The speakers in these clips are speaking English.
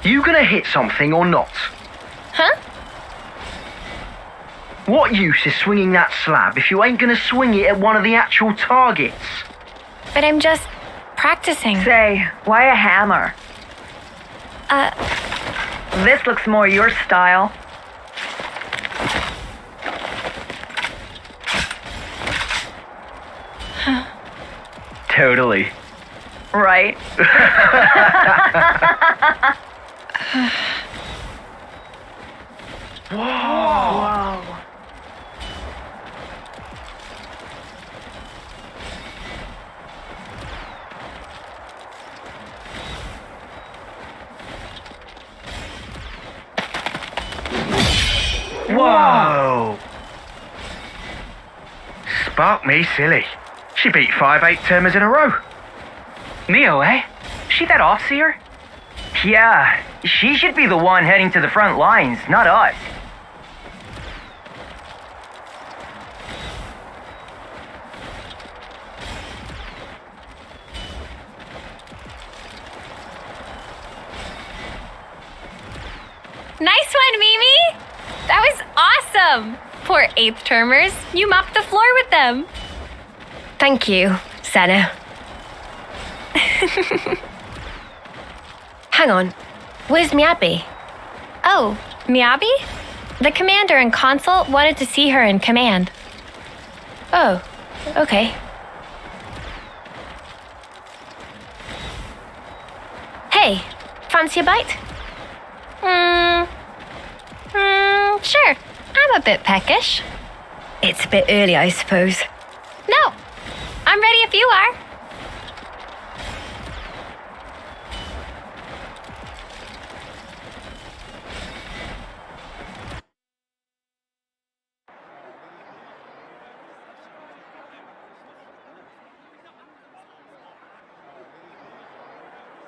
You gonna hit something or not? Huh? What use is swinging that slab if you ain't gonna swing it at one of the actual targets? But I'm just practicing. Say, why a hammer? This looks more your style. Totally. Right. Whoa. Whoa! Spark me silly. She beat 5 8-termers in a row. Mio, eh? She that off-seer? Yeah, she should be the one heading to the front lines, not us. Nice one, Mimi! That was awesome! Poor 8th-termers, you mopped the floor with them. Thank you, Sena. Hang on, where's Miyabi? Oh, Miyabi? The commander and consult wanted to see her in command. Oh, okay. Hey, fancy a bite? Sure. I'm a bit peckish. It's a bit early, I suppose. No, I'm ready if you are.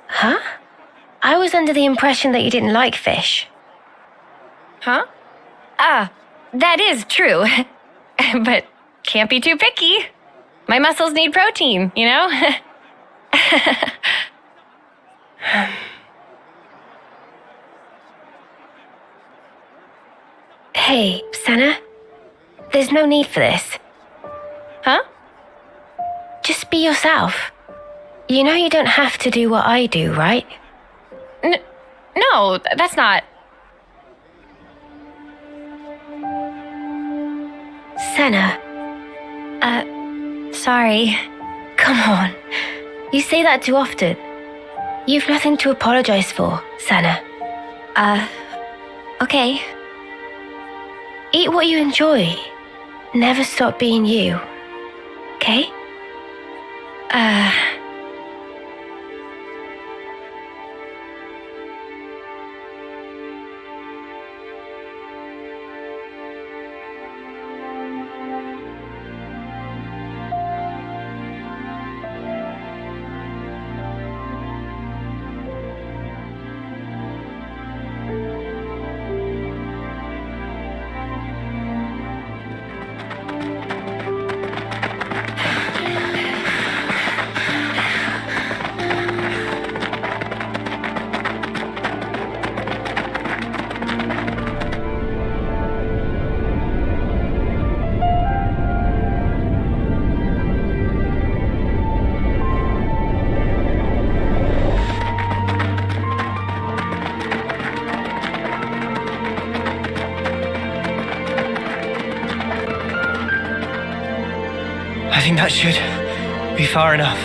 Huh? I was under the impression that you didn't like fish. Huh? That is true. But can't be too picky. My muscles need protein, you know? Hey, Sena, there's no need for this. Huh? Just be yourself. You know you don't have to do what I do, right? No, that's not... Sena, sorry. come on. You say that too often. You've nothing to apologize for, Sena. Okay. Eat what you enjoy. Never stop being you. Okay? I think that should be far enough.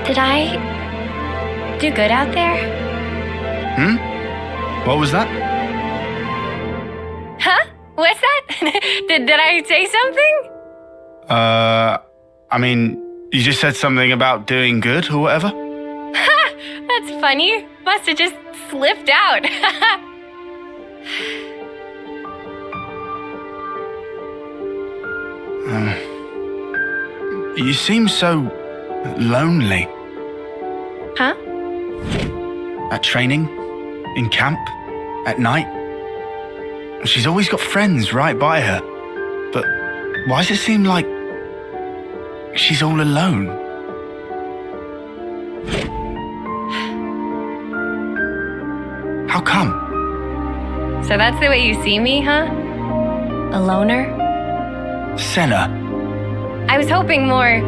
Did I do good out there? What was that? Huh? What's that? Did I say something? I mean, you just said something about doing good or whatever? Ha! That's funny. Must have just slipped out. You seem so lonely. Huh? At training, in camp, at night. She's always got friends right by her. But why does it seem like she's all alone? How come? So that's the way you see me, huh? A loner? Sena, I was hoping more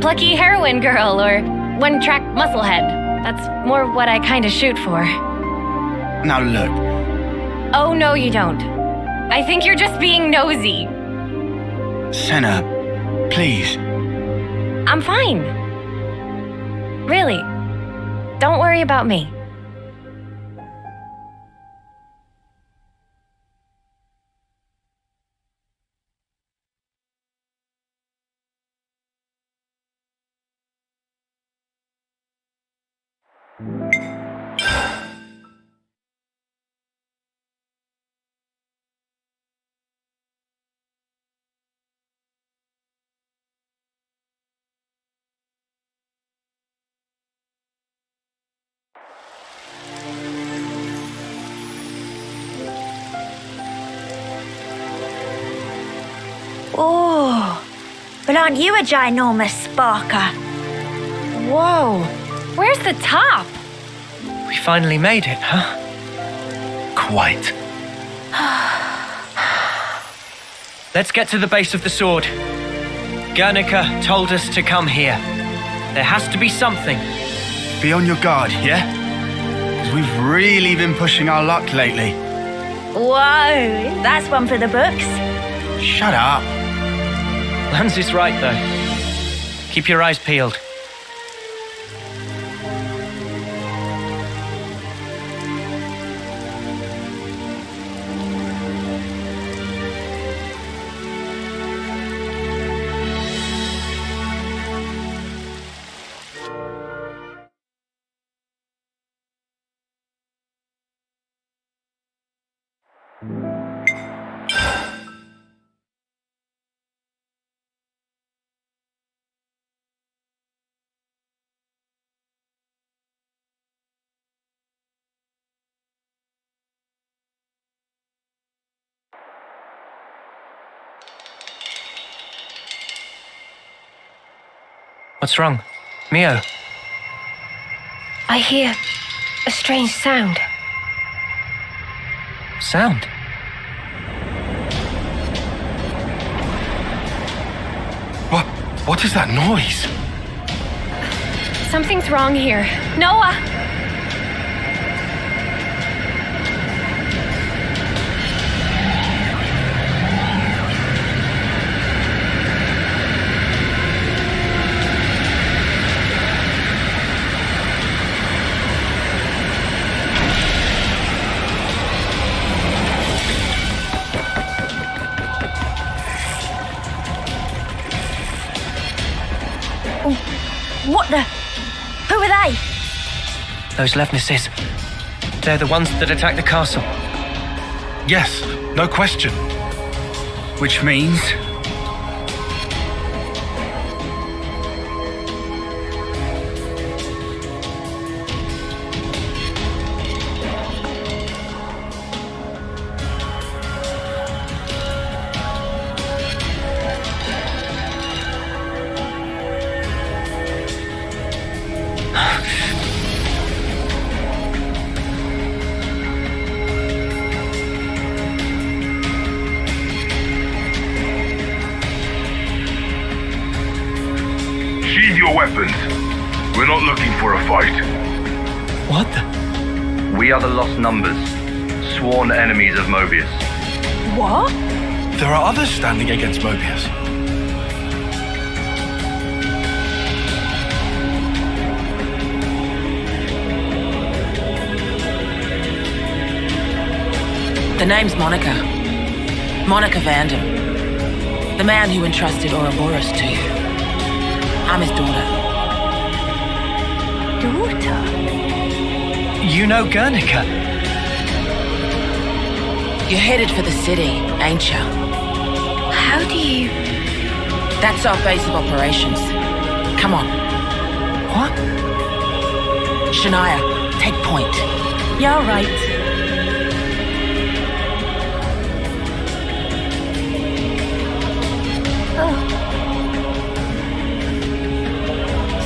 plucky heroine girl or one-track musclehead. That's more what I kind of shoot for. now look. Oh, no, you don't. I think you're just being nosy. Sena, please. I'm fine. Really. Don't worry about me. Oh, but aren't you a ginormous sparker? Whoa. Where's the top? We finally made it, huh? Quite. Let's get to the base of the sword. Guernica told us to come here. There has to be something. Be on your guard, yeah? Because we've really been pushing our luck lately. Whoa, that's one for the books. Shut up. Lanz is right, though. Keep your eyes peeled. What's wrong? Mio? I hear a strange sound. Sound? What is that noise? Something's wrong here. Noah! What the? Who are they? Those Levnesses. They're the ones that attacked the castle. Yes, no question. Which means... Sheathe your weapons. We're not looking for a fight. What the? We are the Lost Numbers, sworn enemies of Mobius. What? There are others standing against Mobius. The name's Monica. Monica Vandam. The man who entrusted Uroboros to you. I'm his daughter. Daughter? You know Guernica? You're headed for the city, ain't ya? How do you... That's our base of operations. Come on. What? Shania, take point. You're right.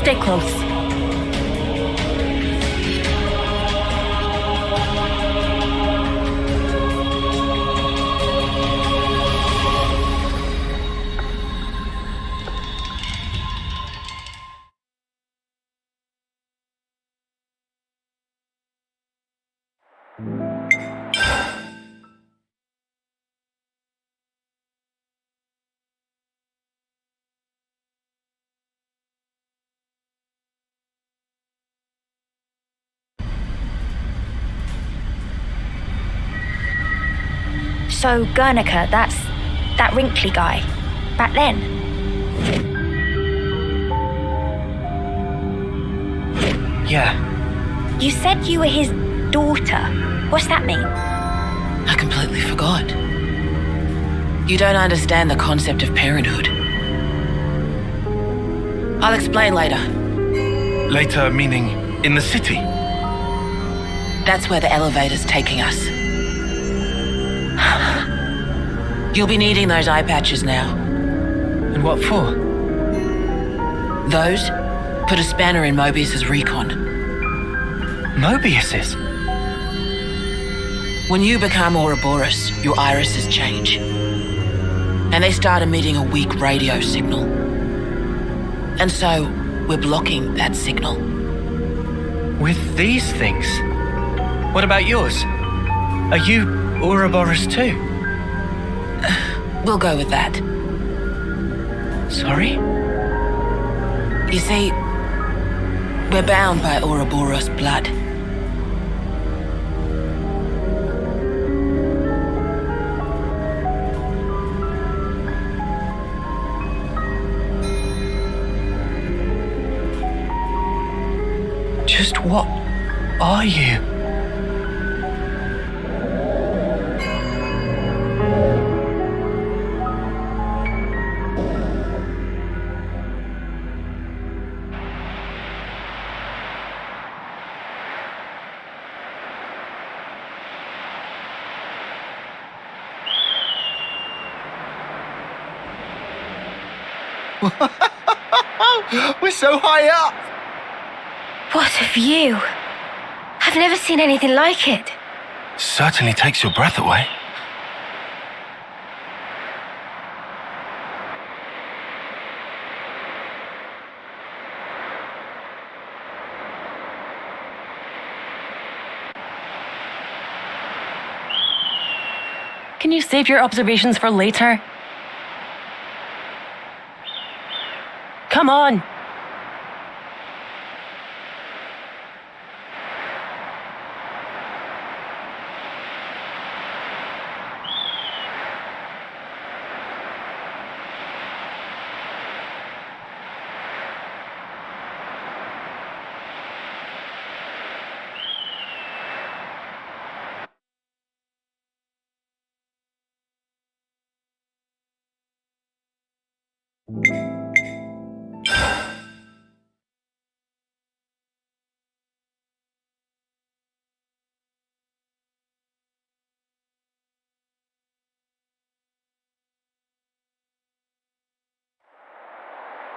Stay close. So, Guernica, that's that wrinkly guy. Back then. Yeah. You said you were his daughter. What's that mean? I completely forgot. You don't understand the concept of parenthood. I'll explain later. Later, meaning in the city? That's where the elevator's taking us. You'll be needing those eye patches now. And what for? Those put a spanner in Mobius's recon. Mobius's? When you become Ouroboros, your irises change. And they start emitting a weak radio signal. And so, we're blocking that signal. With these things? What about yours? Are you Ouroboros too? We'll go with that. Sorry? You see, we're bound by Ouroboros blood. Just what are you? We're so high up! What a view. I've never seen anything like it. Certainly takes your breath away. Can you save your observations for later? Come on!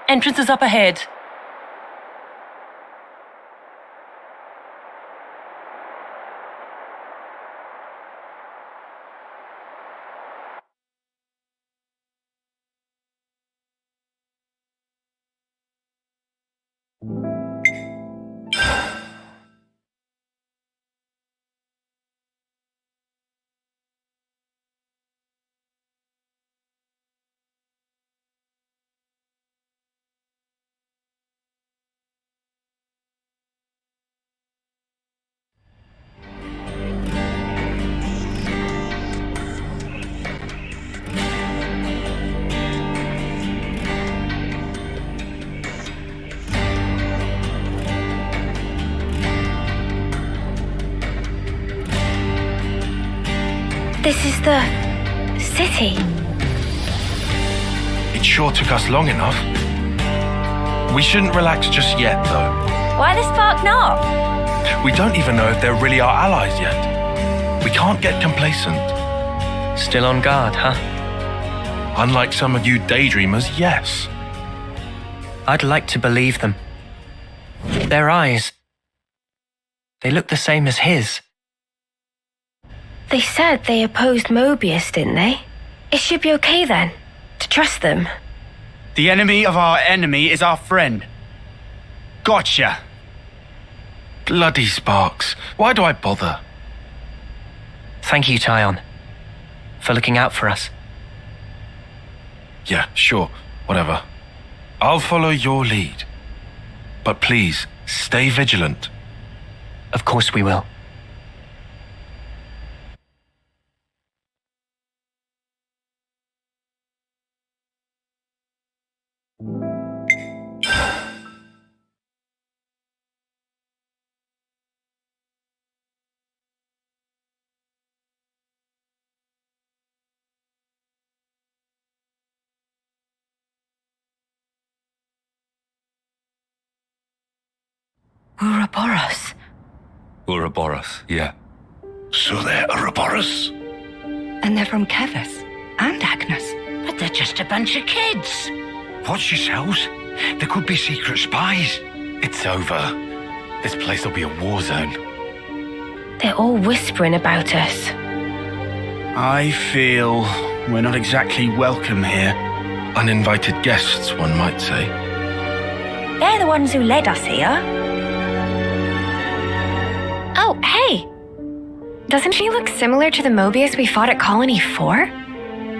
Entrance is up ahead. This is the city. It sure took us long enough. We shouldn't relax just yet, though. Why the spark not? We don't even know if they're really our allies yet. We can't get complacent. Still on guard, huh? Unlike some of you daydreamers, yes. I'd like to believe them. Their eyes, they look the same as his. They said they opposed Mobius, didn't they? It should be okay then, to trust them. The enemy of our enemy is our friend. Gotcha. Bloody sparks. Why do I bother? Thank you, Taion, for looking out for us. Yeah, sure. Whatever. I'll follow your lead. But please, stay vigilant. Of course we will. Uroboros. Uroboros, yeah. So they're Uroboros? And they're from Kevis and Agnes. But they're just a bunch of kids. Watch yourselves. There could be secret spies. It's over. This place will be a war zone. They're all whispering about us. I feel we're not exactly welcome here. Uninvited guests, one might say. They're the ones who led us here. Oh, hey! Doesn't she look similar to the Mobius we fought at Colony 4?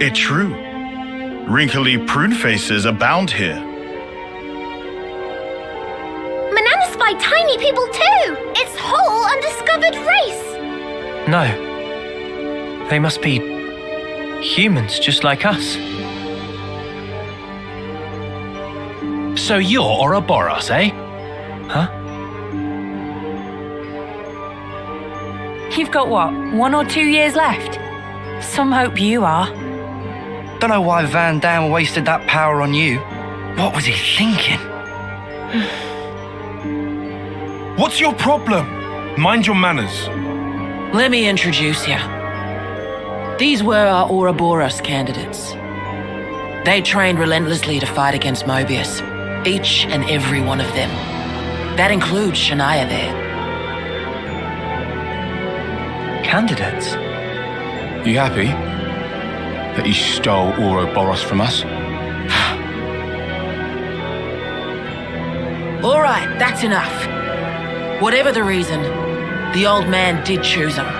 It's true. Wrinkly prune faces abound here. Manana spy tiny people too! It's whole undiscovered race! No. They must be humans just like us. So you're Ouroboros, eh? Huh? You've got what, 1 or 2 years left? Some hope you are. Don't know why Van Damme wasted that power on you. What was he thinking? What's your problem? Mind your manners. Let me introduce you. These were our Ouroboros candidates. They trained relentlessly to fight against Mobius. Each and every one of them. That includes Shania there. Candidates? You happy that he stole Ouroboros from us? All right, that's enough. Whatever the reason, the old man did choose them.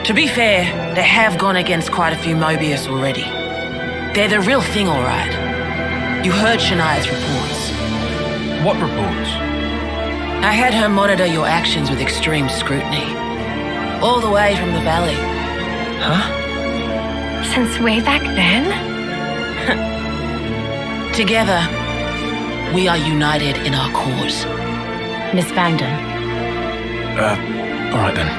To be fair, they have gone against quite a few Mobius already. They're the real thing, all right. You heard Shania's reports. What reports? I had her monitor your actions with extreme scrutiny. All the way from the valley. Huh? Since way back then? Together, we are united in our cause. Miss Vanden. All right then.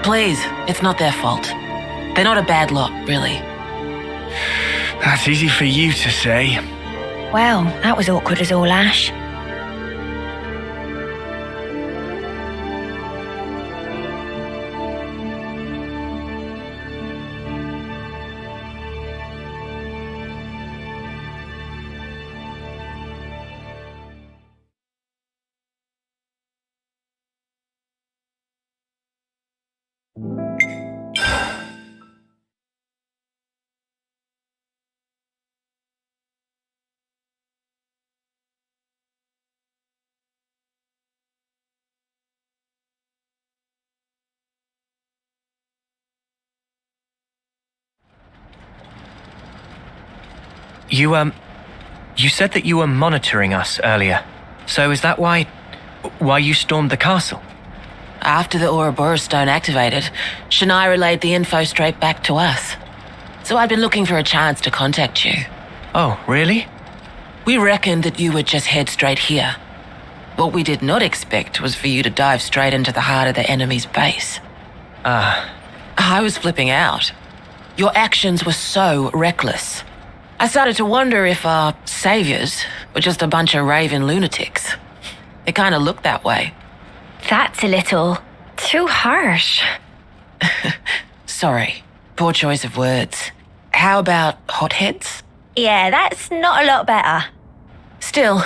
Please, it's not their fault. They're not a bad lot, really. That's easy for you to say. Well, that was awkward as all ash. You said that you were monitoring us earlier. So is that why you stormed the castle? After the Ouroboros stone activated, Shania relayed the info straight back to us. So I'd been looking for a chance to contact you. Oh, really? We reckoned that you would just head straight here. What we did not expect was for you to dive straight into the heart of the enemy's base. I was flipping out. Your actions were so reckless. I started to wonder if our saviors were just a bunch of raving lunatics. It kind of looked that way. That's a little Too harsh. Sorry, poor choice of words. How about hotheads? Yeah, that's not a lot better. Still,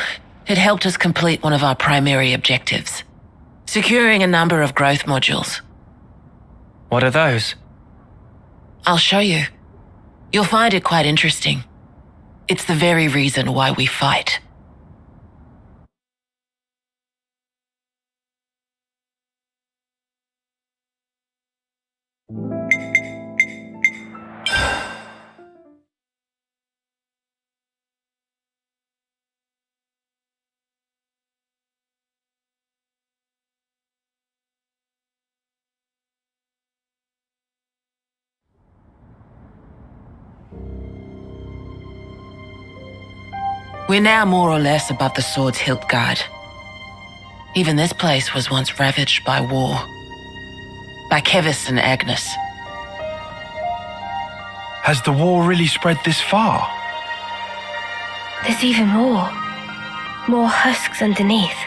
it helped us complete one of our primary objectives. Securing a number of growth modules. What are those? I'll show you. You'll find it quite interesting. It's the very reason why we fight. We're now more or less above the sword's hilt guard. Even this place was once ravaged by war. By Kevis and Agnes. Has the war really spread this far? There's even more. More husks underneath.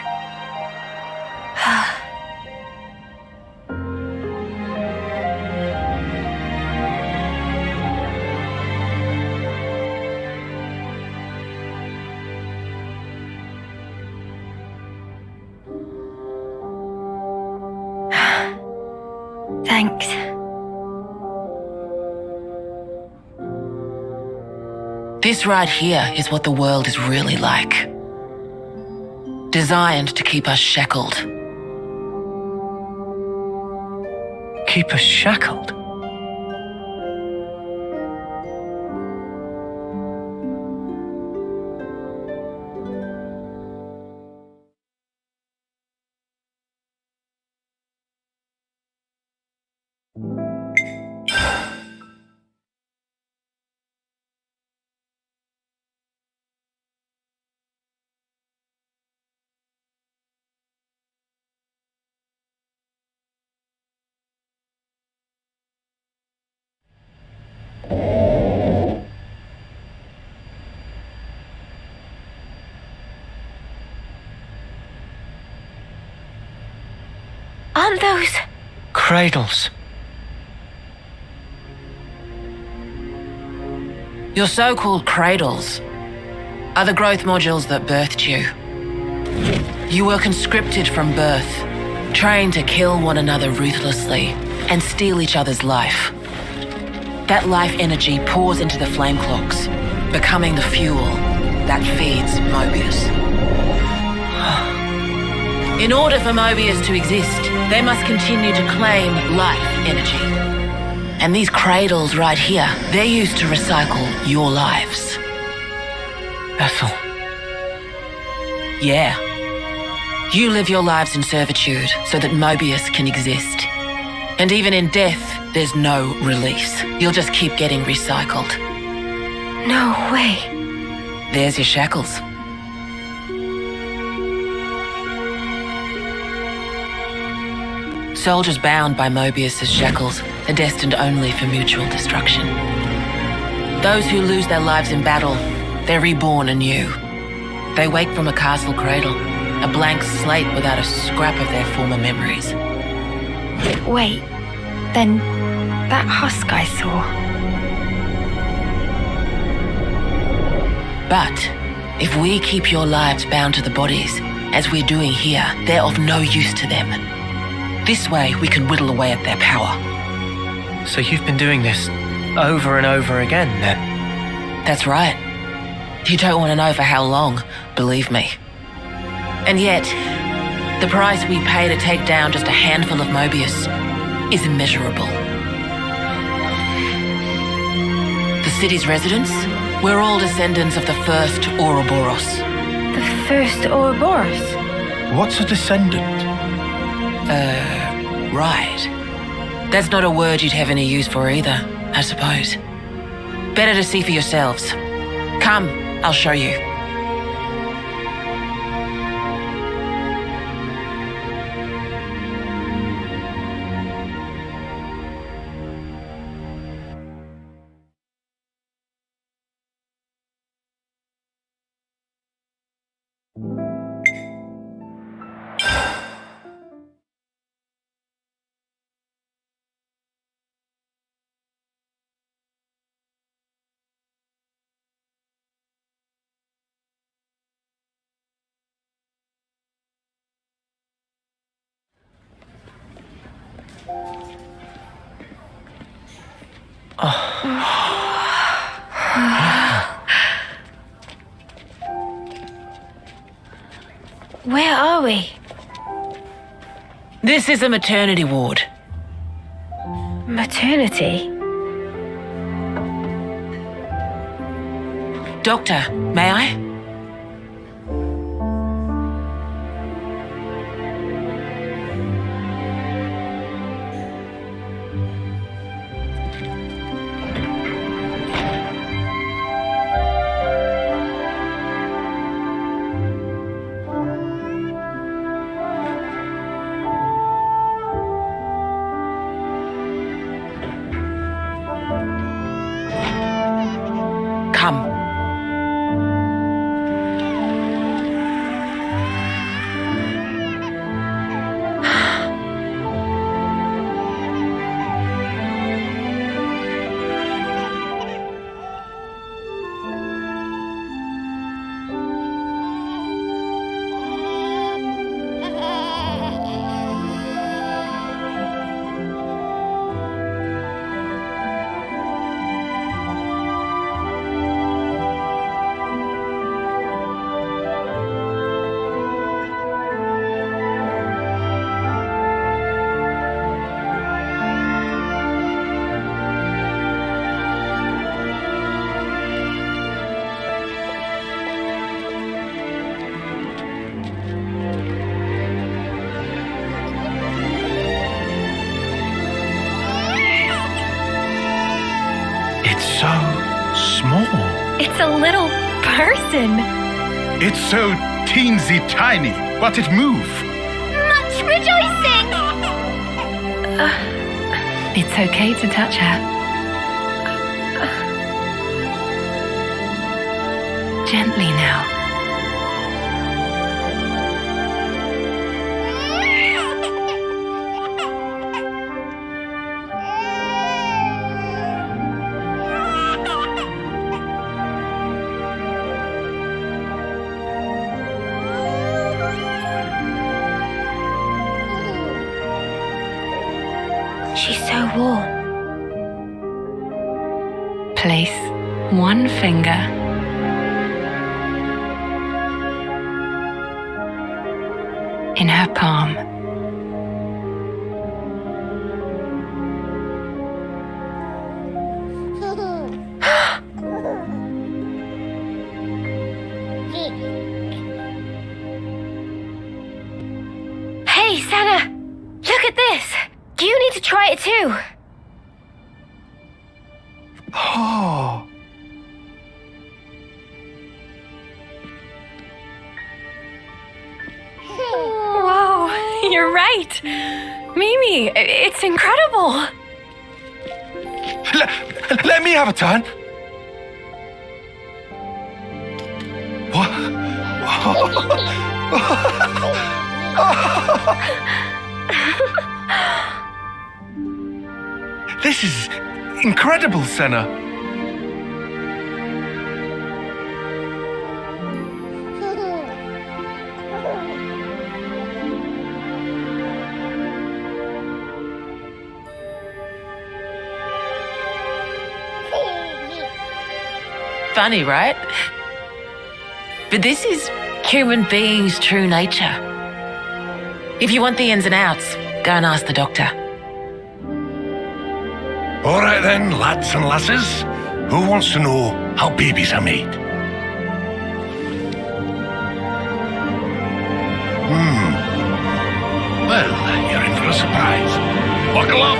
Thanks. This right here is what the world is really like. Designed to keep us shackled. Keep us shackled? Aren't those Cradles. Your so-called cradles are the growth modules that birthed you. You were conscripted from birth, trained to kill one another ruthlessly and steal each other's life. That life energy pours into the flame cloaks, becoming the fuel that feeds Mobius. In order for Mobius to exist, they must continue to claim life energy. And these cradles right here, they're used to recycle your lives. Ethel. Yeah. You live your lives in servitude so that Mobius can exist. And even in death, there's no release. You'll just keep getting recycled. No way. There's your shackles. Soldiers bound by Mobius's shackles are destined only for mutual destruction. Those who lose their lives in battle, they're reborn anew. They wake from a castle cradle, a blank slate without a scrap of their former memories. Wait, then that husk I saw. But if we keep your lives bound to the bodies, as we're doing here, they're of no use to them. This way, we can whittle away at their power. So you've been doing this over and over again, then? That's right. You don't want to know for how long, believe me. And yet, the price we pay to take down just a handful of Mobius is immeasurable. The city's residents, we're all descendants of the First Uroboros. The First Uroboros? What's a descendant? Right. That's not a word you'd have any use for either, I suppose. Better to see for yourselves. Come, I'll show you. Where are we? This is a maternity ward. Maternity? Doctor, may I? Come. It's so small. It's a little person. It's so teensy tiny, but it moves. Much rejoicing! It's okay to touch her. Gently now. She's so warm. Place one finger in her palm. Hey, Sena! Look at this! You need to try it too! Oh. Whoa, you're right. Mimi, it's incredible. Let me have a turn. What? This is incredible, Sena. Funny, right? But this is human beings' true nature. If you want the ins and outs, go and ask the doctor. All right then, lads and lasses. Who wants to know how babies are made? Well, you're in for a surprise. Buckle up.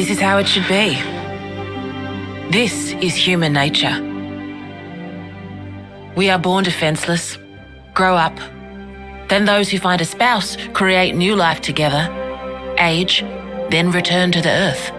This is how it should be. This is human nature. We are born defenseless, grow up. Then those who find a spouse create new life together, age, then return to the earth.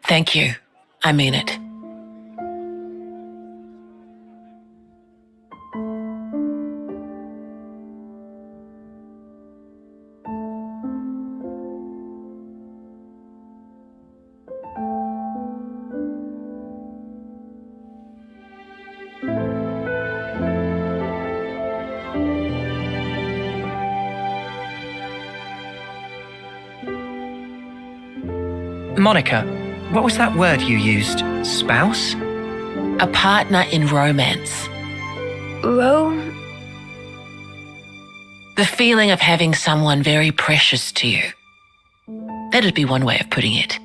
Thank you. I mean it. Monica, what was that word you used? Spouse? A partner in romance. The feeling of having someone very precious to you. That'd be one way of putting it.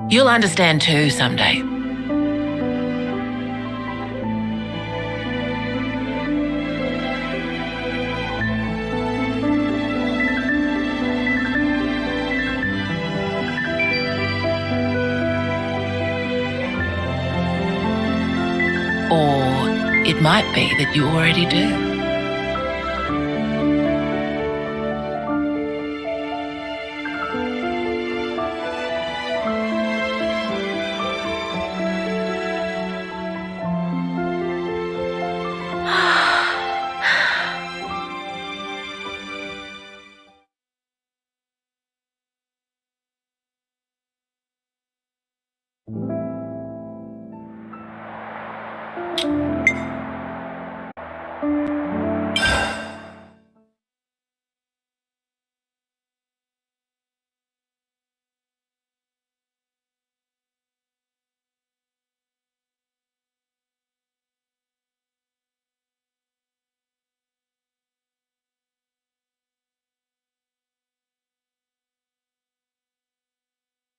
You'll understand too someday. Or it might be that you already do.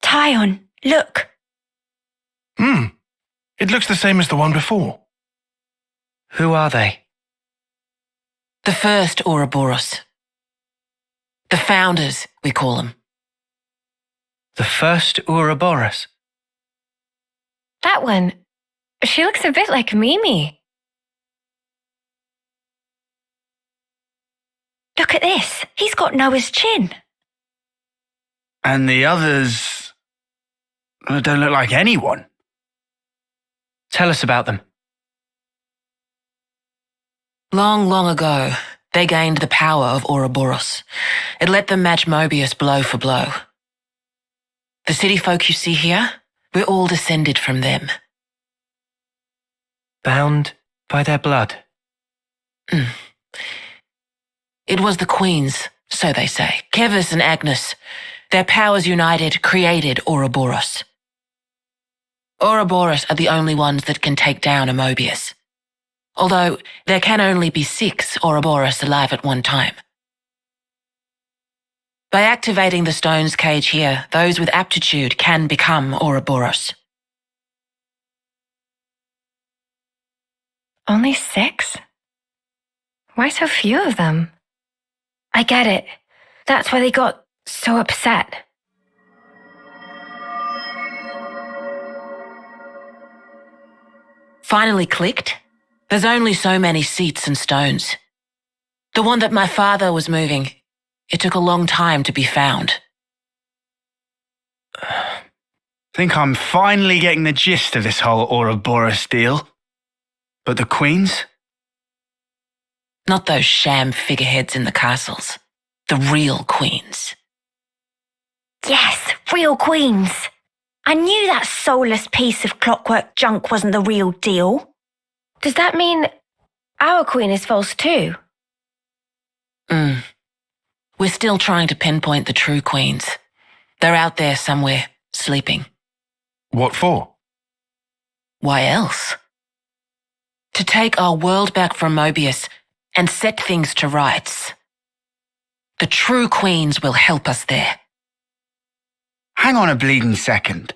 Taion, look. It looks the same as the one before. Who are they? The First Uroboros. The Founders, we call them. The First Uroboros? That one. She looks a bit like Mimi. Look at this. He's got Noah's chin. And the others don't look like anyone. Tell us about them. Long, long ago, they gained the power of Uroboros. It let them match Mobius blow for blow. The city folk you see here, we're all descended from them. Bound by their blood? It was the queens, so they say, Kevis and Agnes. Their powers united created Uroboros. Uroboros are the only ones that can take down a Mobius. Although there can only be 6 Uroboros alive at one time. By activating the stone's cage here, those with aptitude can become Uroboros. Only 6? Why so few of them? I get it. That's why they got so upset. Finally clicked? There's only so many seats and stones. The one that my father was moving, it took a long time to be found. Think I'm finally getting the gist of this whole Ouroboros deal. But the queens? Not those sham figureheads in the castles. The real queens. Yes, real queens. I knew that soulless piece of clockwork junk wasn't the real deal. Does that mean our queen is false too? We're still trying to pinpoint the true queens. They're out there somewhere, sleeping. What for? Why else? To take our world back from Mobius and set things to rights. The true queens will help us there. Hang on a bleeding second.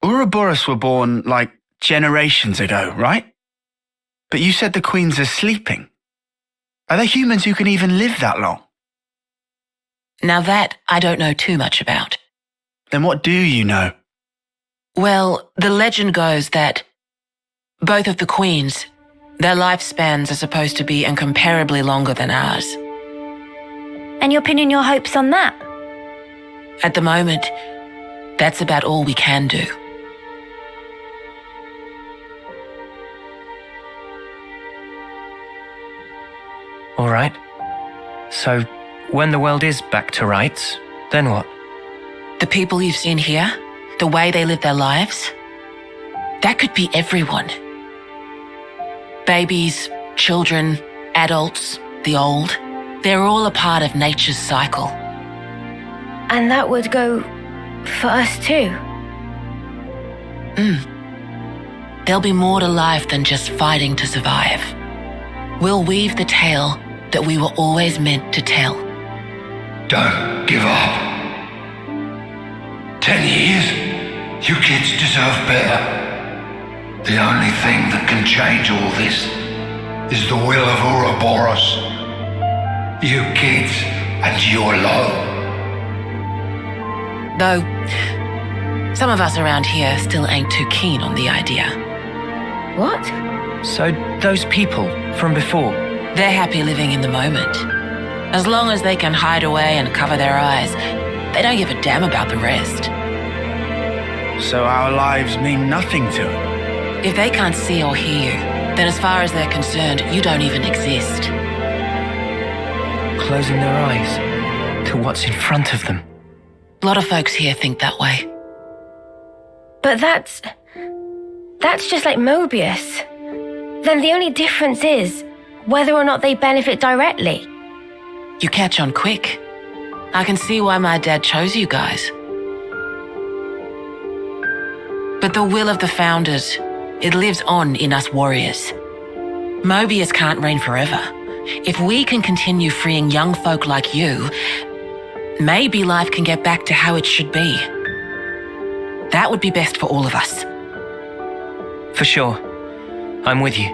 Uroboros were born, like, generations ago, right? But you said the queens are sleeping. Are there humans who can even live that long? Now that I don't know too much about. Then what do you know? Well, the legend goes that both of the queens, their lifespans are supposed to be incomparably longer than ours. And you're pinning your hopes on that? At the moment, that's about all we can do. All right. So, when the world is back to rights, then what? The people you've seen here, the way they live their lives, that could be everyone. Babies, children, adults, the old, they're all a part of nature's cycle. And that would go for us too? There'll be more to life than just fighting to survive. We'll weave the tale that we were always meant to tell. Don't give up. 10 years? You kids deserve better. The only thing that can change all this is the will of Uroboros. You kids and you alone. Though, some of us around here still ain't too keen on the idea. What? So, those people from before? They're happy living in the moment. As long as they can hide away and cover their eyes, they don't give a damn about the rest. So our lives mean nothing to them? If they can't see or hear you, then as far as they're concerned, you don't even exist. Closing their eyes to what's in front of them. A lot of folks here think that way. But that's just like Mobius. Then the only difference is whether or not they benefit directly. You catch on quick. I can see why my dad chose you guys. But the will of the Founders, it lives on in us warriors. Mobius can't reign forever. If we can continue freeing young folk like you, maybe life can get back to how it should be. That would be best for all of us. For sure. I'm with you.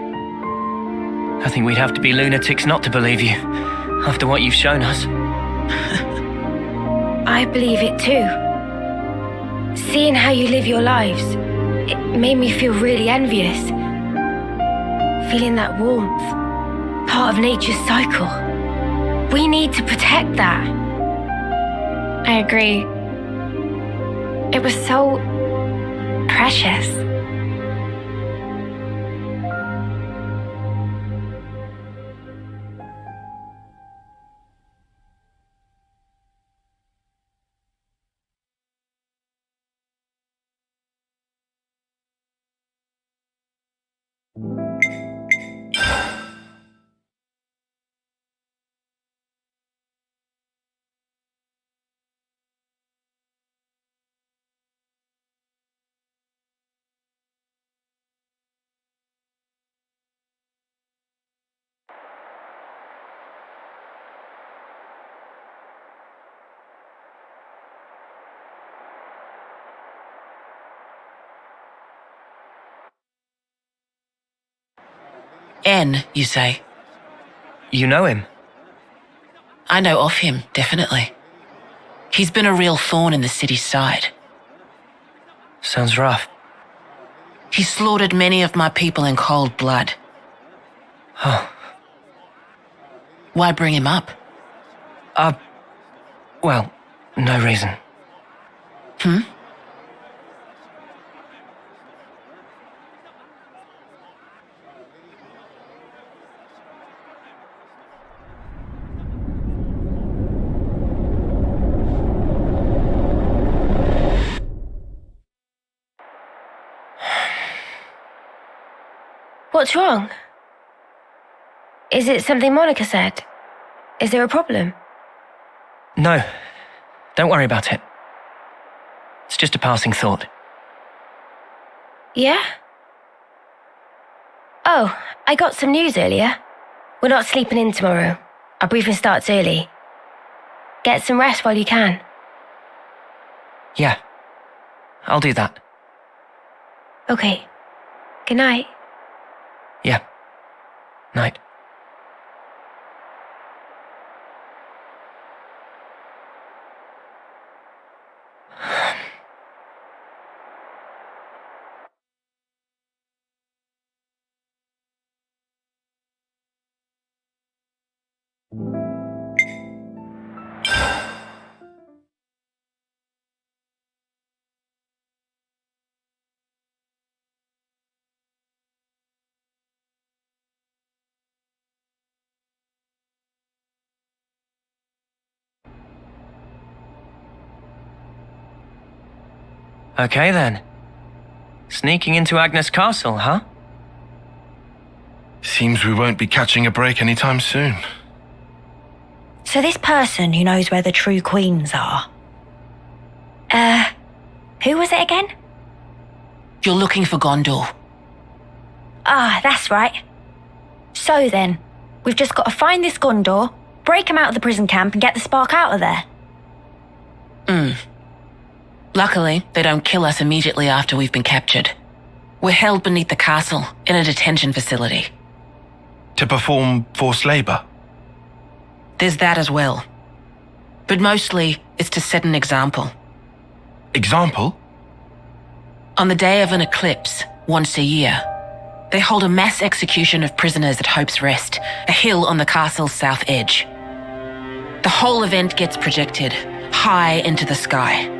I think we'd have to be lunatics not to believe you, after what you've shown us. I believe it too. Seeing how you live your lives, it made me feel really envious. Feeling that warmth, part of nature's cycle. We need to protect that. I agree. It was so precious. N, you say? You know him? I know of him, definitely. He's been a real thorn in the city's side. Sounds rough. He slaughtered many of my people in cold blood. Oh. Why bring him up? Well, no reason. What's wrong? Is it something Monica said? Is there a problem? No, don't worry about it. It's just a passing thought. Yeah? Oh, I got some news earlier. We're not sleeping in tomorrow. Our briefing starts early. Get some rest while you can. Yeah, I'll do that. Okay. Good night. Yeah. Night. Okay then. Sneaking into Agnes Castle, huh? Seems we won't be catching a break anytime soon. So this person who knows where the true queens are... who was it again? You're looking for Gondor. Ah, that's right. So then, we've just got to find this Gondor, break him out of the prison camp and get the spark out of there. Luckily, they don't kill us immediately after we've been captured. We're held beneath the castle in a detention facility. To perform forced labor? There's that as well. But mostly, it's to set an example. Example? On the day of an eclipse, once a year, they hold a mass execution of prisoners at Hope's Rest, a hill on the castle's south edge. The whole event gets projected high into the sky.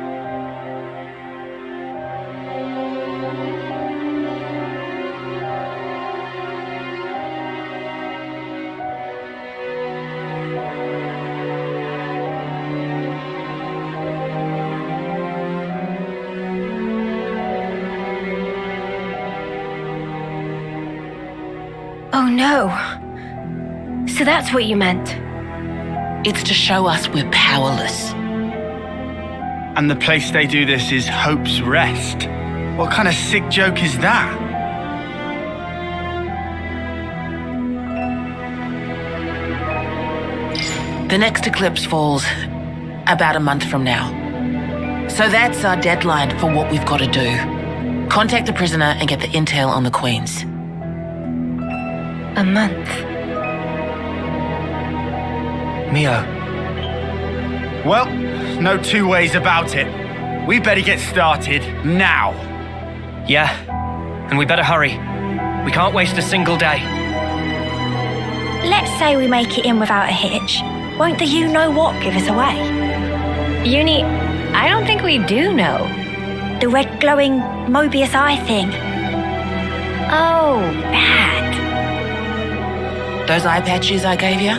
Oh no. So that's what you meant. It's to show us we're powerless. And the place they do this is Hope's Rest. What kind of sick joke is that? The next eclipse falls about a month from now. So that's our deadline for what we've got to do. Contact the prisoner and get the intel on the queens. A month. Mio. Well, no two ways about it. We better get started now. Yeah, and we better hurry. We can't waste a single day. Let's say we make it in without a hitch. Won't the you-know-what give us away? Eunie, I don't think we do know. The red glowing Mobius eye thing. Oh, that. Those eye patches I gave you?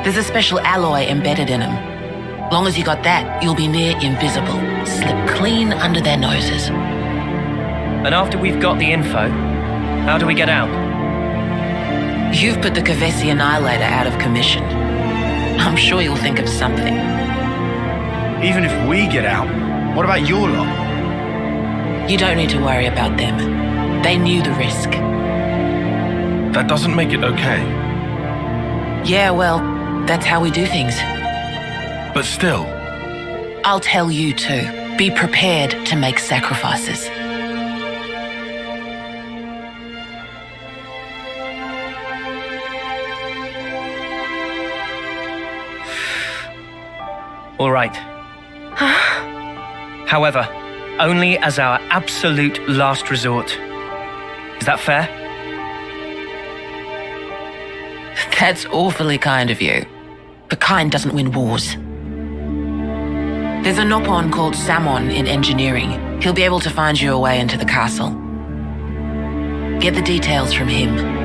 There's a special alloy embedded in them. Long as you got that, you'll be near invisible. Slip clean under their noses. And after we've got the info, how do we get out? You've put the Kavesi Annihilator out of commission. I'm sure you'll think of something. Even if we get out, what about your lot? You don't need to worry about them. They knew the risk. That doesn't make it okay. Yeah, well, that's how we do things. But still. I'll tell you too. Be prepared to make sacrifices. All right. However, only as our absolute last resort. Is that fair? That's awfully kind of you. But kind doesn't win wars. There's a Nopon called Samon in engineering. He'll be able to find you a way into the castle. Get the details from him.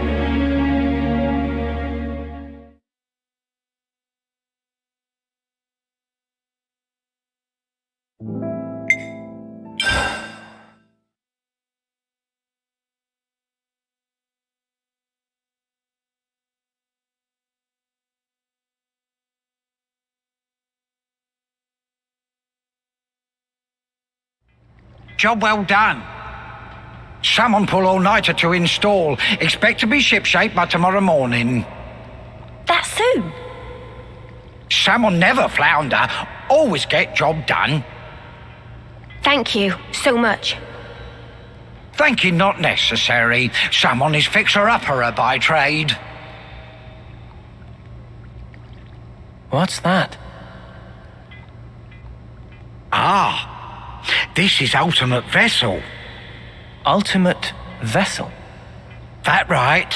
Job well done. Salmon pull all-nighter to install. Expect to be shipshape by tomorrow morning. That soon? Salmon never flounder. Always get job done. Thank you so much. Thank you not necessary. Salmon is fixer-upperer by trade. What's that? Ah, this is ultimate vessel. Ultimate vessel? That right.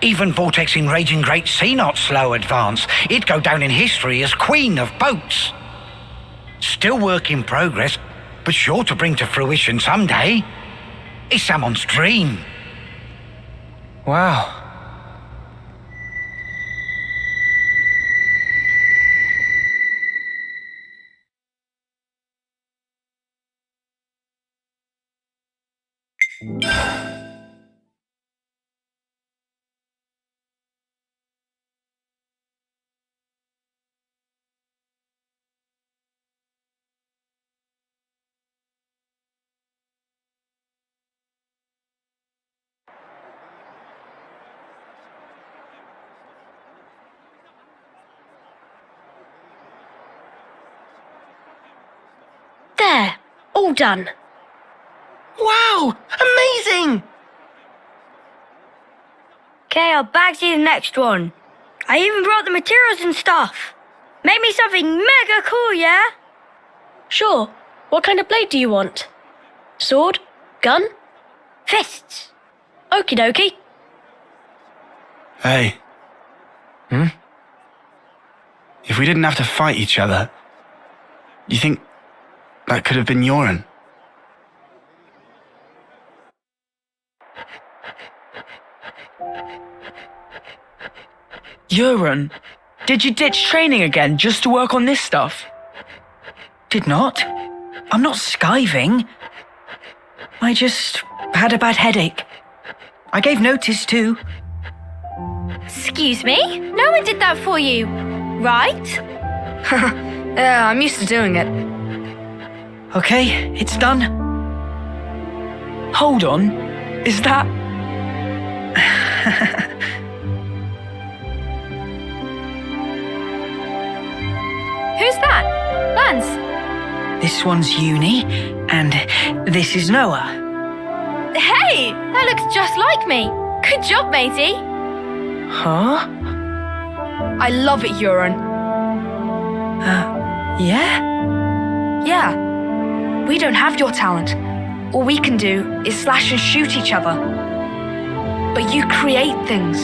Even vortexing raging great sea not slow advance. It'd go down in history as queen of boats. Still work in progress, but sure to bring to fruition someday. It's someone's dream. Wow. There, all done. Wow, amazing! Okay, I'll bag you the next one. I even brought the materials and stuff. Make me something mega cool, yeah? Sure. What kind of blade do you want? Sword? Gun? Fists. Okie dokie. Hey. If we didn't have to fight each other, you think that could have been Eunie? Eunie, did you ditch training again just to work on this stuff? Did not. I'm not skiving. I just had a bad headache. I gave notice too. Excuse me? No one did that for you, right? Yeah, I'm used to doing it. Okay, it's done. Hold on. Is that... Who's that? Lanz? This one's Eunie, and this is Noah. Hey! That looks just like me. Good job, matey. Huh? I love it, Eunie. Yeah? Yeah. We don't have your talent. All we can do is slash and shoot each other. But you create things.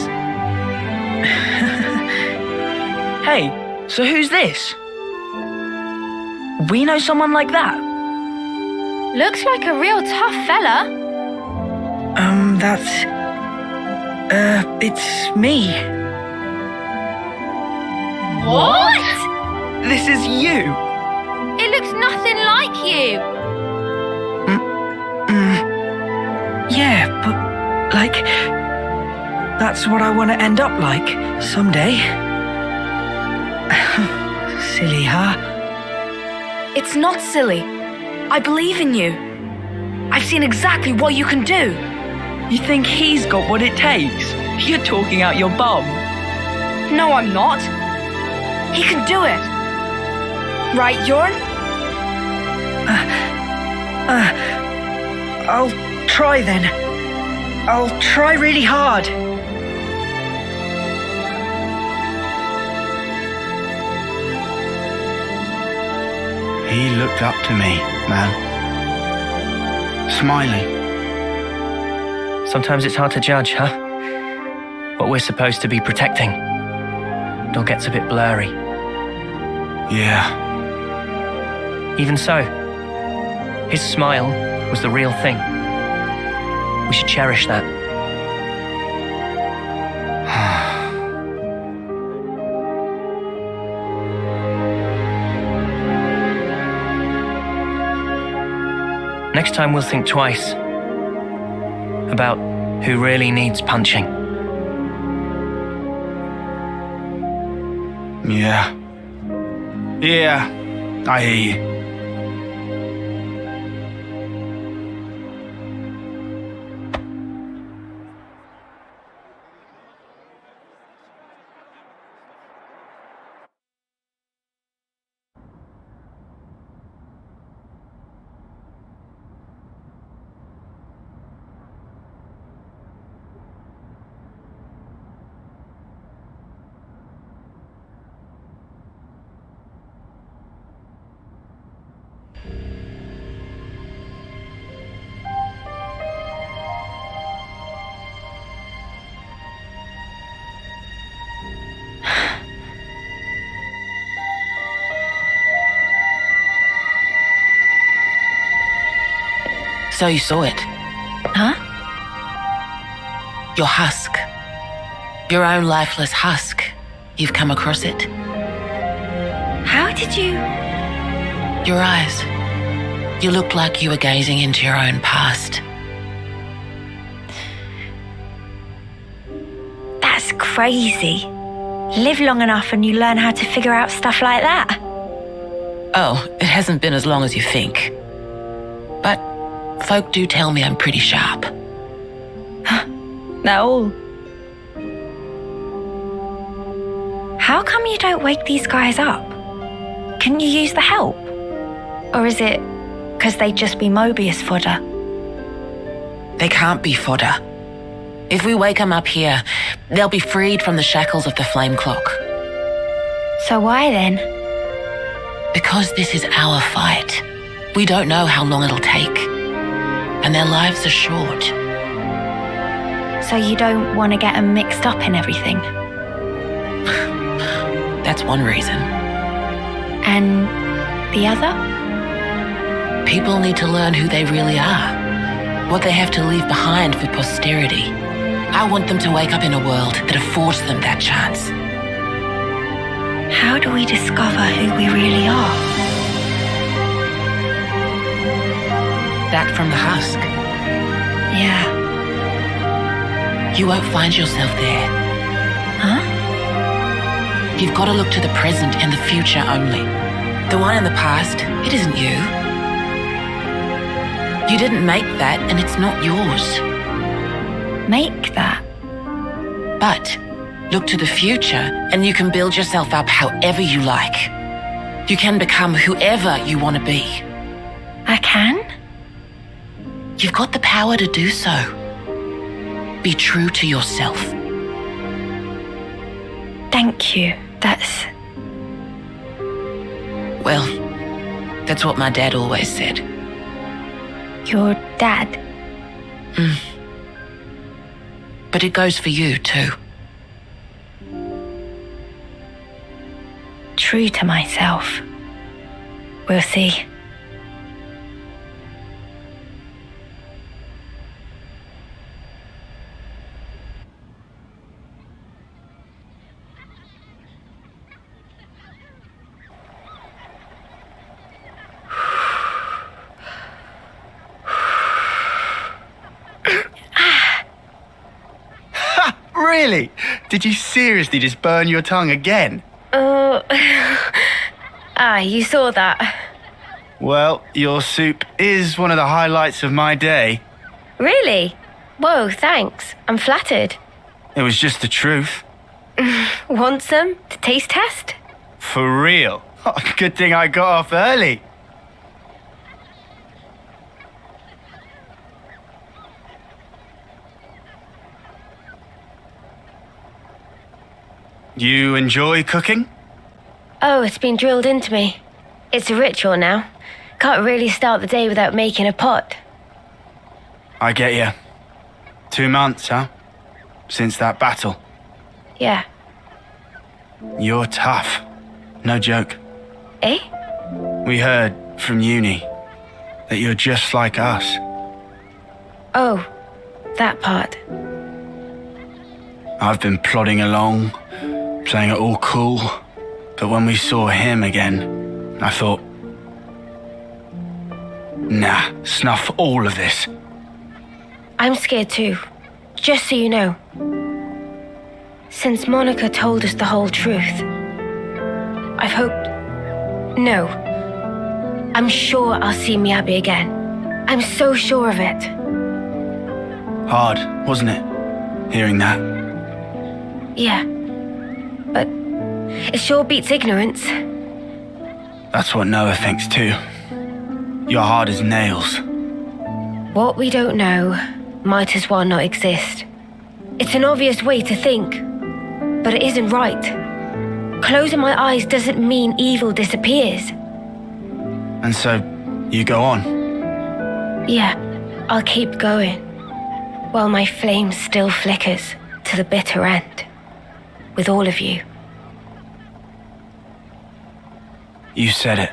Hey, so who's this? We know someone like that? Looks like a real tough fella. It's me. What? This is you. It looks nothing like you. Yeah, but, like, that's what I want to end up like someday. Silly, huh? It's not silly. I believe in you. I've seen exactly what you can do. You think he's got what it takes? You're talking out your bum. No, I'm not. He can do it. Right, Eunie? I'll try then. I'll try really hard. He looked up to me, man. Smiling. Sometimes it's hard to judge, huh? What we're supposed to be protecting. It all gets a bit blurry. Yeah. Even so, his smile was the real thing. We should cherish that. Next time we'll think twice about who really needs punching. Yeah. Yeah, I hear you. So you saw it. Huh? Your husk. Your own lifeless husk. You've come across it. How did you... Your eyes. You looked like you were gazing into your own past. That's crazy. Live long enough and you learn how to figure out stuff like that. Oh, it hasn't been as long as you think. But folk do tell me I'm pretty sharp. No. How come you don't wake these guys up? Can you use the help? Or is it because they'd just be Mobius fodder? They can't be fodder. If we wake them up here, they'll be freed from the shackles of the flame clock. So why then? Because this is our fight. We don't know how long it'll take. And their lives are short. So you don't want to get them mixed up in everything? That's one reason. And the other? People need to learn who they really are. What they have to leave behind for posterity. I want them to wake up in a world that affords them that chance. How do we discover who we really are? That from the husk. Yeah. You won't find yourself there. Huh? You've got to look to the present and the future only. The one in the past, it isn't you. You didn't make that, and it's not yours. Make that? But look to the future, and you can build yourself up however you like. You can become whoever you want to be. I can? You've got the power to do so. Be true to yourself. Thank you. That's... Well, that's what my dad always said. Your dad? But it goes for you, too. True to myself. We'll see. Really? Did you seriously just burn your tongue again? You saw that. Well, your soup is one of the highlights of my day. Really? Whoa, thanks. I'm flattered. It was just the truth. Want some to taste test? For real. Good thing I got off early. You enjoy cooking? Oh, it's been drilled into me. It's a ritual now. Can't really start the day without making a pot. I get you. 2 months, huh? Since that battle. Yeah. You're tough. No joke. Eh? We heard from Eunie that you're just like us. Oh, that part. I've been plodding along, playing it all cool, but when we saw him again, I thought, nah, snuff all of this. I'm scared too, just so you know. Since Monica told us the whole truth, I've hoped... No. I'm sure I'll see Miyabi again. I'm so sure of it. Hard, wasn't it? Hearing that. Yeah. But it sure beats ignorance. That's what Noah thinks too. You're hard as nails. What we don't know might as well not exist. It's an obvious way to think, but it isn't right. Closing my eyes doesn't mean evil disappears. And so, you go on? Yeah, I'll keep going, while my flame still flickers to the bitter end, with all of you. You said it.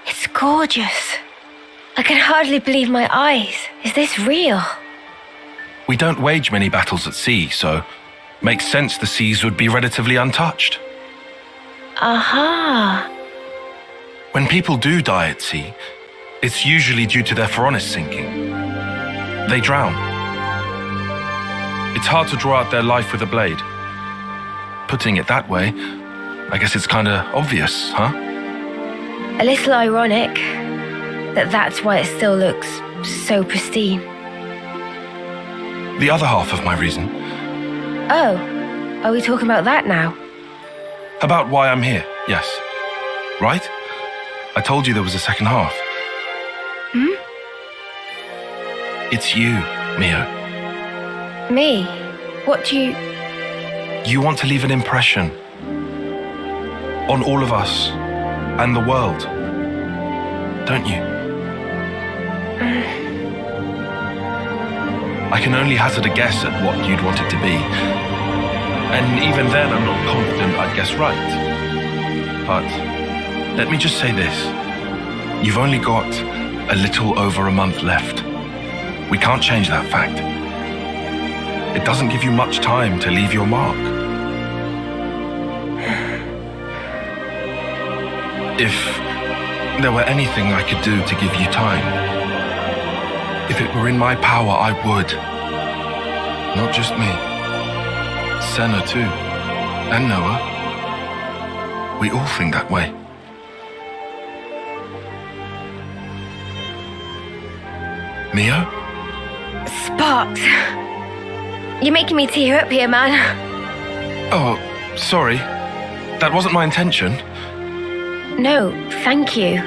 It's gorgeous. I can hardly believe my eyes. Is this real? We don't wage many battles at sea, so makes sense the seas would be relatively untouched. Aha. When people do die at sea, it's usually due to their Phoronis sinking. They drown. It's hard to draw out their life with a blade. Putting it that way, I guess it's kinda obvious, huh? A little ironic that that's why it still looks so pristine. The other half of my reason. Oh, are we talking about that now? About why I'm here, yes. Right? I told you there was a second half. Hmm? It's you, Mio. Me? What do you... You want to leave an impression on all of us and the world, don't you? I can only hazard a guess at what you'd want it to be. And even then, I'm not confident I'd guess right. But let me just say this. You've only got a little over a month left. We can't change that fact. It doesn't give you much time to leave your mark. If there were anything I could do to give you time, if it were in my power, I would. Not just me. Sena too. And Noah. We all think that way. Mio? Sparks. You're making me tear up here, man. Oh, sorry. That wasn't my intention. No, thank you.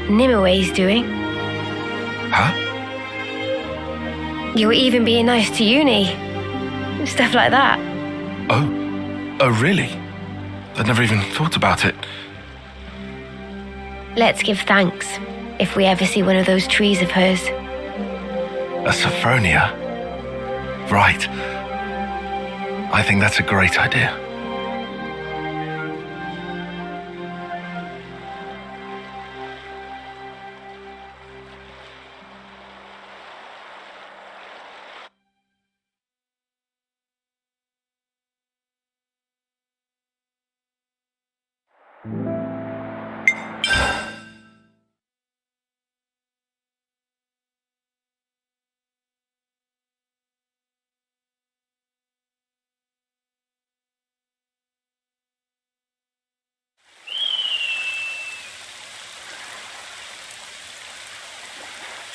Nimue doing. Huh? You were even being nice to Eunie. Stuff like that. Oh, really? I'd never even thought about it. Let's give thanks if we ever see one of those trees of hers. A Sophronia? Right. I think that's a great idea.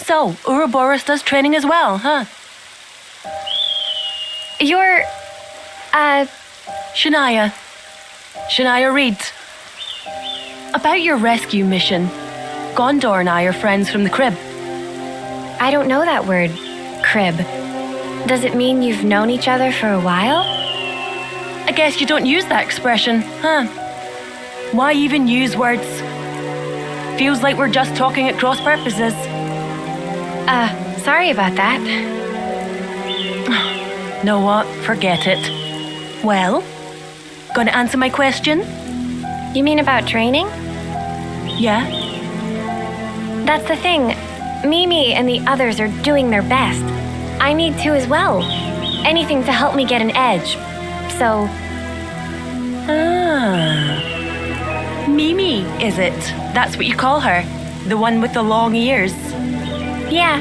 So, Uroboros does training as well, huh? You're... Shania. Shania Reed. About your rescue mission. Gondor and I are friends from the crib. I don't know that word, crib. Does it mean you've known each other for a while? I guess you don't use that expression, huh? Why even use words? Feels like we're just talking at cross purposes. Sorry about that. Know what? Forget it. Well, gonna answer my question? You mean about training? Yeah? That's the thing. Mimi and the others are doing their best. I need to as well. Anything to help me get an edge. So... Mimi, is it? That's what you call her? The one with the long ears? Yeah.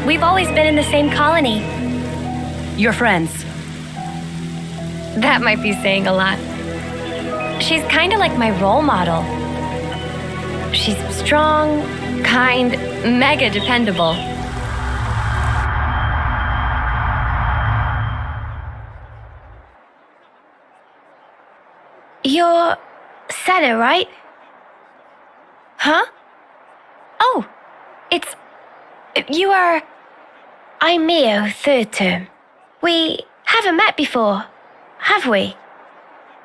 We've always been in the same colony. You're friends? That might be saying a lot. She's kind of like my role model. She's strong, kind, mega dependable. You're Sena, right? Huh? Oh, you are... I'm Mio, third term. We haven't met before, have we?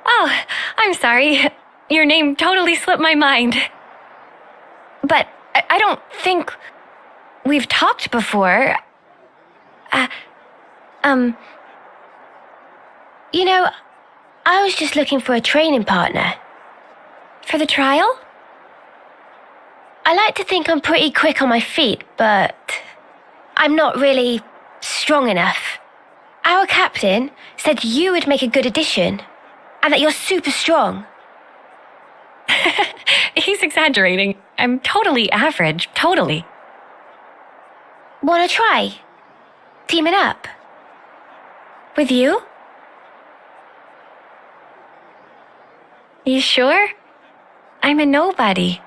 Oh, I'm sorry. Your name totally slipped my mind. But I don't think we've talked before. You know, I was just looking for a training partner. For the trial? I like to think I'm pretty quick on my feet, but I'm not really strong enough. Our captain said you would make a good addition, and that you're super strong. He's exaggerating. I'm totally average, totally. Wanna try? Teaming up? With you? You sure? I'm a nobody.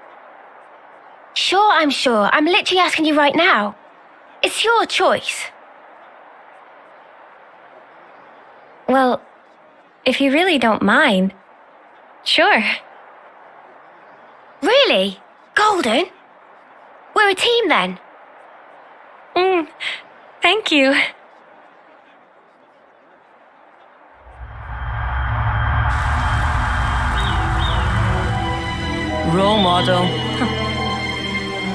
Sure, I'm sure. I'm literally asking you right now. It's your choice. Well, if you really don't mind, sure. Really? Golden? We're a team then. Thank you. Role model.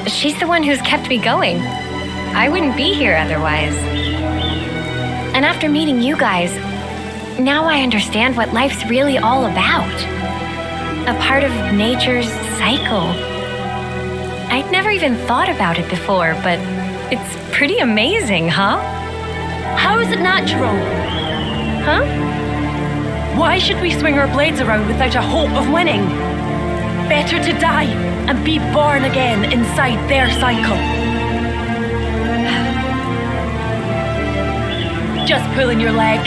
She's the one who's kept me going. I wouldn't be here otherwise. And after meeting you guys, now I understand what life's really all about. A part of nature's cycle. I'd never even thought about it before, but it's pretty amazing, huh? How is it natural? Huh? Why should we swing our blades around without a hope of winning? Better to die and be born again inside their cycle. Just pulling your leg.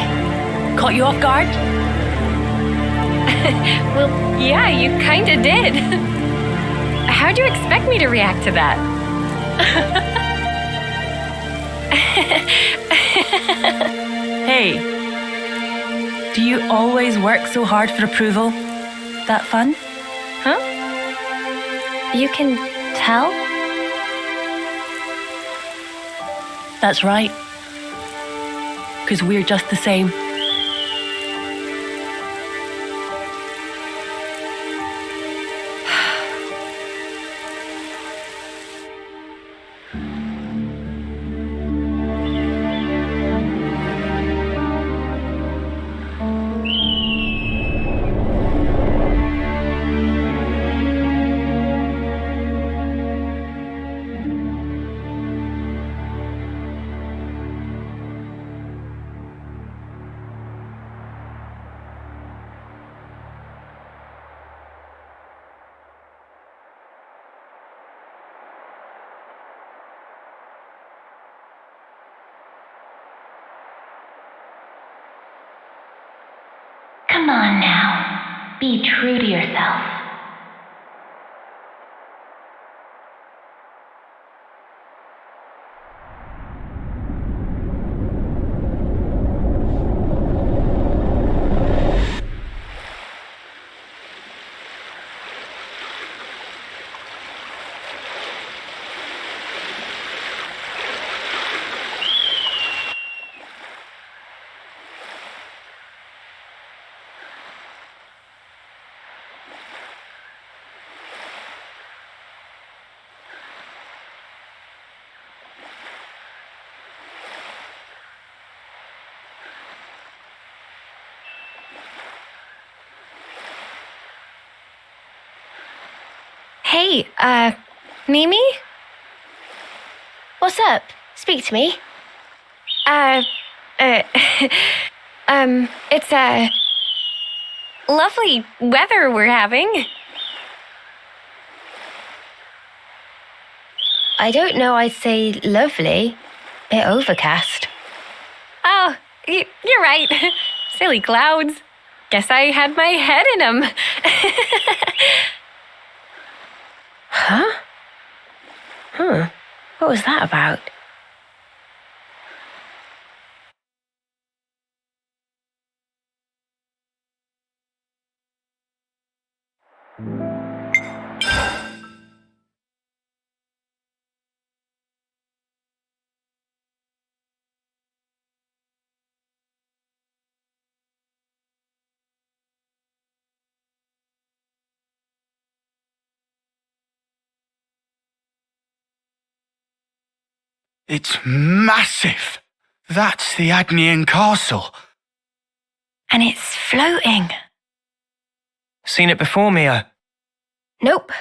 Caught you off guard? Well, yeah, you kinda did. How'd you expect me to react to that? Hey, do you always work so hard for approval? That fun? Huh? You can tell? That's right. 'Cause we're just the same. Come on now. Be true to yourself. Hey, Mimi? What's up? Speak to me. It's, lovely weather we're having. I don't know, I'd say lovely. Bit overcast. Oh, you're right. Silly clouds. Guess I had my head in them. Huh? What was that about? It's massive. That's the Agnian castle. And it's floating. Seen it before, Mia? Nope.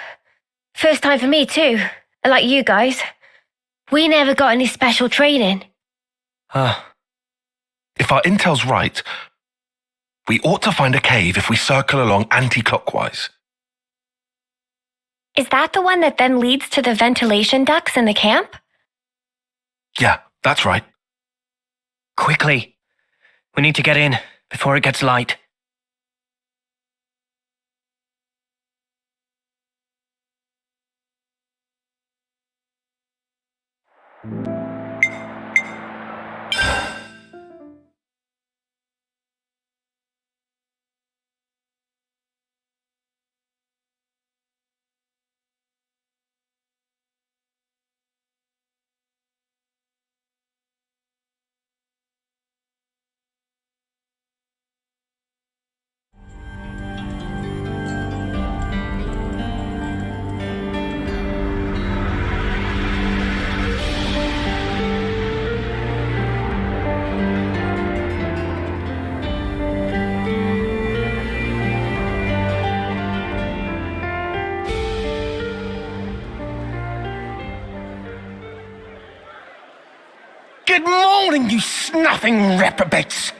First time for me too. Like you guys. We never got any special training. If our intel's right, we ought to find a cave if we circle along anti-clockwise. Is that the one that then leads to the ventilation ducts in the camp? Yeah, that's right. Quickly. We need to get in before it gets light. Good morning, you snuffing reprobates!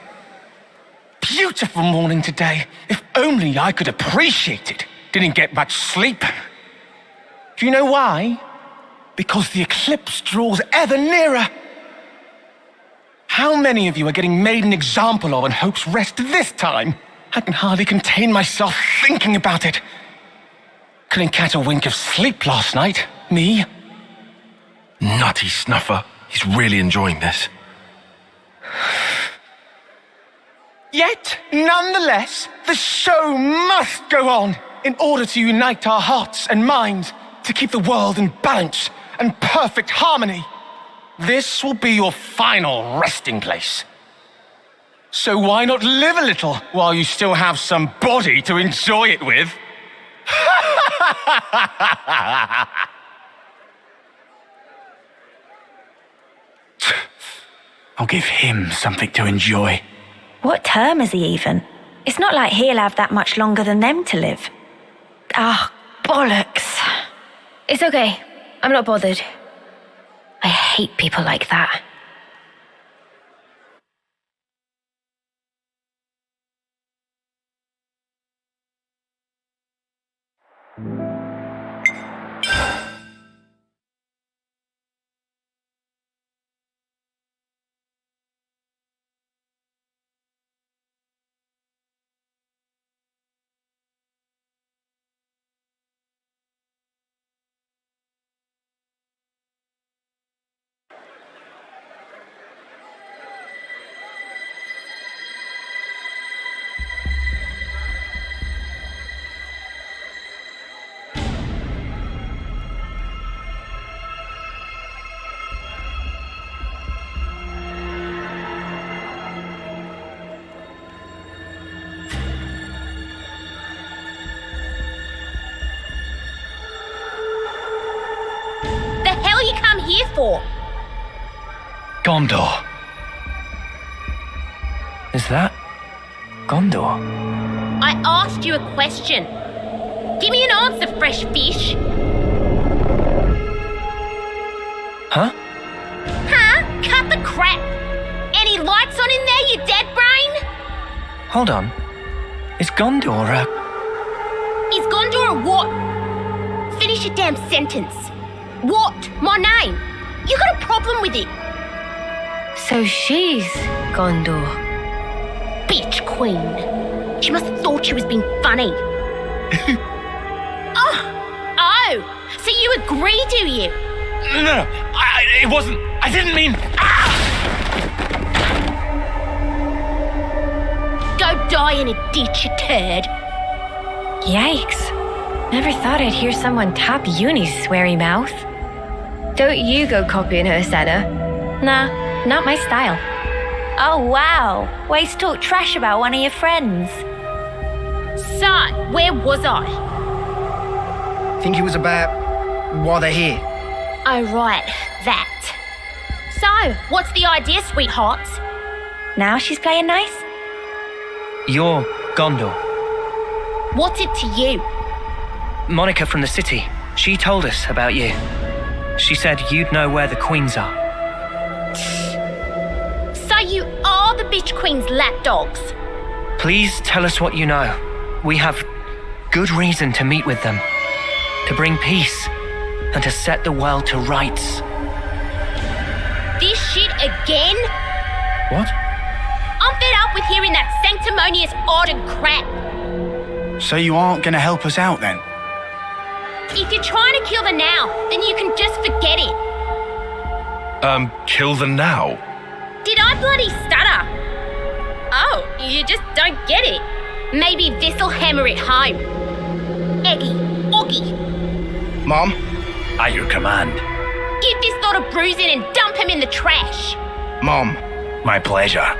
Beautiful morning today. If only I could appreciate it. Didn't get much sleep. Do you know why? Because the eclipse draws ever nearer. How many of you are getting made an example of on Hope's Rest this time? I can hardly contain myself thinking about it. Couldn't catch a wink of sleep last night. Me? Nutty snuffer. He's really enjoying this. Yet, nonetheless, the show must go on in order to unite our hearts and minds to keep the world in balance and perfect harmony. This will be your final resting place. So why not live a little while you still have some body to enjoy it with? I'll give him something to enjoy. What term is he even? It's not like he'll have that much longer than them to live. Ah, bollocks. It's okay. I'm not bothered. I hate people like that. Here for? Gondor. Is that Gondor? I asked you a question. Give me an answer, fresh fish. Huh? Huh? Cut the crap! Any lights on in there, you dead brain? Hold on. Is Gondor, Is Gondor a what? Finish your damn sentence. What? My name? You got a problem with it? So she's Gondor. Bitch queen. She must have thought she was being funny. Oh, so you agree, do you? No, it wasn't. I didn't mean. Go die in a ditch, you turd. Yikes. Never thought I'd hear someone tap Eunie's sweary mouth. Don't you go copying her, Sena. Nah, not my style. Oh, wow. Ways to talk trash about one of your friends. So, where was I? I think it was about why they're here. Oh, right, that. So, what's the idea, sweethearts? Now she's playing nice? You're Gondor. What's it to you? Monica from the city. She told us about you. She said you'd know where the queens are. So you are the bitch queen's lapdogs? Please tell us what you know. We have good reason to meet with them. To bring peace and to set the world to rights. This shit again? What? I'm fed up with hearing that sanctimonious ardent crap. So you aren't going to help us out then? If you're trying to kill the now, then you can just forget it. Kill the now? Did I bloody stutter? Oh, you just don't get it. Maybe this'll hammer it home. Eggy, Oggy. Mom? At your command. Give this lot a bruising and dump him in the trash. Mom. My pleasure.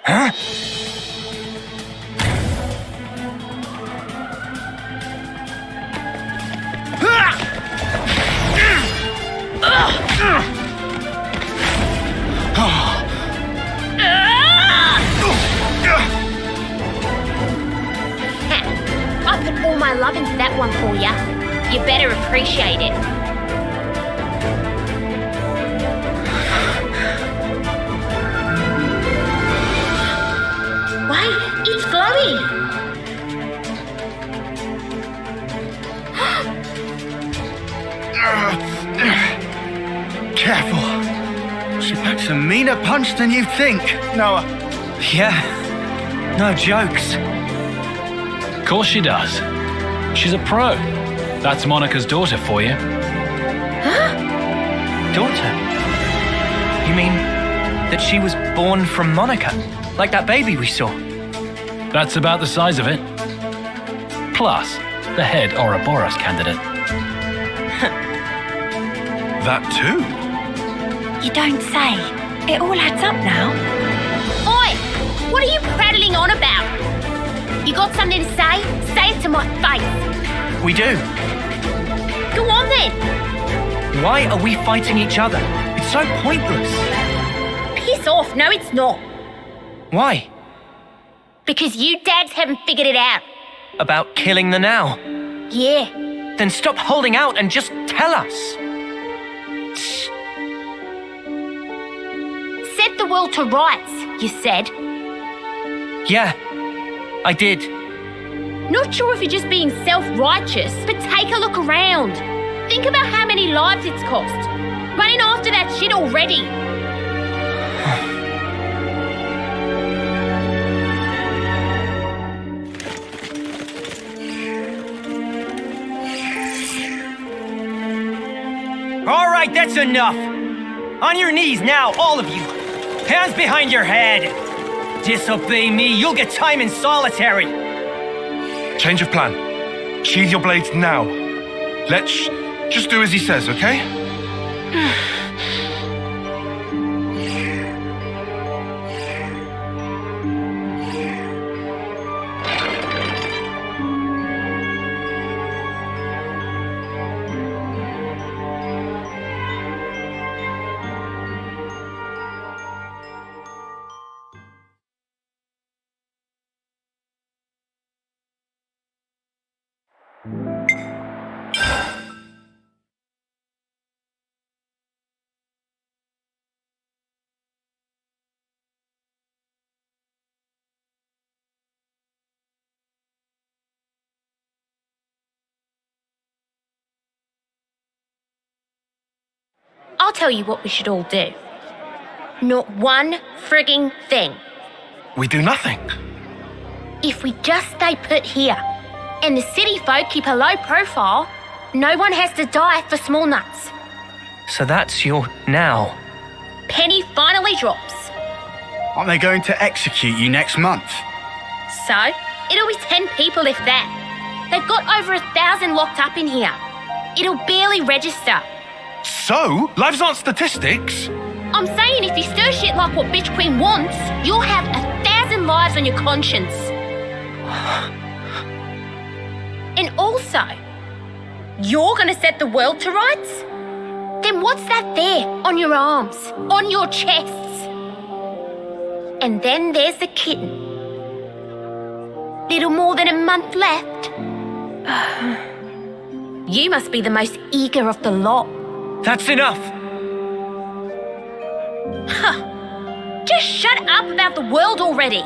Huh? I put all my love into that one for ya. You better appreciate it. Wait, it's glowing. Careful. She packs a meaner punch than you think, Noah. Yeah, no jokes. Of course she does. She's a pro. That's Monica's daughter for you. Daughter? You mean that she was born from Monica? Like that baby we saw? That's about the size of it. Plus, the head Uroboros candidate. That too? You don't say. It all adds up now. Oi! What are you prattling on about? You got something to say? Say it to my face. We do. Go on then. Why are we fighting each other? It's so pointless. Piss off. No, it's not. Why? Because you dads haven't figured it out. About killing the now? Yeah. Then stop holding out and just tell us. Set the world to rights, you said. Yeah, I did. Not sure if you're just being self-righteous, but take a look around. Think about how many lives it's cost. Running after that shit already. right, that's enough. On your knees now, all of you. Hands behind your head. Disobey me, you'll get time in solitary. Change of plan. Sheathe your blades now. Let's just do as he says, okay? I'll tell you what we should all do. Not one frigging thing. We do nothing. If we just stay put here, and the city folk keep a low profile, no one has to die for small nuts. So that's your now. Penny finally drops. Aren't they going to execute you next month? So, it'll be 10 people if that. They've got over 1,000 locked up in here. It'll barely register. So? Lives aren't statistics. I'm saying if you stir shit like what Bitch Queen wants, you'll have 1,000 lives on your conscience. And also, you're gonna set the world to rights? Then what's that there on your arms, on your chests? And then there's the kitten. Little more than a month left. You must be the most eager of the lot. That's enough. Huh. Just shut up about the world already.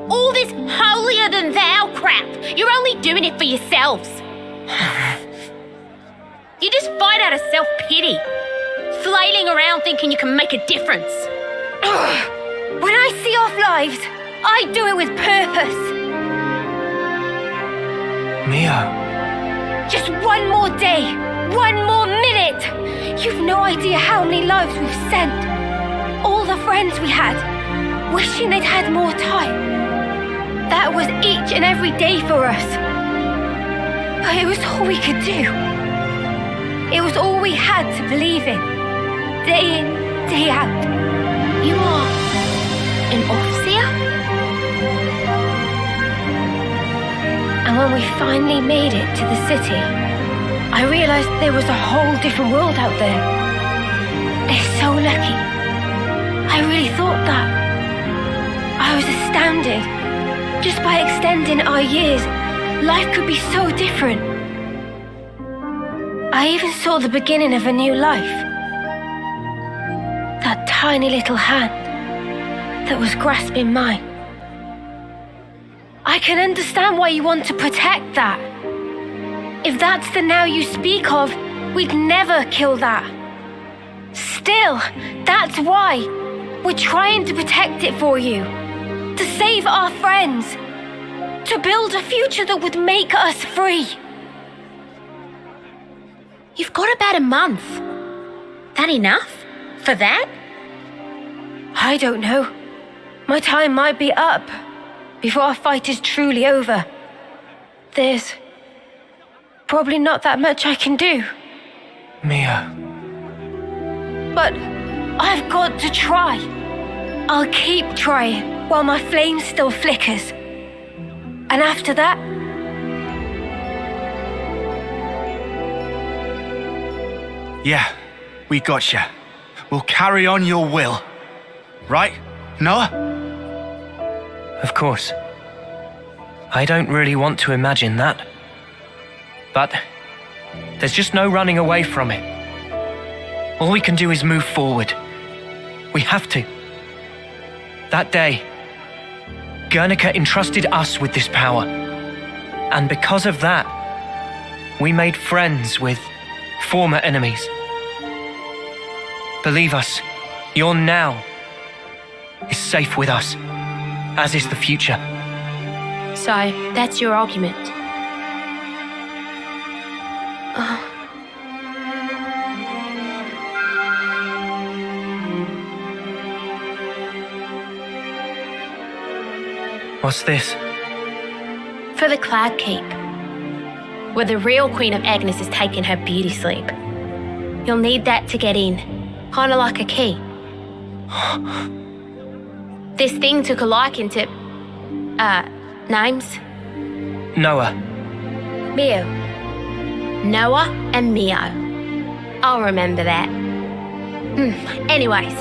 All this holier than thou crap, you're only doing it for yourselves. You just fight out of self-pity, flailing around thinking you can make a difference. When I see off lives, I do it with purpose. Mia. Just one more day, one more minute. You've no idea how many lives we've sent. All the friends we had, wishing they'd had more time. That was each and every day for us. But it was all we could do. It was all we had to believe in. Day in, day out. You are an officer? And when we finally made it to the city, I realized there was a whole different world out there. They're so lucky. I really thought that. I was astounded. Just by extending our years, life could be so different. I even saw the beginning of a new life. That tiny little hand that was grasping mine. I can understand why you want to protect that. If that's the now you speak of, we'd never kill that. Still, that's why we're trying to protect it for you. To save our friends. To build a future that would make us free. You've got about a month. That enough? For that? I don't know. My time might be up before our fight is truly over. There's probably not that much I can do. Mia. But I've got to try. I'll keep trying while my flame still flickers. And after that, yeah, we gotcha. We'll carry on your will. Right, Noah? Of course. I don't really want to imagine that. But there's just no running away from it. All we can do is move forward. We have to. That day, Guernica entrusted us with this power. And because of that, we made friends with former enemies. Believe us, your now is safe with us, as is the future. So, that's your argument. What's this? For the Cloud Keep, where the real Queen of Agnes is taking her beauty sleep. You'll need that to get in, kinda like a key. This thing took a liking to, names? Noah. Mio. Noah and Mio. I'll remember that. Anyways,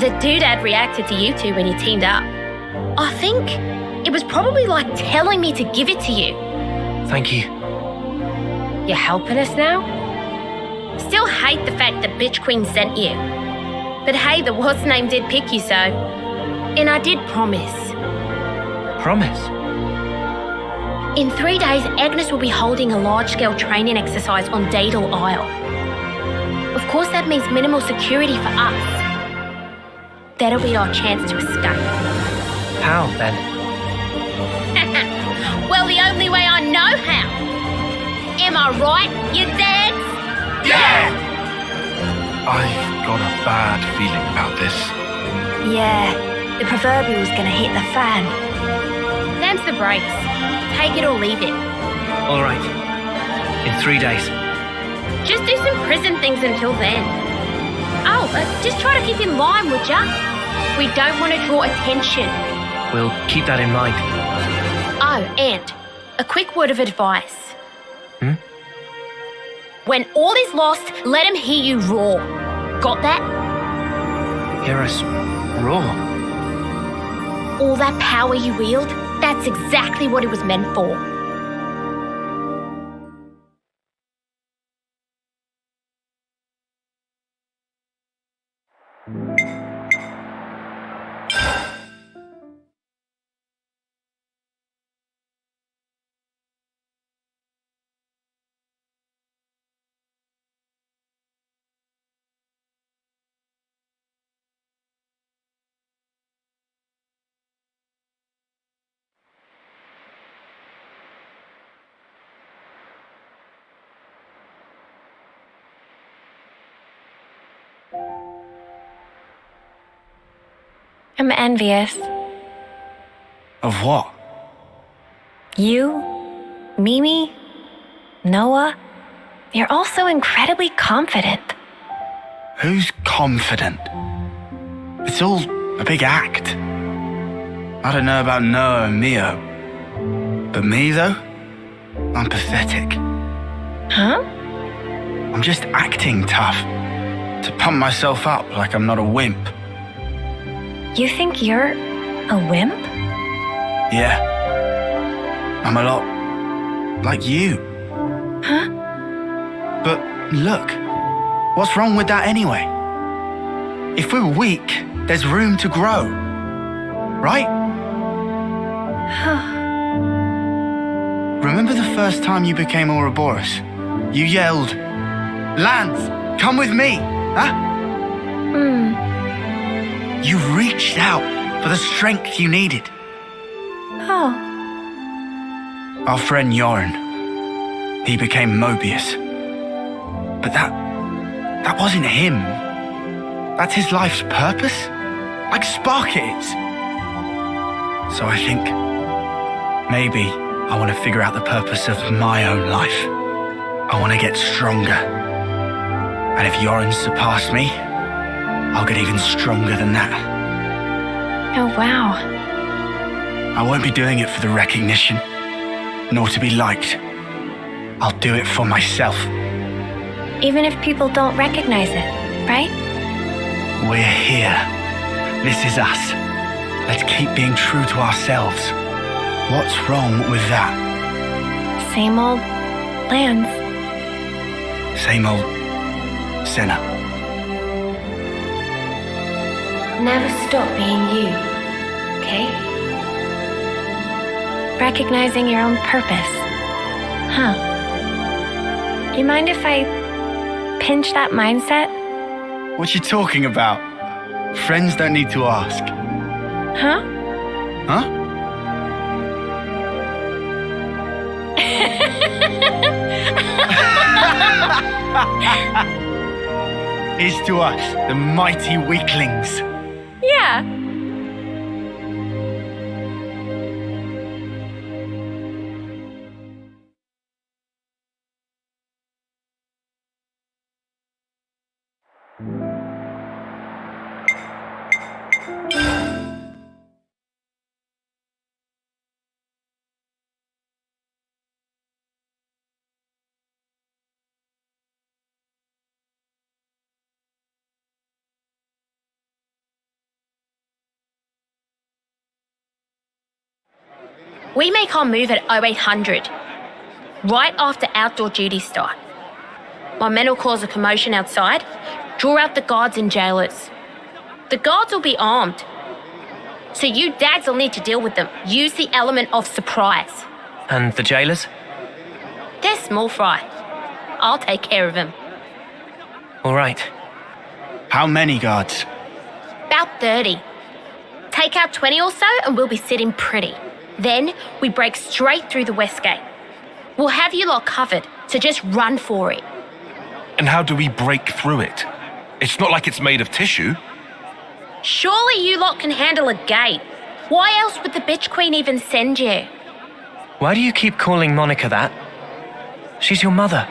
the doodad reacted to you two when you teamed up. I think it was probably like telling me to give it to you. Thank you. You're helping us now? Still hate the fact that Bitch Queen sent you. But hey, the what's-name did pick you, so... And I did promise. Promise? In 3 days, Agnes will be holding a large-scale training exercise on Daedal Isle. Of course, that means minimal security for us. That'll be our chance to escape. How, then? Well, the only way I know how. Am I right, you dads? Yeah! I've got a bad feeling about this. Yeah, the proverbial's gonna hit the fan. Them's the breaks. Take it or leave it. All right. In 3 days. Just do some prison things until then. Oh, just try to keep in line, would ya? We don't want to draw attention. We'll keep that in mind. Oh, and a quick word of advice. When all is lost, let him hear you roar. Got that? Hear us roar? All that power you wield, that's exactly what it was meant for. I'm envious. Of what? You, Mimi, Noah, you're all so incredibly confident. Who's confident? It's all a big act. I don't know about Noah and Mio. But me, though? I'm pathetic. Huh? I'm just acting tough. To pump myself up like I'm not a wimp. You think you're a wimp? Yeah. I'm a lot like you. Huh? But look, what's wrong with that anyway? If we're weak, there's room to grow. Right? Remember the first time you became Ouroboros? You yelled, "Lanz, come with me!" Huh? You reached out for the strength you needed. Oh. Our friend Yoren, he became Mobius. But that wasn't him. That's his life's purpose, like Spark it is. So I think maybe I want to figure out the purpose of my own life. I want to get stronger. And if Yoren surpassed me, I'll get even stronger than that. Oh, wow. I won't be doing it for the recognition, nor to be liked. I'll do it for myself. Even if people don't recognize it, right? We're here. This is us. Let's keep being true to ourselves. What's wrong with that? Same old Lanz. Same old Sena. Never stop being you, okay? Recognizing your own purpose. Huh. You mind if I pinch that mindset? What you talking about? Friends don't need to ask. Huh? Huh? Here's to us, the mighty weaklings. Yeah. We make our move at 0800, right after outdoor duties start. My men will cause a commotion outside, draw out the guards and jailers. The guards will be armed, so you dads will need to deal with them. Use the element of surprise. And the jailers? They're small fry. I'll take care of them. All right. How many guards? About 30. Take out 20 or so and we'll be sitting pretty. Then we break straight through the west gate. We'll have you lot covered, so just run for it. And how do we break through it? It's not like it's made of tissue. Surely you lot can handle a gate. Why else would the bitch queen even send you? Why do you keep calling Monica that? She's your mother.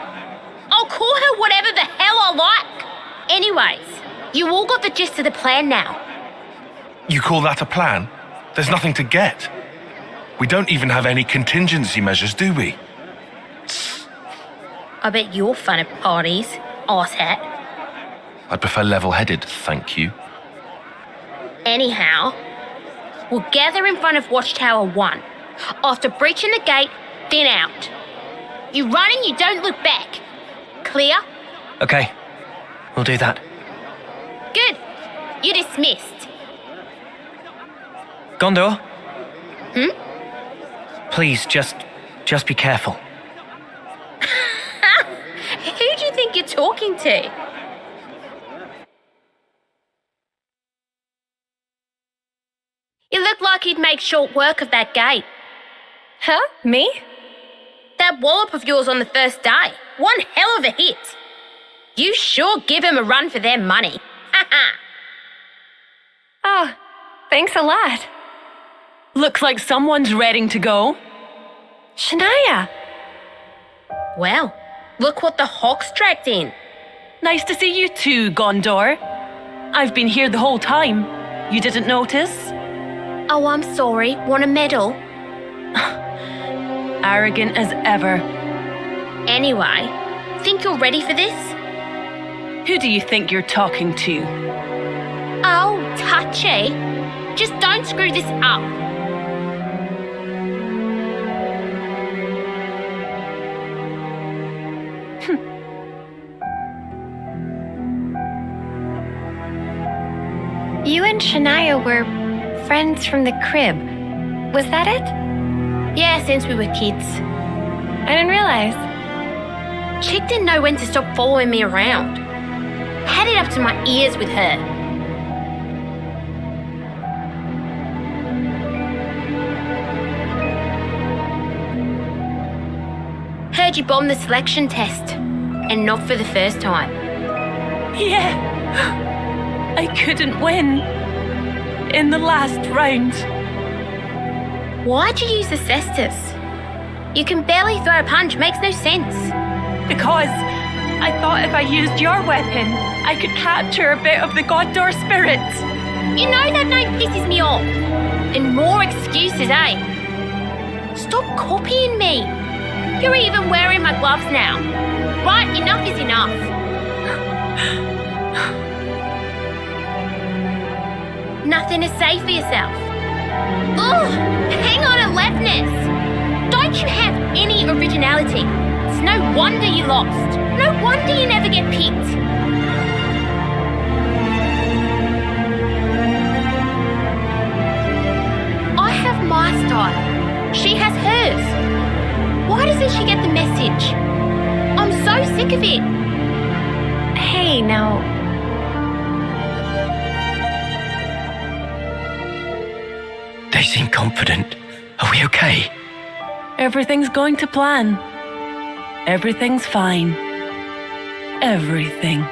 I'll call her whatever the hell I like. Anyways, you all got the gist of the plan now. You call that a plan? There's nothing to get. We don't even have any contingency measures, do we? I bet you're fun at parties, arsehat. I'd prefer level-headed, thank you. Anyhow, we'll gather in front of Watchtower 1. After breaching the gate, thin out. You run and you don't look back. Clear? Okay, we'll do that. Good. You're dismissed. Gondor? Hmm? Please, just be careful. Who do you think you're talking to? You look like you'd make short work of that gate. Huh? Me? That wallop of yours on the first day. One hell of a hit. You sure give 'em a run for their money. Oh, thanks a lot. Looks like someone's ready to go. Shania! Well, look what the Hawks dragged in. Nice to see you too, Gondor. I've been here the whole time. You didn't notice? Oh, I'm sorry. Want a medal? Arrogant as ever. Anyway, think you're ready for this? Who do you think you're talking to? Oh, touchy. Just don't screw this up. You and Shania were friends from the crib. Was that it? Yeah, since we were kids. I didn't realize. Chick didn't know when to stop following me around. Had it up to my ears with her. Heard you bombed the selection test, and not for the first time. Yeah, I couldn't win. In the last round. Why'd you use the cestus? You can barely throw a punch, makes no sense. Because I thought if I used your weapon, I could capture a bit of the Gondor spirit. You know that name pisses me off. And more excuses, eh? Stop copying me. You're even wearing my gloves now. Right, enough is enough. Nothing to say for yourself. Ugh, hang on, aloofness. Don't you have any originality? It's no wonder you lost. No wonder you never get picked. I have my style. She has hers. Why doesn't she get the message? I'm so sick of it. Hey, now. They seem confident. Are we okay? Everything's going to plan. Everything's fine. Everything.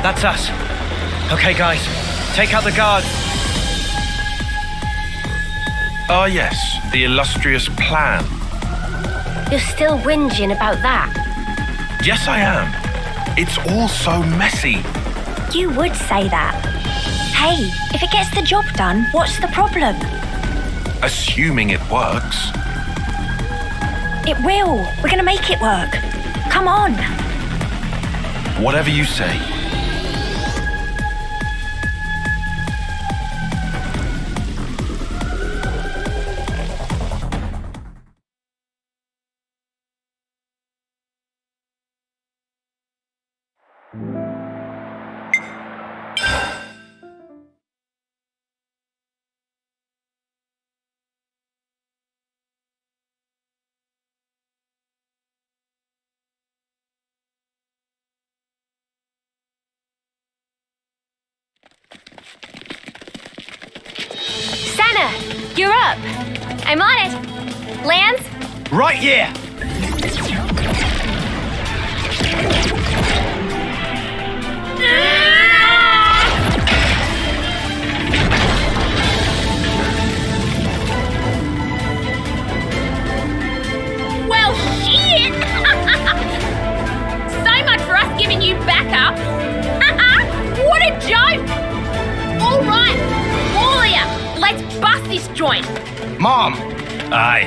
That's us. Okay, guys, take out the guards. Ah, yes, the illustrious plan. You're still whinging about that? Yes, I am. It's all so messy. You would say that. Hey, if it gets the job done, what's the problem? Assuming it works. It will. We're gonna make it work. Come on. Whatever you say. Sena, you're up. I'm on it. Lanz? Right here. Well, shit! So much for us giving you backup. What a joke! All right, all of ya, let's bust this joint. Mom! Aye.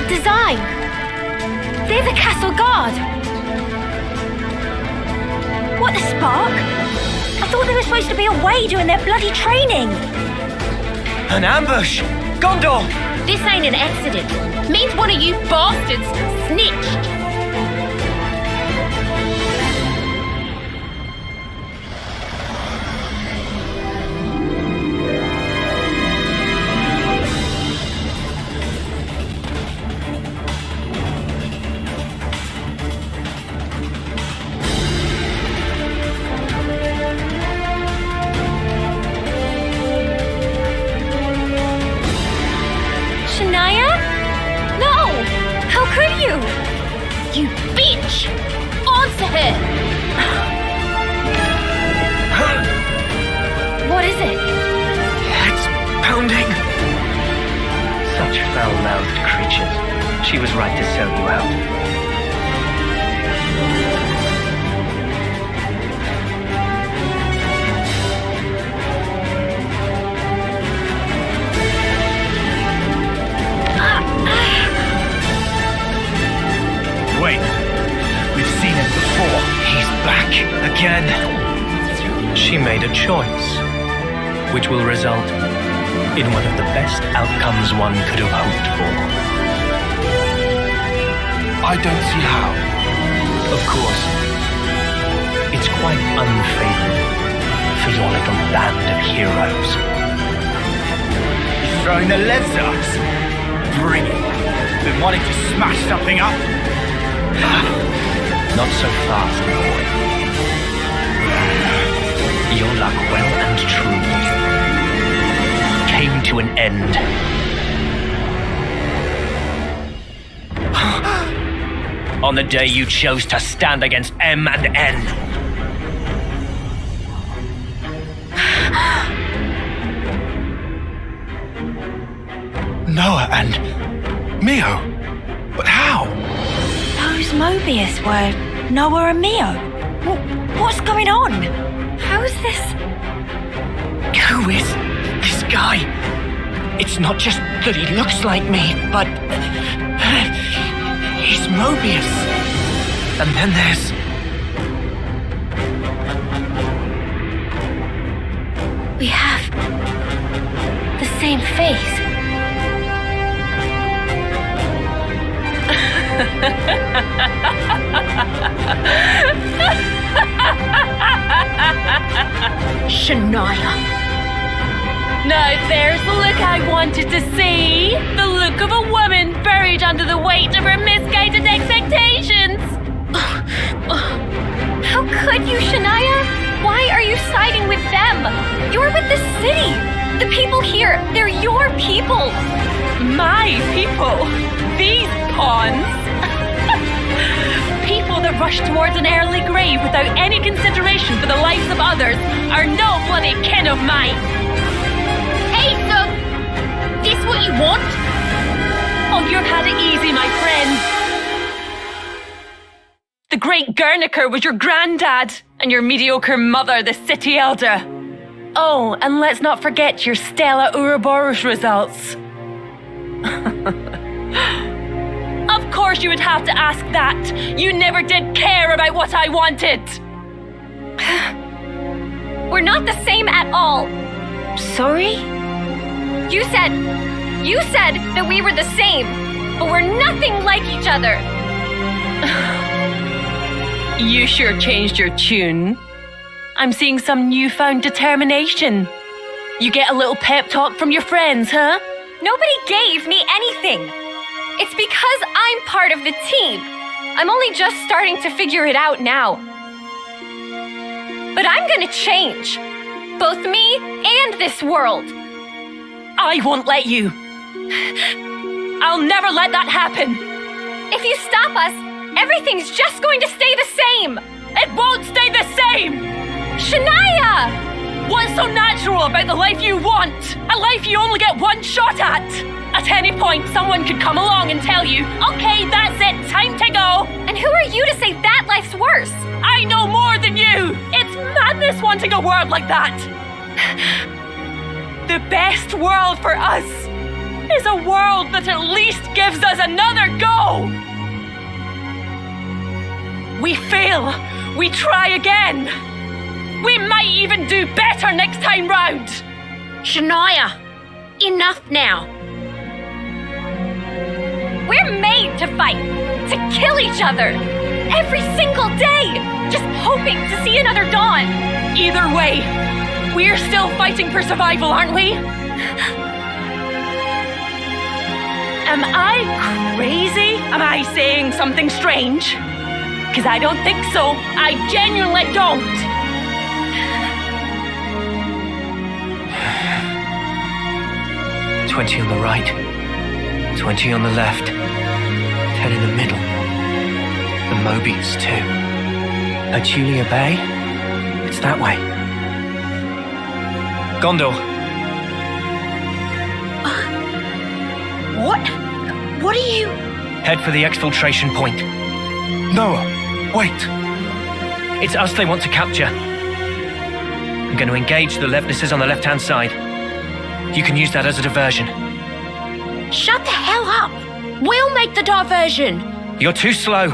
Design! They're the castle guard! What, the spark? I thought they were supposed to be away doing their bloody training. An ambush! Gondor! This ain't an accident. Means one of you bastards snitched. You bitch! Answer her! What is it? It's pounding. Such foul-mouthed creatures. She was right to sell you out. Wait, we've seen him before. He's back again. She made a choice, which will result in one of the best outcomes one could have hoped for. I don't see how. Of course, it's quite unfavorable for your little band of heroes. He's throwing the levs at us. Bring it. Been wanting to smash something up. Not so fast, boy. Your luck well and truly came to an end. On the day you chose to stand against M and N. Noah and Mio. But how? Those Mobius were Noah and Mio. What's going on? How is this? Who is this guy? It's not just that he looks like me, but he's Mobius. And then there's... We have the same face. Shania. Now there's the look I wanted to see. The look of a woman buried under the weight of her misguided expectations. How could you, Shania? Why are you siding with them? You're with the city. The people here, they're your people. My people? These pawns? People that rush towards an early grave without any consideration for the lives of others are no bloody kin of mine. Hey, so, this what you want? Oh, you've had it easy, my friend. The great Guernica was your granddad, and your mediocre mother, the city elder. Oh, and let's not forget your stellar Uroboros results. Of course you would have to ask that. You never did care about what I wanted. We're not the same at all. Sorry? You said that we were the same, but we're nothing like each other. You sure changed your tune. I'm seeing some newfound determination. You get a little pep talk from your friends, huh? Nobody gave me anything. It's because I'm part of the team. I'm only just starting to figure it out now. But I'm gonna change. Both me and this world. I won't let you. I'll never let that happen. If you stop us, everything's just going to stay the same. It won't stay the same. Shania! What's so natural about the life you want? A life you only get one shot at. At any point, someone could come along and tell you, okay, that's it, time to go. And who are you to say that life's worse? I know more than you. It's madness wanting a world like that. The best world for us is a world that at least gives us another go. We fail, we try again. We might even do better next time round. Shania, enough now. We're made to fight, to kill each other. Every single day, just hoping to see another dawn. Either way, we're still fighting for survival, aren't we? Am I crazy? Am I saying something strange? Because I don't think so. I genuinely don't. "20 on the right, 20 on the left, 10 in the middle. The Mobius too. At Julia Bay? It's that way. Gondor." What are you... Head for the exfiltration point. Noah, wait. It's us they want to capture. I'm going to engage the Levnesses on the left-hand side. You can use that as a diversion. Shut the hell up! We'll make the diversion! You're too slow.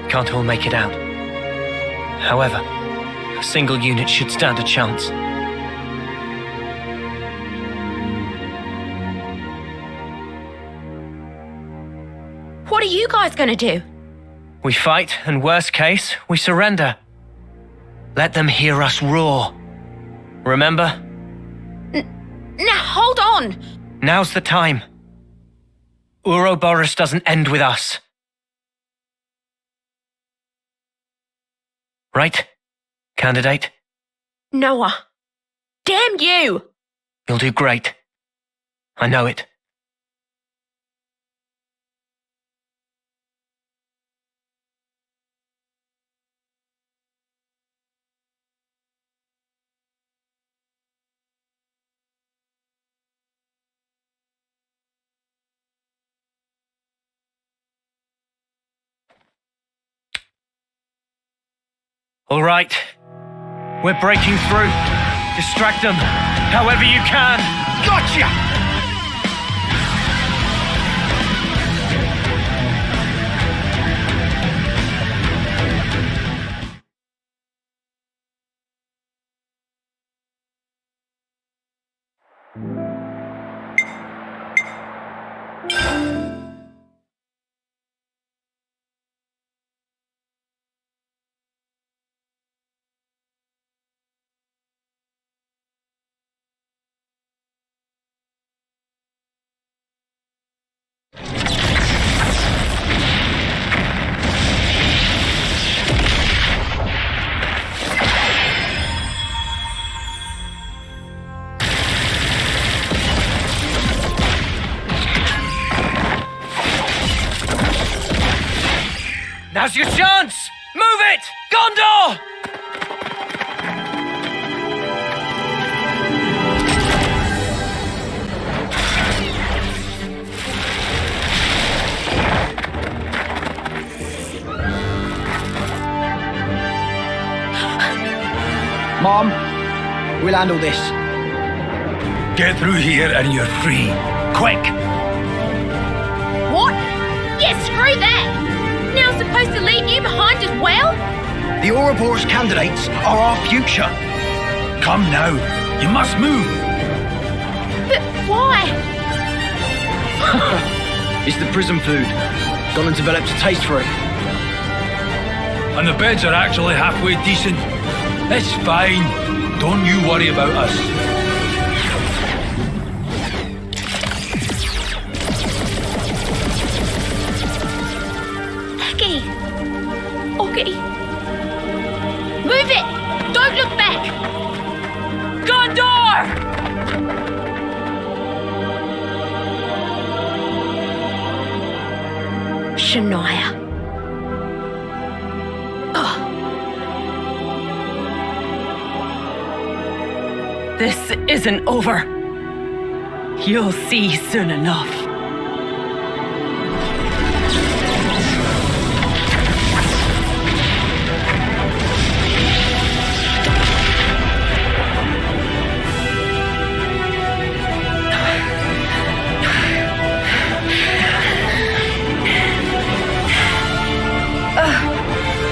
Can't all make it out. However, a single unit should stand a chance. What are you guys gonna do? We fight, and worst case, we surrender. Let them hear us roar. Remember? Now, hold on! Now's the time. Uroboros doesn't end with us. Right, candidate? Noah. Damn you! You'll do great. I know it. All right. We're breaking through. Distract them, however you can. Gotcha! Now's your chance! Move it! Gondor! Mom, we'll handle this. Get through here and you're free. Quick! What? Yeah, screw that! Now I'm supposed to leave you behind as well? The Uroboros candidates are our future. Come now. You must move. But why? It's the prison food. Gone and developed a taste for it. And the beds are actually halfway decent. It's fine. Don't you worry about us. Okay. Move it! Don't look back! Gondor! Shania. This isn't over. You'll see soon enough.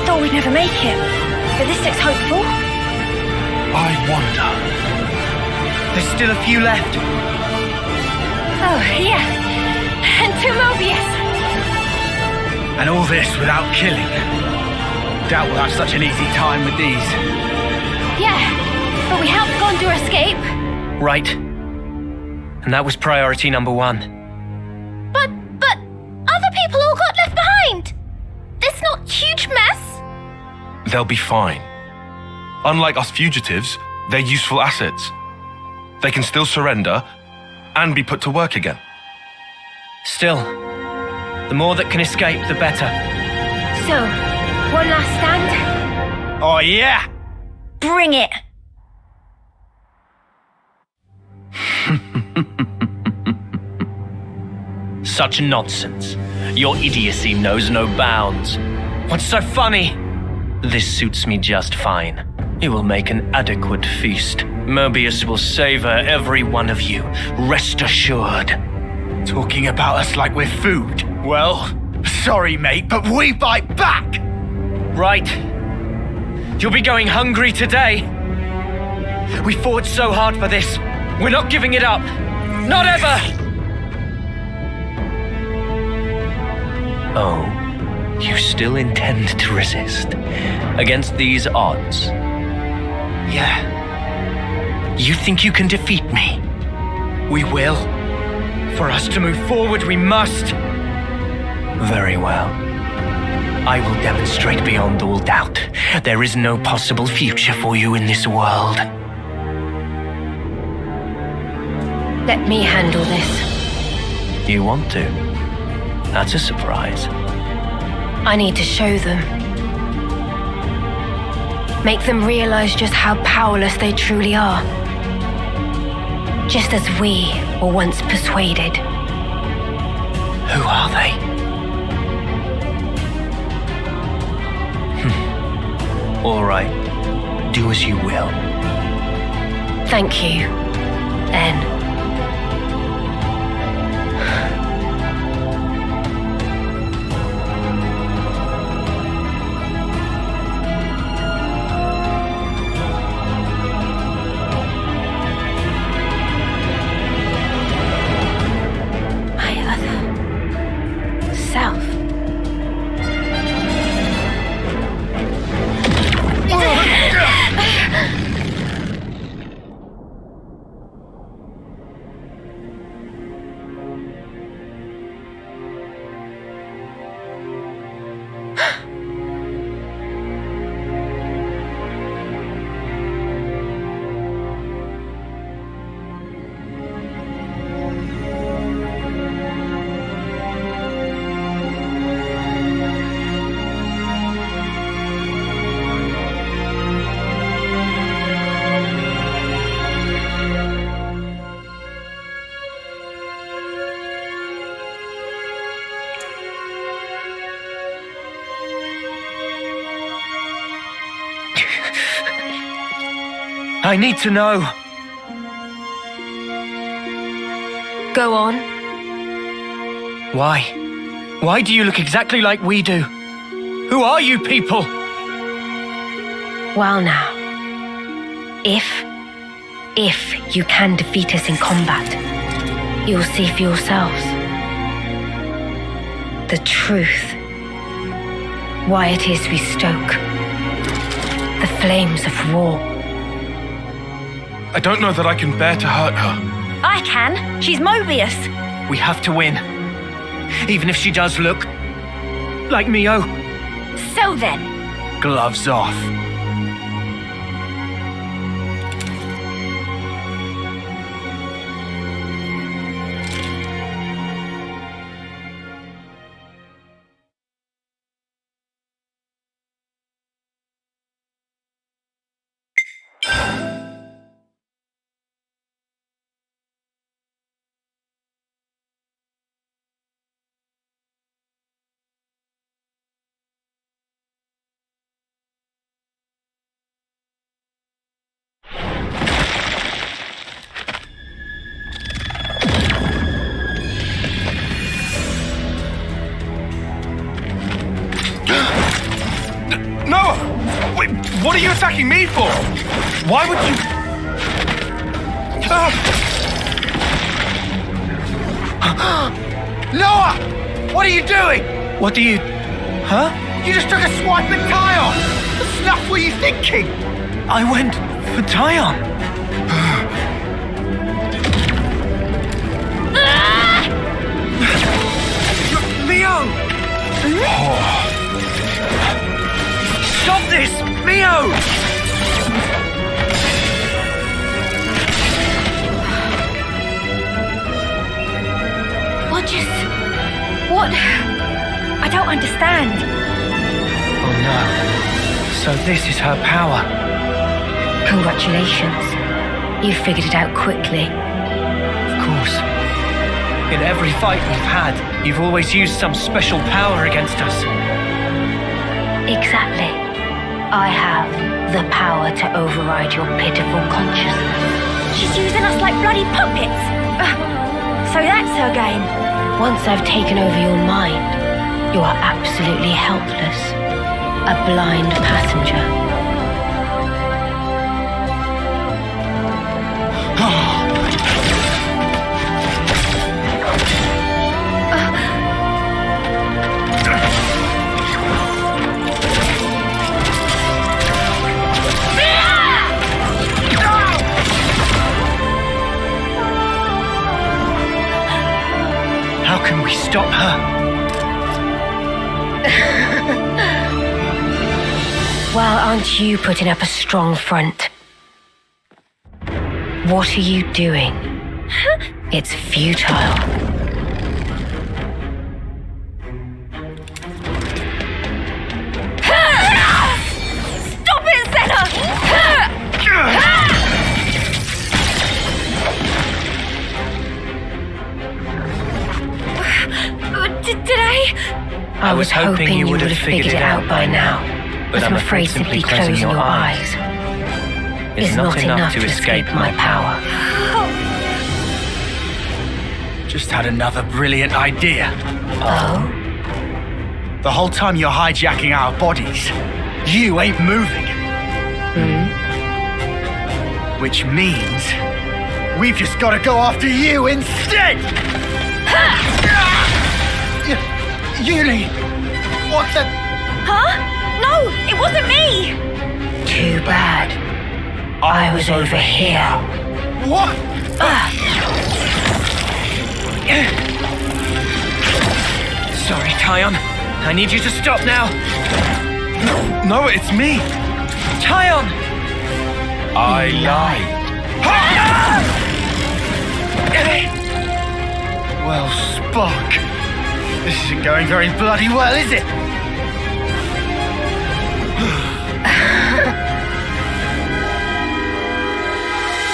Thought we'd never make it, but this looks hopeful. I wonder. There's still a few left. Oh, yeah. And 2 Mobius. And all this without killing. Doubt we'll have such an easy time with these. Yeah, but we helped Gondor escape. Right. And that was priority number 1. But other people all got left behind. This not huge mess. They'll be fine. Unlike us fugitives, they're useful assets. They can still surrender and be put to work again. Still, the more that can escape, the better. So, one last stand? Oh, yeah! Bring it! Such nonsense. Your idiocy knows no bounds. What's so funny? This suits me just fine. It will make an adequate feast. Mobius will savor every one of you, rest assured. Talking about us like we're food. Well, sorry, mate, but we bite back! Right. You'll be going hungry today. We fought so hard for this. We're not giving it up. Not ever! Oh, you still intend to resist? Against these odds? Yeah. You think you can defeat me? We will. For us to move forward, we must. Very well. I will demonstrate beyond all doubt. There is no possible future for you in this world. Let me handle this. You want to? That's a surprise. I need to show them. Make them realize just how powerless they truly are. Just as we were once persuaded. Who are they? All right. Do as you will. Thank you, then. I need to know. Go on. Why? Why do you look exactly like we do? Who are you people? Well now, if you can defeat us in combat, you'll see for yourselves the truth. Why it is we stoke the flames of war. I don't know that I can bear to hurt her. I can. She's Mobius. We have to win. Even if she does look like Mio. So then. Gloves off. Noah! Wait, what are you attacking me for? Why would you... Noah! What are you doing? What do you... Huh? You just took a swipe at Taion! What the snuff were you thinking? I went for Taion. Mio! Stop this! Mio! What? I don't understand. Oh no. So this is her power. Congratulations. You figured it out quickly. Of course. In every fight we've had, you've always used some special power against us. Exactly. I have the power to override your pitiful consciousness. She's using us like bloody puppets. So that's her game. Once I've taken over your mind, you are absolutely helpless. A blind passenger. How can we stop her? Well, aren't you putting up a strong front? What are you doing? It's futile. Stop it, Sena! Did I was hoping you would have figured it out by now, but I'm afraid simply closing your eyes is not enough to escape my power. Just had another brilliant idea. Oh? The whole time you're hijacking our bodies, you ain't moving. Which means we've just got to go after you instead! Eunie! What the... Huh? No, it wasn't me! Too bad. I was over here. What? Sorry, Taion. I need you to stop now. No, it's me. Taion! I lied. Well, Spock. This isn't going very bloody well, is it?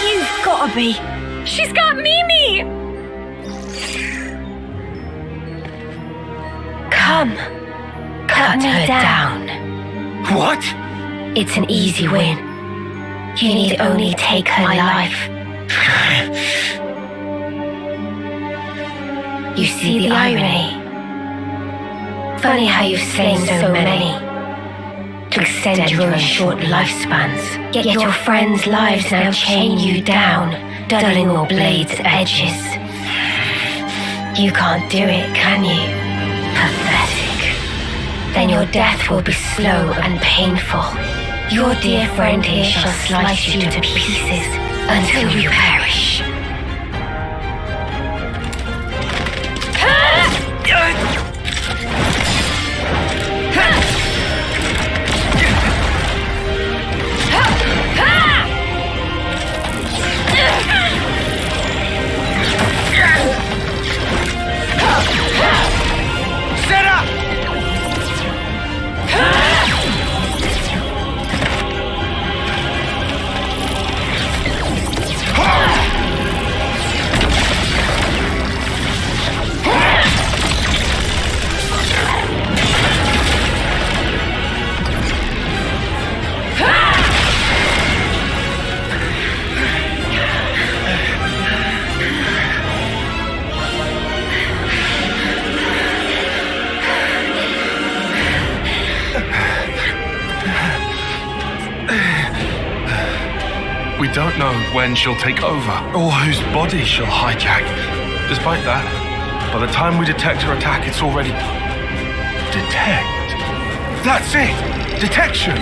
You've gotta be. She's got Mimi! Come. Cut her down. What? It's an easy win. You need only take her life. You see the irony? Funny how you've slain so many to extend your own short lifespans. Yet your friends' lives now chain you down, dulling your blade's edges. You can't do it, can you? Pathetic. Then your death will be slow and painful. Your dear friend here shall slice you to pieces until you perish. Sena! We don't know when she'll take over, or whose body she'll hijack. Despite that, by the time we detect her attack, it's already... Detect? That's it! Detection!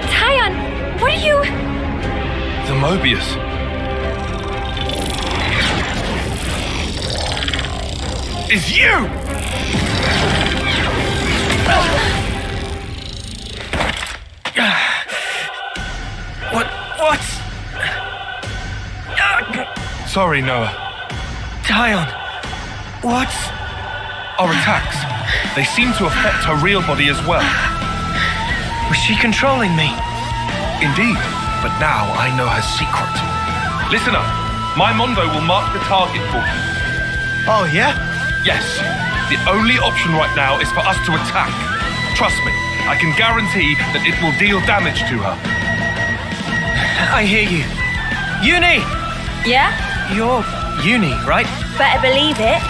Taion, what are you... The Mobius. Is you! What? Sorry, Noah. Taion, what? Our attacks, they seem to affect her real body as well. Was she controlling me? Indeed, but now I know her secret. Listen up. My Mondo will mark the target for you. Oh, yeah? Yes. The only option right now is for us to attack. Trust me, I can guarantee that it will deal damage to her. I hear you. Eunie! Yeah? You're Eunie, right? Better believe it.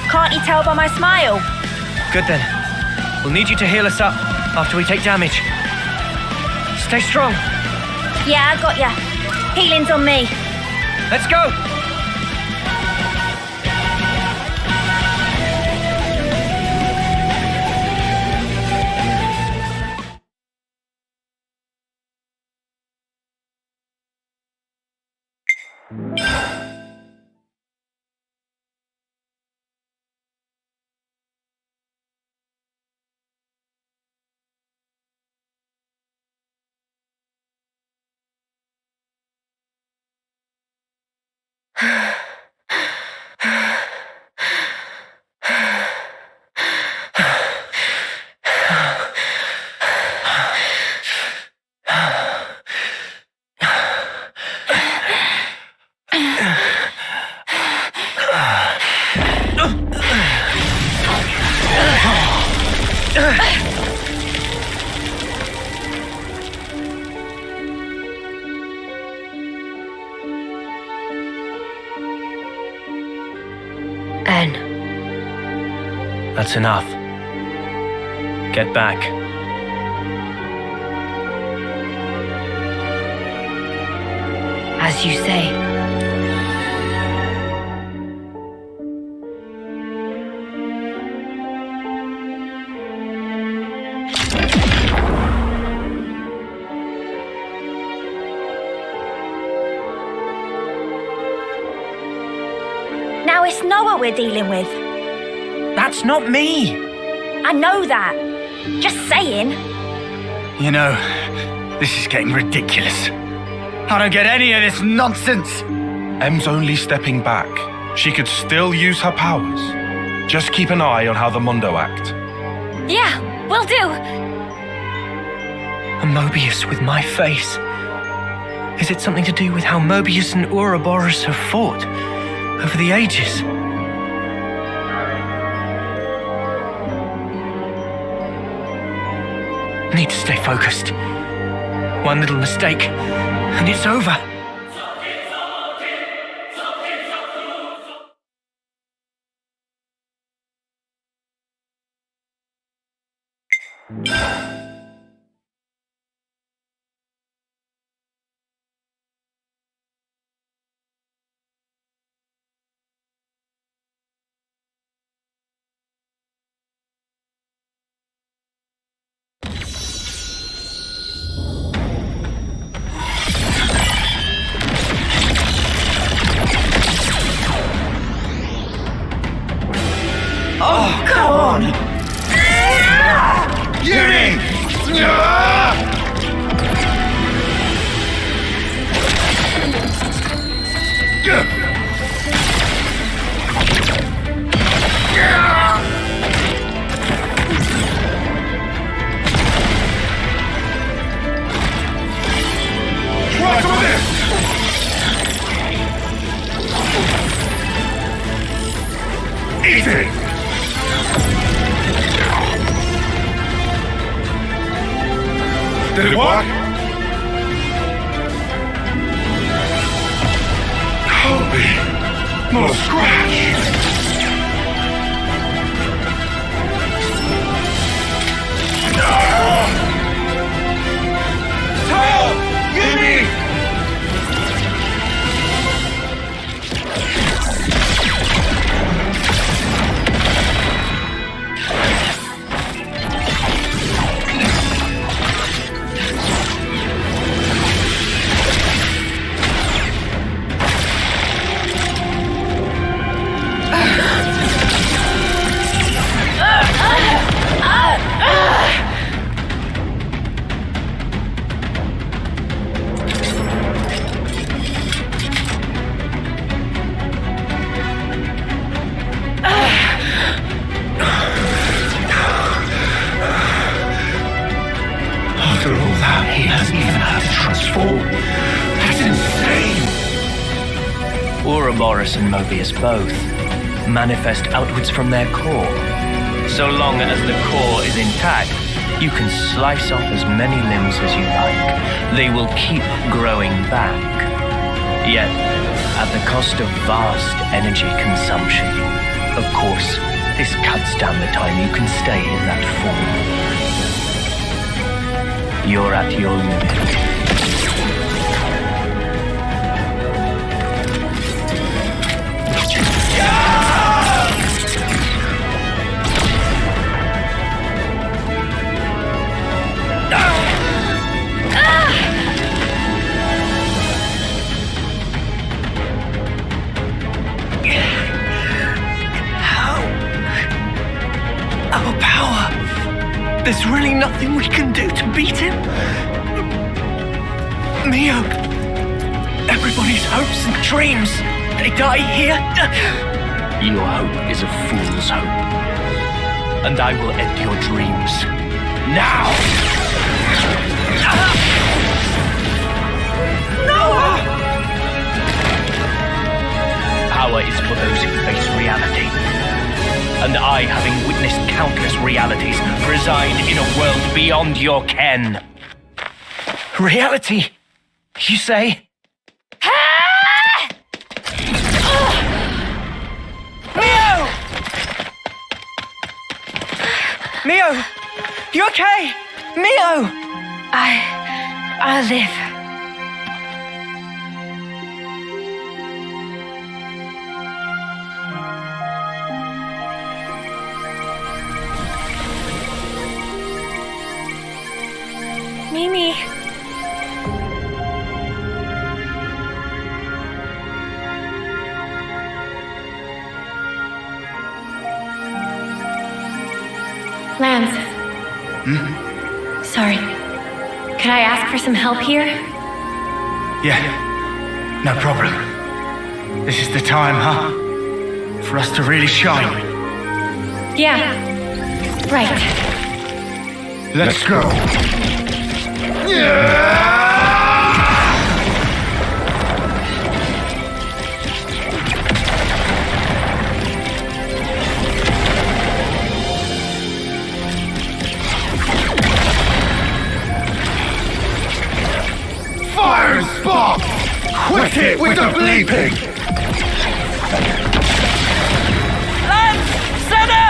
Can't you tell by my smile? Good then. We'll need you to heal us up after we take damage. Stay strong. Yeah, I got ya. Healing's on me. Let's go! That's enough. Get back. As you say. Now it's Noah we're dealing with. That's not me! I know that. Just saying. You know, this is getting ridiculous. I don't get any of this nonsense. M's only stepping back. She could still use her powers. Just keep an eye on how the Mondo act. Yeah, will do. A Mobius with my face. Is it something to do with how Mobius and Uroboros have fought over the ages? Need to stay focused. One little mistake, and it's over. Oh, come on! Eunie! What's with this? Easy! Did it work? Can't be. Not a scratch. Taion! Eunie! After all that, he hasn't even had to transform. That's insane! Uroboros and Mobius both manifest outwards from their core. So long as the core is intact, you can slice off as many limbs as you like. They will keep growing back. Yet, at the cost of vast energy consumption. Of course, this cuts down the time you can stay in that form. You're at your limit. Our power. There's really nothing we can do to beat him. Mio. Everybody's hopes and dreams. They die here. Your hope is a fool's hope. And I will end your dreams. Now! No! Power is for those who face reality. And I, having witnessed countless realities, reside in a world beyond your ken. Reality, you say? Mio! Mio! You okay? Mio! I'll live. Mimi. Lanz. Sorry. Could I ask for some help here? Yeah, no problem. This is the time, huh? For us to really shine. Yeah. Right. Let's go. Quit it with the bleeping! Lanz! Sena!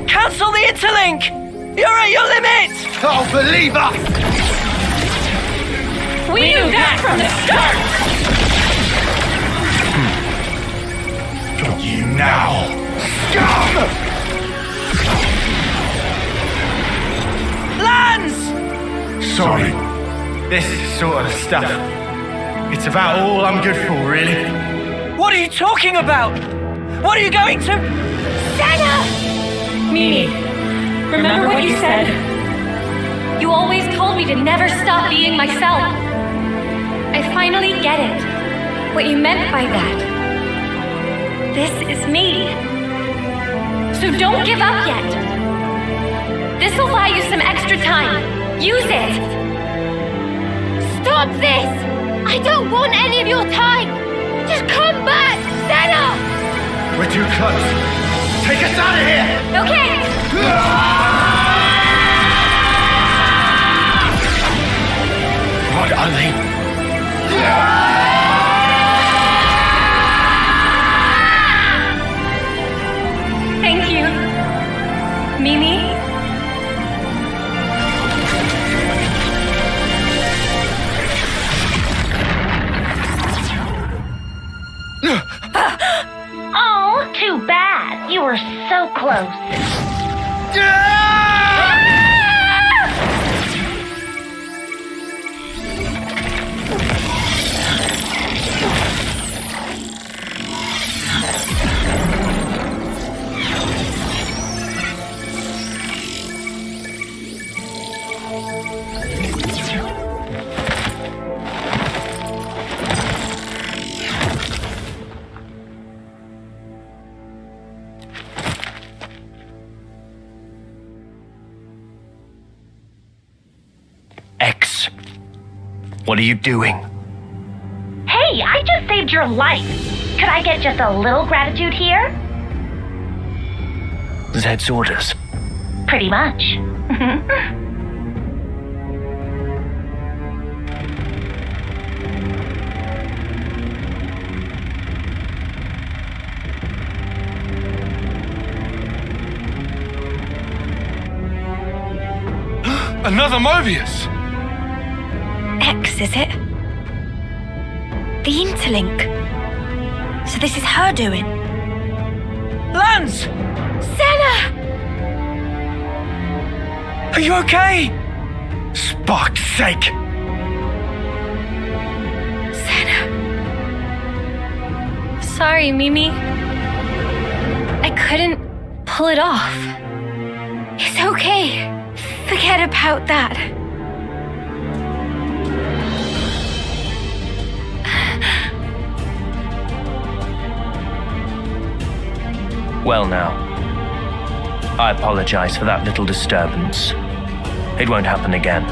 Cancel the interlink! You're at your limit! Oh, believe us! We knew that from the start! Got you now! Scum! Lanz! Sorry. This sort of stuff. It's about all I'm good for, really. What are you talking about? What are you going to... Sena! Mimi, remember what you said? You always told me to never stop being myself. I finally get it. What you meant by that. This is me. So don't give up yet. This will buy you some extra time. Use it. Stop this! I don't want any of your time! Just come back, Sena! We're too close. Take us out of here! Okay! What are they? Thank you. Mimi? Oh, too bad. You were so close. X, what are you doing? Hey, I just saved your life. Could I get just a little gratitude here? Zed's orders. Pretty much. Another Mobius! X, is it? The interlink. So this is her doing. Lanz! Sena! Are you okay? Spark's sake! Sena. Sorry, Mimi. I couldn't pull it off. It's okay. Forget about that. Well now, I apologize for that little disturbance. It won't happen again.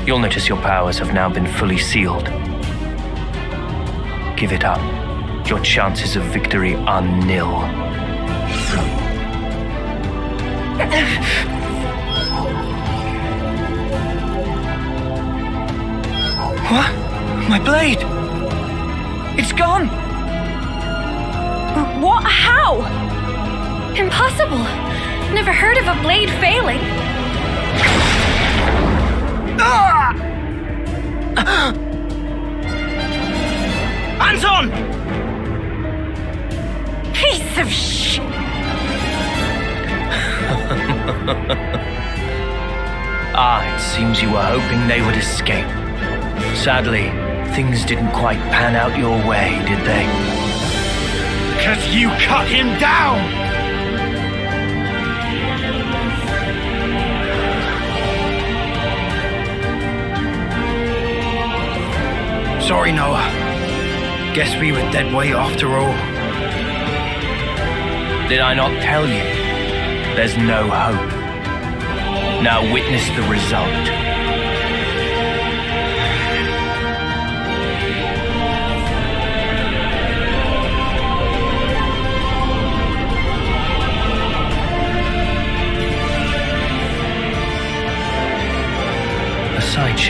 You'll notice your powers have now been fully sealed. Give it up. Your chances of victory are nil. What? My blade! It's gone! What? How? Impossible! Never heard of a blade failing. Ah! Hands on! Piece of shit! It seems you were hoping they would escape. Sadly, things didn't quite pan out your way, did they? 'Cause you cut him down! Sorry, Noah. Guess we were dead weight after all. Did I not tell you? There's no hope. Now witness the result. Besides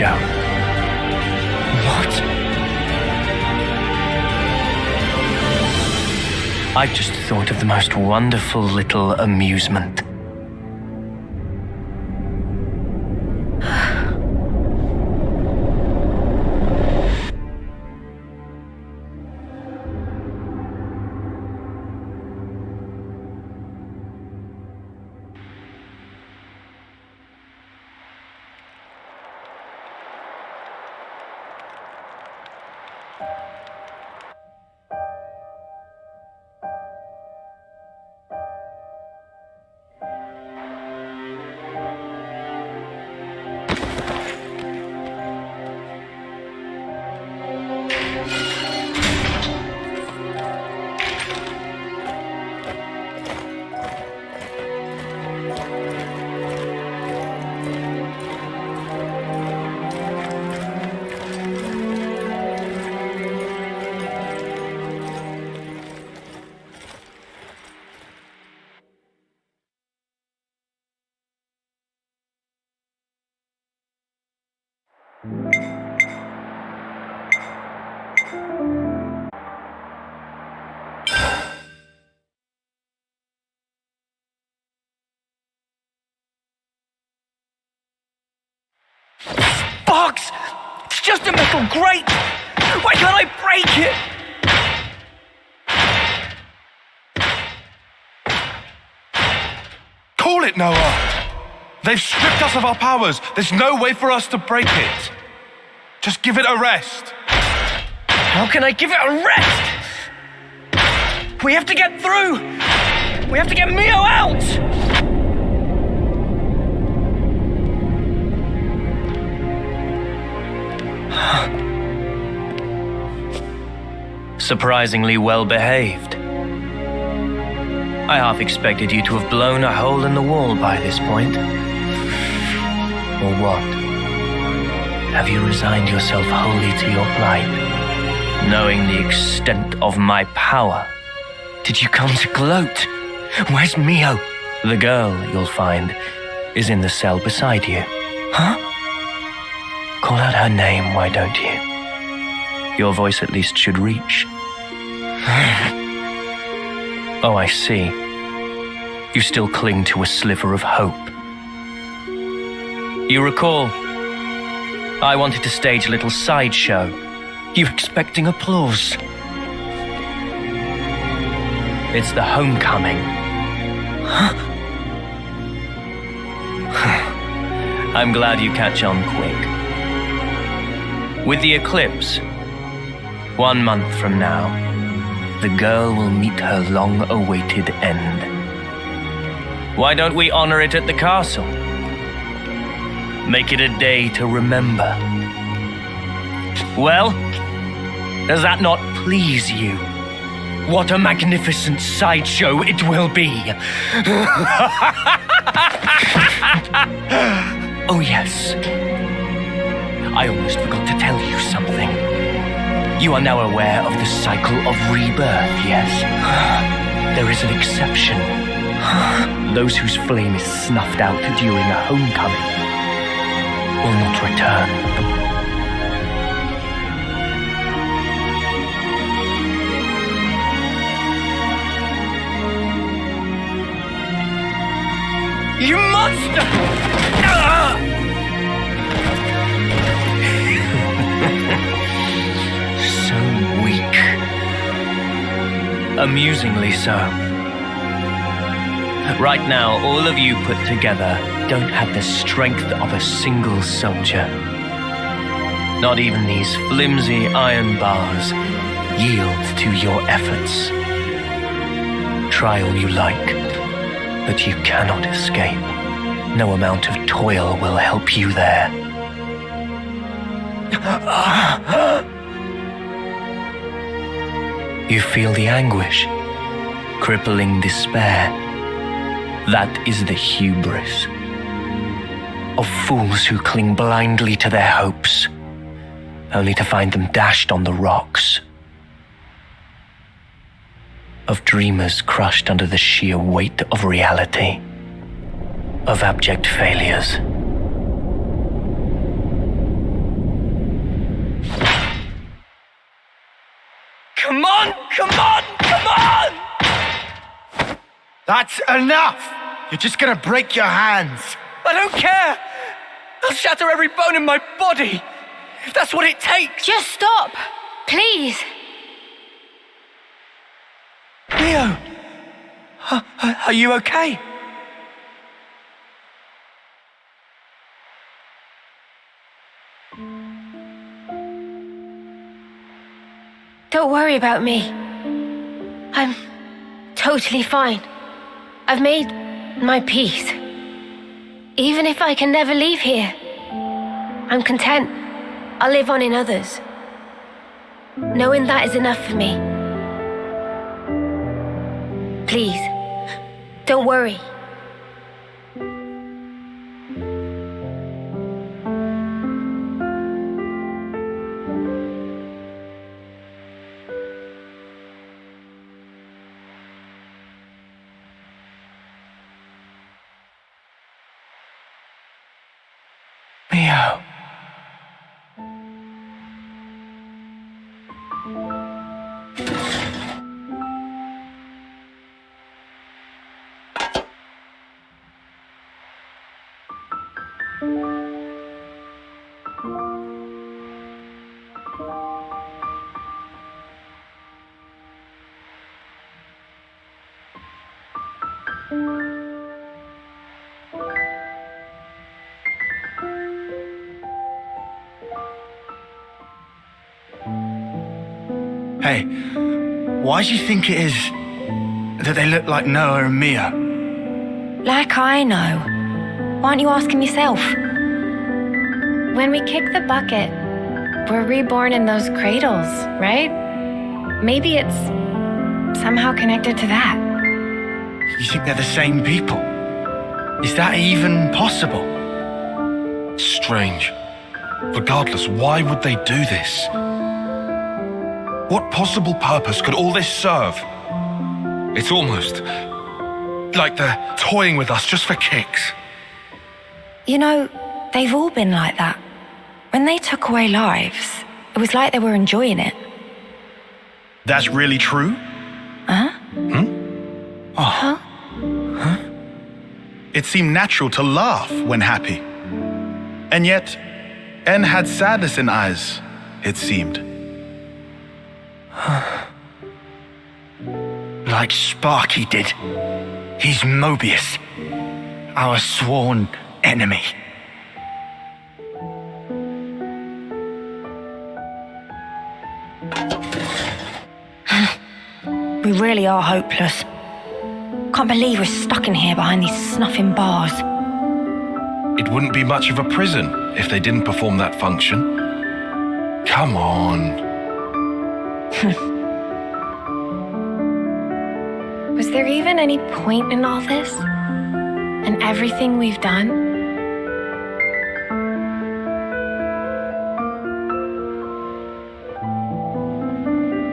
I just thought of the most wonderful little amusement. Box! It's just a metal grate! Why can't I break it? Call it, Noah! They've stripped us of our powers. There's no way for us to break it. Just give it a rest. How can I give it a rest? We have to get through! We have to get Mio out! Surprisingly well behaved. I half expected you to have blown a hole in the wall by this point. Or what? Have you resigned yourself wholly to your plight, knowing the extent of my power? Did you come to gloat? Where's Mio? The girl, you'll find, is in the cell beside you. Huh? Call out her name, why don't you? Your voice at least should reach. Oh, I see. You still cling to a sliver of hope. You recall, I wanted to stage a little sideshow. You expecting applause? It's the homecoming. I'm glad you catch on quick. With the eclipse, 1 month from now, the girl will meet her long-awaited end. Why don't we honor it at the castle? Make it a day to remember. Well, does that not please you? What a magnificent sideshow it will be! Oh yes. I almost forgot to tell you something. You are now aware of the cycle of rebirth, yes? There is an exception. Those whose flame is snuffed out during a homecoming will not return. You monster! So weak. Amusingly so. Right now, all of you put together don't have the strength of a single soldier. Not even these flimsy iron bars yield to your efforts. Try all you like, but you cannot escape. No amount of toil will help you there. You feel the anguish, crippling despair. That is the hubris of fools who cling blindly to their hopes, only to find them dashed on the rocks. Of dreamers crushed under the sheer weight of reality. Of abject failures. Come on! Come on! Come on! That's enough! You're just gonna break your hands. I don't care! I'll shatter every bone in my body, if that's what it takes! Just stop! Please! Leo! Are you okay? Don't worry about me. I'm totally fine. I've made my peace. Even if I can never leave here, I'm content. I'll live on in others. Knowing that is enough for me. Please, don't worry. Leo. Hey, why do you think it is that they look like Noah and Mia? Like I know. Why aren't you asking yourself? When we kick the bucket, we're reborn in those cradles, right? Maybe it's somehow connected to that. You think they're the same people? Is that even possible? Strange. Regardless, why would they do this? What possible purpose could all this serve? It's almost like they're toying with us just for kicks. You know, they've all been like that. When they took away lives, it was like they were enjoying it. That's really true? Huh? Oh. Huh? It seemed natural to laugh when happy. And yet, N had sadness in eyes, it seemed. Like Sparky did. He's Mobius, our sworn enemy. We really are hopeless. Can't believe we're stuck in here behind these snuffing bars. It wouldn't be much of a prison if they didn't perform that function. Come on. Was there even any point in all this? And everything we've done?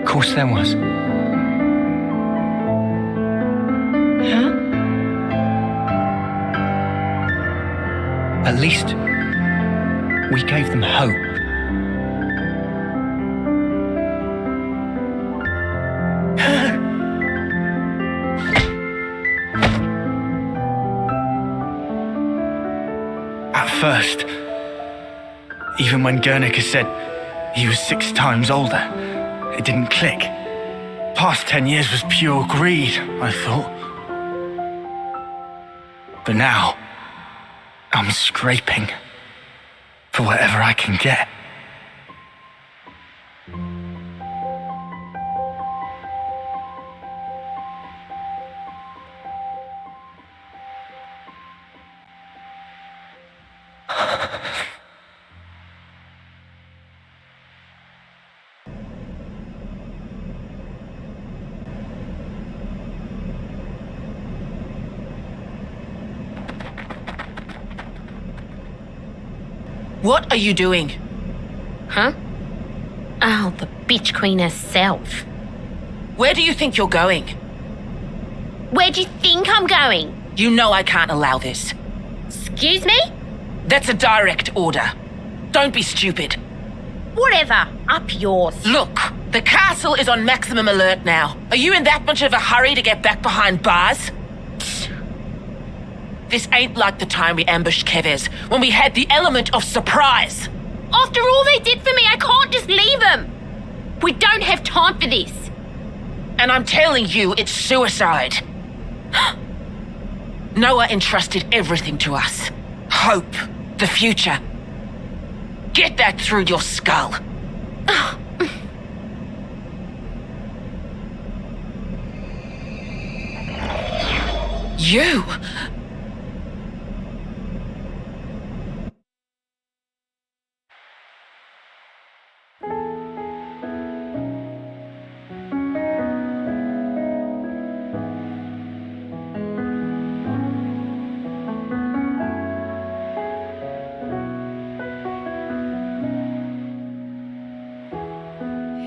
Of course there was. Huh? At least we gave them hope. At first, even when Guernica said he was 6 times older, it didn't click. Past 10 years was pure greed, I thought. But now, I'm scraping for whatever I can get. What are you doing? Huh? Oh, the bitch queen herself. Where do you think you're going? Where do you think I'm going? You know I can't allow this. Excuse me? That's a direct order. Don't be stupid. Whatever. Up yours. Look, the castle is on maximum alert now. Are you in that much of a hurry to get back behind bars? This ain't like the time we ambushed Kevez, when we had the element of surprise. After all they did for me, I can't just leave them. We don't have time for this. And I'm telling you, it's suicide. Noah entrusted everything to us. Hope, the future. Get that through your skull. You?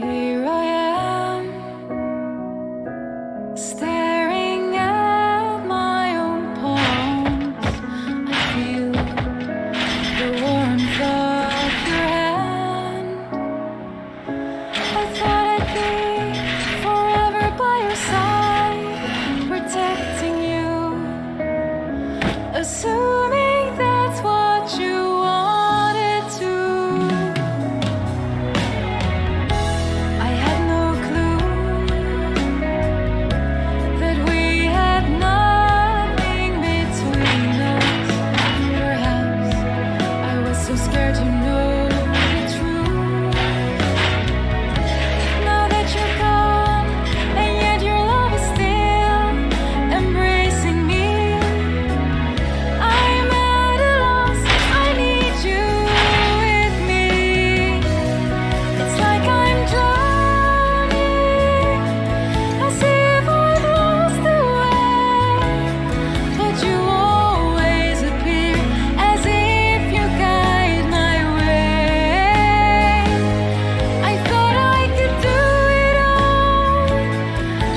Here I am, staring at my own palms. I feel the warmth of your hand. I thought I'd be forever by your side, protecting you, assuming that's what you wanted to. I had no clue that we had nothing between us. Perhaps I was so scared to know the truth. Now that you're gone, and yet your love is still embracing me, I'm at a loss. I need you with me. It's like I'm drowning, as if I've lost the way. But you always appear, as if you guide my way. I thought I could do it all.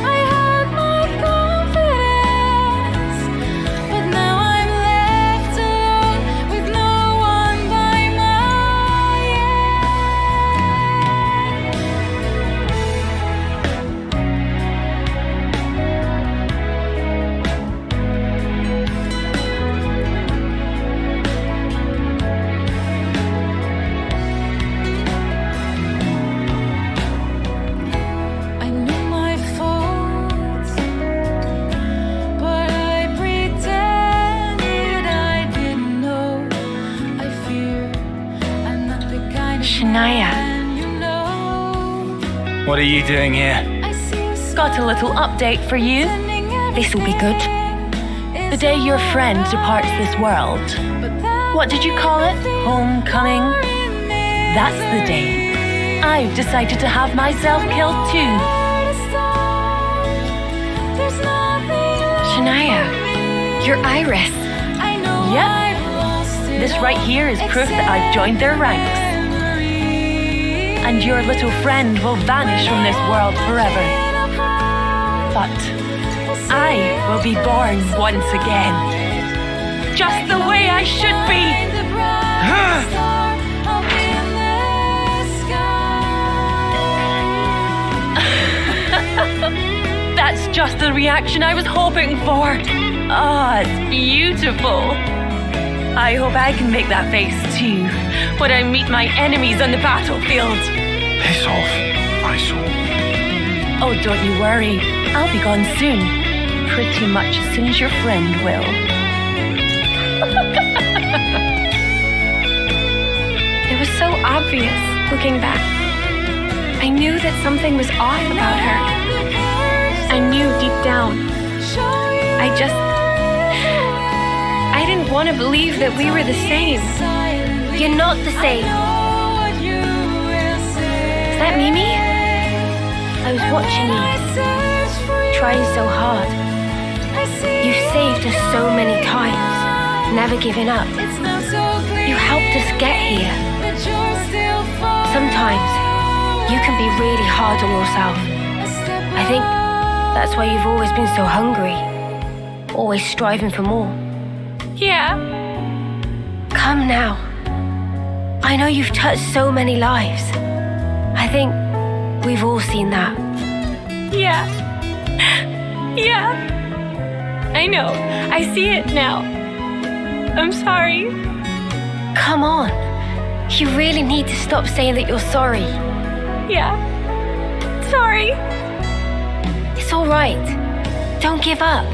I had my confidence, but now I'm left alone with no one by my I knew my faults, but I pretended I didn't know. I fear I'm not the kind of Shania. man you know. What are you doing here? Got a little update for you. This will be good. The day your friend departs this world. What did you call it? Homecoming? That's the day I've decided to have myself killed too. Shania, your iris. Yep. This right here is proof that I've joined their ranks. And your little friend will vanish from this world forever. But I will be born once again. Just the way I should be. That's just the reaction I was hoping for. Ah, it's beautiful. I hope I can make that face too when I meet my enemies on the battlefield. Piss off, eyesore. Oh, don't you worry. I'll be gone soon. Pretty much as soon as your friend will. It was so obvious, looking back. I knew that something was off about her. I knew deep down. I didn't want to believe that we were the same. You're not the same. Is that Mimi? I was watching you, trying so hard. You saved us so many times, never giving up. You helped us get here. Sometimes you can be really hard on yourself. I think that's why you've always been so hungry, always striving for more. Yeah. Come now. I know you've touched so many lives. I think we've all seen that. Yeah. Yeah. I know. I see it now. I'm sorry. Come on. You really need to stop saying that you're sorry. Yeah. Sorry. It's all right. Don't give up.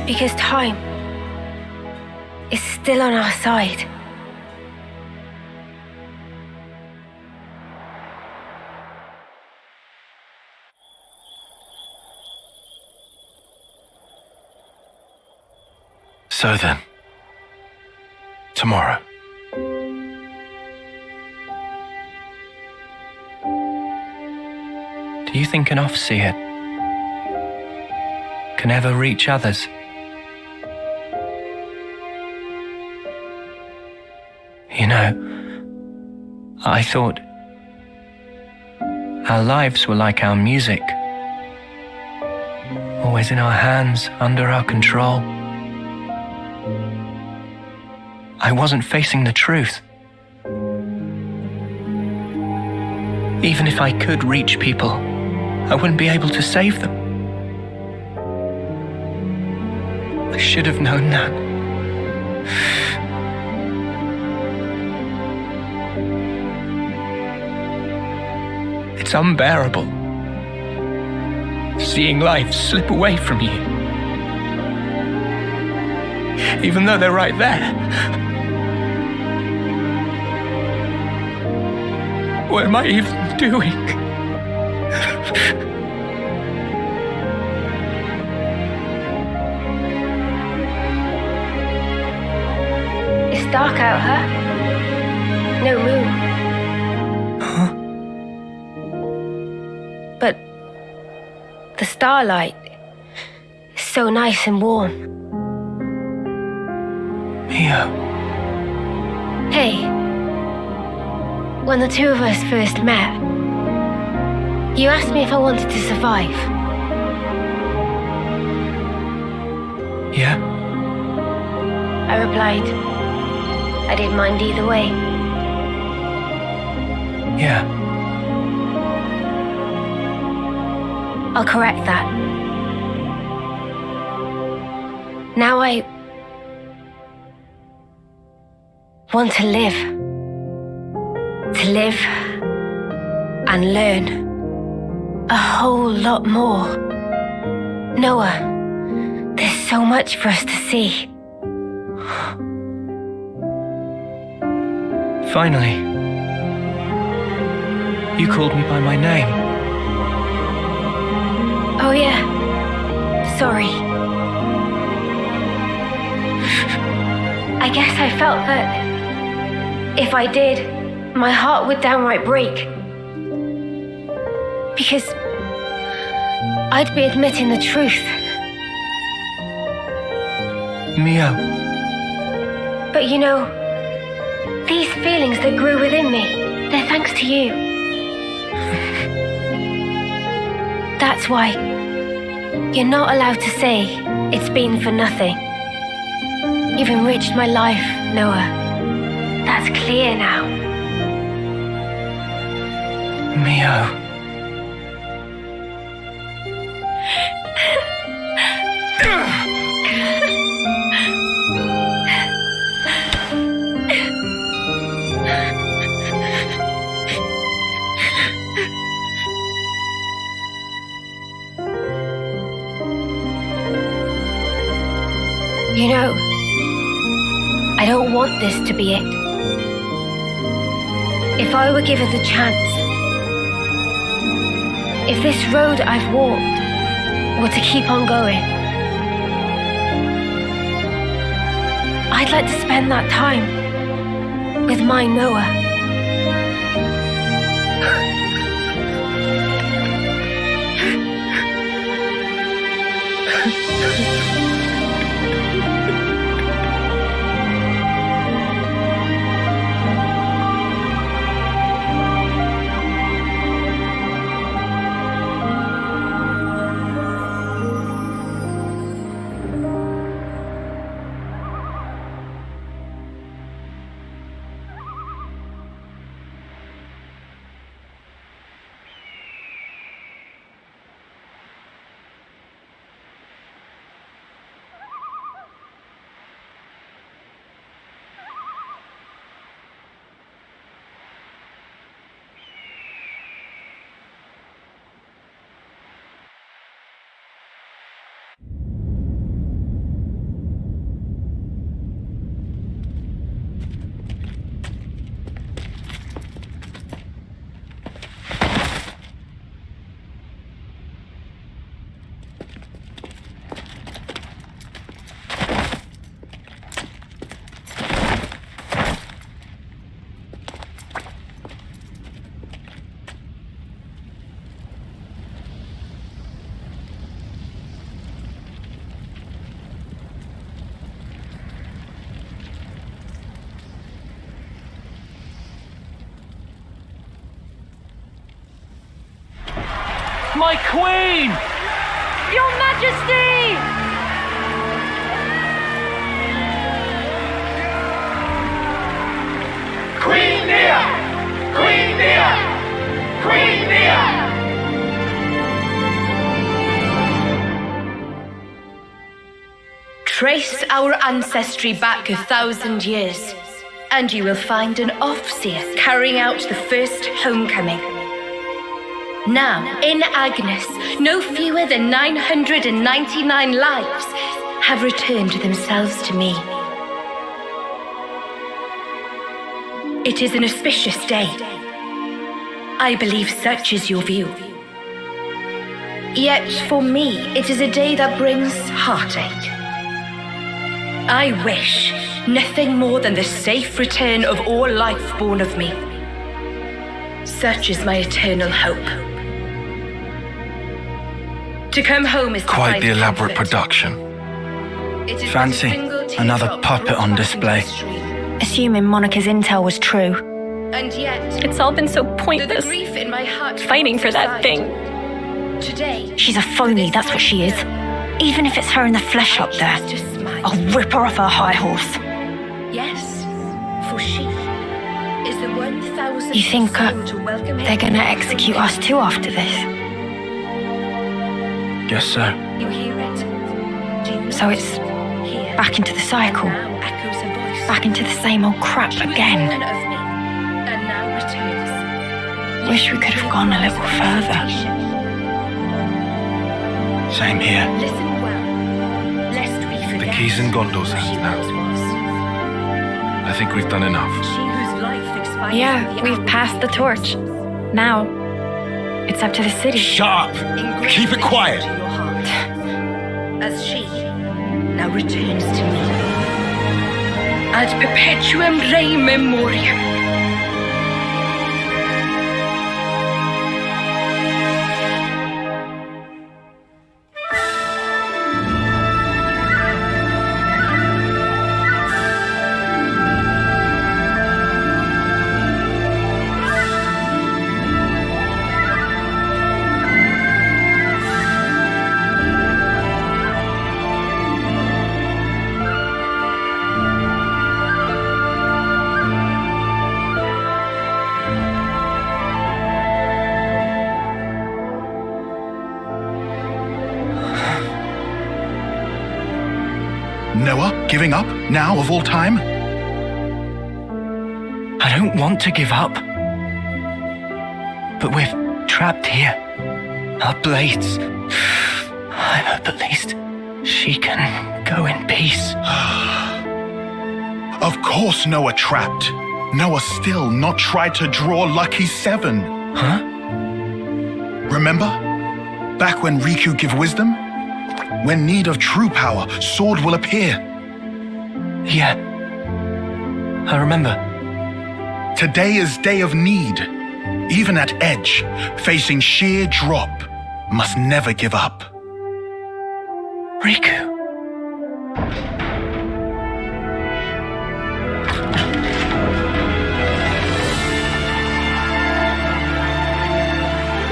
Because time is still on our side. So then, tomorrow. Do you think an off-seer can ever reach others? You know, I thought our lives were like our music, always in our hands, under our control. I wasn't facing the truth. Even if I could reach people, I wouldn't be able to save them. I should have known that. It's unbearable, seeing life slip away from you, even though they're right there. What am I even doing? It's dark out, huh? No moon. Huh? But the starlight is so nice and warm. Mio. Hey, when the two of us first met, you asked me if I wanted to survive. Yeah? I replied, I didn't mind either way. Yeah. I'll correct that. Now I want to live. To live and learn a whole lot more. Noah, there's so much for us to see. Finally, you called me by my name. Oh yeah, sorry. I guess I felt that if I did, my heart would downright break. Because I'd be admitting the truth. Mio. But you know, these feelings that grew within me, they're thanks to you. That's why you're not allowed to say it's been for nothing. You've enriched my life, Noah. That's clear now. Mio. You know, I don't want this to be it. If I were given the chance, if this road I've walked were to keep on going, I'd like to spend that time with my Noah. my queen! Your Majesty! Queen Nia! Queen Nia! Queen Nia! Trace our ancestry back 1,000 years, and you will find an Offseer carrying out the first homecoming. Now, in Agnes, no fewer than 999 lives have returned themselves to me. It is an auspicious day. I believe such is your view. Yet for me, it is a day that brings heartache. I wish nothing more than the safe return of all life born of me. Such is my eternal hope. To come home is to Quite find the elaborate comfort. production. It is Fancy but a single another teardrop puppet on display. Assuming Monica's intel was true. And yet, It's all been so pointless. the grief in my heart Fighting for that thing. Today, She's a phony, that's what she is. Even if it's her in the flesh up there, I'll rip her off her high horse. yes, for she is the 1,000th You think soul to welcome they're him. gonna execute us too after this? Guess so. You hear it? Do you So not it's hear? back into the cycle. Now echoes a voice. Back into the same old crap She was again. born of me, and now returns. Wish we could have gone a little further. Same here. Listen well, lest we The forget key's in Gondor's who hands she now. was. I think we've done enough. She whose life expires Yeah, with the we've hour. passed the torch. Now, it's up to the city. Shut up! Keep it quiet! To your heart, as she now returns to me. Ad perpetuum rei memoriam. Noah, giving up now of all time? I don't want to give up. But we're trapped here. Our blades. I hope at least she can go in peace. Of course Noah trapped. Noah still not tried to draw Lucky 7. Huh? Remember? Back when Riku give wisdom? When need of true power, sword will appear. Yeah. I remember. Today is day of need. Even at edge, facing sheer drop, must never give up. Riku.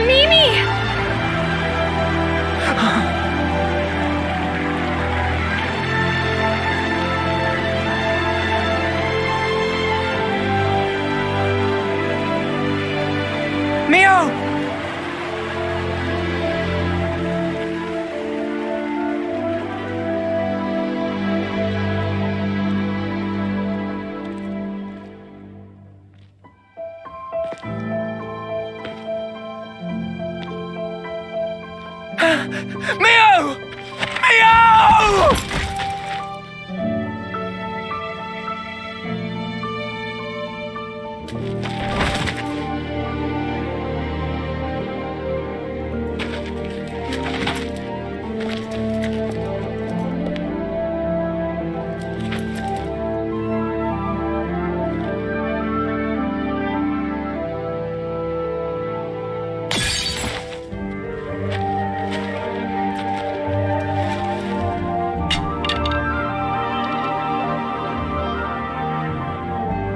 Mimi! Mio! Mio! Mio!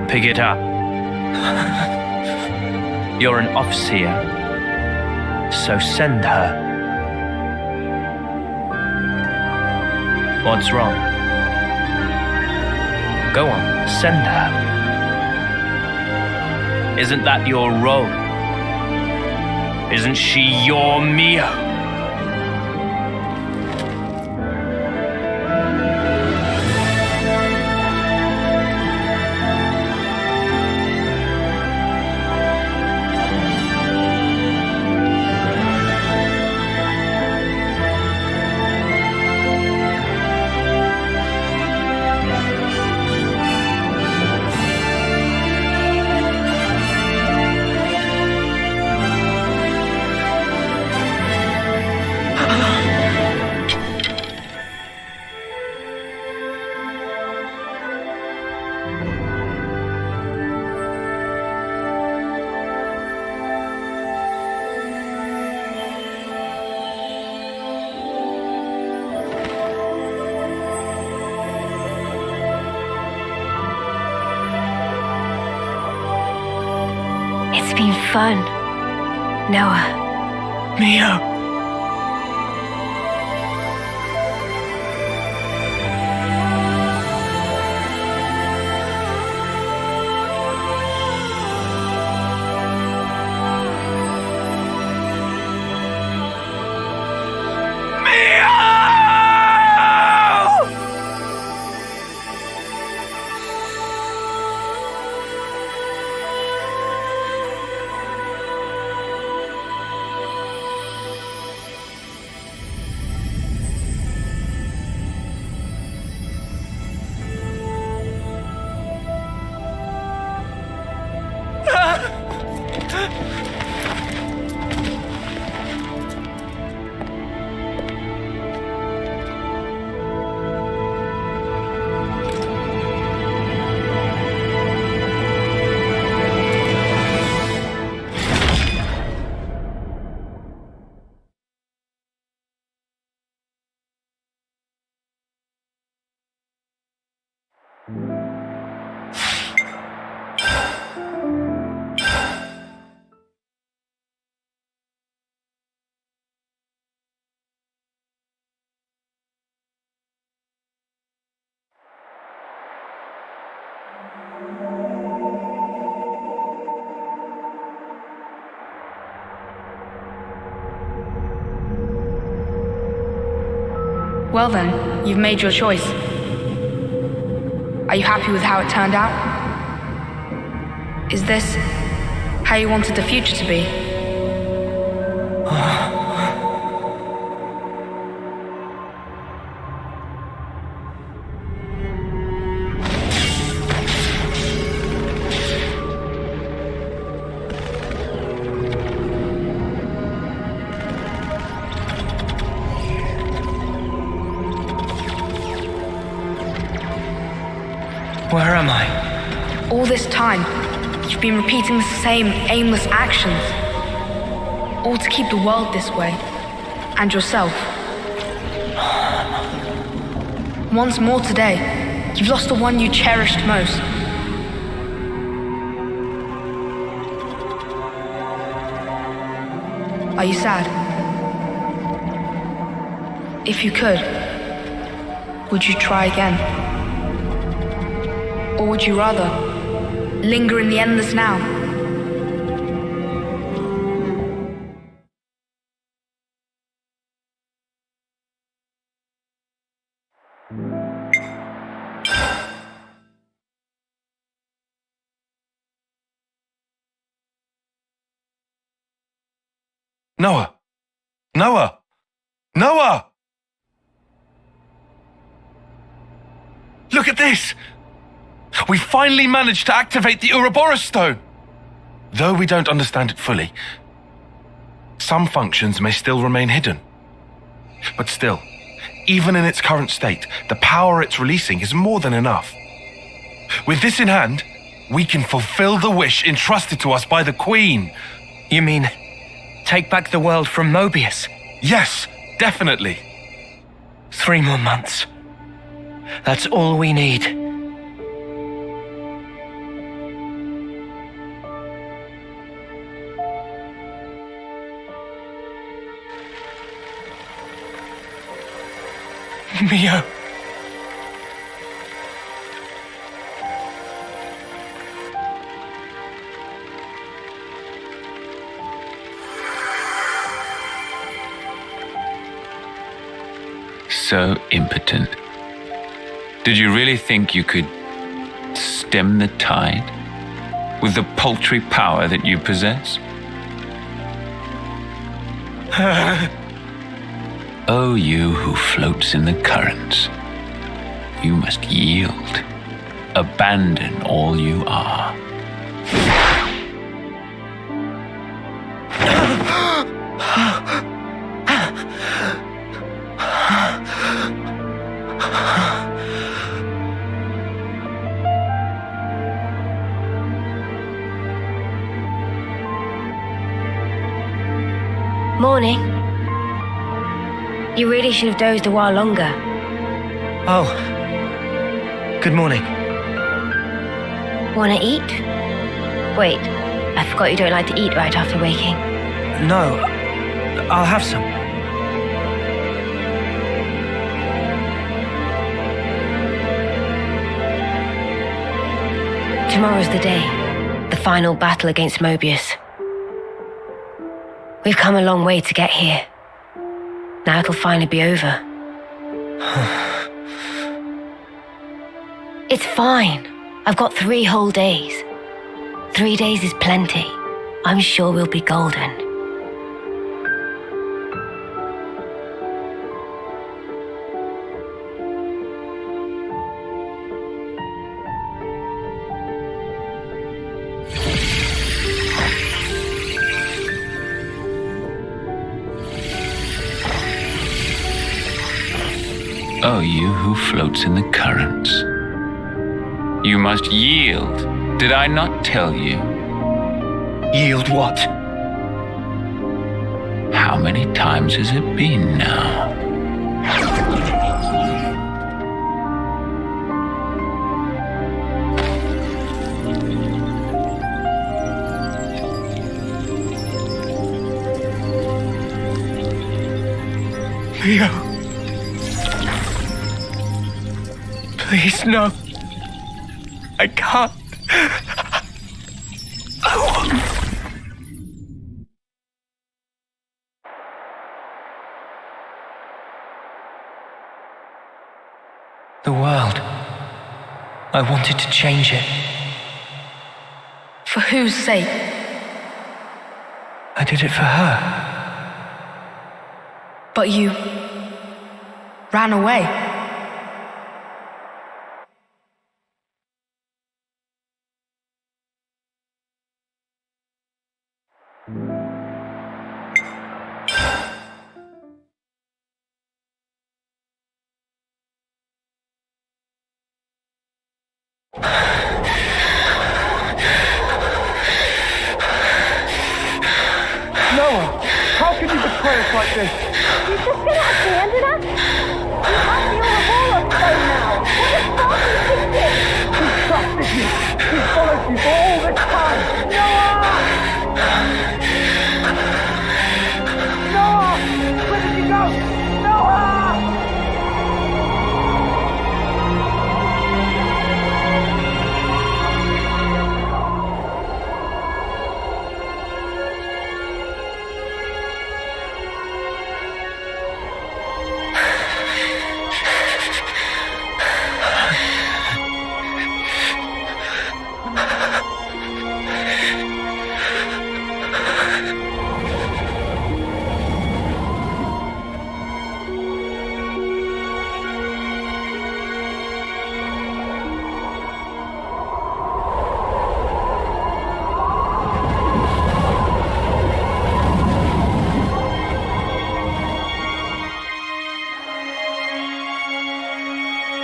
Pick it up. You're an Offseer. So send her. What's wrong? Go on, send her. Isn't that your role? Isn't she your Mio? It's been fun, Noah. Mio. Well then, you've made your choice. Are you happy with how it turned out? Is this how you wanted the future to be? Where am I? All this time, you've been repeating the same aimless actions. All to keep the world this way. And yourself. Once more today, you've lost the one you cherished most. Are you sad? If you could, would you try again? Or would you rather linger in the endless now? Noah! Noah! Noah! Look at this! We finally managed to activate the Uroboros stone! Though we don't understand it fully, some functions may still remain hidden. But still, even in its current state, the power it's releasing is more than enough. With this in hand, we can fulfill the wish entrusted to us by the Queen. You mean, take back the world from Mobius? Yes, definitely. 3 more months. That's all we need. Mio. So impotent. Did you really think you could stem the tide with the paltry power that you possess? Oh, you who floats in the currents, you must yield, abandon all you are. Morning. You really should have dozed a while longer. Oh. Good morning. Wanna eat? Wait, I forgot you don't like to eat right after waking. No, I'll have some. Tomorrow's the day. The final battle against Mobius. We've come a long way to get here. Now it'll finally be over. It's fine. I've got 3 whole days. 3 days is plenty. I'm sure we'll be golden. Oh, you who floats in the currents. You must yield. Did I not tell you? Yield what? How many times has it been now? Mio. Please, no. I can't. The world. I wanted to change it. For whose sake? I did it for her. But you ran away. Noah, how can you betray us like this? You just abandoned us? You have the Uroboros phone now. What the fuck is this? He trusted you. He followed you for all this time. Noah! Noah! Where did you go? Noah!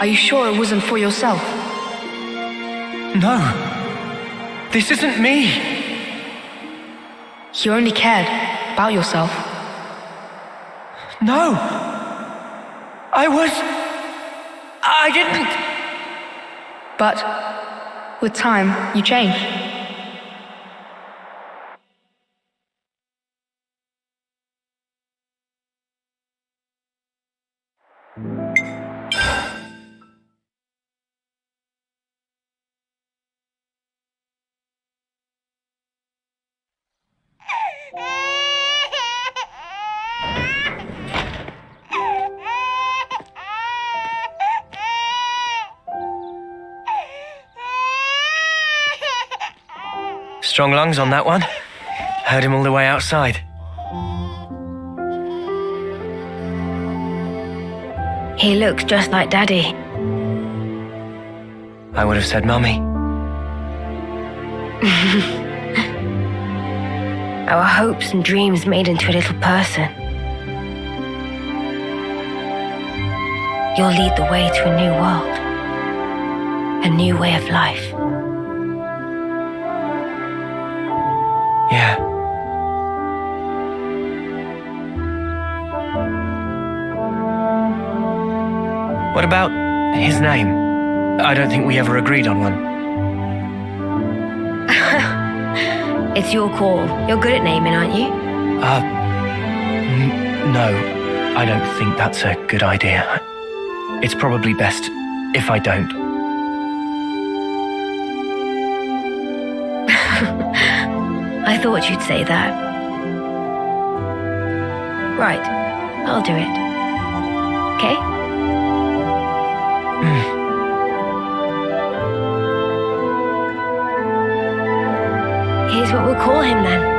Are you sure it wasn't for yourself? No. This isn't me. You only cared about yourself. No. I didn't. But with time, you changed. Strong lungs on that one. Heard him all the way outside. He looks just like Daddy. I would have said Mummy. Our hopes and dreams made into a little person. You'll lead the way to a new world. A new way of life. Yeah. What about his name? I don't think we ever agreed on one. It's your call. You're good at naming, aren't you? No. I don't think that's a good idea. It's probably best if I don't. I thought you'd say that. Right. I'll do it. Okay? Here's what we'll call him then.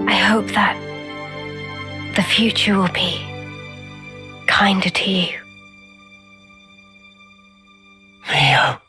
I hope that the future will be kinder to you. Mio.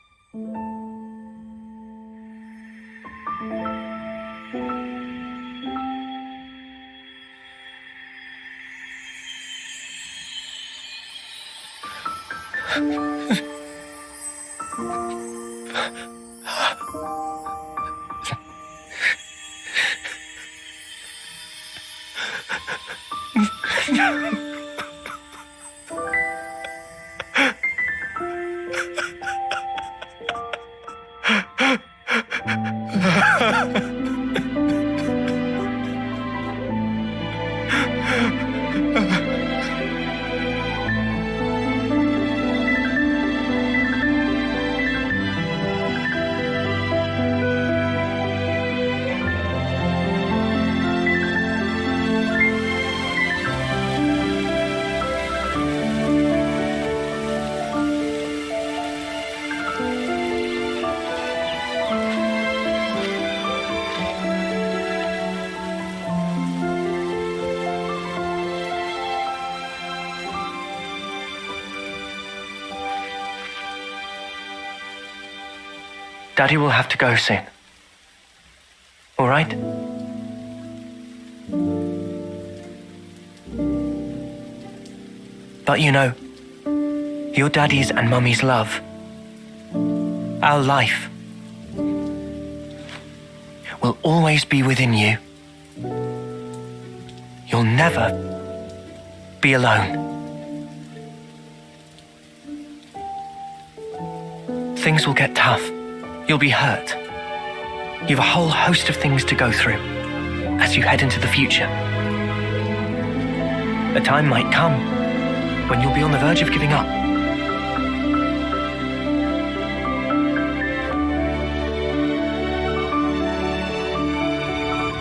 Daddy will have to go soon. All right? But you know, your daddy's and mummy's love, our life, will always be within you. You'll never be alone. Things will get tough. You'll be hurt. You've a whole host of things to go through as you head into the future. A time might come when you'll be on the verge of giving up.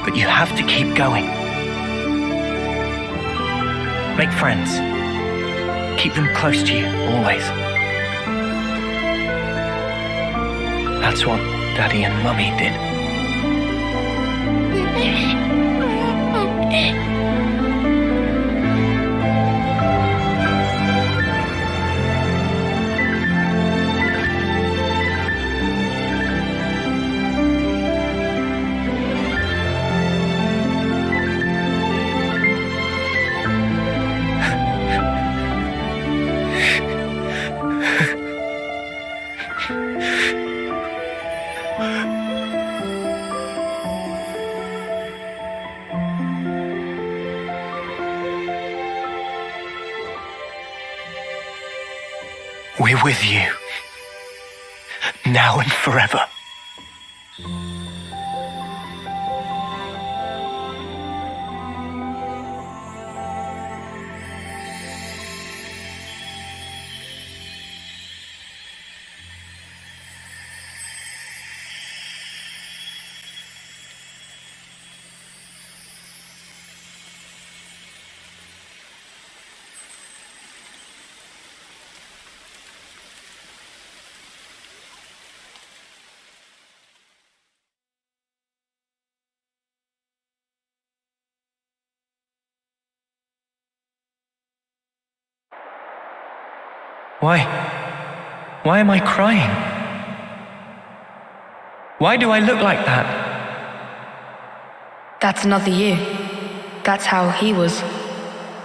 But you have to keep going. Make friends. Keep them close to you, always. That's what Daddy and Mummy did. We're with you, now and forever. Why am I crying? Why do I look like that? That's another you. That's how he was.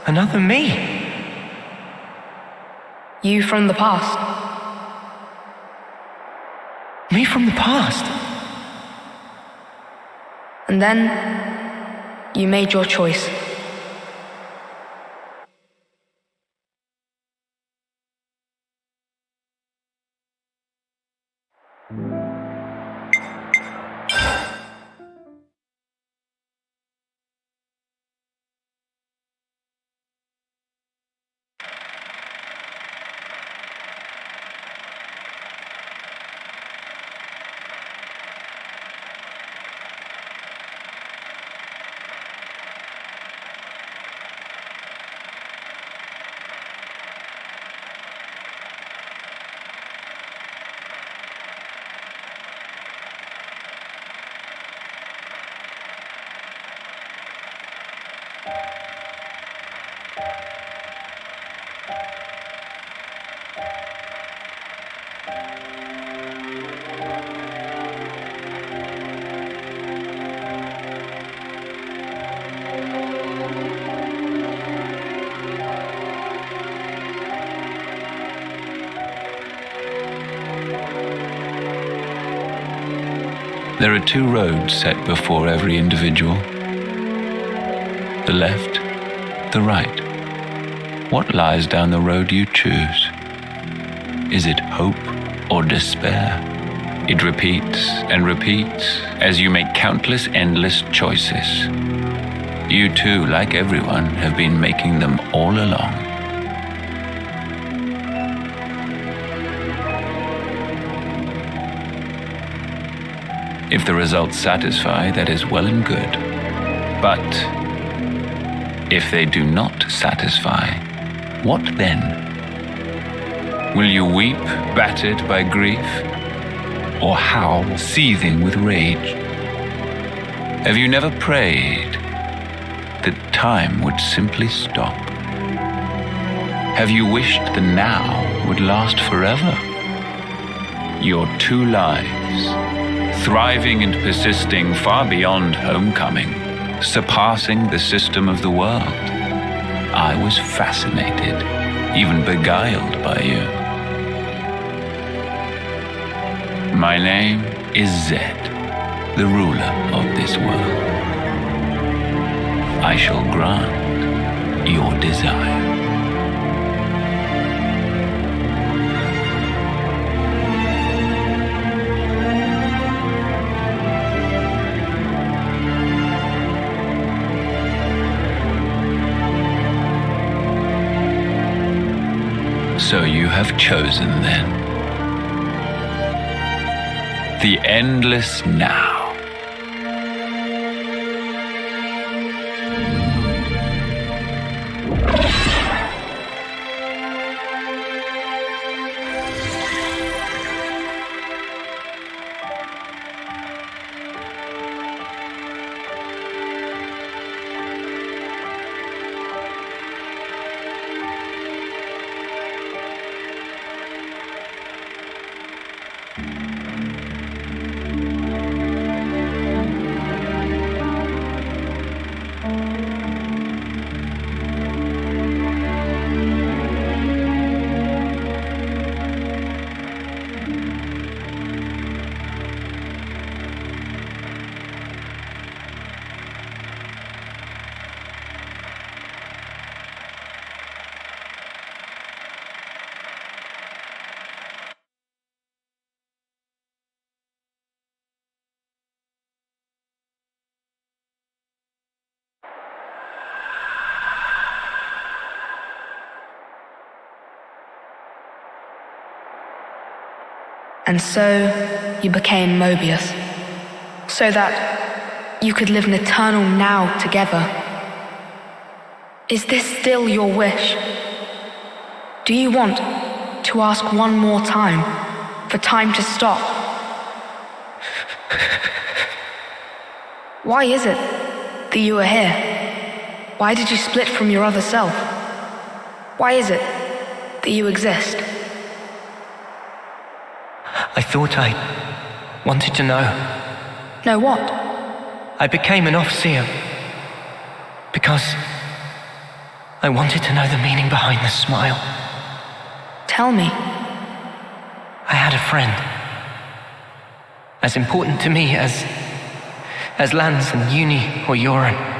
Another me? You from the past. Me from the past? And then you made your choice. There are two roads set before every individual. The left, the right. What lies down the road you choose? Is it hope or despair? It repeats and repeats as you make countless endless choices. You too, like everyone, have been making them all along. If the results satisfy, that is well and good. But if they do not satisfy, what then? Will you weep, battered by grief, or howl, seething with rage? Have you never prayed that time would simply stop? Have you wished the now would last forever? Your two lives, thriving and persisting far beyond homecoming, surpassing the system of the world. I was fascinated, even beguiled by you. My name is Zed, the ruler of this world. I shall grant your desire. So you have chosen then. The endless now. And so you became Mobius, so that you could live an eternal now together. Is this still your wish? Do you want to ask one more time for time to stop? Why is it that you are here? Why did you split from your other self? Why is it that you exist? I thought I wanted to know. Know what? I became an Offseer because I wanted to know the meaning behind the smile. Tell me. I had a friend. As important to me as Lanz and Eunie or Eunie.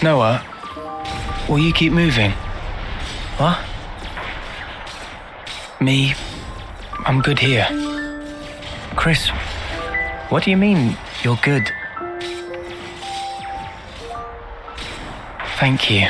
Noah, will you keep moving? What? Me, I'm good here. Chris, what do you mean you're good? Thank you.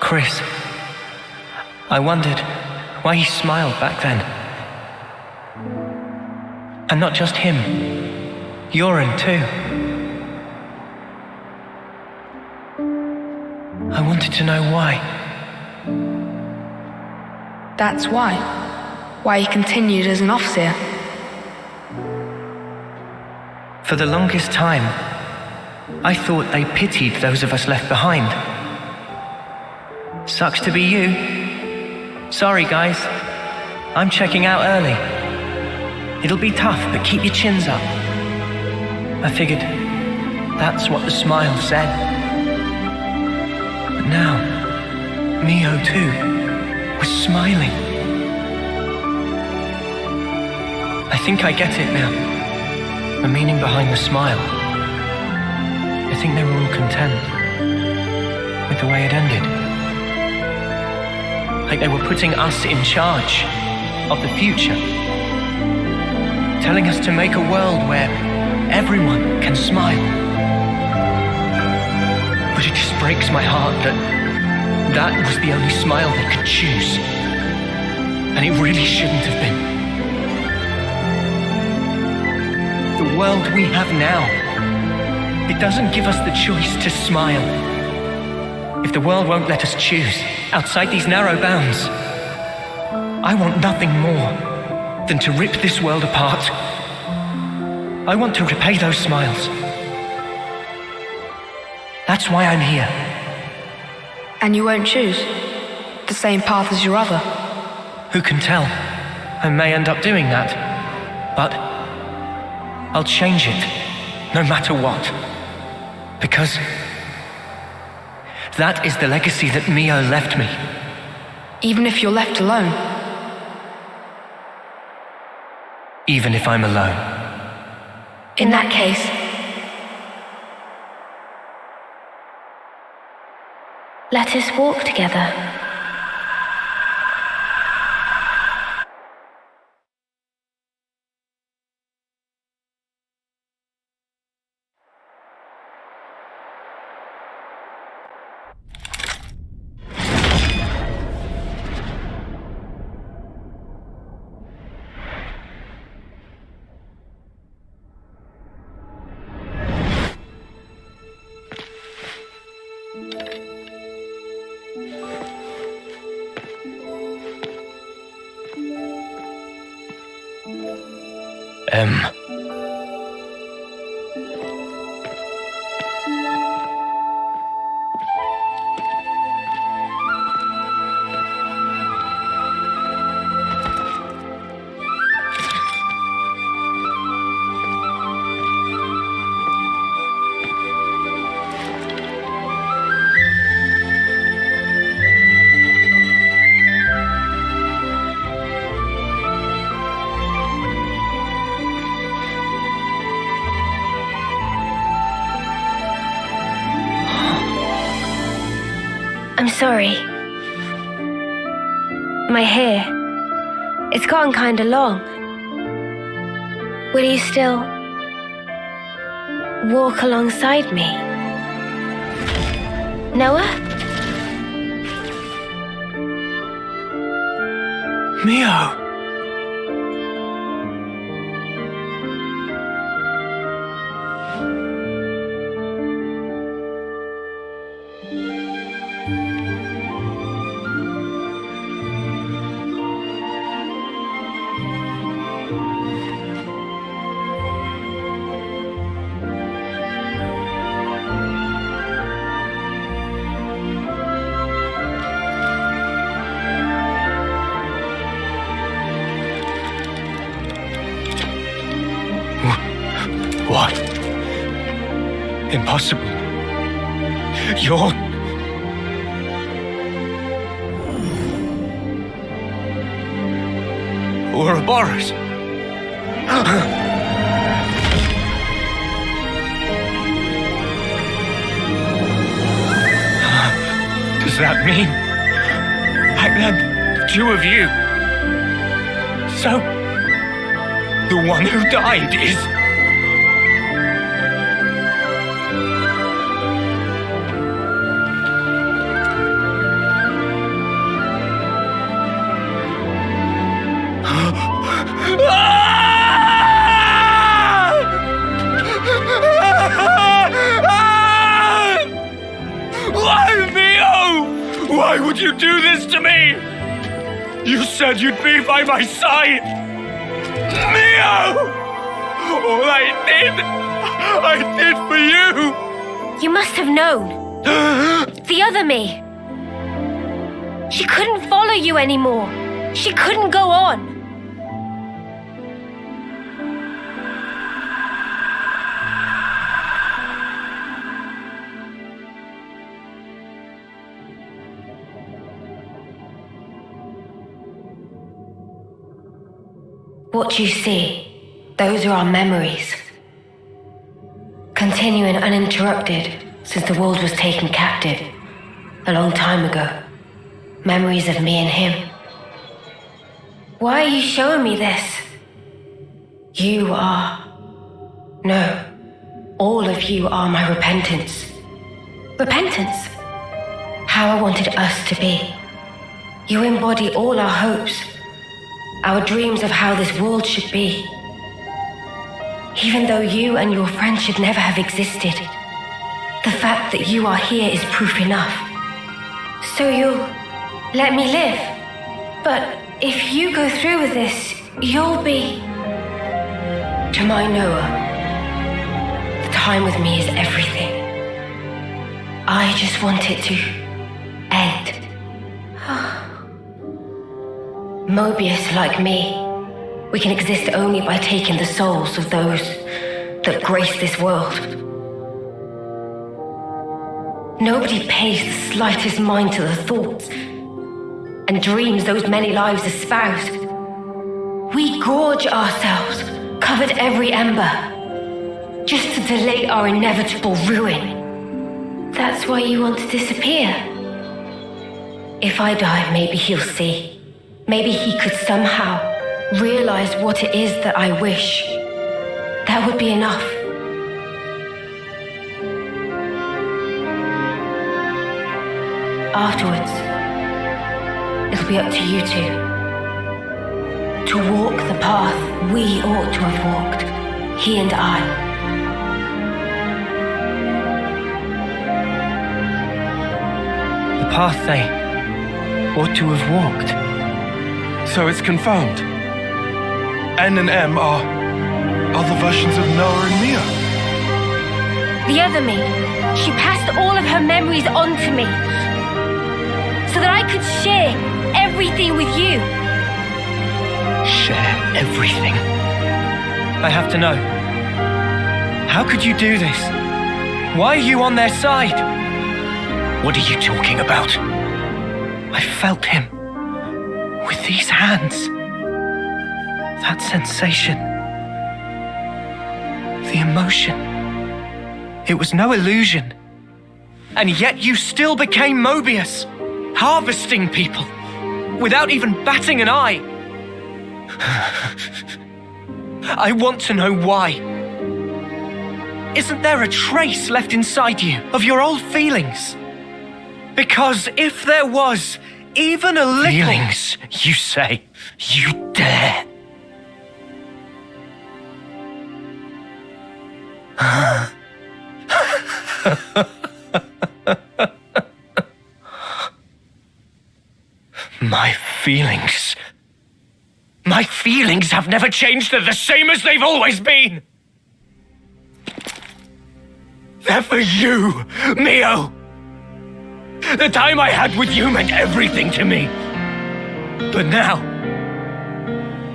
Chris, I wondered why he smiled back then. And not just him, Eunie too. I wanted to know why. That's why. Why he continued as an Offseer. For the longest time, I thought they pitied those of us left behind. Sucks to be you. Sorry, guys. I'm checking out early. It'll be tough, but keep your chins up. I figured that's what the smile said. But now, Mio too was smiling. I think I get it now. The meaning behind the smile. I think they were all content with the way it ended. Like they were putting us in charge of the future. Telling us to make a world where everyone can smile. But it just breaks my heart that that was the only smile they could choose. And it really shouldn't have been. The world we have now, it doesn't give us the choice to smile. If the world won't let us choose outside these narrow bounds, I want nothing more than to rip this world apart. I want to repay those smiles. That's why I'm here. And you won't choose the same path as your other? Who can tell? I may end up doing that. But I'll change it, no matter what. Because that is the legacy that Mio left me. Even if you're left alone? Even if I'm alone. In that case, let us walk together. I'm sorry. My hair, it's gotten kinda long. Will you still walk alongside me? Noah? Mio! What? Impossible. You're... Uroboros. Does that mean back then, the two of you? So, the one who died is... Why, Mio? Why would you do this to me? You said you'd be by my side. Mio! All I did for you. You must have known. The other me. She couldn't follow you anymore. She couldn't go on. What you see, those are our memories. Continuing uninterrupted since the world was taken captive a long time ago. Memories of me and him. Why are you showing me this? You are... No. All of you are my repentance. Repentance? How I wanted us to be. You embody all our hopes. Our dreams of how this world should be. Even though you and your friends should never have existed, the fact that you are here is proof enough. So you'll let me live. But if you go through with this, you'll be... To my Noah, the time with me is everything. I just want it to end. Mobius, like me, we can exist only by taking the souls of those that grace this world. Nobody pays the slightest mind to the thoughts and dreams those many lives espouse. We gorge ourselves, covered every ember, just to delay our inevitable ruin. That's why you want to disappear. If I die, maybe he'll see. Maybe he could somehow realize what it is that I wish. That would be enough. Afterwards, it'll be up to you two. To walk the path we ought to have walked, he and I. The path they ought to have walked. So it's confirmed. N and M are other versions of Noah and Mia? The other me. She passed all of her memories on to me. So that I could share everything with you. Share everything? I have to know. How could you do this? Why are you on their side? What are you talking about? I felt him. With these hands. That sensation. The emotion. It was no illusion. And yet you still became Mobius. Harvesting people. Without even batting an eye. I want to know why. Isn't there a trace left inside you of your old feelings? Because if there was even a little... Feelings, you say? You dare? My feelings... My feelings have never changed. They're the same as they've always been. They're for you, Mio. The time I had with you meant everything to me. But now,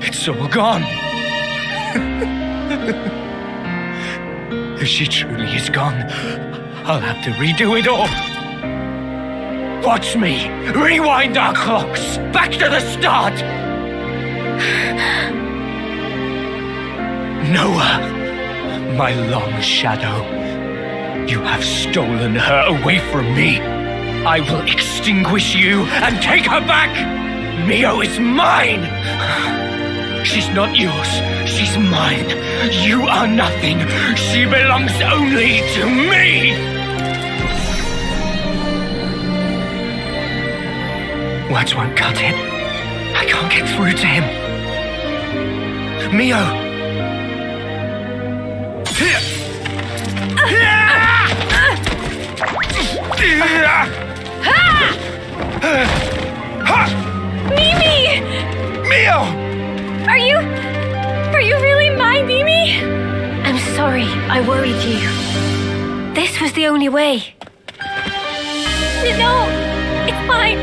it's all gone. If she truly is gone, I'll have to redo it all. Watch me rewind our clocks back to the start. Noah, my long shadow, you have stolen her away from me. I will extinguish you and take her back. Mio is mine. She's not yours. She's mine. You are nothing. She belongs only to me. Words won't cut it. I can't get through to him. Mio. Mimi! Mio! Are you really mine, Mimi? I'm sorry, I worried you. This was the only way. No, it's fine.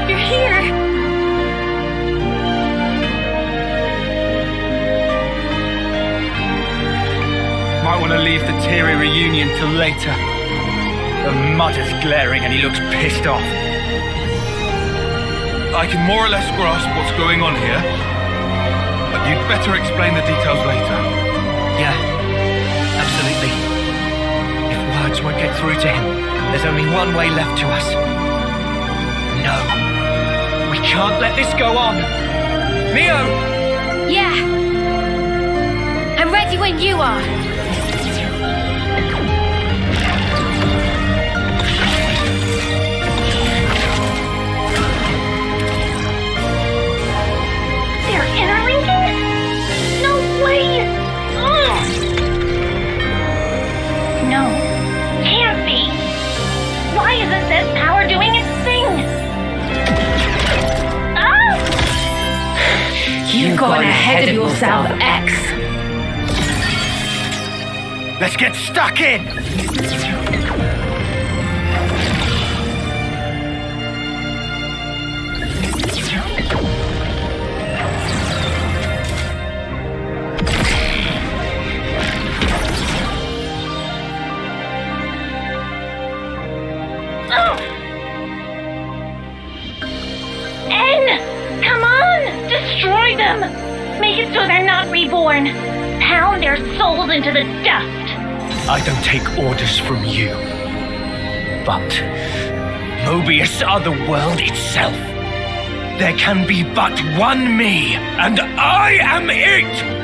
You're here. Might want to leave the teary reunion till later. The mud is glaring and he looks pissed off. I can more or less grasp what's going on here, but you'd better explain the details later. Yeah, absolutely. If words won't get through to him, there's only one way left to us. No, we can't let this go on. Mio! Yeah. I'm ready when you are. They're interlinking? No way! Ugh. No, can't be. Why isn't this power doing its thing? Ah! You've gone ahead of yourself, X. Let's get stuck in! Come on! Destroy them! Make it so they're not reborn. Pound their souls into the dust. I don't take orders from you. But Mobius are the world itself. There can be but one me, and I am it!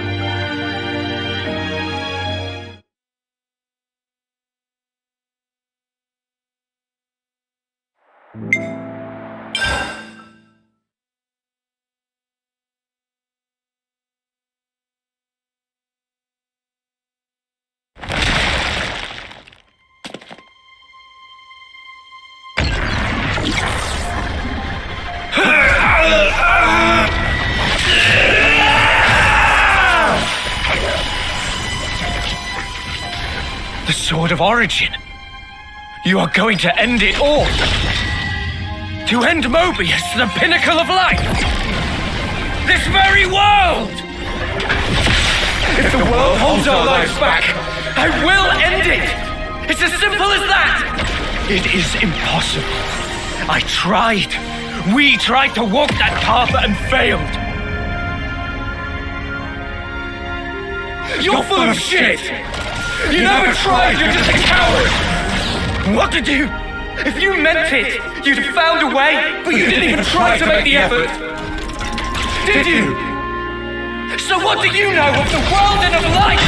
sword of origin. You are going to end it all. To end Mobius, the pinnacle of life. This very world! If the world holds our lives back, I will end it! It's as simple as that! It is impossible. I tried. We tried to walk that path and failed. You're full of shit! You never tried, you're just a coward! What did you? If you meant it, you'd have found a way, but you didn't even try to make the effort. Did you? So what do you know of the world and of life?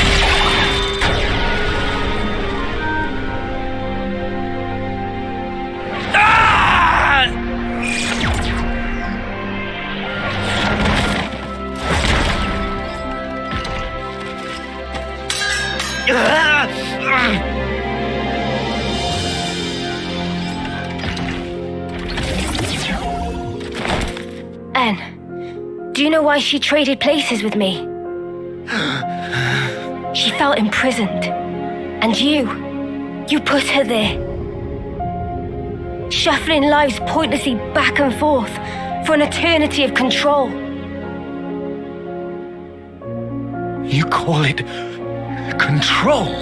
Anne, do you know why she traded places with me? She felt imprisoned. And you put her there. Shuffling lives pointlessly back and forth for an eternity of control. You call it control?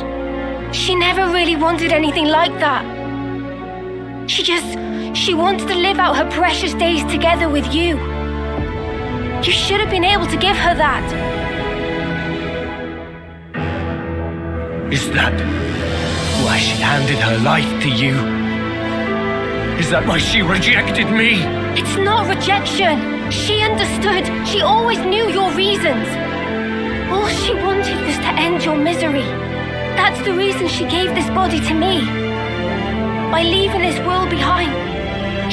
She never really wanted anything like that. She wanted to live out her precious days together with you. You should have been able to give her that. Is that why she handed her life to you? Is that why she rejected me? It's not rejection. She understood. She always knew your reasons. All she wanted was to end your misery. That's the reason she gave this body to me. By leaving this world behind,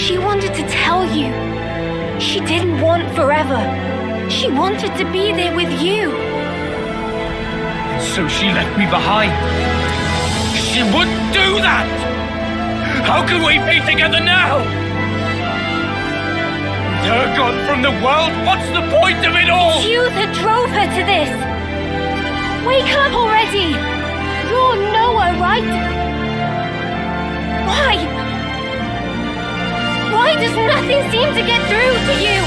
she wanted to tell you. She didn't want forever. She wanted to be there with you. So she left me behind. She wouldn't do that! How can we be together now? With her gone from the world, what's the point of it all? It's you that drove her to this. Wake up already! You're Noah, right? Why? Why does nothing seem to get through to you?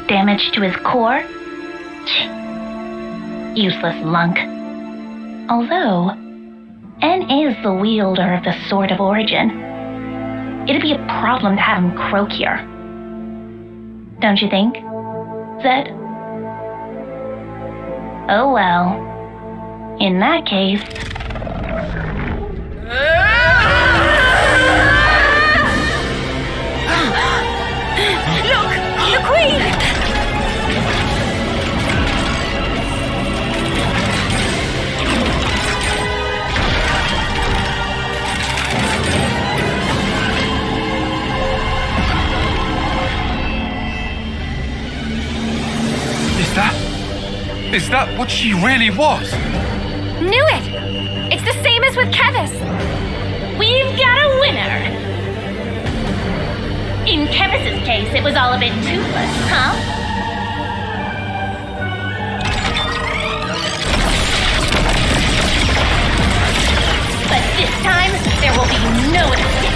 Damage to his core? Useless lunk. Although, N is the wielder of the Sword of Origin. It'd be a problem to have him croak here. Don't you think, Zed? Oh well. In that case... Look! The Queen! Is that what she really was? Knew it! It's the same as with Kevis. We've got a winner! In Kevis's case, it was all a bit toothless, huh? But this time, there will be no escape.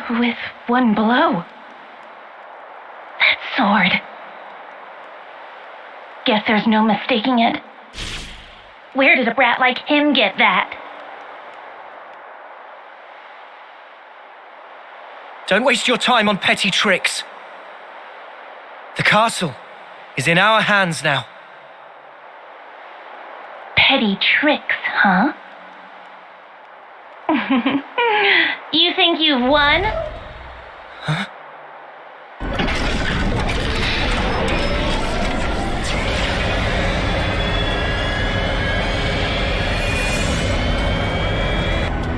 with one blow. That sword. Guess there's no mistaking it. Where did a brat like him get that? Don't waste your time on petty tricks. The castle is in our hands now. Petty tricks, huh? You think you've won? Huh?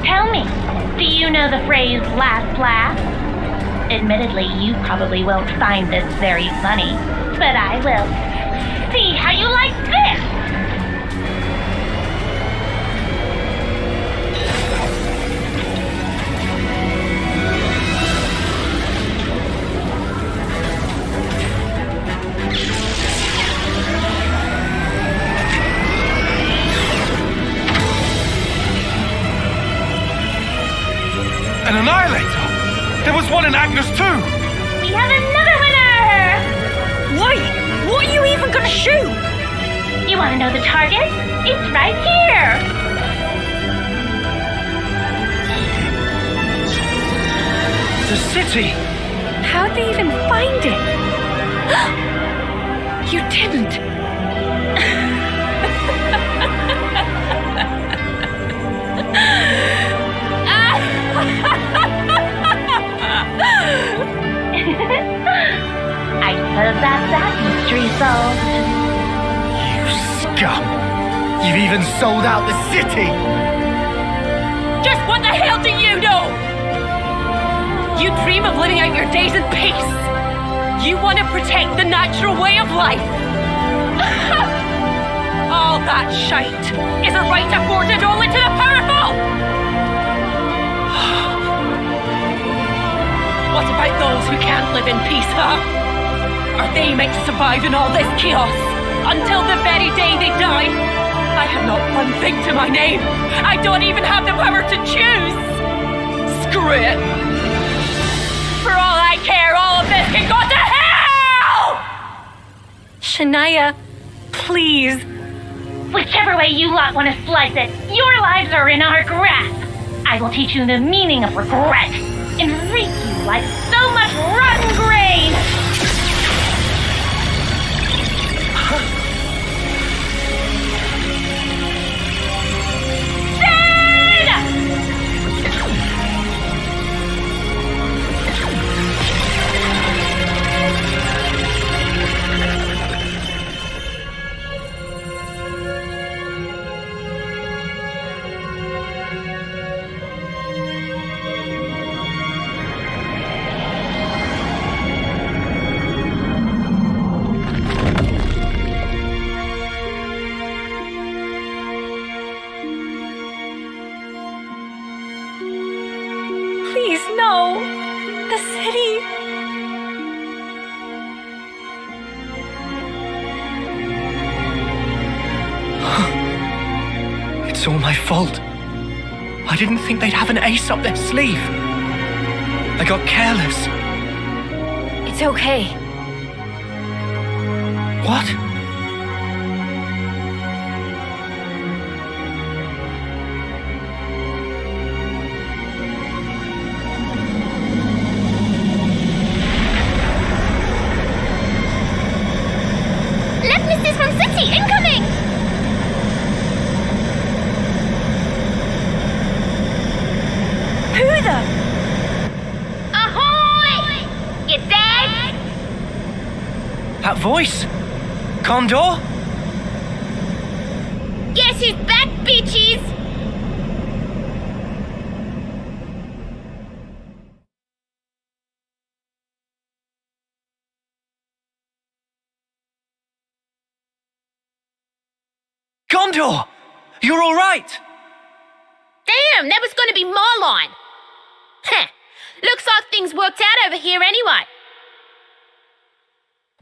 Tell me, do you know the phrase last laugh? Admittedly, you probably won't find this very funny, but I will. See how you like this! An annihilator! There was one in Agnes too! We have another winner! Wait, what are you even gonna shoot? You wanna know the target? It's right here! The city! How'd they even find it? You didn't. I suppose that's that mystery solved. You scum! You've even sold out the city! Just what the hell do you know? You dream of living out your days in peace. You want to protect the natural way of life. All that shite is a right afforded only to the powerful. What about those who can't live in peace, huh? Are they meant to survive in all this chaos until the very day they die? I have not one thing to my name. I don't even have the power to choose. Screw it. For all I care, all of this can go to hell! Shania, please. Whichever way you lot want to slice it, your lives are in our grasp. I will teach you the meaning of regret and reap you like so much rotten grain. Please, no. The city. It's all my fault. I didn't think they'd have an ace up their sleeve. I got careless. It's okay. What? Left Mrs. from City, incoming! Who the? Ahoy! You dead? That voice? Condor? Guess who's back, bitches? Condor! You're all right! Damn, that was gonna be my line. Heh, looks like things worked out over here anyway.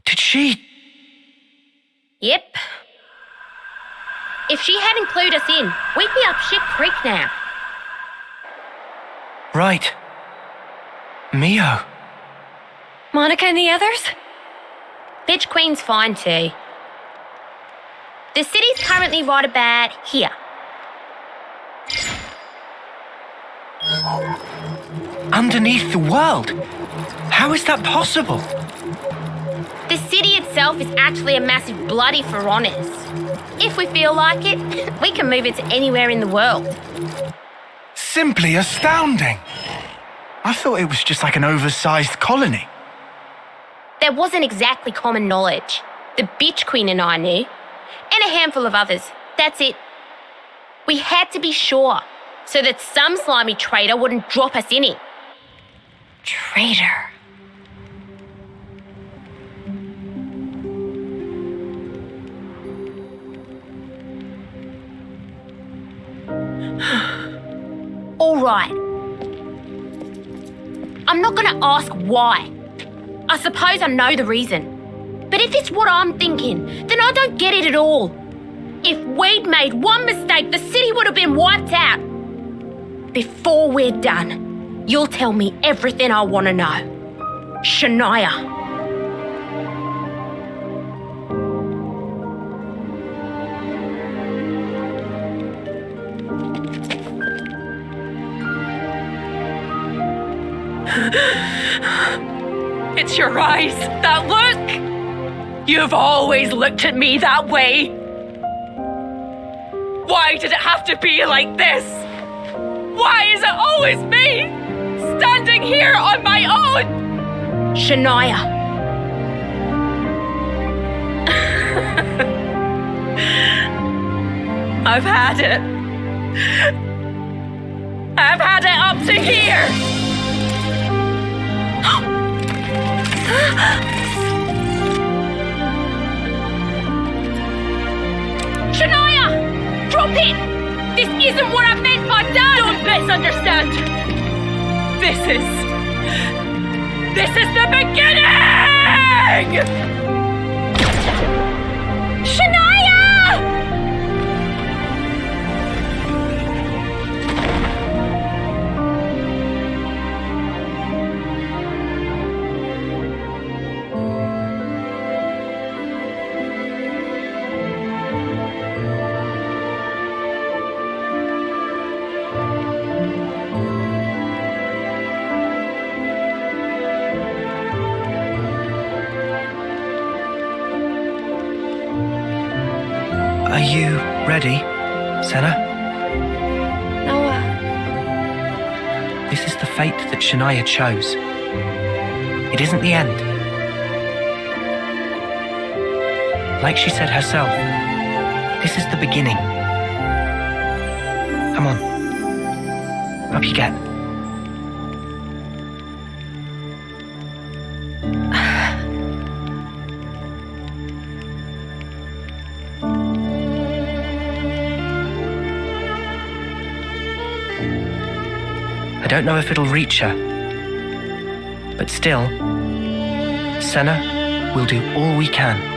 Did she? Yep. If she hadn't clued us in, we'd be up shit creek now. Right. Mio. Monica and the others? Bitch Queen's fine too. The city's currently right about here. Underneath the world? How is that possible? The city itself is actually a massive bloody Pharaonis. If we feel like it, we can move it to anywhere in the world. Simply astounding. I thought it was just like an oversized colony. That wasn't exactly common knowledge. The Bitch Queen and I knew. And a handful of others. That's it. We had to be sure, so that some slimy traitor wouldn't drop us in it. Traitor. All right. I'm not gonna ask why. I suppose I know the reason. But if it's what I'm thinking, then I don't get it at all. If we'd made one mistake, the city would have been wiped out. Before we're done, you'll tell me everything I want to know. Shania. It's your eyes, that look! You've always looked at me that way. Why did it have to be like this? Why is it always me, standing here on my own? Shania. I've had it. I've had it up to here. Shania! Drop it! This isn't what I meant by done! Don't misunderstand! This is the beginning! Shania! Are you ready, Sena? Noah. This is the fate that Shania chose. It isn't the end. Like she said herself, this is the beginning. Come on. Up you get. I don't know if it'll reach her, but still, Sena will do all we can.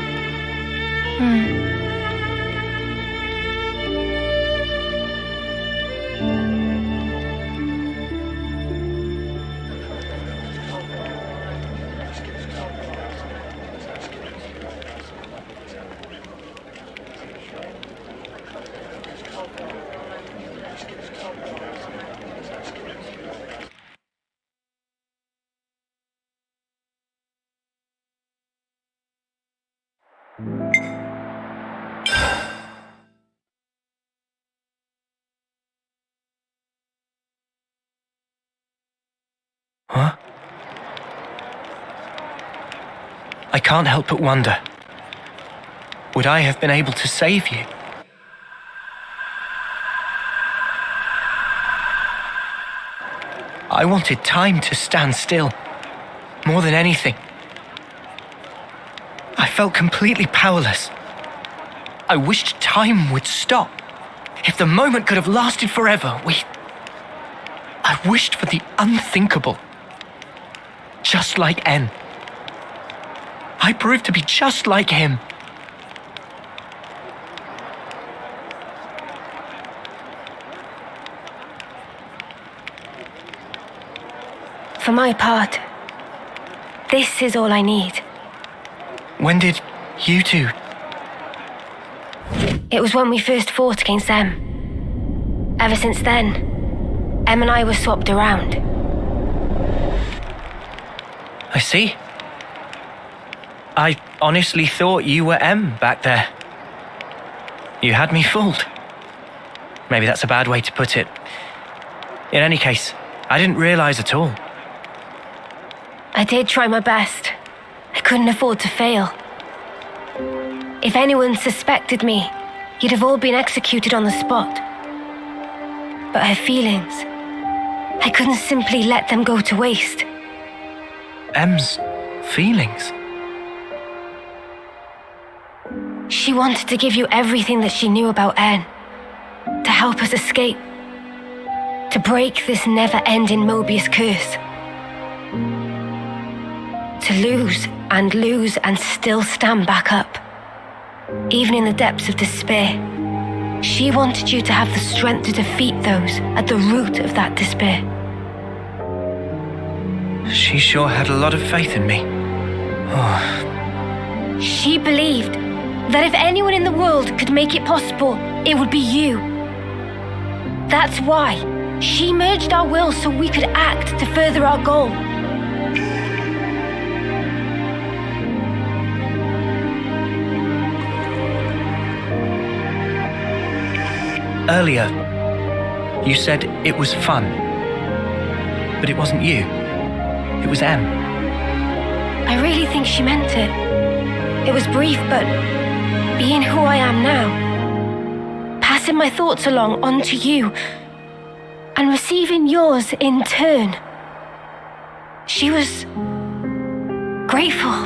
Huh? I can't help but wonder, would I have been able to save you? I wanted time to stand still, more than anything. I felt completely powerless. I wished time would stop. If the moment could have lasted forever, I wished for the unthinkable. Just like N. I proved to be just like him. For my part, this is all I need. When did you two? It was when we first fought against Em. Ever since then, Em and I were swapped around. I see. I honestly thought you were Em back there. You had me fooled. Maybe that's a bad way to put it. In any case, I didn't realize at all. I did try my best. I couldn't afford to fail. If anyone suspected me, you'd have all been executed on the spot. But her feelings, I couldn't simply let them go to waste. Em's feelings? She wanted to give you everything that she knew about En, to help us escape, to break this never-ending Mobius curse. To lose and still stand back up. Even in the depths of despair, she wanted you to have the strength to defeat those at the root of that despair. She sure had a lot of faith in me. Oh. She believed that if anyone in the world could make it possible, it would be you. That's why she merged our wills so we could act to further our goal. Earlier, you said it was fun. But it wasn't you. It was Em. I really think she meant it. It was brief, but being who I am now, passing my thoughts along onto you, and receiving yours in turn. She was grateful.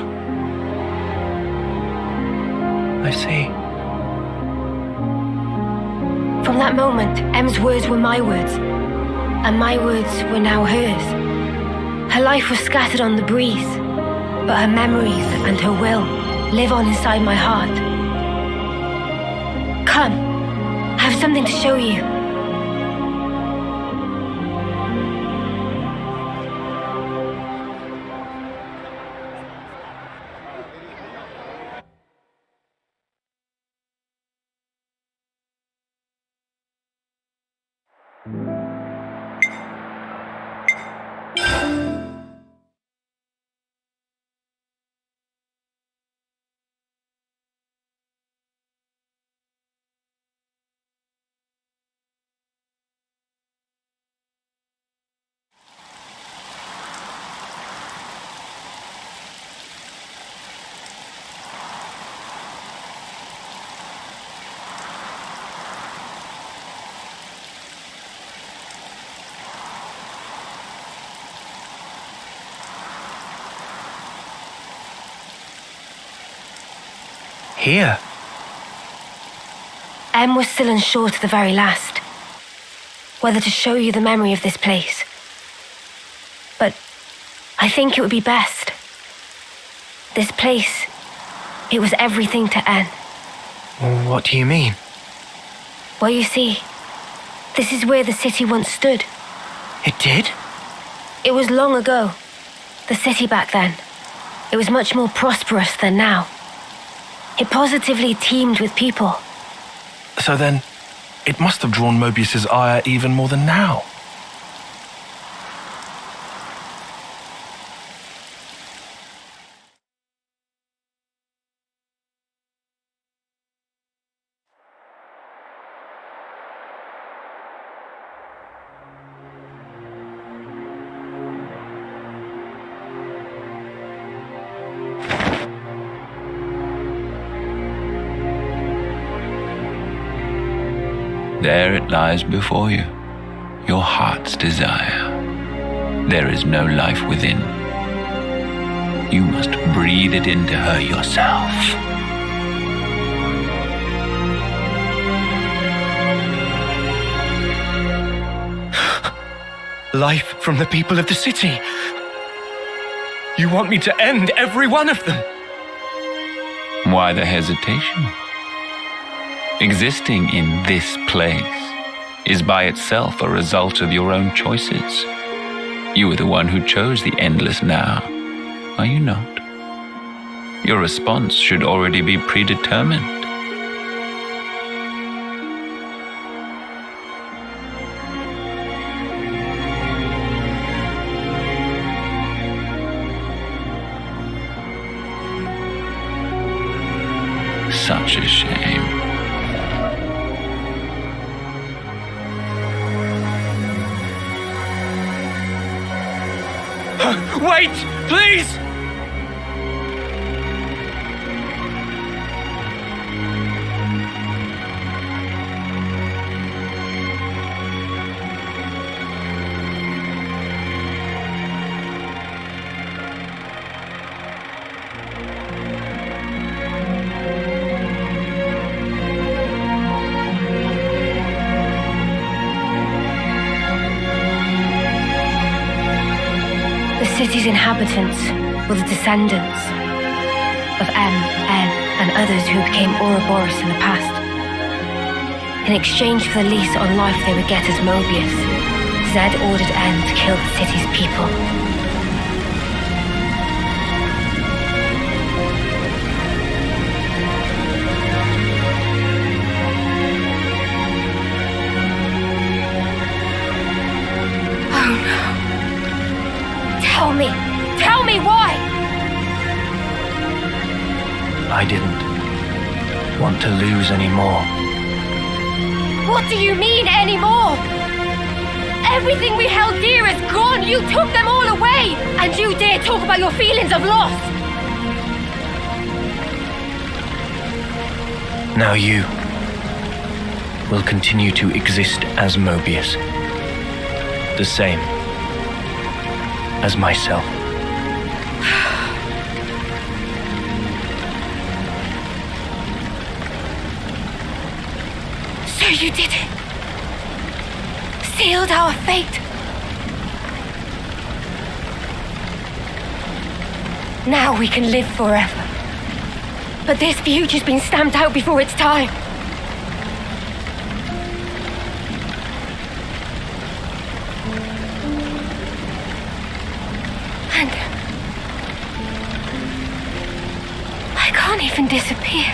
I see. From that moment, Em's words were my words, and my words were now hers. Her life was scattered on the breeze, but her memories and her will live on inside my heart. Come, I have something to show you. Here? Em was still unsure to the very last whether to show you the memory of this place. But I think it would be best. This place, it was everything to En. What do you mean? Well, you see, this is where the city once stood. It did? It was long ago. The city back then. It was much more prosperous than now. It positively teemed with people. So then, it must have drawn Mobius's ire even more than now. There it lies before you, your heart's desire. There is no life within. You must breathe it into her yourself. Life from the people of the city. You want me to end every one of them? Why the hesitation? Existing in this place is by itself a result of your own choices. You were the one who chose the endless now, are you not? Your response should already be predetermined. Such a shame. Wait, please! The city's inhabitants were the descendants of M, N, and others who became Uroboros in the past. In exchange for the lease on life they would get as Mobius, Zed ordered N to kill the city's people. Oh no. Tell me why! I didn't want to lose any more. What do you mean, anymore? Everything we held dear is gone! You took them all away! And you dare talk about your feelings of loss! Now you will continue to exist as Mobius. The same as myself. So you did it. Sealed our fate. Now we can live forever. But this future's been stamped out before its time. And I can't even disappear.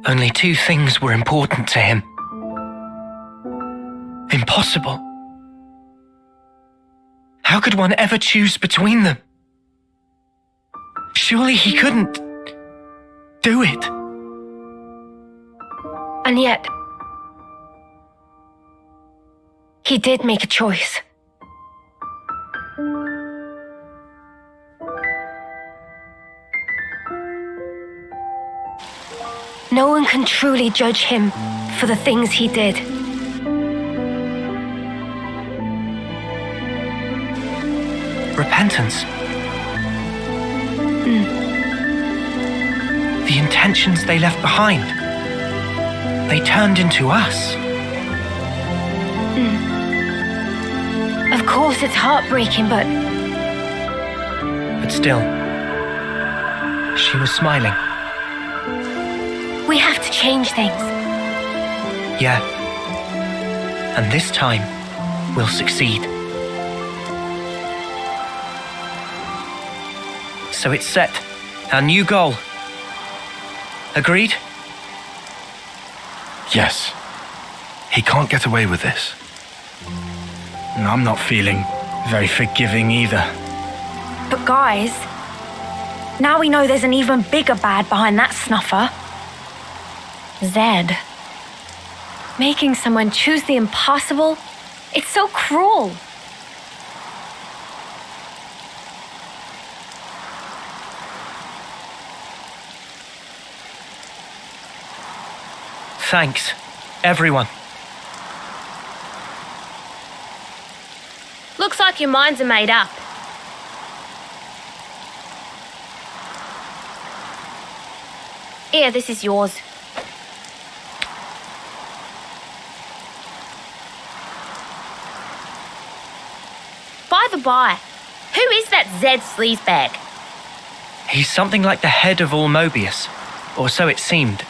Only two things were important to him. Impossible. How could one ever choose between them? Surely he couldn't do it. And yet, he did make a choice. No one can truly judge him for the things he did. Repentance. The intentions they left behind. They turned into us. Of course, it's heartbreaking, but still, she was smiling. We have to change things. Yeah. And this time, we'll succeed. So it's set. Our new goal. Agreed? Yes. He can't get away with this. And I'm not feeling very forgiving either. But guys, now we know there's an even bigger bad behind that snuffer. Zed. Making someone choose the impossible? It's so cruel. Thanks, everyone. Looks like your minds are made up. Here, this is yours. By the by, who is that Zed sleazebag? He's something like the head of all Mobius, or so it seemed.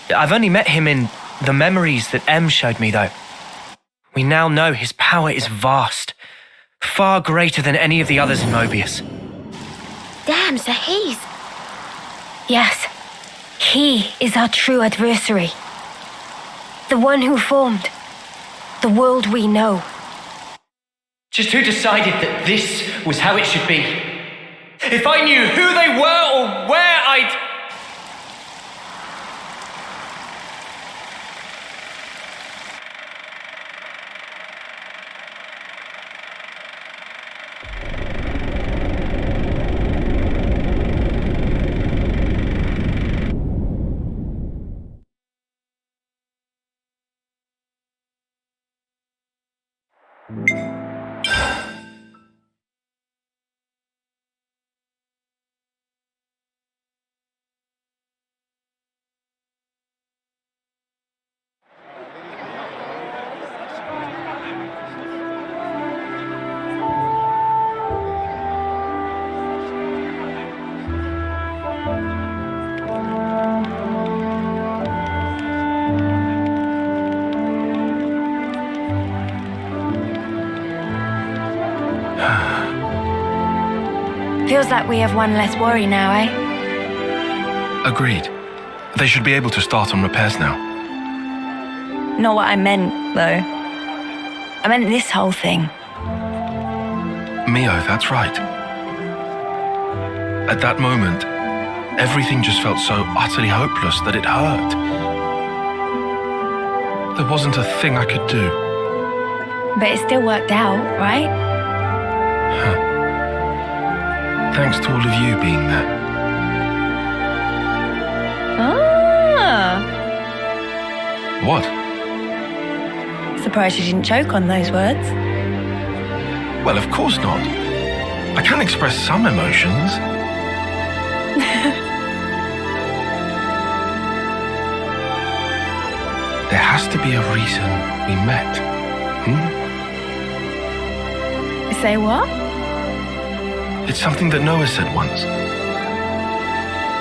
I've only met him in the memories that M showed me, though. We now know his power is vast, far greater than any of the others in Mobius. Damn, so he's... Yes, he is our true adversary. The one who formed the world we know. Just who decided that this was how it should be? If I knew who they were or where I'd... Feels like we have one less worry now, eh? Agreed. They should be able to start on repairs now. Not what I meant, though. I meant this whole thing. Mio, that's right. At that moment, everything just felt so utterly hopeless that it hurt. There wasn't a thing I could do. But it still worked out, right? Thanks to all of you being there. Ah! What? Surprised you didn't choke on those words. Well, of course not. I can express some emotions. There has to be a reason we met. Say what? It's something that Noah said once.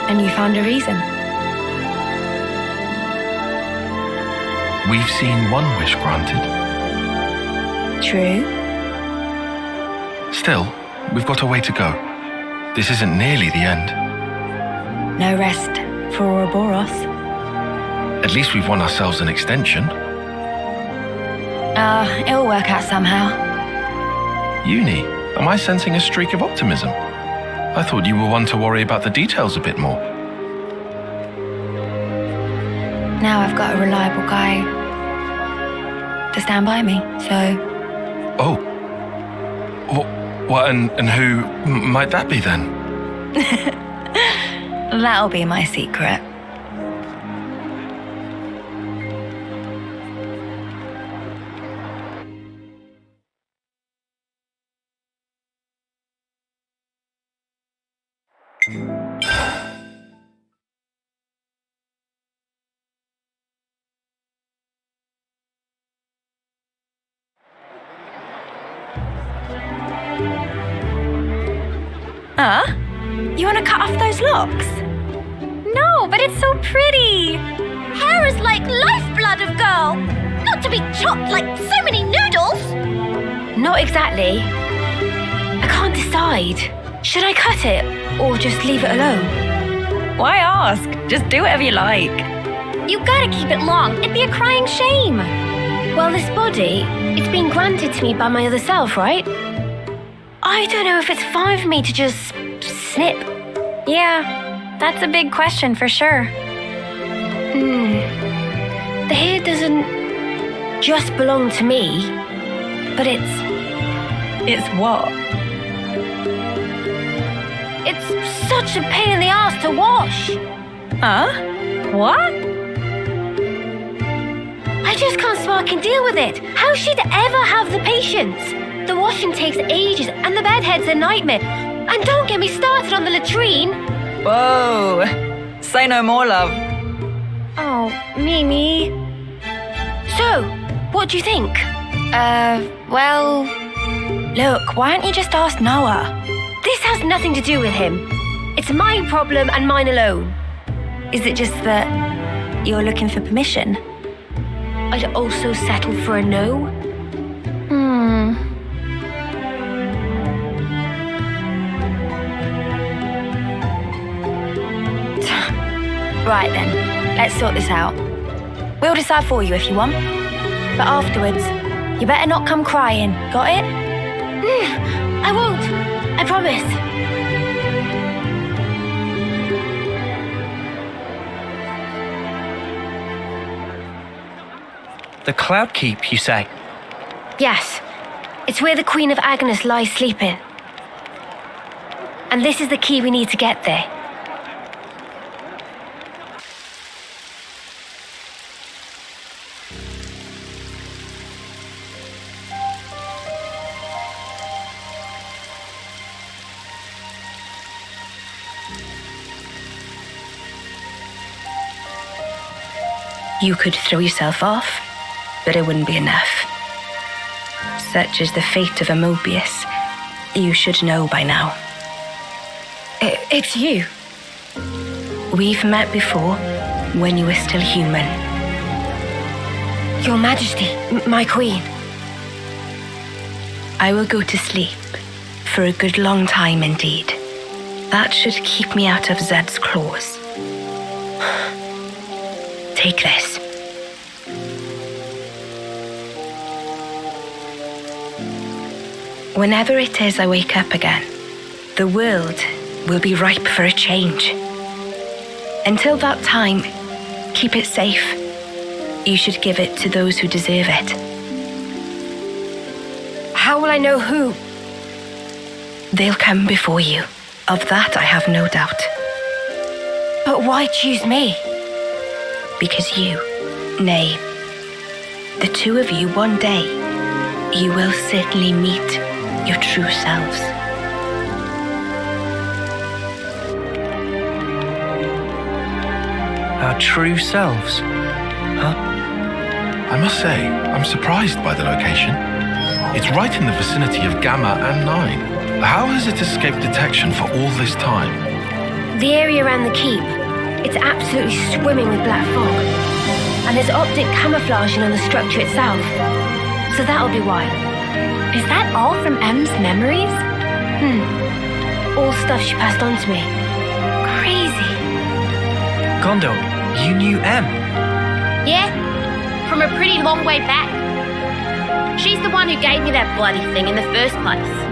And you found a reason? We've seen one wish granted. True. Still, we've got a way to go. This isn't nearly the end. No rest for Uroboros. At least we've won ourselves an extension. It'll work out somehow. Eunie, am I sensing a streak of optimism? I thought you were one to worry about the details a bit more. Now I've got a reliable guy to stand by me, so... Oh. What, and who might that be then? That'll be my secret. You want to cut off those locks? No, but it's so pretty. Hair is like lifeblood of girl. Not to be chopped like so many noodles. Not exactly. I can't decide. Should I cut it or just leave it alone? Why ask? Just do whatever you like. You gotta keep it long. It'd be a crying shame. Well, this body, it's been granted to me by my other self, right? I don't know if it's fine for me to just snip. Yeah, that's a big question for sure. The hair doesn't just belong to me, but it's... It's what? It's such a pain in the ass to wash. Huh? What? I just can't fucking deal with it. How she'd ever have the patience? The washing takes ages and the bedhead's a nightmare. And don't get me started on the latrine. Whoa. Say no more, love. Oh, Mimi. So, what do you think? Well, look, why don't you just ask Noah? This has nothing to do with him. It's my problem and mine alone. Is it just that you're looking for permission? I'd also settle for a no. Right then, let's sort this out. We'll decide for you if you want. But afterwards, you better not come crying. Got it? I won't. I promise. The Cloud Keep, you say? Yes. It's where the Queen of Agnes lies sleeping. And this is the key we need to get there. You could throw yourself off, but it wouldn't be enough. Such is the fate of a Mobius. You should know by now. It's you. We've met before, when you were still human. Your Majesty, my Queen. I will go to sleep, for a good long time indeed. That should keep me out of Zed's claws. Take this. Whenever it is I wake up again, the world will be ripe for a change. Until that time, keep it safe. You should give it to those who deserve it. How will I know who? They'll come before you. Of that I have no doubt. But why choose me? Because you, nay, the two of you one day, you will certainly meet your true selves. Our true selves? Huh? I must say, I'm surprised by the location. It's right in the vicinity of Gamma and 9. How has it escaped detection for all this time? The area around the keep. It's absolutely swimming with black fog. And there's optic camouflaging on the structure itself. So that'll be why. Is that all from M's memories? All stuff she passed on to me. Crazy. Gondo, you knew M? Yeah, from a pretty long way back. She's the one who gave me that bloody thing in the first place.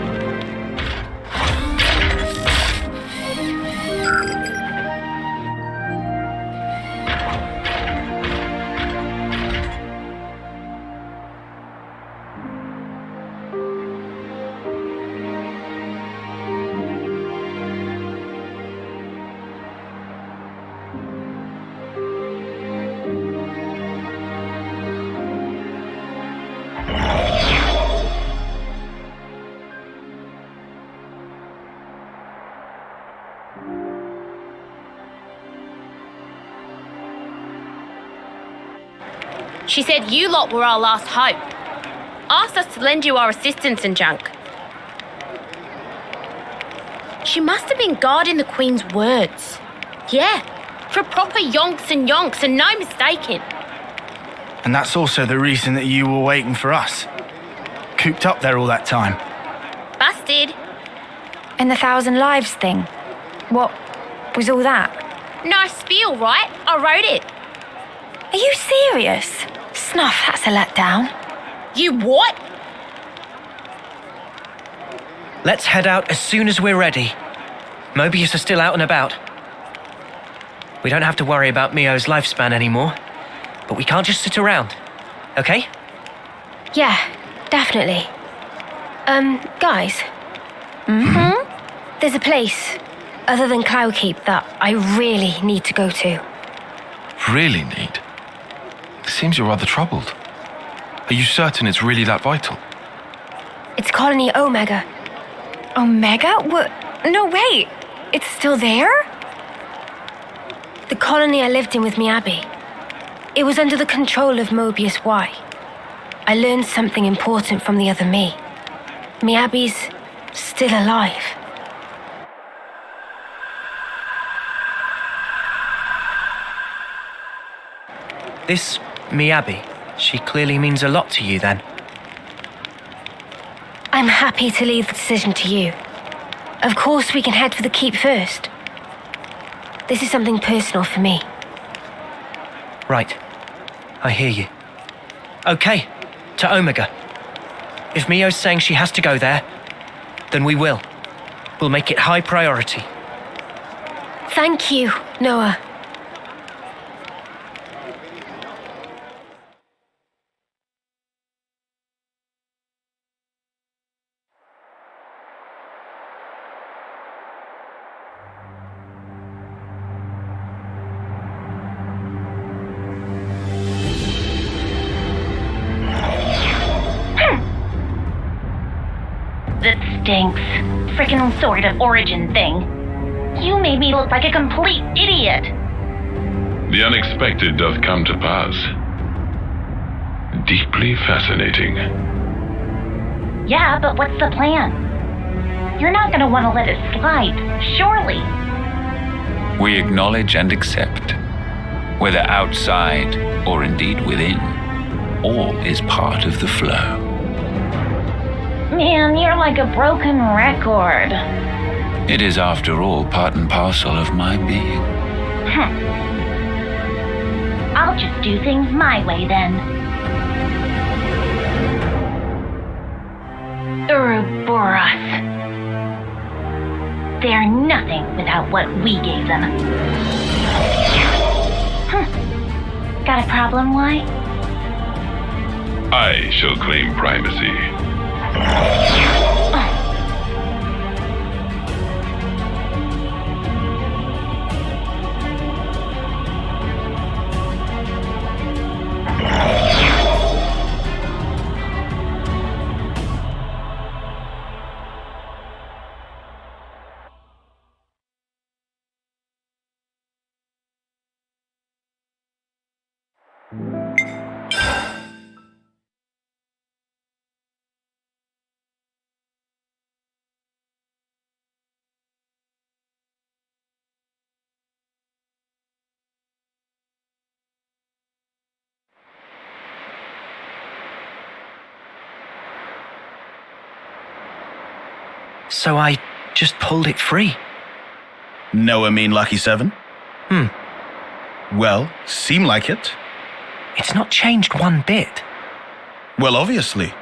She said you lot were our last hope. Asked us to lend you our assistance and junk. She must have been guarding the Queen's words. Yeah, for proper yonks and no mistaking. And that's also the reason that you were waiting for us. Cooped up there all that time. Busted. And the 1,000 lives thing. What was all that? Nice spiel, right? I wrote it. Are you serious? Snuff, that's a letdown. You what? Let's head out as soon as we're ready. Mobius are still out and about. We don't have to worry about Mio's lifespan anymore, but we can't just sit around, okay? Yeah, definitely. Guys. There's a place, other than Cloudkeep, that I really need to go to. Really need? It seems you're rather troubled. Are you certain it's really that vital? It's Colony Omega. Omega? What? No, wait. It's still there? The colony I lived in with Miyabi. It was under the control of Mobius Y. I learned something important from the other me. Miyabi's still alive. This Miyabi, she clearly means a lot to you then. I'm happy to leave the decision to you. Of course, we can head for the keep first. This is something personal for me. Right. I hear you. Okay, to Omega. If Mio's saying she has to go there, then we will. We'll make it high priority. Thank you, Noah. That stinks. Frickin' sort of origin thing. You made me look like a complete idiot. The unexpected doth come to pass. Deeply fascinating. Yeah, but what's the plan? You're not gonna want to let it slide, surely. We acknowledge and accept, whether outside or indeed within, all is part of the flow. Man, you're like a broken record. It is, after all, part and parcel of my being. I'll just do things my way then. Uroboros. They're nothing without what we gave them. Got a problem, Y? I shall claim primacy. So I just pulled it free. Noah mean Lucky 7? Well, seem like it. It's not changed one bit. Well, obviously.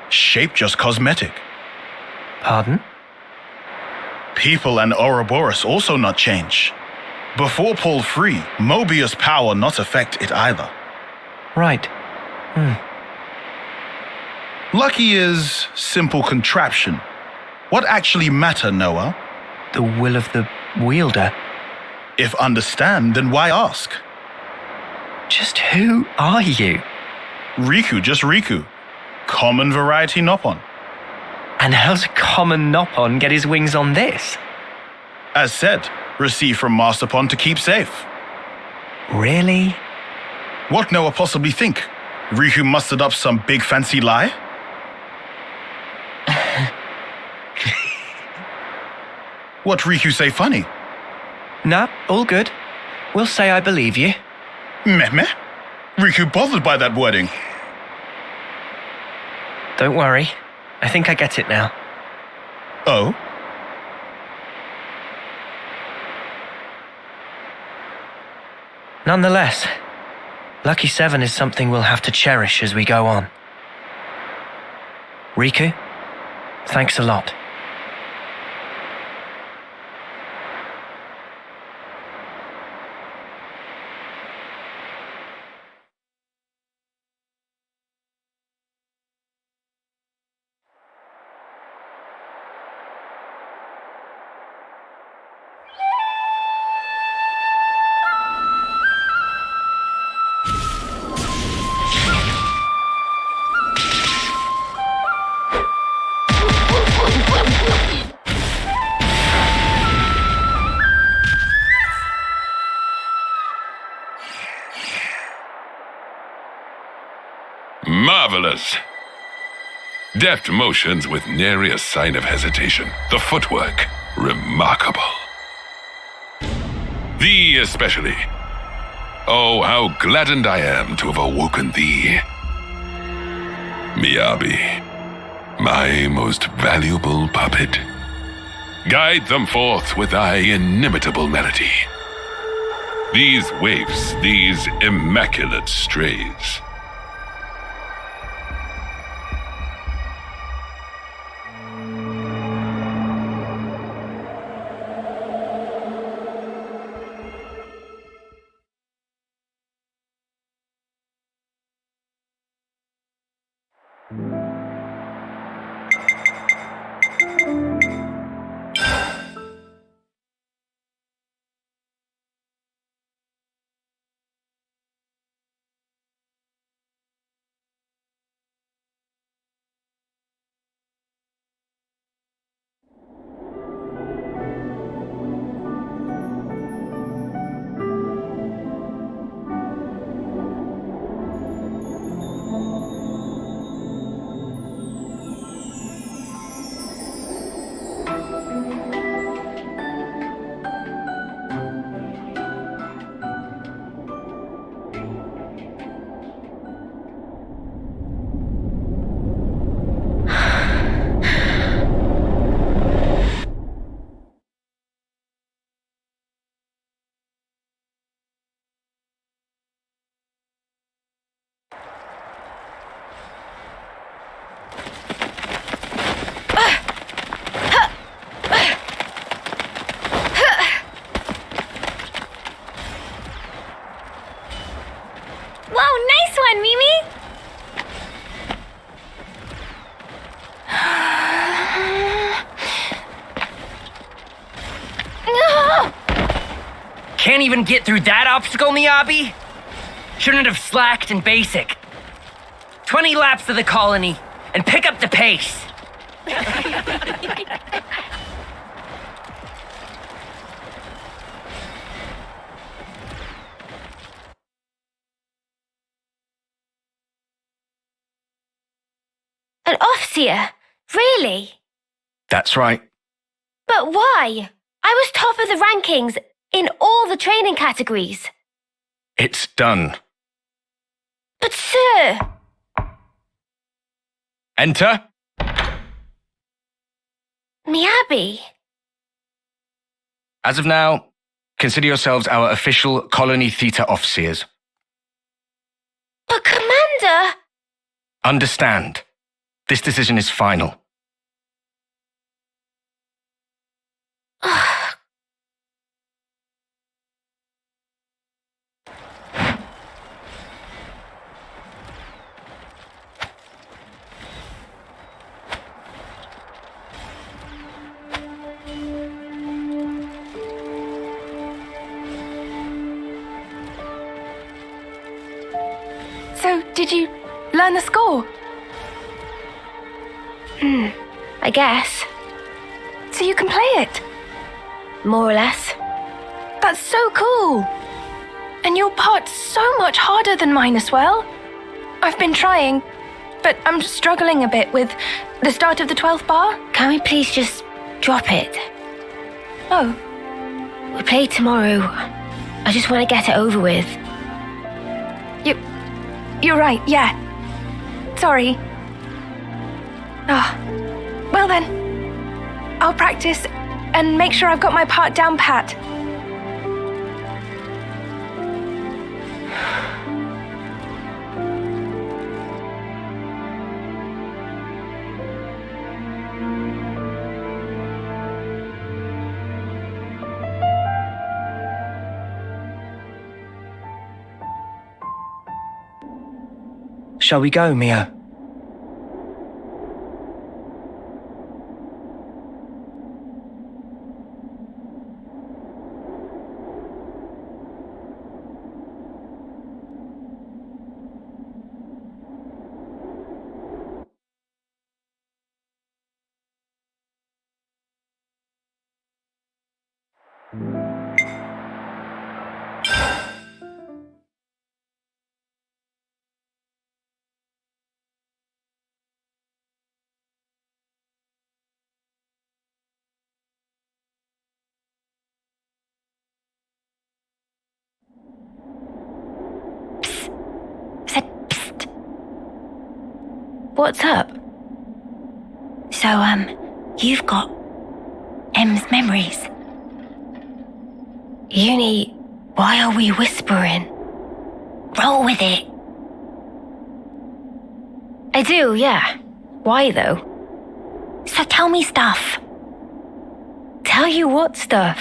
Shape just cosmetic. Pardon? People and Ouroboros also not change. Before pulled free, Mobius power not affect it either. Right. Lucky is simple contraption. What actually matter, Noah? The will of the wielder. If understand, then why ask? Just who are you? Riku, just Riku. Common variety Noppon. And how's a common Noppon get his wings on this? As said, received from Masterpon to keep safe. Really? What Noah possibly think? Riku mustered up some big fancy lie? What Riku say funny? Nah, all good. We'll say I believe you. Meh. Riku bothered by that wording. Don't worry. I think I get it now. Oh? Nonetheless, Lucky 7 is something we'll have to cherish as we go on. Riku, thanks a lot. Marvelous. Deft motions with nary a sign of hesitation. The footwork, remarkable. Thee especially. Oh, how gladdened I am to have awoken thee. Miyabi, my most valuable puppet. Guide them forth with thy inimitable melody. These waifs, these immaculate strays. Can't even get through that obstacle, Miyabi? Shouldn't have slacked in basic. 20 laps of the colony, and pick up the pace. An Offseer? Really? That's right. But why? I was top of the rankings in all the training categories. It's done. But sir... Enter. Miyabi. As of now, consider yourselves our official Colony Theta Officers. But Commander... Understand. This decision is final. So, did you learn the score? I guess. So you can play it? More or less. That's so cool! And your part's so much harder than mine as well. I've been trying, but I'm struggling a bit with the start of the 12th bar. Can we please just drop it? Oh. We play tomorrow. I just want to get it over with. You're right, yeah. Sorry. Well then, I'll practice and make sure I've got my part down pat. Shall we go, Mia? What's up? So, you've got M's memories. Eunie, why are we whispering? Roll with it. I do, yeah. Why though? So tell me stuff. Tell you what stuff?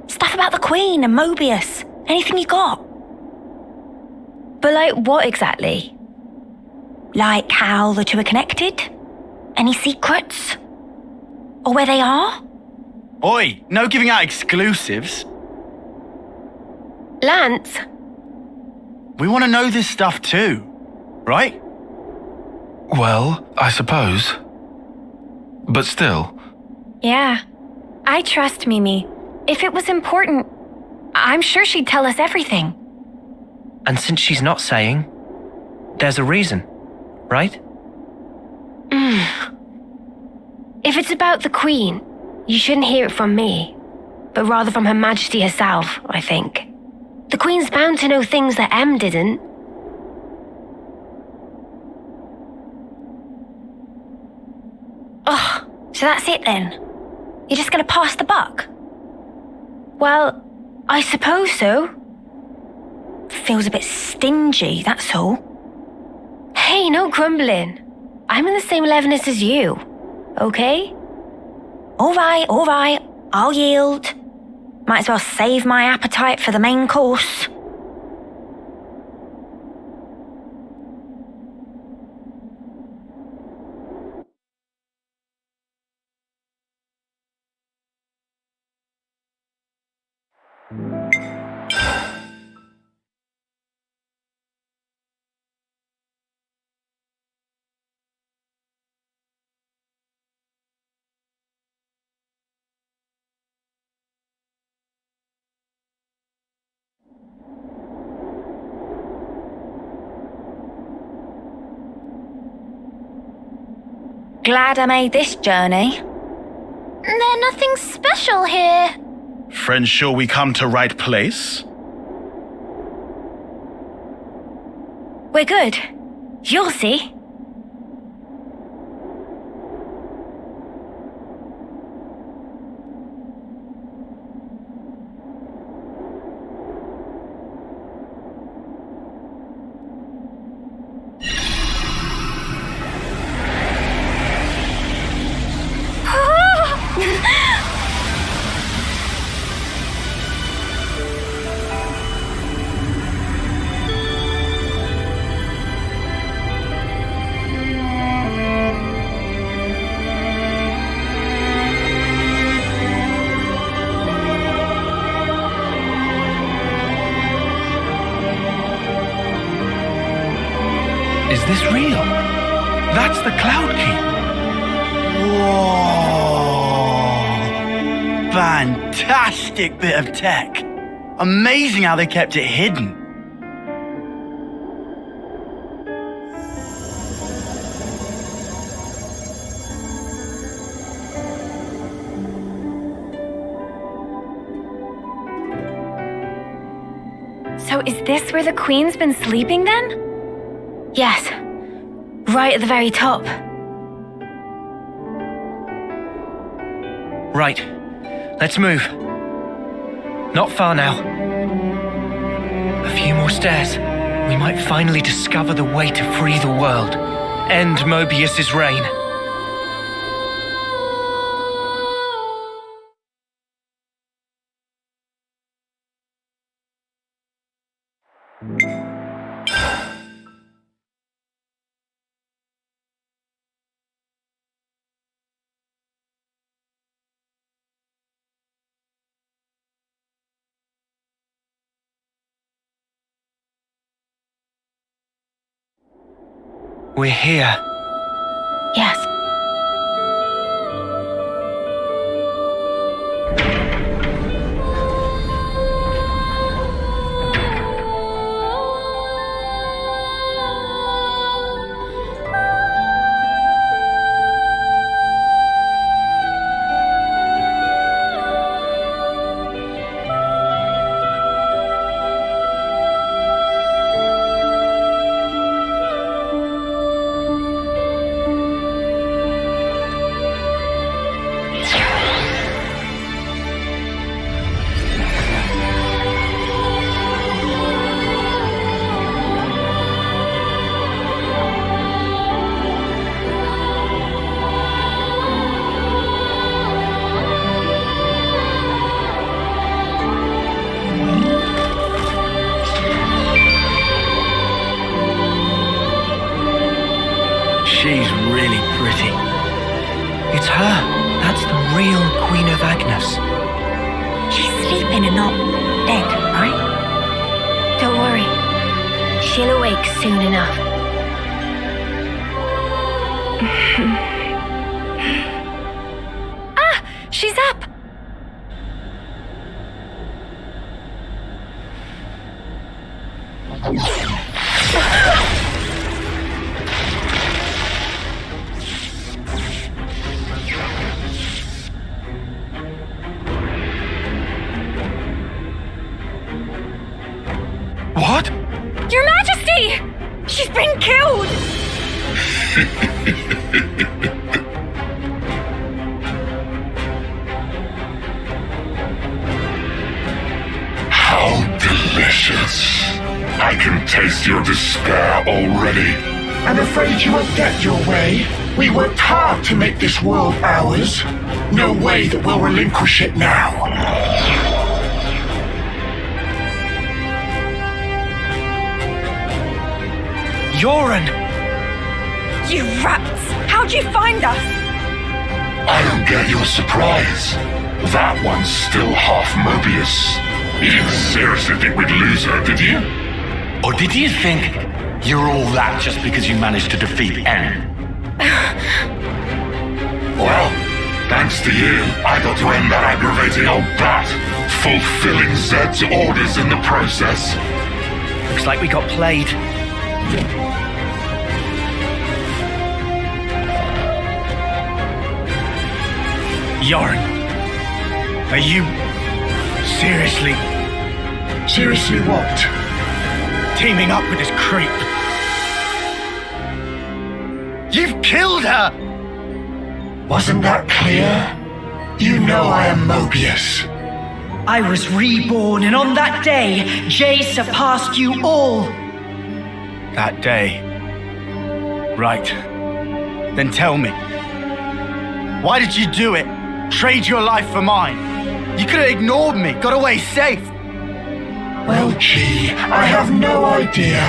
Stuff about the Queen and Mobius. Anything you got. But like what exactly? Like how the two are connected? Any secrets? Or where they are? Oi, no giving out exclusives. Lanz. We want to know this stuff too, right? Well, I suppose. But still. Yeah. I trust Mimi. If it was important, I'm sure she'd tell us everything. And since she's not saying, there's a reason, right? If it's about the Queen, you shouldn't hear it from me, but rather from Her Majesty herself, I think. The Queen's bound to know things that M didn't. Oh, so that's it then? You're just gonna pass the buck? Well, I suppose so. Feels a bit stingy, that's all. Hey, no grumbling. I'm in the same levelness as you, okay? All right, I'll yield. Might as well save my appetite for the main course. Glad I made this journey. There's nothing special here. Friends, sure we come to right place? We're good. You'll see. Is this real? That's the Cloud Keep. Whoa! Fantastic bit of tech. Amazing how they kept it hidden. So is this where the Queen's been sleeping then? Yes. Right at the very top. Right. Let's move. Not far now. A few more stairs. We might finally discover the way to free the world. End Mobius's reign. We're here. Yes. She's really pretty. It's her. That's the real Queen of Agnes. She's sleeping and not dead, right? Don't worry. She'll awake soon enough. She's up! What? Your Majesty! She's been killed! How delicious. I can taste your despair already. I'm afraid you won't get your way. We worked hard to make this world ours. No way that we'll relinquish it now. Yoren! You rats! How'd you find us? I don't get your surprise. That one's still half Mobius. You didn't seriously think we'd lose her, did you? Or did you think you're all that just because you managed to defeat N? Well, thanks to you, I got to end that aggravating old bat, fulfilling Zed's orders in the process. Looks like we got played. Yoren, are you seriously what? Teaming up with this creep? You've killed her! Wasn't that clear? You know I am Mobius. I was reborn, and on that day, Jay surpassed you all. That day. Right. Then tell me. Why did you do it? Trade your life for mine? You could have ignored me, got away safe. Well, gee, I have no idea.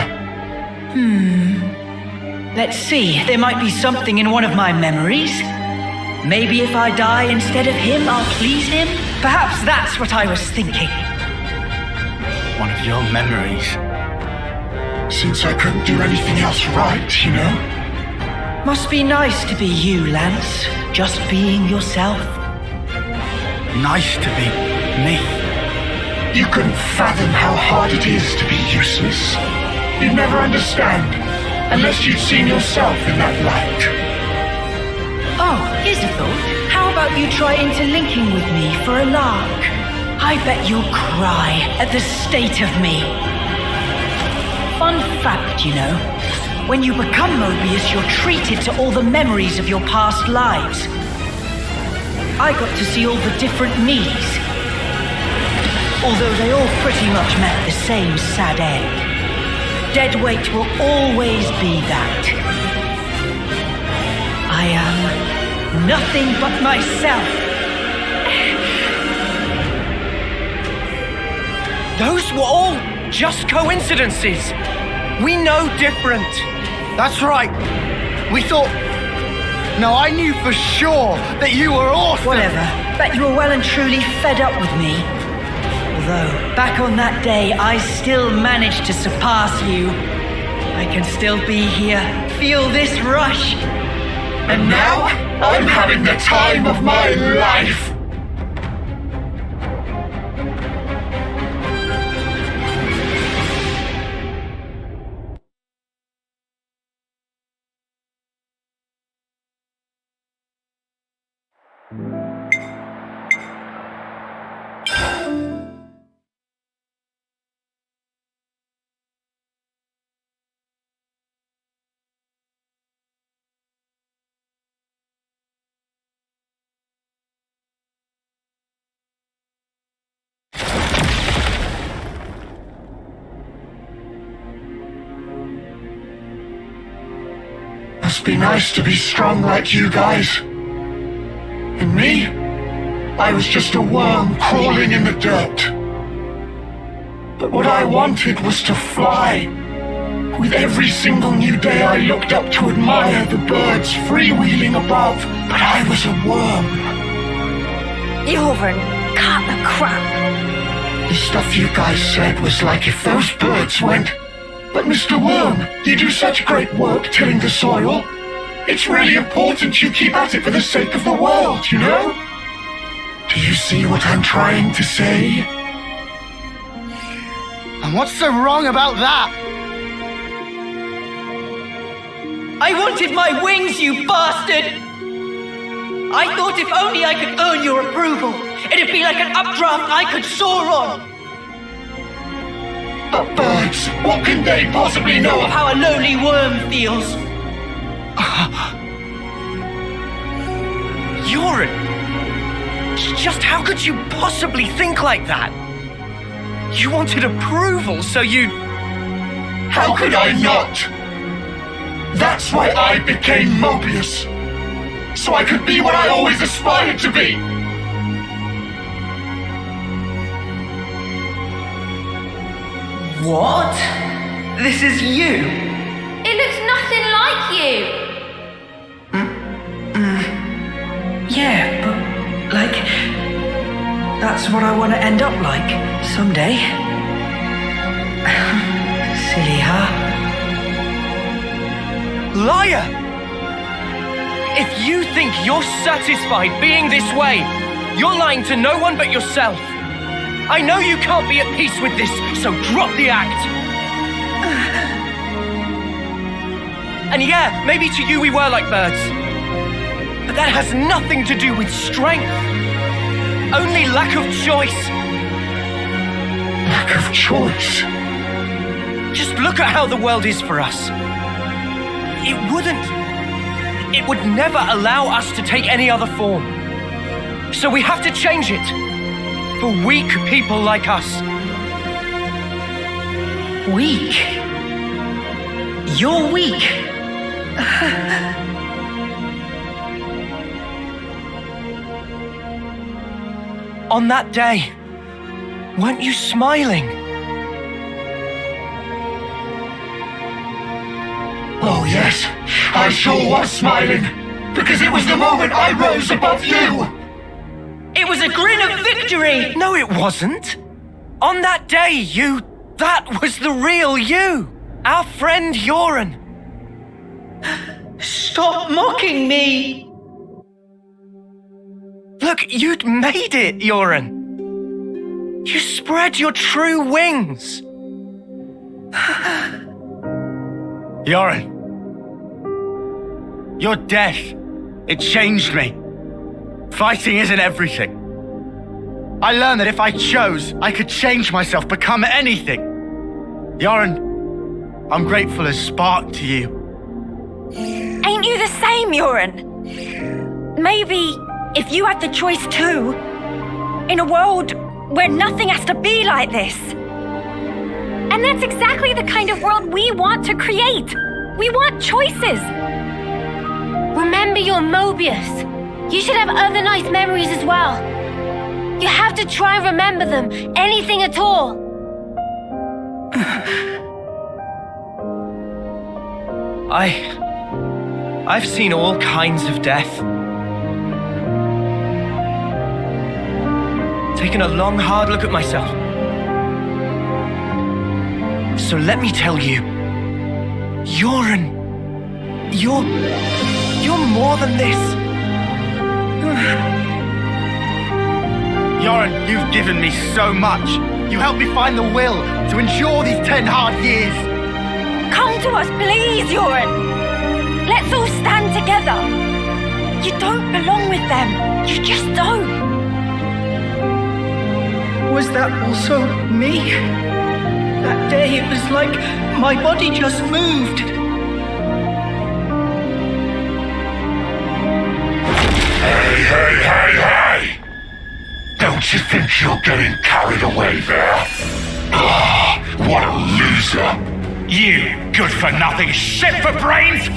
Let's see, there might be something in one of my memories. Maybe if I die instead of him, I'll please him? Perhaps that's what I was thinking. One of your memories. Since I couldn't do anything else right, you know? Must be nice to be you, Lanz. Just being yourself. Nice to be me. You couldn't fathom how hard it is to be useless. You'd never understand, unless you'd seen yourself in that light. Oh, here's a thought. How about you try interlinking with me for a lark? I bet you'll cry at the state of me. Fun fact, you know. When you become Mobius, you're treated to all the memories of your past lives. I got to see all the different me's. Although they all pretty much met the same sad end. Dead weight will always be that. I am nothing but myself. Those were all just coincidences. We know different. That's right. We thought... No, I knew for sure that you were awesome. Whatever. Bet you were well and truly fed up with me. Although, back on that day, I still managed to surpass you. I can still be here, feel this rush. And now, I'm having the time of my life. Must be nice to be strong like you guys. And me? I was just a worm crawling in the dirt. But what I wanted was to fly. With every single new day I looked up to admire the birds freewheeling above, but I was a worm. Euron, cut the crap. The stuff you guys said was like if those birds went, but Mr. Worm, you do such great work tilling the soil. It's really important you keep at it for the sake of the world, you know? Do you see what I'm trying to say? And what's so wrong about that? I wanted my wings, you bastard! I thought if only I could earn your approval, it'd be like an updraft I could soar on! But birds, what can they possibly know Of how a lonely worm feels? Euron! Just how could you possibly think like that? You wanted approval, so you... How could I not? That's why I became Mobius. So I could be what I always aspired to be. What? This is you? It looks nothing like you. Yeah, but, like, that's what I want to end up like, someday. Silly, huh? Liar! If you think you're satisfied being this way, you're lying to no one but yourself. I know you can't be at peace with this, so drop the act. And yeah, maybe to you we were like birds. But that has nothing to do with strength. Only lack of choice. Lack of choice? Just look at how the world is for us. It would never allow us to take any other form. So we have to change it. For weak people like us. Weak? You're weak? On that day, weren't you smiling? Oh yes, I sure was smiling. Because it was the moment I rose above you. It was a grin of victory! No, it wasn't. On that day, that was the real you. Our friend Euron. Stop mocking me! Look, you'd made it, Euron. You spread your true wings. Euron. Your death, it changed me. Fighting isn't everything. I learned that if I chose, I could change myself, become anything. Euron, I'm grateful as Spark to you. Ain't you the same, Euron? Maybe if you had the choice too, in a world where nothing has to be like this. And that's exactly the kind of world we want to create. We want choices. Remember your Mobius. You should have other nice memories as well. You have to try and remember them, anything at all. I've seen all kinds of death. Taken a long, hard look at myself. So let me tell you, Euron, you're more than this. Euron, you've given me so much. You helped me find the will to endure these 10 hard years. Come to us, please, Euron. Let's all stand together. You don't belong with them. You just don't. Was that also me? That day it was like my body just moved. Hey! Don't you think you're getting carried away there? Ugh, what a loser! You good-for-nothing shit for brains!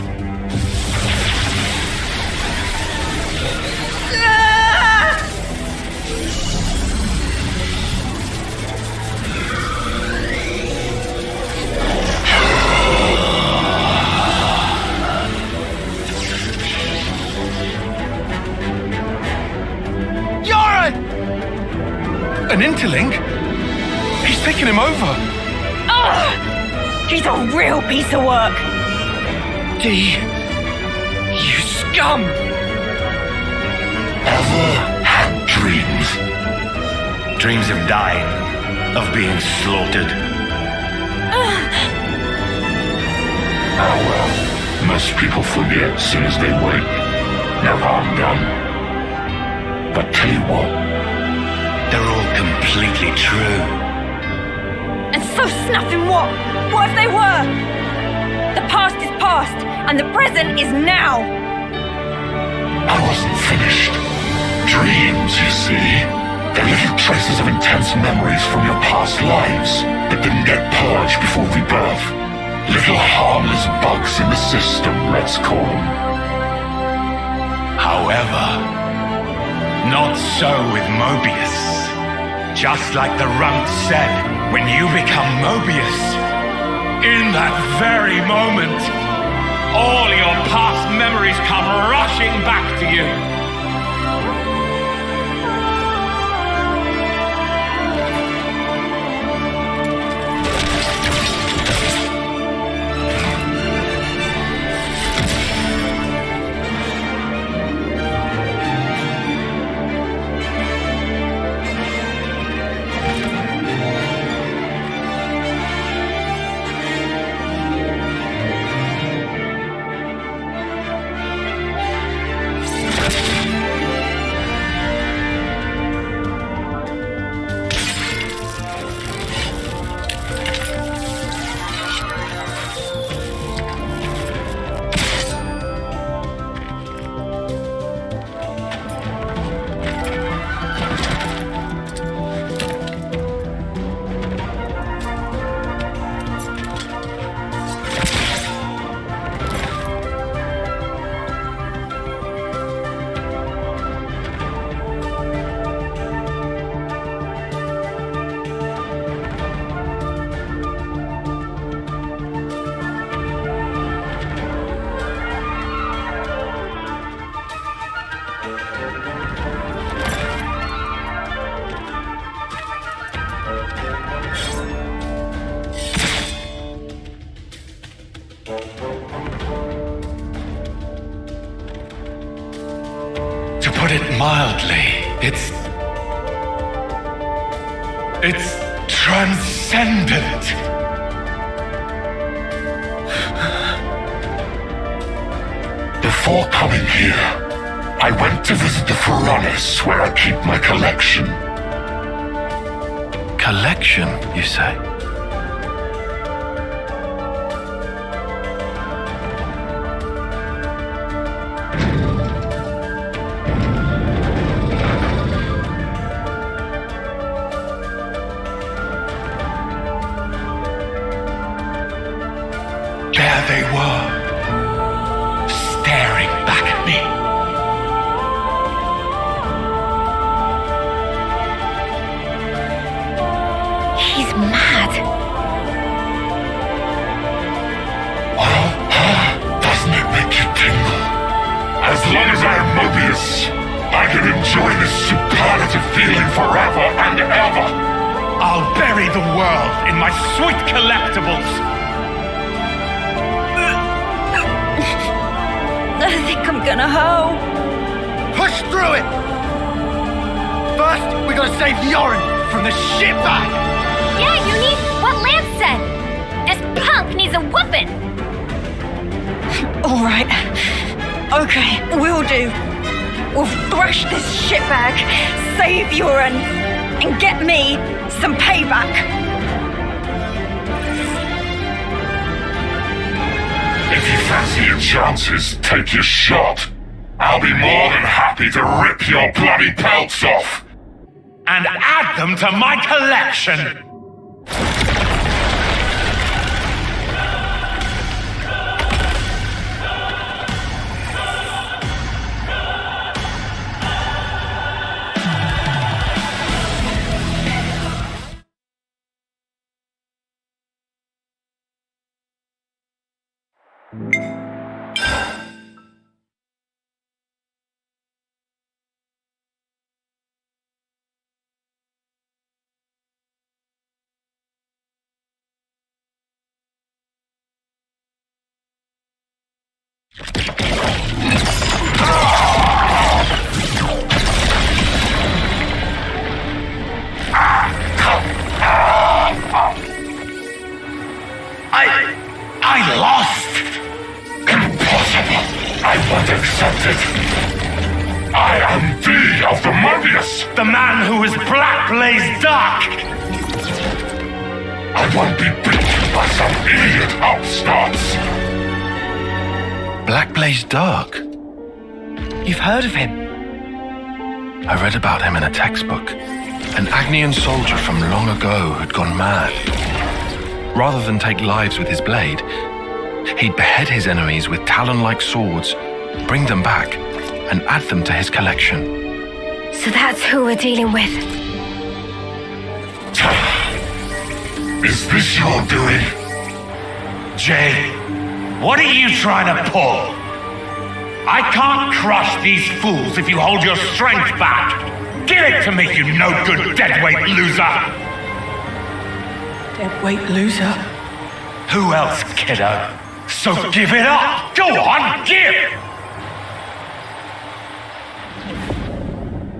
An interlink? He's taken him over. Ugh! He's a real piece of work. You scum! Ever had dreams? Dreams of dying, of being slaughtered. Oh well, most people forget as soon as they wake. No harm done. But tell you what, they're all completely true. And so snuffing what? What if they were? The past is past, and the present is now. I wasn't finished. Dreams, you see. They're little traces of intense memories from your past lives that didn't get purged before rebirth. Little harmless bugs in the system, let's call them. However, not so with Mobius. Just like the runt said, when you become Mobius, in that very moment, all your past memories come rushing back to you. To put it mildly, it's transcendent. Before coming here, I went to visit the furnace where I keep my collection. Collection, you say? There they were, staring back at me. He's mad. Well, doesn't it make you tingle? As long as I am Mobius, I can enjoy this superlative feeling forever and ever. I'll bury the world in my sweet collectibles. I think I'm gonna hoe. Push through it! First, we gotta save Yoren from the shitbag! Yeah, Eunie, what Lanz said. This punk needs a whooping. All right. Okay, we'll do. We'll thrash this shitbag, save Euren, and get me some payback. If you fancy your chances, take your shot. I'll be more than happy to rip your bloody pelts off. And add them to my collection. but accept it. I am V of the Mobius! The man who is Black Blaze Dark! I won't be beaten by some idiot upstarts! Black Blaze Dark? You've heard of him? I read about him in a textbook. An Agnian soldier from long ago who'd gone mad. Rather than take lives with his blade, he'd behead his enemies with talon-like swords, bring them back, and add them to his collection. So that's who we're dealing with. Is this your doing? Jay, what are you trying to pull? I can't crush these fools if you hold your strength back. Give it to me, you no-good deadweight loser! Deadweight loser? Who else, kiddo? So give it up! Go on, give!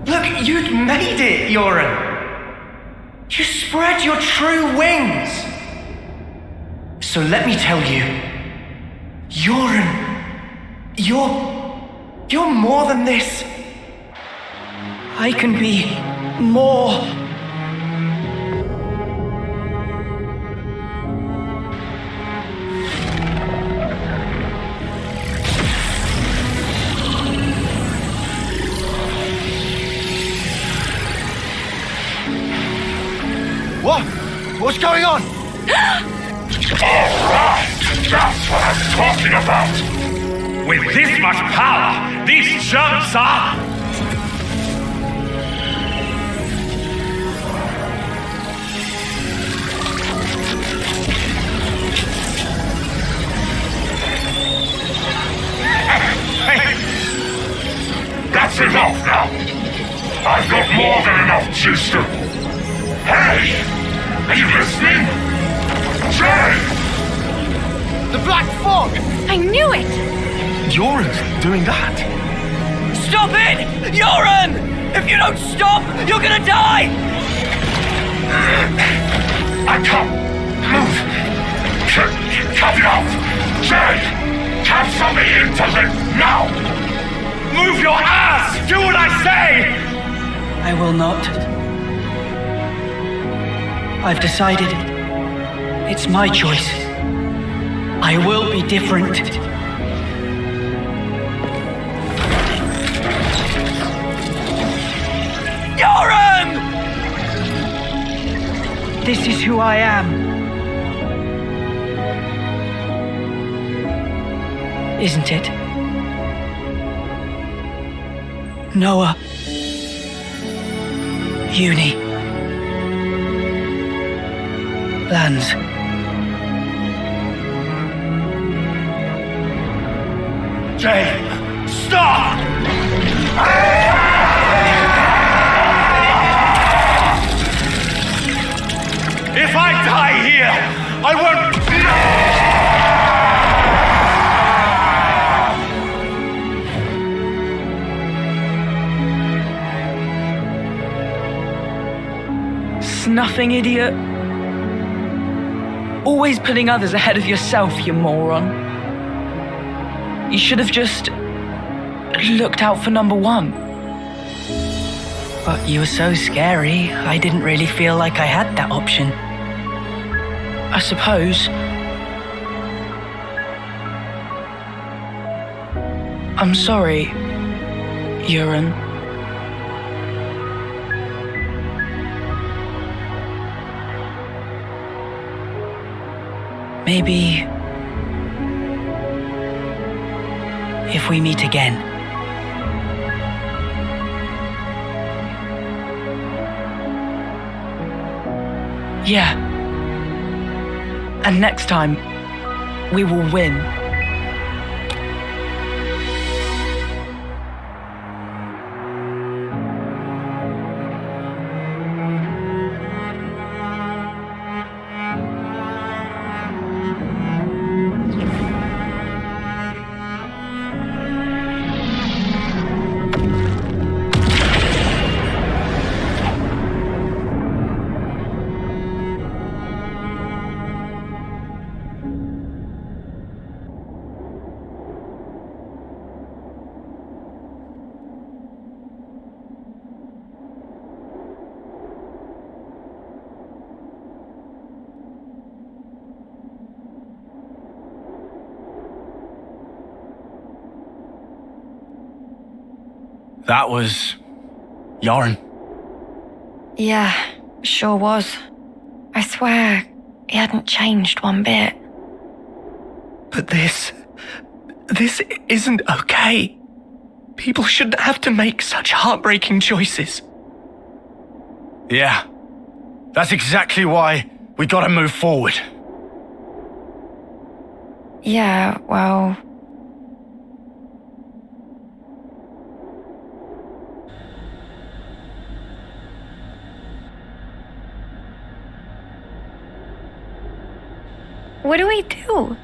Look, you'd made it, Euron! You spread your true wings! So let me tell you, Euron, you're more than this. I can be more. What? What's going on? Alright! That's what I'm talking about! With this much power, these jumps are... That's enough now! I've got more than enough juice to... Hey! Are you listening? Jay! The Black Fog! I knew it! Euron's doing that? Stop it! Euron! If you don't stop, you're gonna die! I can't move! Cut it off! Jay! Cancel me into it now! Move your ass! Do what I say! I will not. I've decided. It's my choice. I will be different. Euron! This is who I am. Isn't it? Noah. Eunie. Lanz. Jay, stop! If I die here, I won't... Snuffing idiot. Always putting others ahead of yourself, you moron. You should have just looked out for number one. But you were so scary, I didn't really feel like I had that option. I suppose. I'm sorry, Euron. Maybe if we meet again. Yeah. And next time, we will win. That was... Yoren. Yeah, sure was. I swear, he hadn't changed one bit. But this isn't okay. People shouldn't have to make such heartbreaking choices. Yeah. That's exactly why we gotta move forward. Yeah, well... What do we do?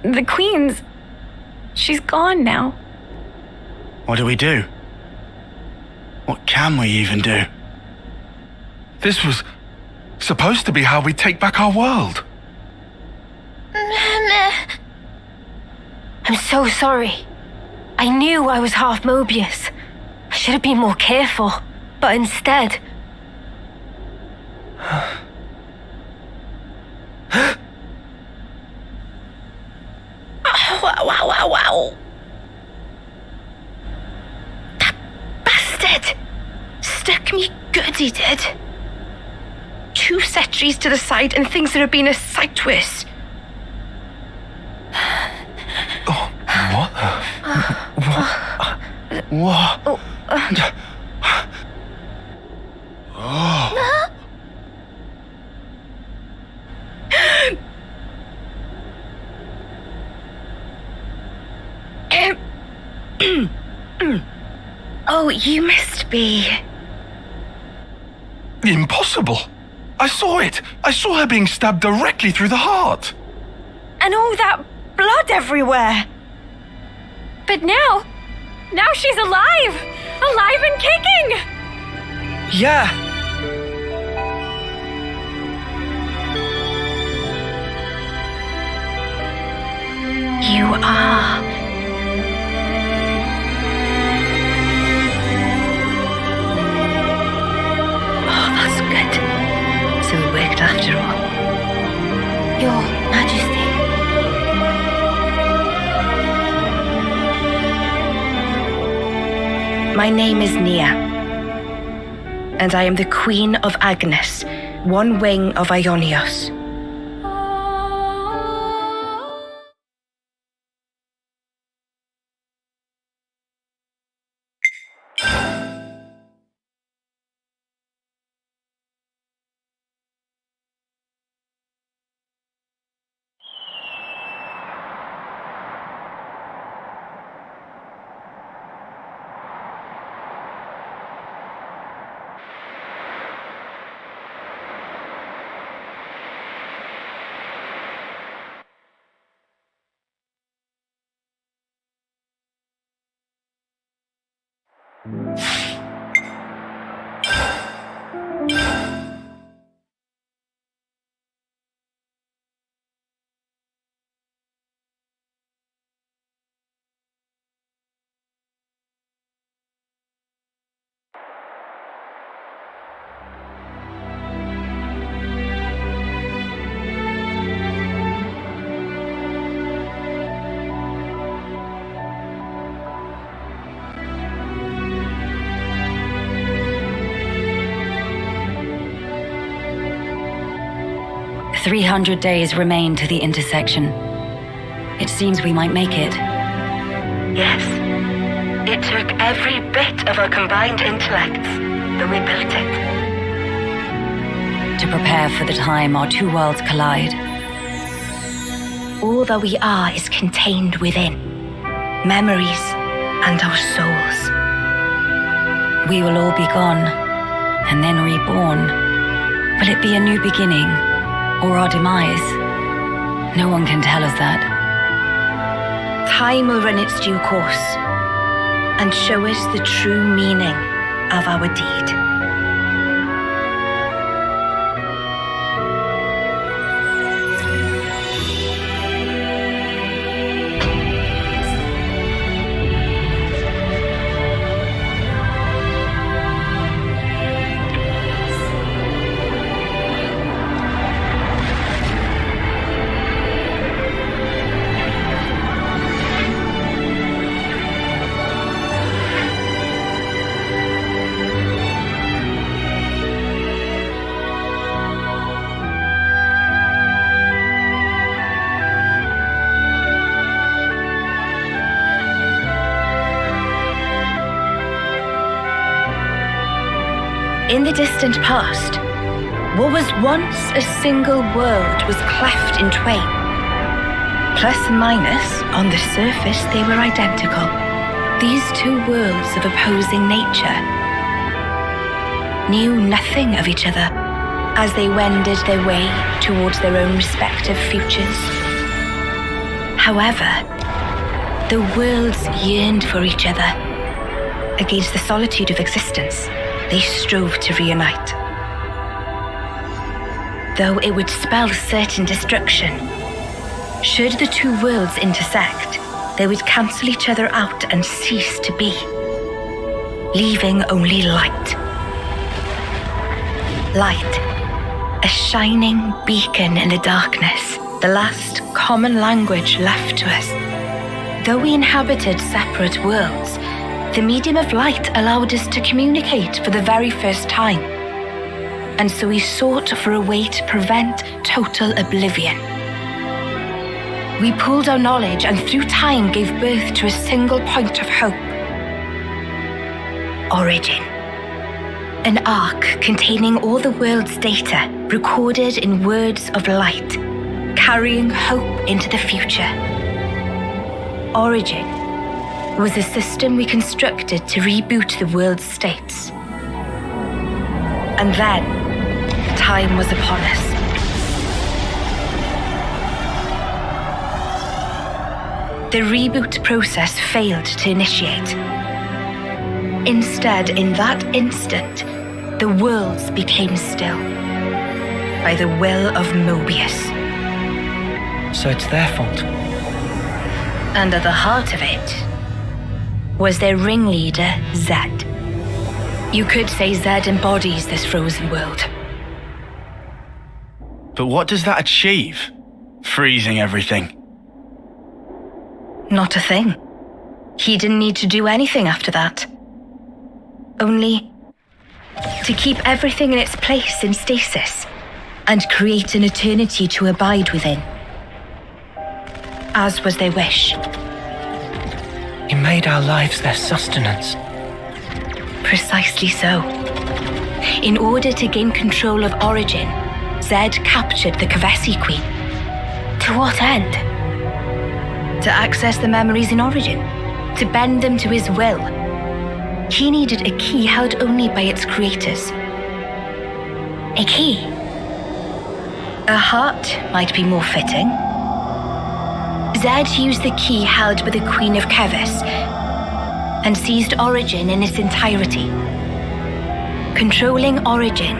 The Queen's... she's gone now. What do we do? What can we even do? This was supposed to be how we take back our world. I'm so sorry. I knew I was half Mobius. I should have been more careful, but instead... Wow. That bastard! Stuck me good, he did. 2 sentries to the side and things that have been a sight worse. What? What? Oh, you must be... Impossible. I saw it. I saw her being stabbed directly through the heart. And all that blood everywhere. But now she's alive! Alive and kicking! Yeah. You are... Oh, that's good. So it worked after all. Your Majesty. My name is Nia, and I am the Queen of Agnes, one wing of Ionios. "300 days remain to the intersection. It seems we might make it." Yes. It took every bit of our combined intellects, but we built it. To prepare for the time our two worlds collide. All that we are is contained within. Memories and our souls. We will all be gone, and then reborn. Will it be a new beginning, or our demise? No one can tell us that. Time will run its due course, and show us the true meaning of our deed. In the distant past, what was once a single world was cleft in twain. Plus and minus, on the surface, they were identical. These two worlds of opposing nature knew nothing of each other as they wended their way towards their own respective futures. However, the worlds yearned for each other. Against the solitude of existence, they strove to reunite. Though it would spell certain destruction, should the two worlds intersect, they would cancel each other out and cease to be, leaving only light. Light, a shining beacon in the darkness, the last common language left to us. Though we inhabited separate worlds, the medium of light allowed us to communicate for the very first time. And so we sought for a way to prevent total oblivion. We pooled our knowledge and through time gave birth to a single point of hope. Origin. An arc containing all the world's data, recorded in words of light, carrying hope into the future. Origin was a system we constructed to reboot the world's states. And then, time was upon us. The reboot process failed to initiate. Instead, in that instant, the worlds became still by the will of Mobius. So it's their fault. And at the heart of it was their ringleader, Zed. You could say Zed embodies this frozen world. But what does that achieve? Freezing everything. Not a thing. He didn't need to do anything after that. Only to keep everything in its place in stasis and create an eternity to abide within. As was their wish. He made our lives their sustenance. Precisely so. In order to gain control of Origin, Zed captured the Kavesi Queen. To what end? To access the memories in Origin, to bend them to his will. He needed a key held only by its creators. A key? A heart might be more fitting. Zed used the key held by the Queen of Kevis and seized Origin in its entirety. Controlling Origin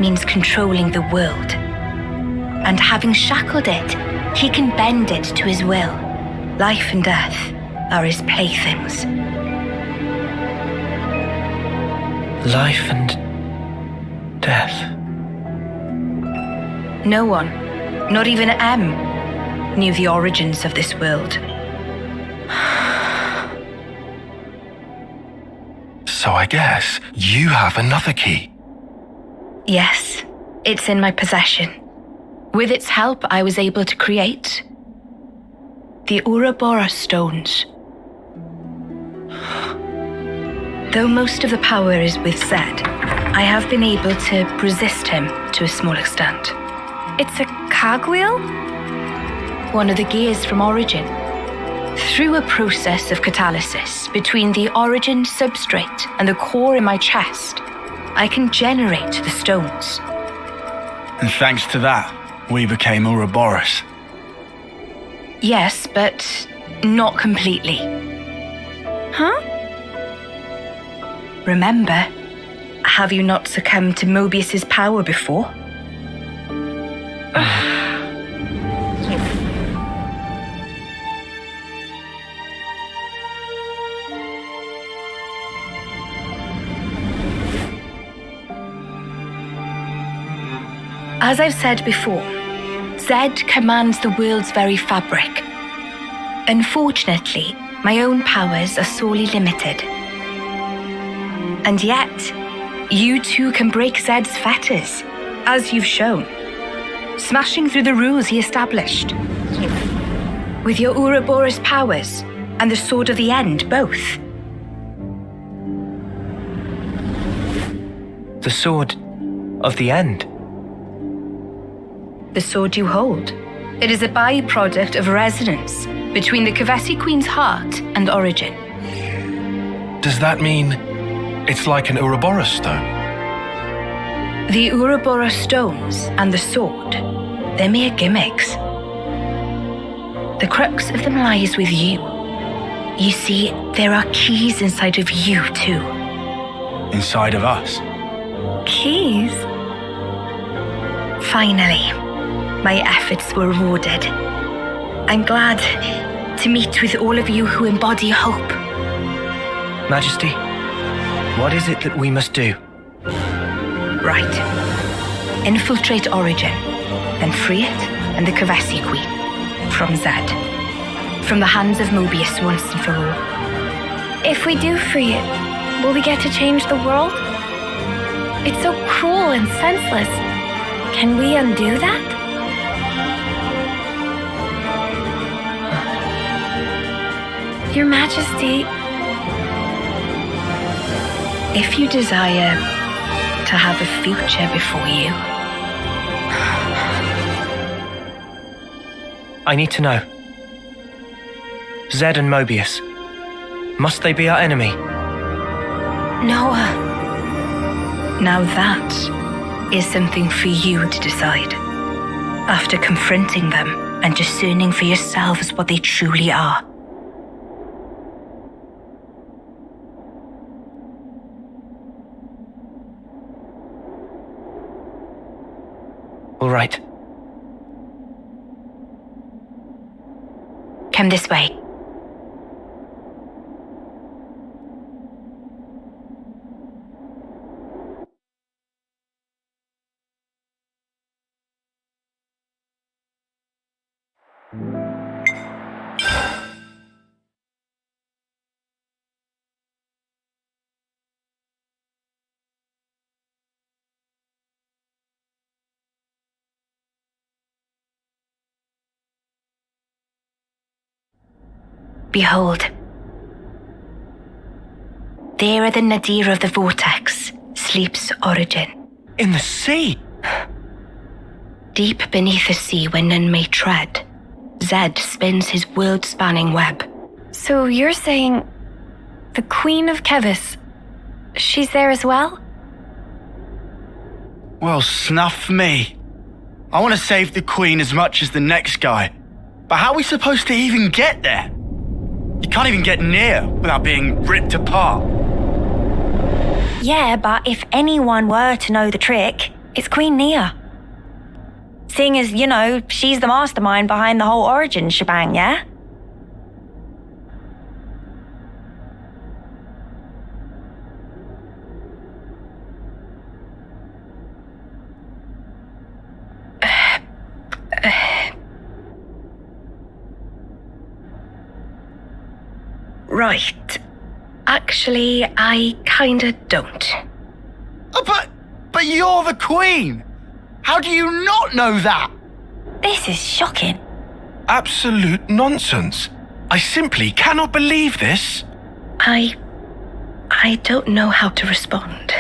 means controlling the world. And having shackled it, he can bend it to his will. Life and death are his playthings. Life and death. No one, not even M, knew the origins of this world. So I guess you have another key. Yes, it's in my possession. With its help, I was able to create the Uroboros stones. Though most of the power is with Zed, I have been able to resist him to a small extent. It's a cogwheel? One of the gears from Origin. Through a process of catalysis between the Origin substrate and the core in my chest, I can generate the stones. And thanks to that, we became Uroboros. Yes, but not completely. Huh? Remember, have you not succumbed to Mobius's power before? As I've said before, Zed commands the world's very fabric. Unfortunately, my own powers are sorely limited. And yet, you too can break Zed's fetters, as you've shown, smashing through the rules he established. With your Uroboros powers and the Sword of the End, both. The sword of the end. The sword you hold. It is a byproduct of resonance between the Kavesi Queen's heart and origin. Does that mean it's like an Uroboros stone? The Uroboros stones and the sword, they're mere gimmicks. The crux of them lies with you. You see, there are keys inside of you too. Inside of us? Keys? Finally, my efforts were rewarded. I'm glad to meet with all of you who embody hope. Majesty, what is it that we must do? Right. Infiltrate Origin, then free it and the Kavesi Queen from Zed. From the hands of Mobius once and for all. If we do free it, will we get to change the world? It's so cruel and senseless. Can we undo that? Your Majesty, if you desire to have a future before you, I need to know. Zed and Mobius, must they be our enemy? Noah. Now that is something for you to decide. After confronting them and discerning for yourselves what they truly are. All right. Come this way. Behold. There at the nadir of the vortex sleeps Origin. In the sea? Deep beneath the sea where none may tread, Zed spins his world-spanning web. So you're saying the Queen of Kevis, she's there as well? Well, snuff me. I want to save the Queen as much as the next guy. But how are we supposed to even get there? You can't even get near without being ripped apart. Yeah, but if anyone were to know the trick, it's Queen Nia. Seeing as, you know, she's the mastermind behind the whole Origin shebang, yeah? Right. Actually, I kinda don't. But you're the Queen! How do you not know that? This is shocking. Absolute nonsense. I simply cannot believe this. I don't know how to respond.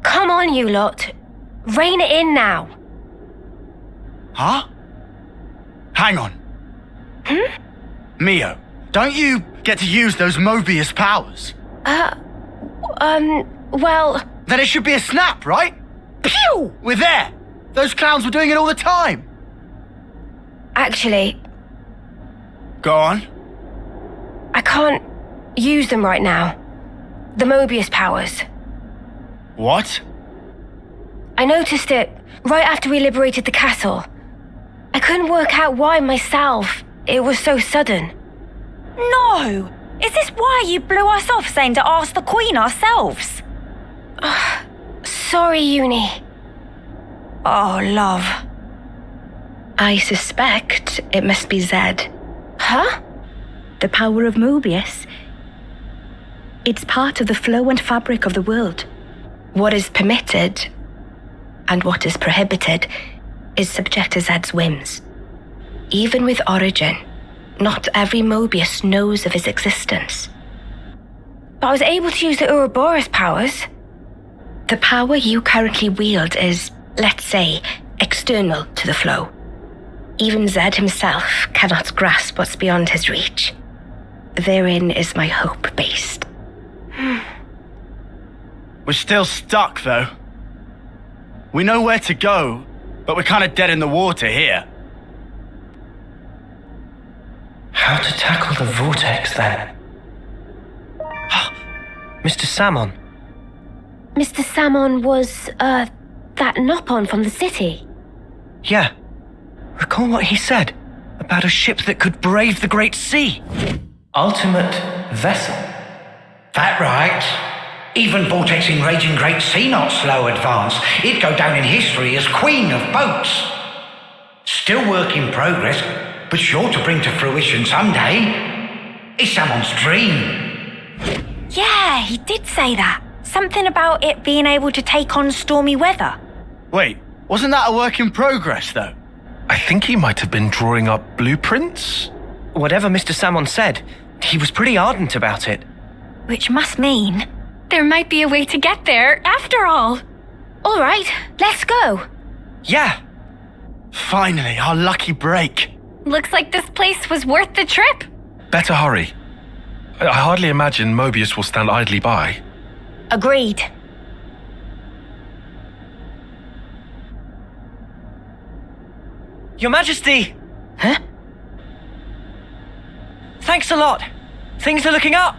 Come on, you lot. Rein it in now. Huh? Hang on. Mio, don't you get to use those Mobius powers? Well... Then it should be a snap, right? Pew! We're there! Those clowns were doing it all the time! Actually... Go on. I can't use them right now. The Mobius powers. What? I noticed it right after we liberated the castle. I couldn't work out why myself. It was so sudden. No! Is this why you blew us off saying to ask the Queen ourselves? Sorry, Eunie. Oh, love. I suspect it must be Zed. Huh? The power of Mobius. It's part of the flow and fabric of the world. What is permitted and what is prohibited is subject to Zed's whims. Even with Origin, not every Mobius knows of his existence. But I was able to use the Uroboros powers. The power you currently wield is, let's say, external to the flow. Even Zed himself cannot grasp what's beyond his reach. Therein is my hope based. We're still stuck, though. We know where to go, but we're kind of dead in the water here. How to tackle the vortex, then? Mr. Samon. Mr. Samon was, that Nopon from the city. Yeah. Recall what he said about a ship that could brave the Great Sea. Ultimate vessel. That right. Even vortexing raging Great Sea not slow advance. It'd go down in history as queen of boats. Still work in progress, but sure to bring to fruition someday. It's someone's dream. Yeah, he did say that. Something about it being able to take on stormy weather. Wait, wasn't that a work in progress, though? I think he might have been drawing up blueprints. Whatever Mr. Samon said, he was pretty ardent about it. Which must mean... there might be a way to get there, after all. All right, let's go. Yeah. Finally, our lucky break. Looks like this place was worth the trip. Better hurry. I hardly imagine Mobius will stand idly by. Agreed. Your Majesty! Huh? Thanks a lot. Things are looking up.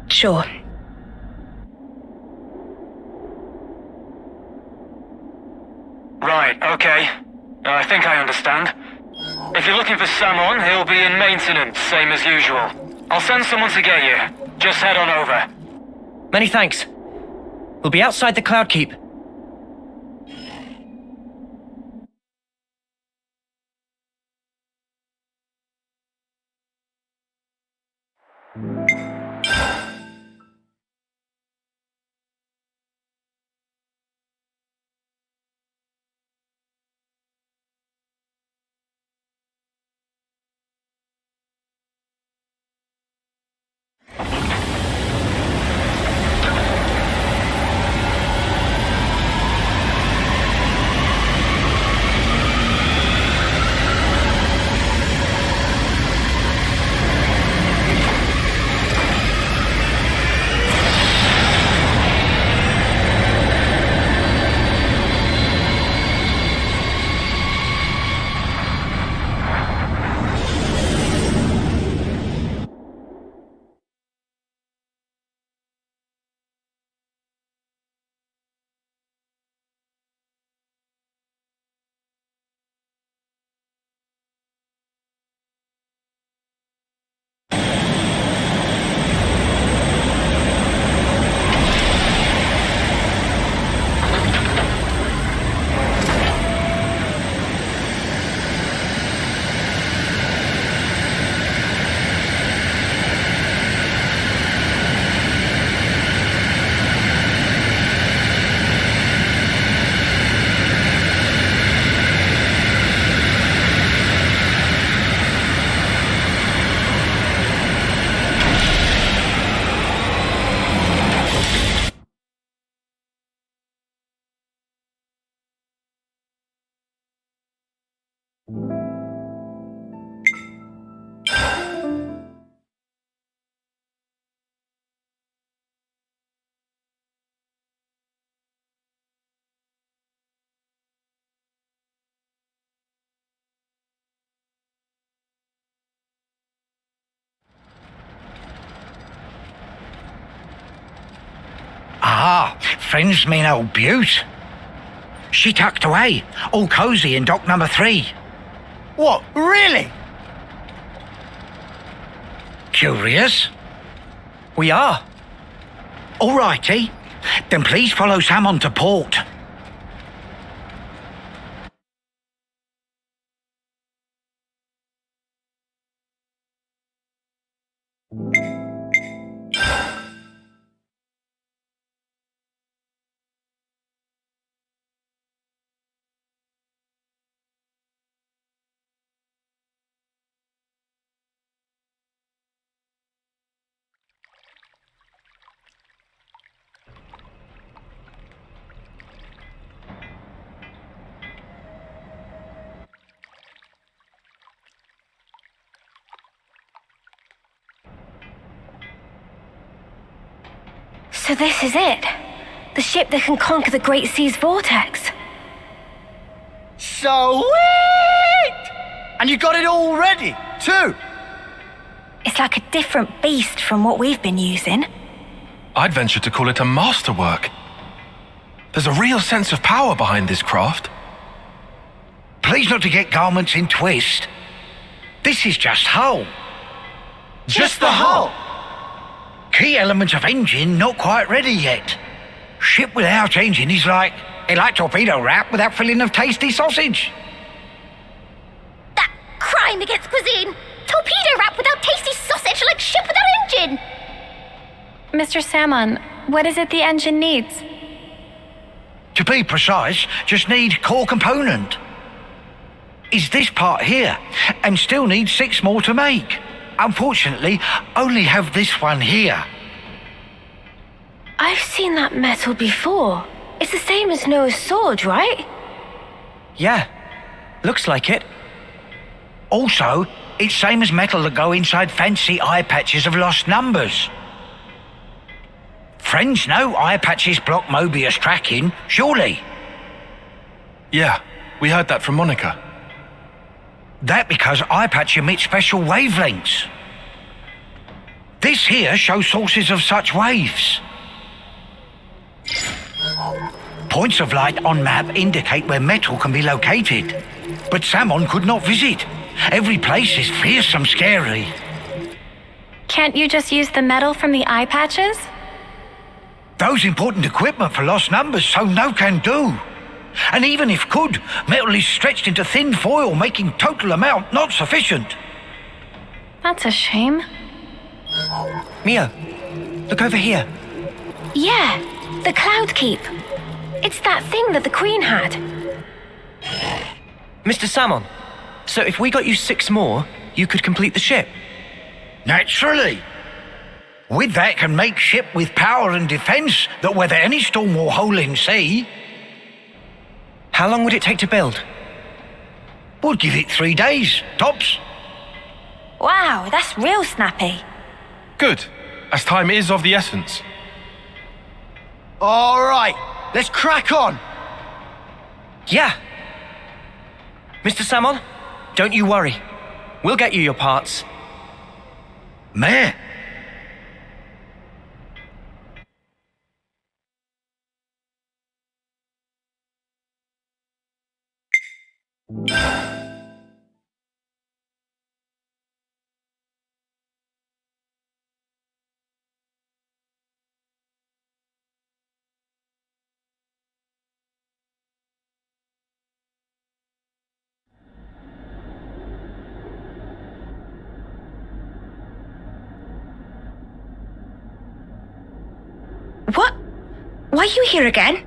Sure. Right, okay. I think I understand. If you're looking for Samon, he'll be in maintenance, same as usual. I'll send someone to get you. Just head on over. Many thanks. We'll be outside the Cloud Keep. Ah, friends mean old Butte. She tucked away, all cosy in dock number 3. What, really? Curious? We are. All righty. Then please follow Sam on to port. So this is it. The ship that can conquer the Great Sea's vortex. Sweet! And you got it all ready, too. It's like a different beast from what we've been using. I'd venture to call it a masterwork. There's a real sense of power behind this craft. Please not to get garments in twist. This is just hull. Just the hull? Key elements of engine not quite ready yet. Ship without engine is like torpedo wrap without filling of tasty sausage. That crime against cuisine! Torpedo wrap without tasty sausage like ship without engine! Mr. Salmon, what is it the engine needs? To be precise, just need core component. Is this part here, and still need 6 more to make. Unfortunately, only have this one here. I've seen that metal before. It's the same as Noah's sword, right? Yeah, looks like it. Also, it's same as metal that go inside fancy eye patches of lost numbers. Friends know eye patches block Mobius tracking, surely? Yeah, we heard that from Monica. That because eye patch emits special wavelengths. This here shows sources of such waves. Points of light on map indicate where metal can be located, but Salmon could not visit. Every place is fearsome scary. Can't you just use the metal from the eye patches? Those important equipment for lost numbers, so no can do. And even if could, metal is stretched into thin foil, making total amount not sufficient. That's a shame. Mia, look over here. Yeah, the Cloud Keep. It's that thing that the Queen had. Mr. Salmon, so if we got you 6 more, you could complete the ship? Naturally. With that can make ship with power and defense that weather any storm or hole in sea. How long would it take to build? Would give it 3 days, tops. Wow, that's real snappy. Good, as time is of the essence. All right, let's crack on. Yeah. Mr. Salmon, don't you worry. We'll get you your parts. Meh. What? Why are you here again?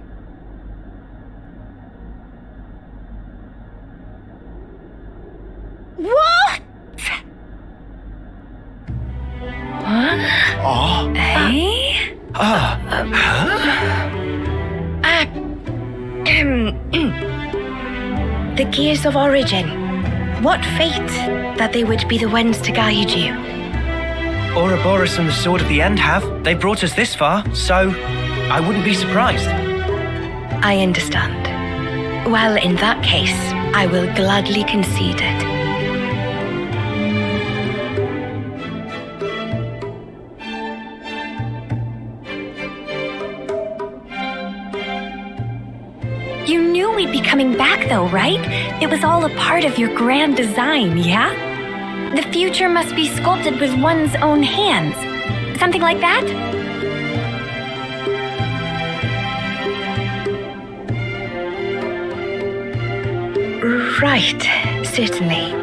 What? Oh. Eh? The Gears of Origin. What fate that they would be the ones to guide you. Uroboros and the Sword of the End have. They brought us this far, so I wouldn't be surprised. I understand. Well, in that case, I will gladly concede it. You knew we'd be coming back though, right? It was all a part of your grand design, yeah? The future must be sculpted with one's own hands. Something like that? Right, certainly.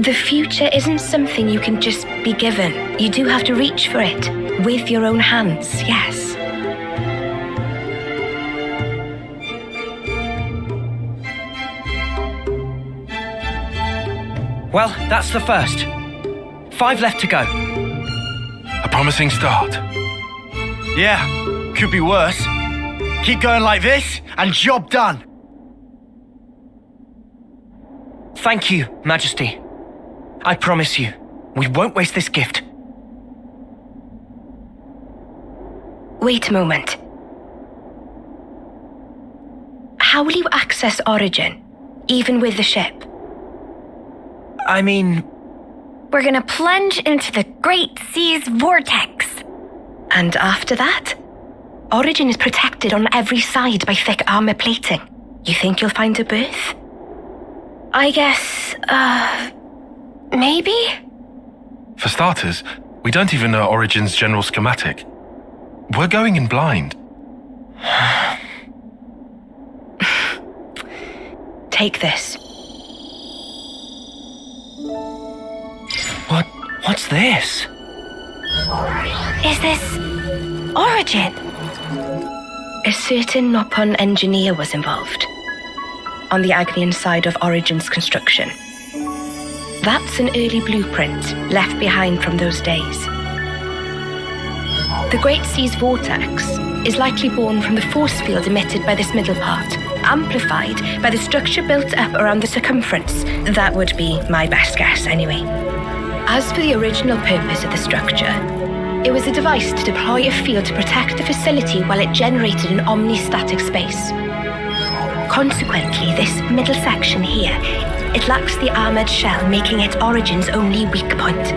The future isn't something you can just be given. You do have to reach for it with your own hands, yes. Well, that's the first. 5 left to go. A promising start. Yeah, could be worse. Keep going like this, and job done. Thank you, Majesty. I promise you, we won't waste this gift. Wait a moment. How will you access Origin, even with the ship? I mean... We're gonna plunge into the Great Sea's vortex. And after that? Origin is protected on every side by thick armor plating. You think you'll find a berth? I guess, maybe? For starters, we don't even know Origin's general schematic. We're going in blind. Take this. What's this? Is this Origin? A certain Nopon engineer was involved. On the Agnian side of Origin's construction. That's an early blueprint left behind from those days. The Great Sea's vortex is likely born from the force field emitted by this middle part, amplified by the structure built up around the circumference. That would be my best guess, anyway. As for the original purpose of the structure, it was a device to deploy a field to protect the facility while it generated an omnistatic space. Consequently, this middle section here, it lacks the armored shell, making it Origin's only weak point.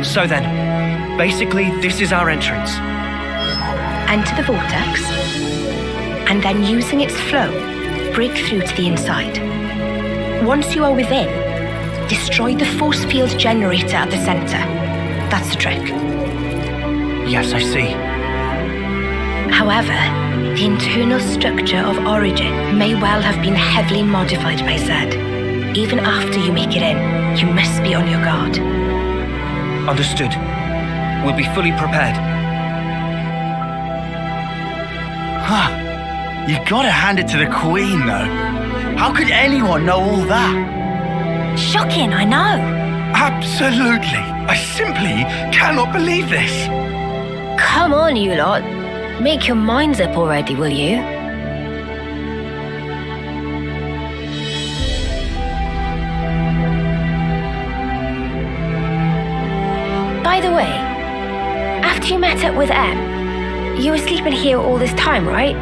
So then, basically, this is our entrance. Enter the vortex, and then using its flow, break through to the inside. Once you are within, destroy the force field generator at the center. That's the trick. Yes, I see. However, the internal structure of Origin may well have been heavily modified by Zed. Even after you make it in, you must be on your guard. Understood. We'll be fully prepared. You gotta hand it to the Queen, though. How could anyone know all that? Shocking, I know. Absolutely. I simply cannot believe this. Come on, you lot. Make your minds up already, will you? By the way, after you met up with M, you were sleeping here all this time, right?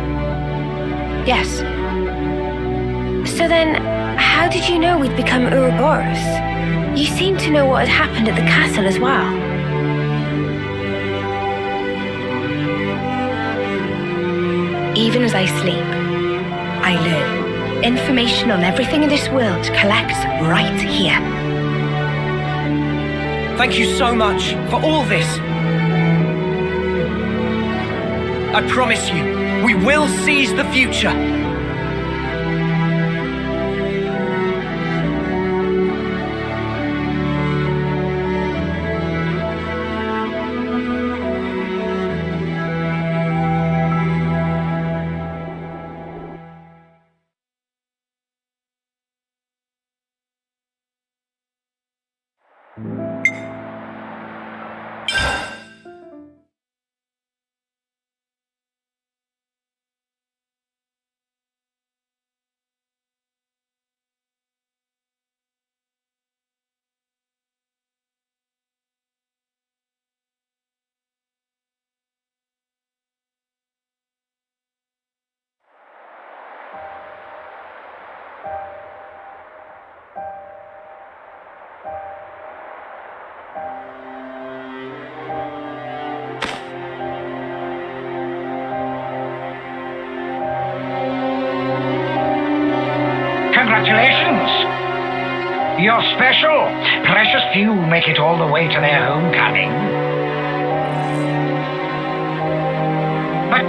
Yes. So then, how did you know we'd become Uroboros? You seem to know what had happened at the castle as well. Even as I sleep, I learn. Information on everything in this world collects right here. Thank you so much for all this. I promise you, we will seize the future. Congratulations! You're special. Precious few make it all the way to their homecoming. But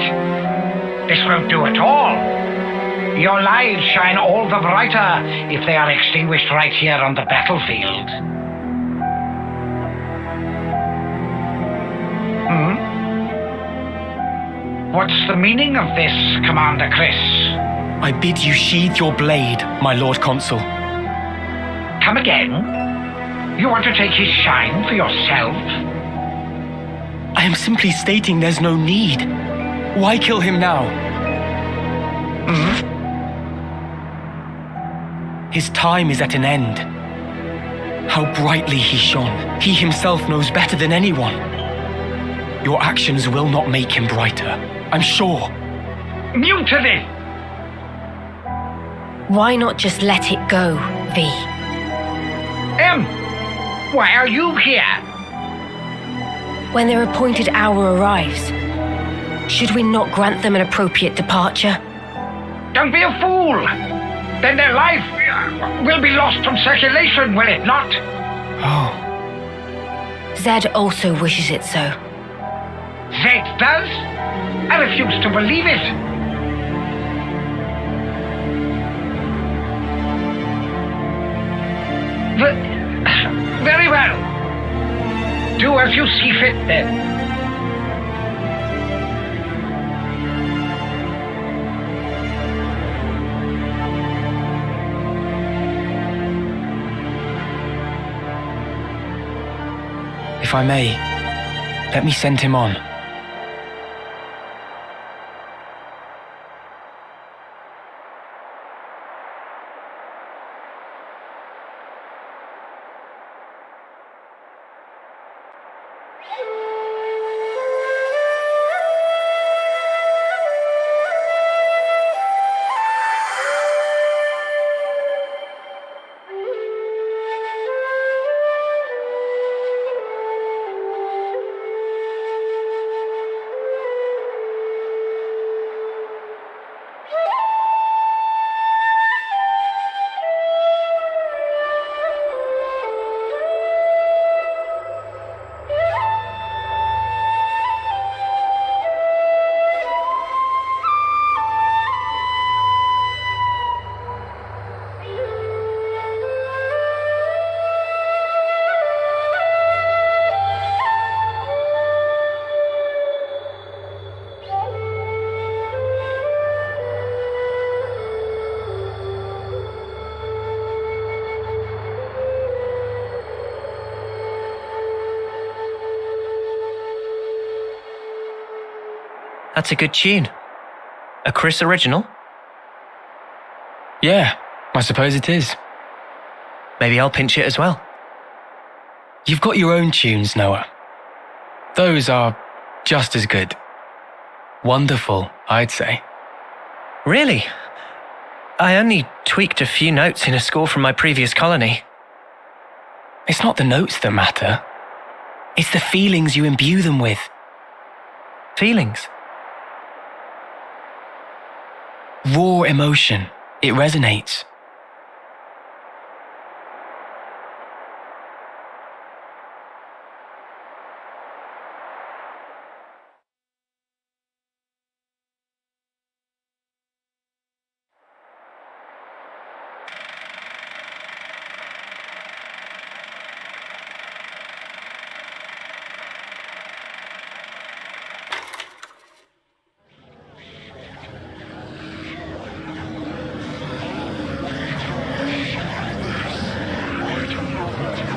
this won't do at all. Your lives shine all the brighter if they are extinguished right here on the battlefield. What's the meaning of this, Commander Chris? I bid you sheathe your blade, my Lord Consul. Come again? You want to take his shine for yourself? I am simply stating there's no need. Why kill him now? His time is at an end. How brightly he shone. He himself knows better than anyone. Your actions will not make him brighter, I'm sure. Mutiny! Why not just let it go, V? Why are you here? When their appointed hour arrives, should we not grant them an appropriate departure? Don't be a fool! Then their life will be lost from circulation, will it not? Oh. Zed also wishes it so. Zed does? I refuse to believe it. Very well. Do as you see fit, then. If I may, let me send him on. That's a good tune. A Chris original? Yeah, I suppose it is. Maybe I'll pinch it as well. You've got your own tunes, Noah. Those are just as good. Wonderful, I'd say. Really? I only tweaked a few notes in a score from my previous colony. It's not the notes that matter. It's the feelings you imbue them with. Feelings? Raw emotion. It resonates.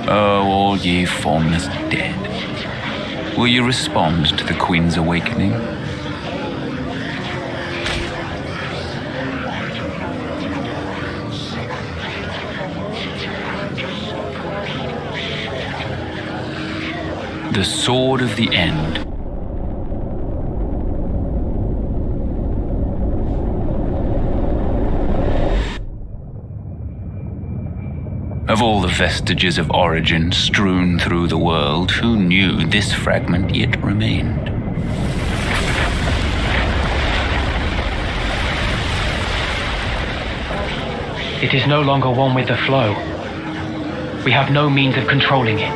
Oh, all ye formless dead, will you respond to the Queen's awakening? The sword of the end. Of all the vestiges of origin strewn through the world, who knew this fragment yet remained? It is no longer one with the flow. We have no means of controlling it.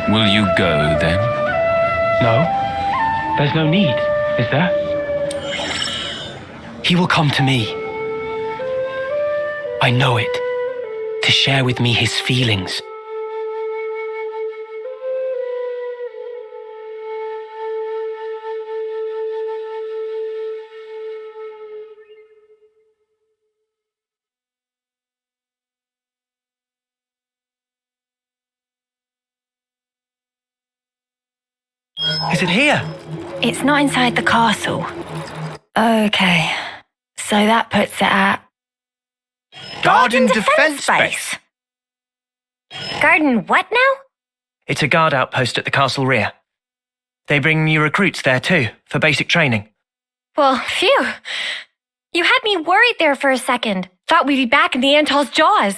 Will you go, then? No. There's no need, is there? He will come to me. I know it. To share with me his feelings. Is it here? It's not inside the castle. Okay. So that puts it at... Garden Defense Base. Garden what now? It's a guard outpost at the castle rear. They bring new recruits there too, for basic training. Well, phew. You had me worried there for a second. Thought we'd be back in the Antol's jaws.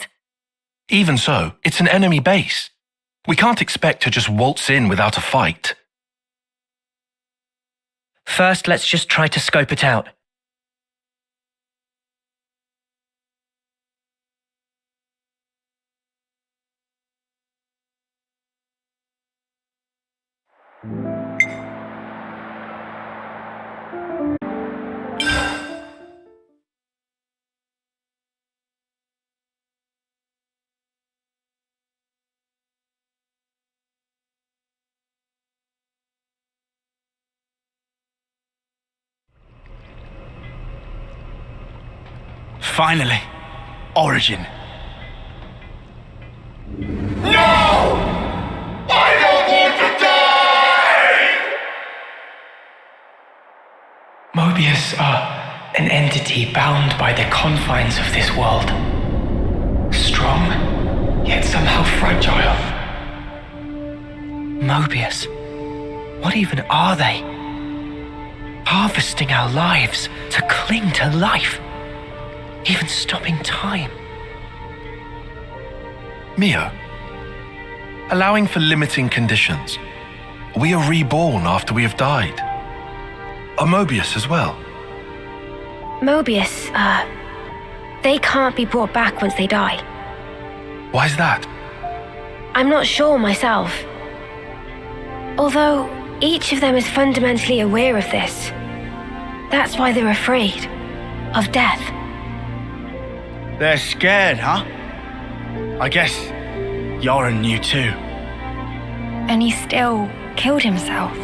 Even so, it's an enemy base. We can't expect to just waltz in without a fight. First, let's just try to scope it out. Finally, Origin. No! I don't want to die! Mobius are an entity bound by the confines of this world. Strong, yet somehow fragile. Mobius? What even are they? Harvesting our lives to cling to life. Even stopping time. Mio, allowing for limiting conditions, we are reborn after we have died. Are Mobius as well? Mobius, they can't be brought back once they die. Why is that? I'm not sure myself. Although each of them is fundamentally aware of this. That's why they're afraid of death. They're scared, huh? I guess Yoren knew too. And he still killed himself.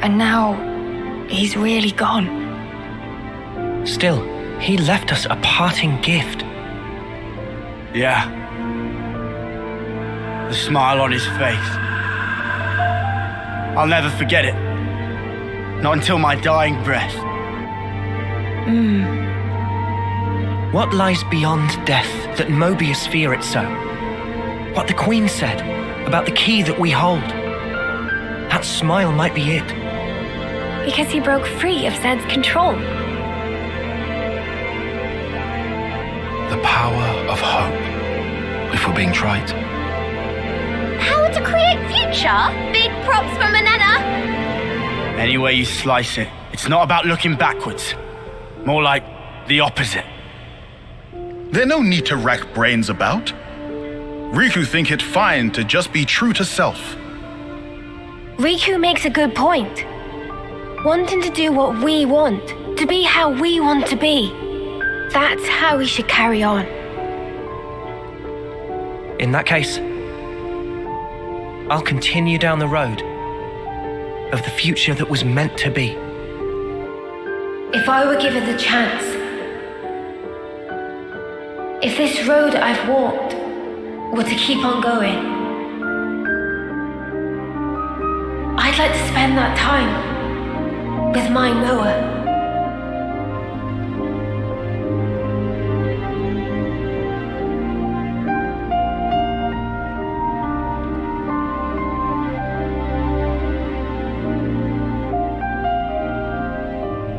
And now he's really gone. Still, he left us a parting gift. Yeah. The smile on his face. I'll never forget it. Not until my dying breath. What lies beyond death that Mobius fear it so? What the Queen said about the key that we hold. That smile might be it. Because he broke free of Zed's control. The power of hope, if we're being trite. Power to create future? Big props from Manana. Any way you slice it, it's not about looking backwards. More like the opposite. There's no need to rack brains about. Riku think it fine to just be true to self. Riku makes a good point. Wanting to do what we want, to be how we want to be. That's how we should carry on. In that case, I'll continue down the road of the future that was meant to be. If I were given the chance, if this road I've walked were to keep on going, I'd like to spend that time with my Noah.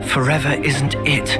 Forever isn't it.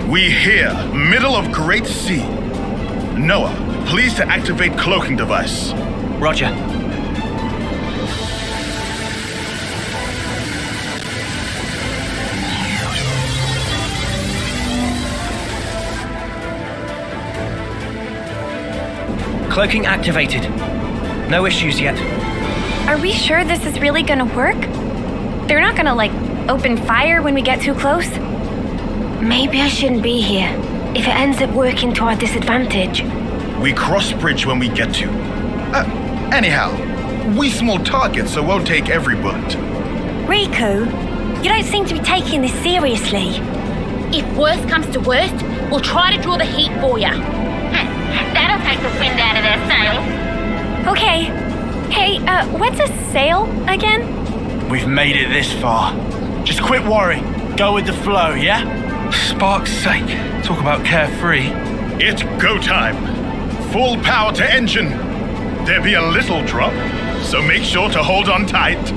We here, middle of Great Sea. Noah, please to activate cloaking device. Roger. Cloaking activated. No issues yet. Are we sure this is really gonna work? They're not gonna, open fire when we get too close? Maybe I shouldn't be here if it ends up working to our disadvantage. We cross bridge when we get to. Anyhow, we small targets, so won't take every bullet. Riku, you don't seem to be taking this seriously. If worst comes to worst, we'll try to draw the heat for you. That'll take the wind out of their sails. Okay. Hey, what's a sail again? We've made it this far. Just quit worrying. Go with the flow, yeah? Spark's sake. Talk about carefree. It's go time. Full power to engine. There be a little drop, so make sure to hold on tight.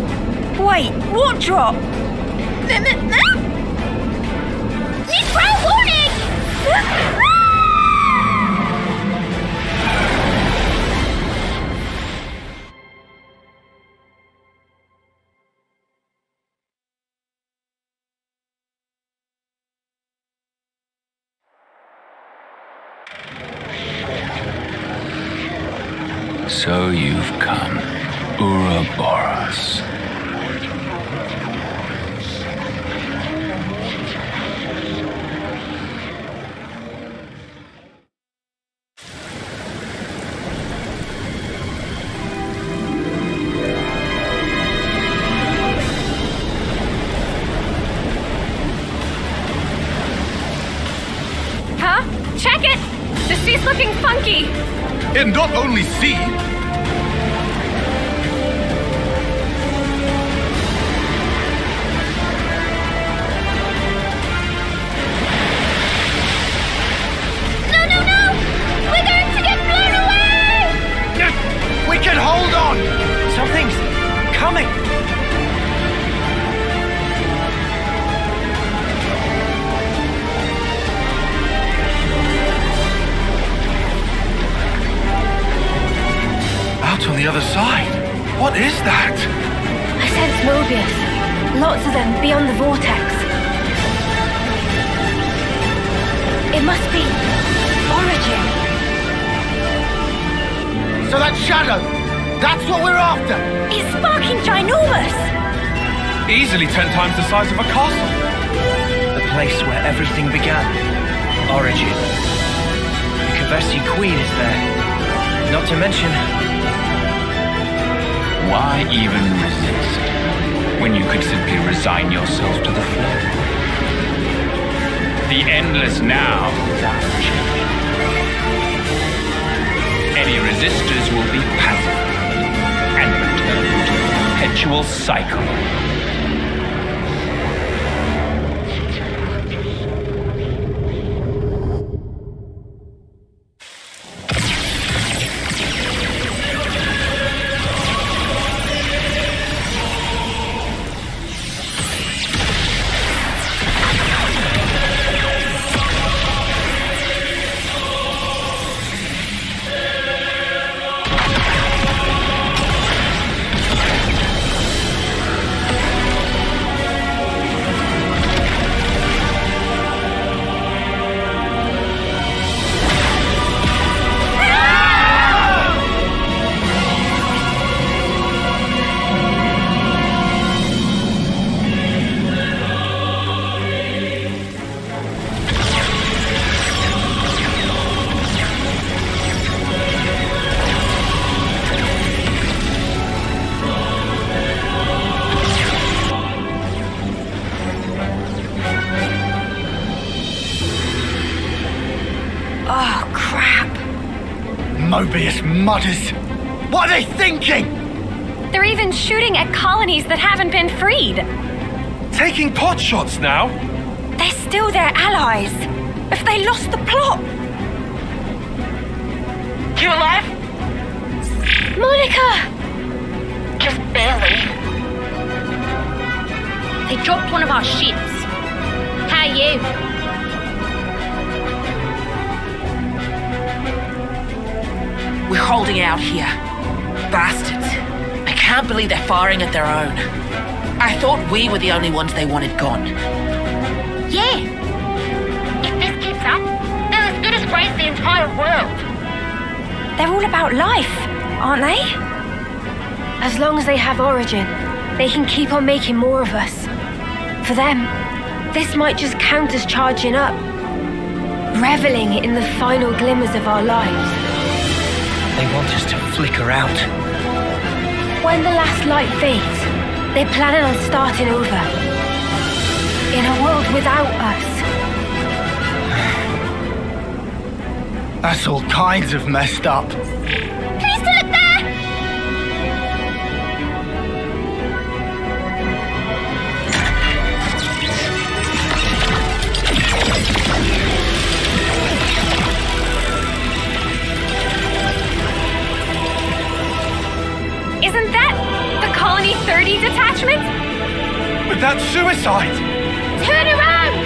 Wait, what drop? Throw warning! So you've come, Uroboros. Huh? Check it! The sea's looking funky! And not only sea. No! We're going to get blown away! We can hold on! Something's coming! Out on the other side. What is that? I sense Mobius. Lots of them beyond the vortex. It must be Origin. So that shadow, that's what we're after! It's sparking ginormous! Easily 10 times the size of a castle. The place where everything began. Origin. The Kavesi Queen is there. Not to mention... Why even resist when you could simply resign yourself to the flow? The endless now without change. Any resistors will be passive and return to the perpetual cycle. Mobius mutters. What are they thinking? They're even shooting at colonies that haven't been freed. Taking pot shots now? They're still their allies. If they lost the plot? You alive? Monica! Just barely. They dropped one of our ships. How are you? We're holding out here. Bastards. I can't believe they're firing at their own. I thought we were the only ones they wanted gone. Yeah. If this keeps up, they'll as good as raise the entire world. They're all about life, aren't they? As long as they have Origin, they can keep on making more of us. For them, this might just count as charging up, reveling in the final glimmers of our lives. They want us to flicker out. When the last light fades, they're planning on starting over. In a world without us. That's all kinds of messed up. Can you still look there? Isn't that the Colony 30 detachment? But that's suicide! Turn around!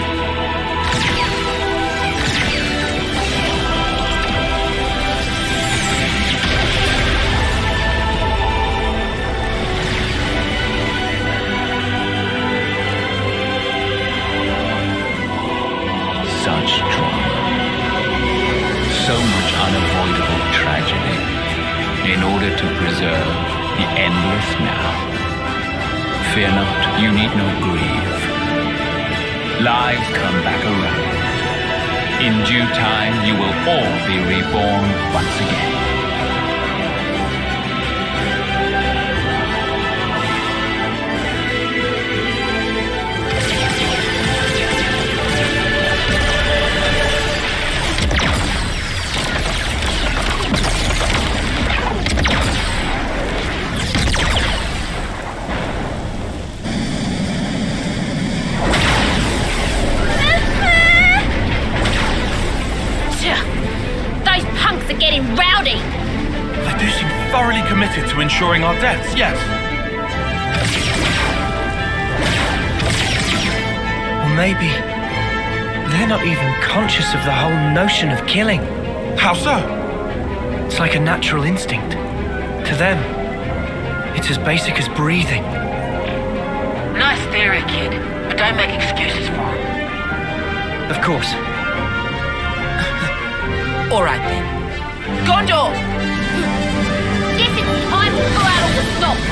Such drama. So much unavoidable tragedy in order to preserve the endless now. Fear not, you need not grieve. Lives come back around. In due time, you will all be reborn once again. Getting rowdy. They do seem thoroughly committed to ensuring our deaths, yes. Or maybe they're not even conscious of the whole notion of killing. How so? It's like a natural instinct. To them, it's as basic as breathing. Nice theory, kid, but don't make excuses for him. Of course. All right then. Gondor! Guess it's time to throw out all the stops.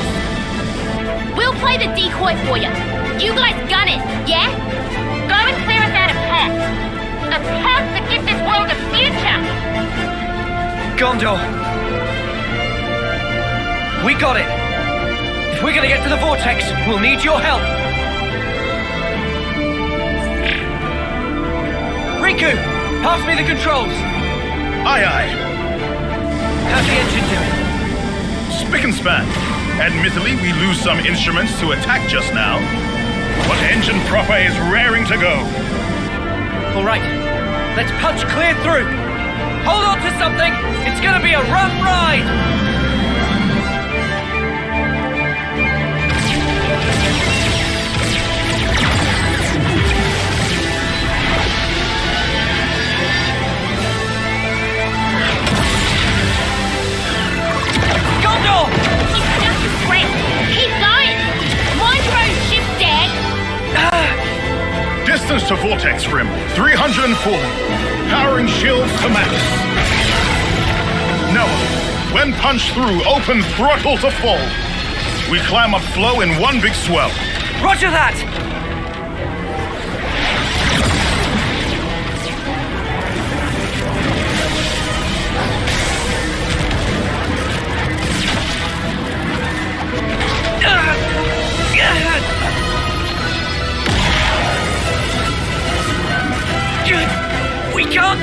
We'll play the decoy for you. You guys gun it, yeah? Go and clear us out a path. A path to give this world a future. Gondor! We got it! If we're gonna get to the vortex, we'll need your help! Riku! Pass me the controls! Aye, aye. How's the engine doing? Spick and span. Admittedly, we lose some instruments to attack just now, but engine proper is raring to go. All right, let's punch clear through. Hold on to something. It's gonna be a rough ride. It's just a threat. Keep going. Mind your own ship, Dad. Distance to vortex rim, 304. Powering shields to max. Noah, when punched through, open throttle to full. We climb up flow in one big swell. Roger that! We can't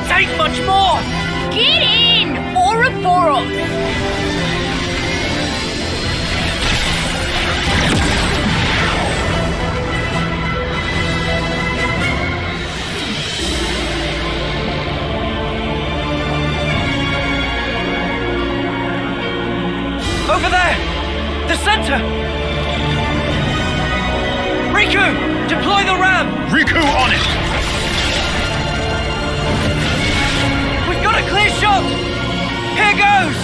take much more! Get in, Uroboros! Over there! The center! Riku! Deploy the ram! Riku on it! We've got a clear shot! Here goes!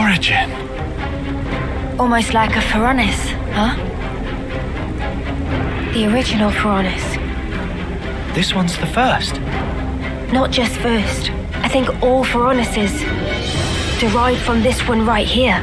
origin. Almost like a Pharaonis, huh? The original Pharaonis. This one's the first. Not just first. I think all Pharaonises derived from this one right here.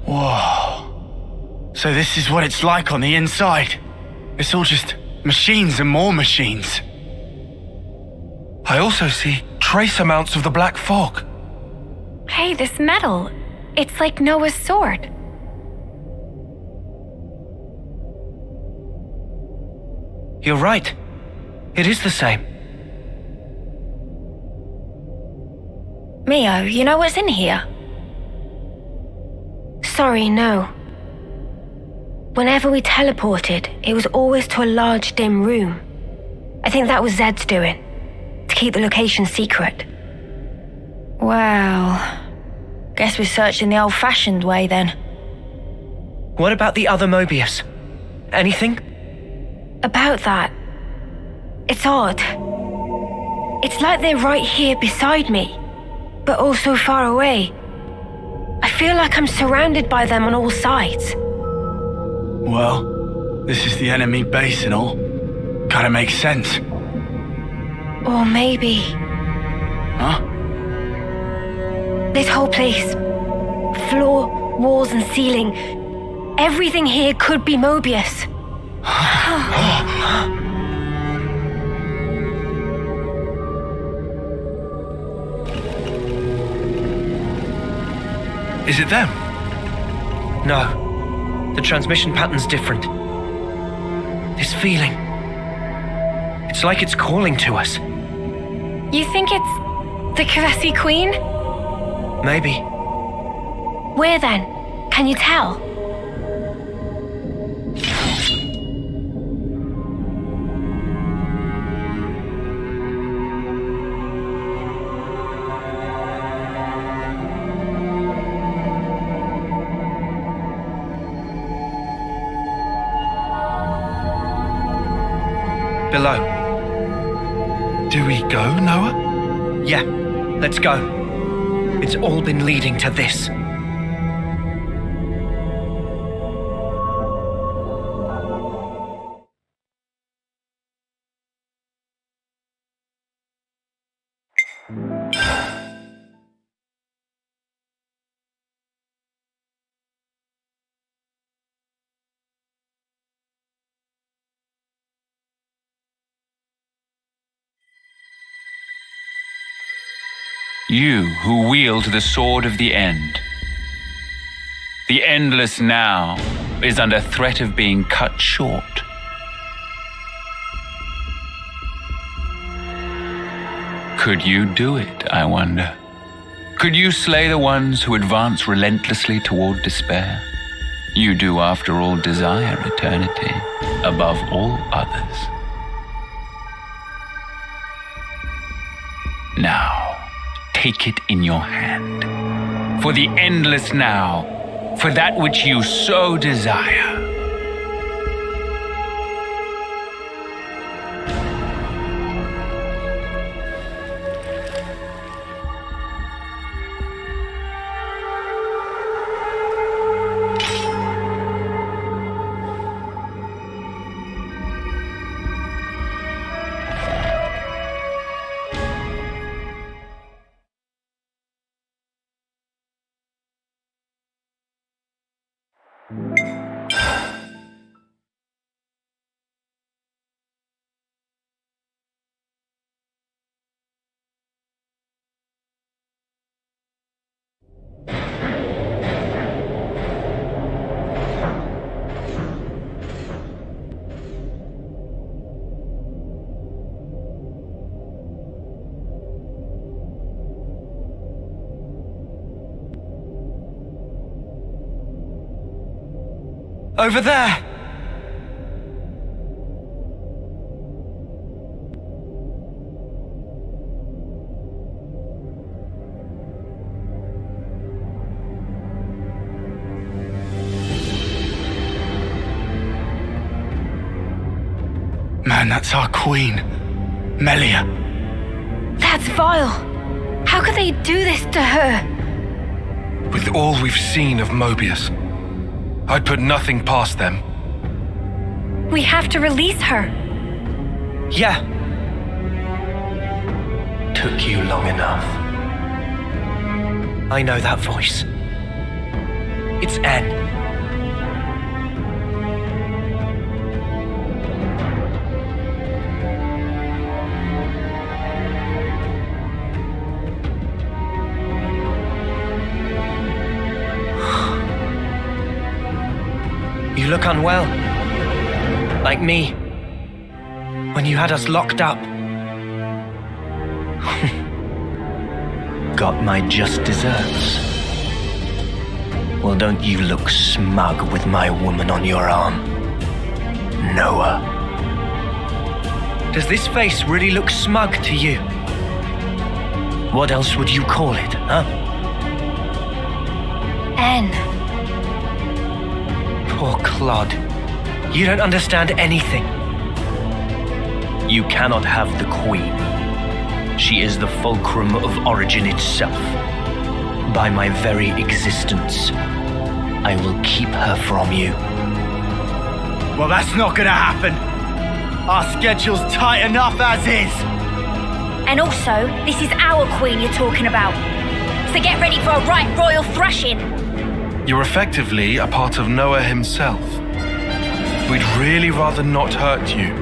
Whoa. So this is what it's like on the inside. It's all just machines and more machines. I also see trace amounts of the black fog. Hey, this metal. It's like Noah's sword. You're right. It is the same. Mio, you know what's in here? Sorry, no. Whenever we teleported, it was always to a large, dim room. I think that was Zed's doing, to keep the location secret. Well, guess we searched in the old-fashioned way then. What about the other Mobius? Anything? About that, it's odd. It's like they're right here beside me, but also far away. I feel like I'm surrounded by them on all sides. Well, this is the enemy base and all. Kinda makes sense. Or maybe... Huh? This whole place, floor, walls and ceiling, everything here could be Mobius. Is it them? No. The transmission pattern's different. This feeling. It's like it's calling to us. You think it's the Caressy Queen? Maybe. Where then? Can you tell? Below. Do we go, Noah? Yeah, let's go. It's all been leading to this. You who wield the sword of the end. The endless now is under threat of being cut short. Could you do it, I wonder? Could you slay the ones who advance relentlessly toward despair? You do, after all, desire eternity above all others. Now, take it in your hand. For the endless now, for that which you so desire. Over there! Man, that's our queen. Melia. That's vile. How could they do this to her? With all we've seen of Mobius, I'd put nothing past them. We have to release her. Yeah. Took you long enough. I know that voice. It's N. You look unwell. Like me. When you had us locked up. Got my just desserts. Well, don't you look smug with my woman on your arm. Noah. Does this face really look smug to you? What else would you call it, huh? N. Poor Claude. You don't understand anything. You cannot have the Queen. She is the fulcrum of origin itself. By my very existence, I will keep her from you. Well, that's not gonna happen. Our schedule's tight enough as is. And also, this is our queen you're talking about. So get ready for a right royal thrashing. You're effectively a part of Noah himself. We'd really rather not hurt you.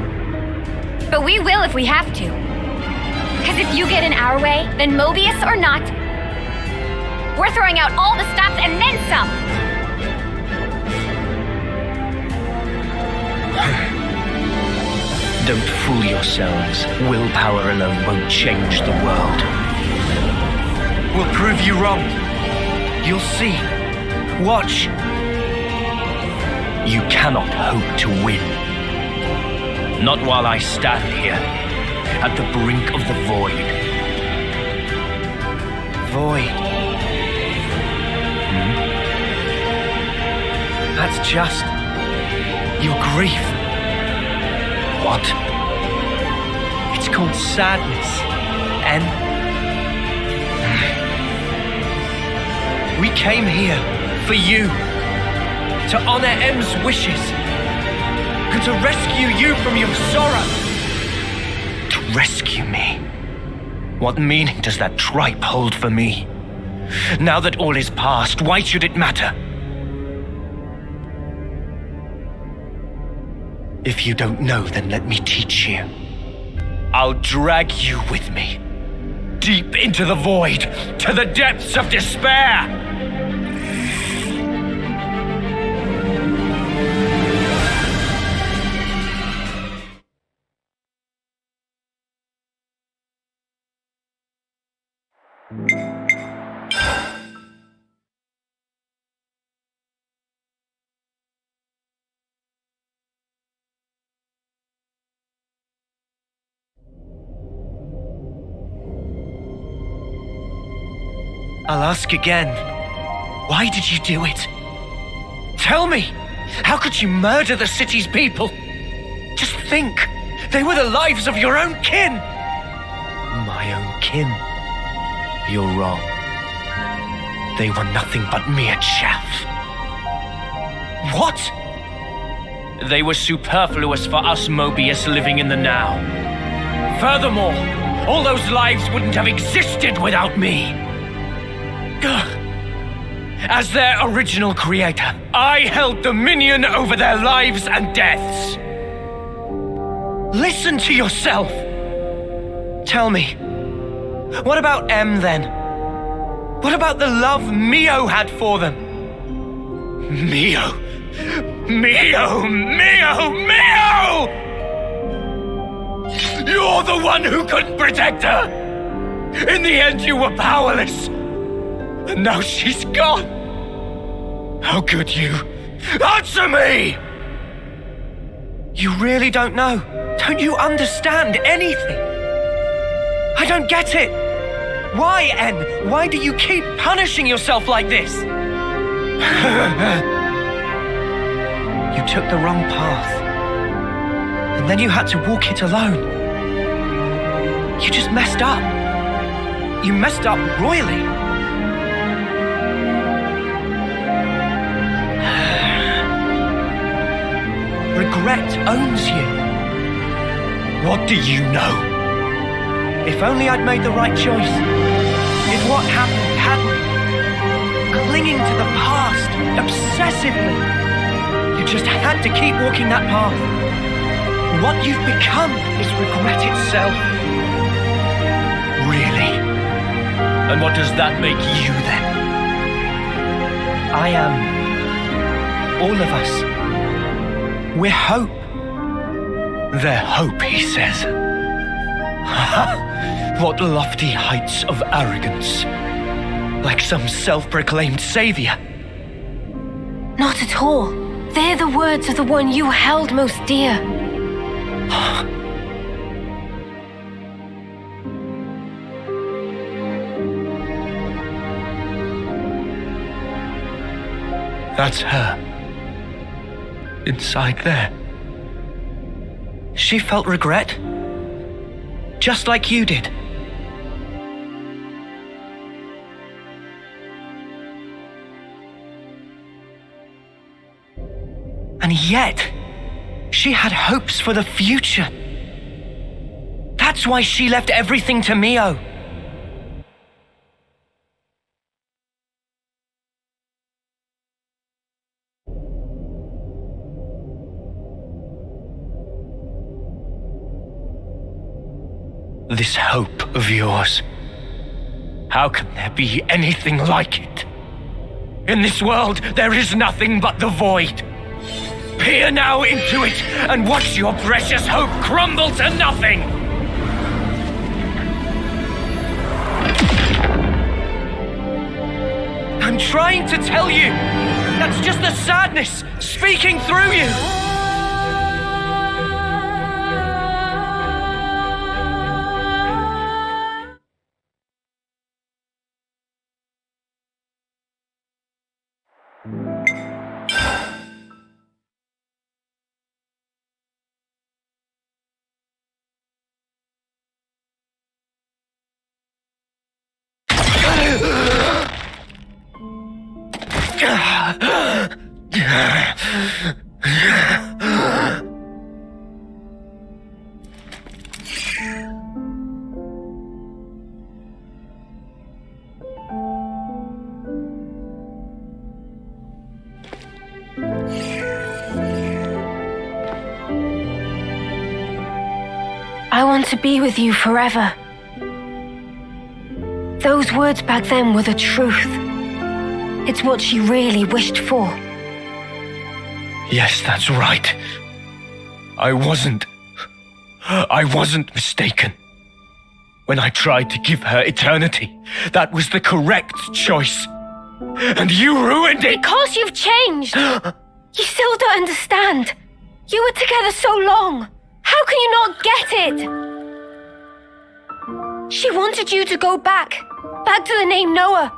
But we will if we have to. Because if you get in our way, then Mobius or not, we're throwing out all the stops and then some. Don't fool yourselves. Willpower alone won't change the world. We'll prove you wrong. You'll see. Watch. You cannot hope to win. Not while I stand here, at the brink of the void. Void. That's just your grief. What? It's called sadness. And we came here for you, to honor M's wishes, and to rescue you from your sorrow. To rescue me? What meaning does that tripe hold for me? Now that all is past, why should it matter? If you don't know, then let me teach you. I'll drag you with me, deep into the void, to the depths of despair. I'll ask again. Why did you do it? Tell me! How could you murder the city's people? Just think! They were the lives of your own kin! My own kin? You're wrong. They were nothing but mere chaff. What? They were superfluous for us Mobius living in the now. Furthermore, all those lives wouldn't have existed without me. As their original creator, I held dominion over their lives and deaths. Listen to yourself. Tell me, what about M then? What about the love Mio had for them? Mio! Mio! Mio! Mio! You're the one who couldn't protect her! In the end, you were powerless. And now she's gone. How could you? Answer me! You really don't know? Don't you understand anything? I don't get it. Why, En? Why do you keep punishing yourself like this? You took the wrong path. And then you had to walk it alone. You just messed up. You messed up royally. Regret owns you. What do you know? If only I'd made the right choice. If what happened hadn't. Clinging to the past, obsessively. You just had to keep walking that path. What you've become is regret itself. Really? And what does that make you then? I am. All of us. We're hope. They're hope, he says. What lofty heights of arrogance. Like some self-proclaimed savior. Not at all. They're the words of the one you held most dear. That's her. Inside there. She felt regret. Just like you did. And yet, she had hopes for the future. That's why she left everything to Mio. This hope of yours. How can there be anything like it? In this world, there is nothing but the void. Peer now into it and watch your precious hope crumble to nothing! I'm trying to tell you! That's just the sadness speaking through you! I want to be with you forever. Those words back then were the truth. It's what she really wished for. Yes, that's right. I wasn't mistaken. When I tried to give her eternity, that was the correct choice. And you ruined it! Because you've changed! You still don't understand. You were together so long. How can you not get it? She wanted you to go back to the name Noah.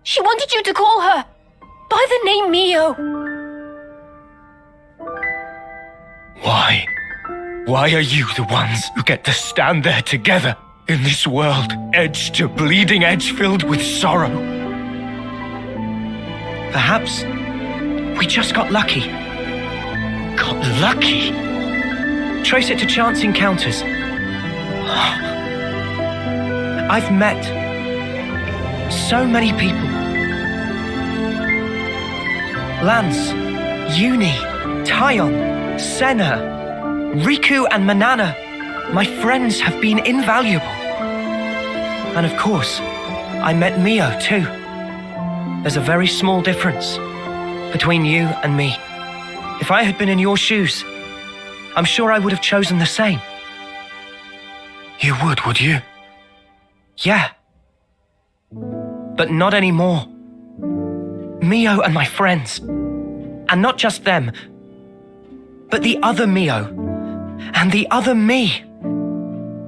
She wanted you to call her by the name Mio. Why? Why are you the ones who get to stand there together in this world, edge to bleeding edge, filled with sorrow? Perhaps we just got lucky. Got lucky? Trace it to chance encounters. I've met so many people. Lanz, Eunie, Taion, Sena, Riku and Manana. My friends have been invaluable. And of course, I met Mio too. There's a very small difference between you and me. If I had been in your shoes, I'm sure I would have chosen the same. You would you? Yeah. But not anymore. Mio and my friends. And not just them, but the other Mio and the other me.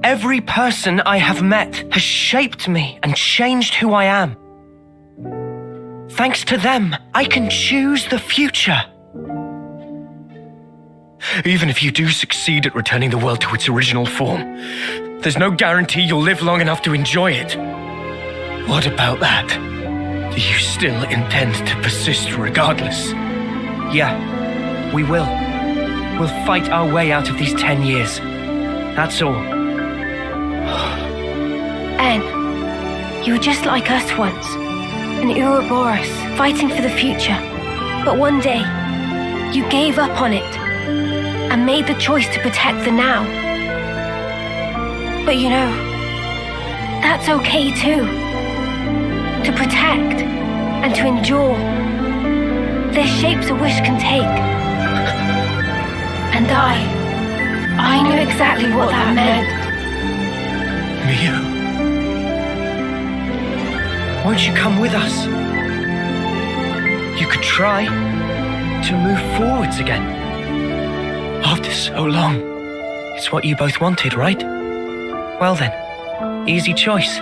Every person I have met has shaped me and changed who I am. Thanks to them, I can choose the future. Even if you do succeed at returning the world to its original form, there's no guarantee you'll live long enough to enjoy it. What about that? Do you still intend to persist regardless? Yeah, we will. We'll fight our way out of these 10 years. That's all. Anne, you were just like us once, an Uroboros, fighting for the future. But one day, you gave up on it and made the choice to protect the now. But you know, that's okay too. To protect and to endure. There's shapes a wish can take. And I knew exactly what that meant. Mio, won't you come with us? You could try to move forwards again. After so long, it's what you both wanted, right? Well then, easy choice.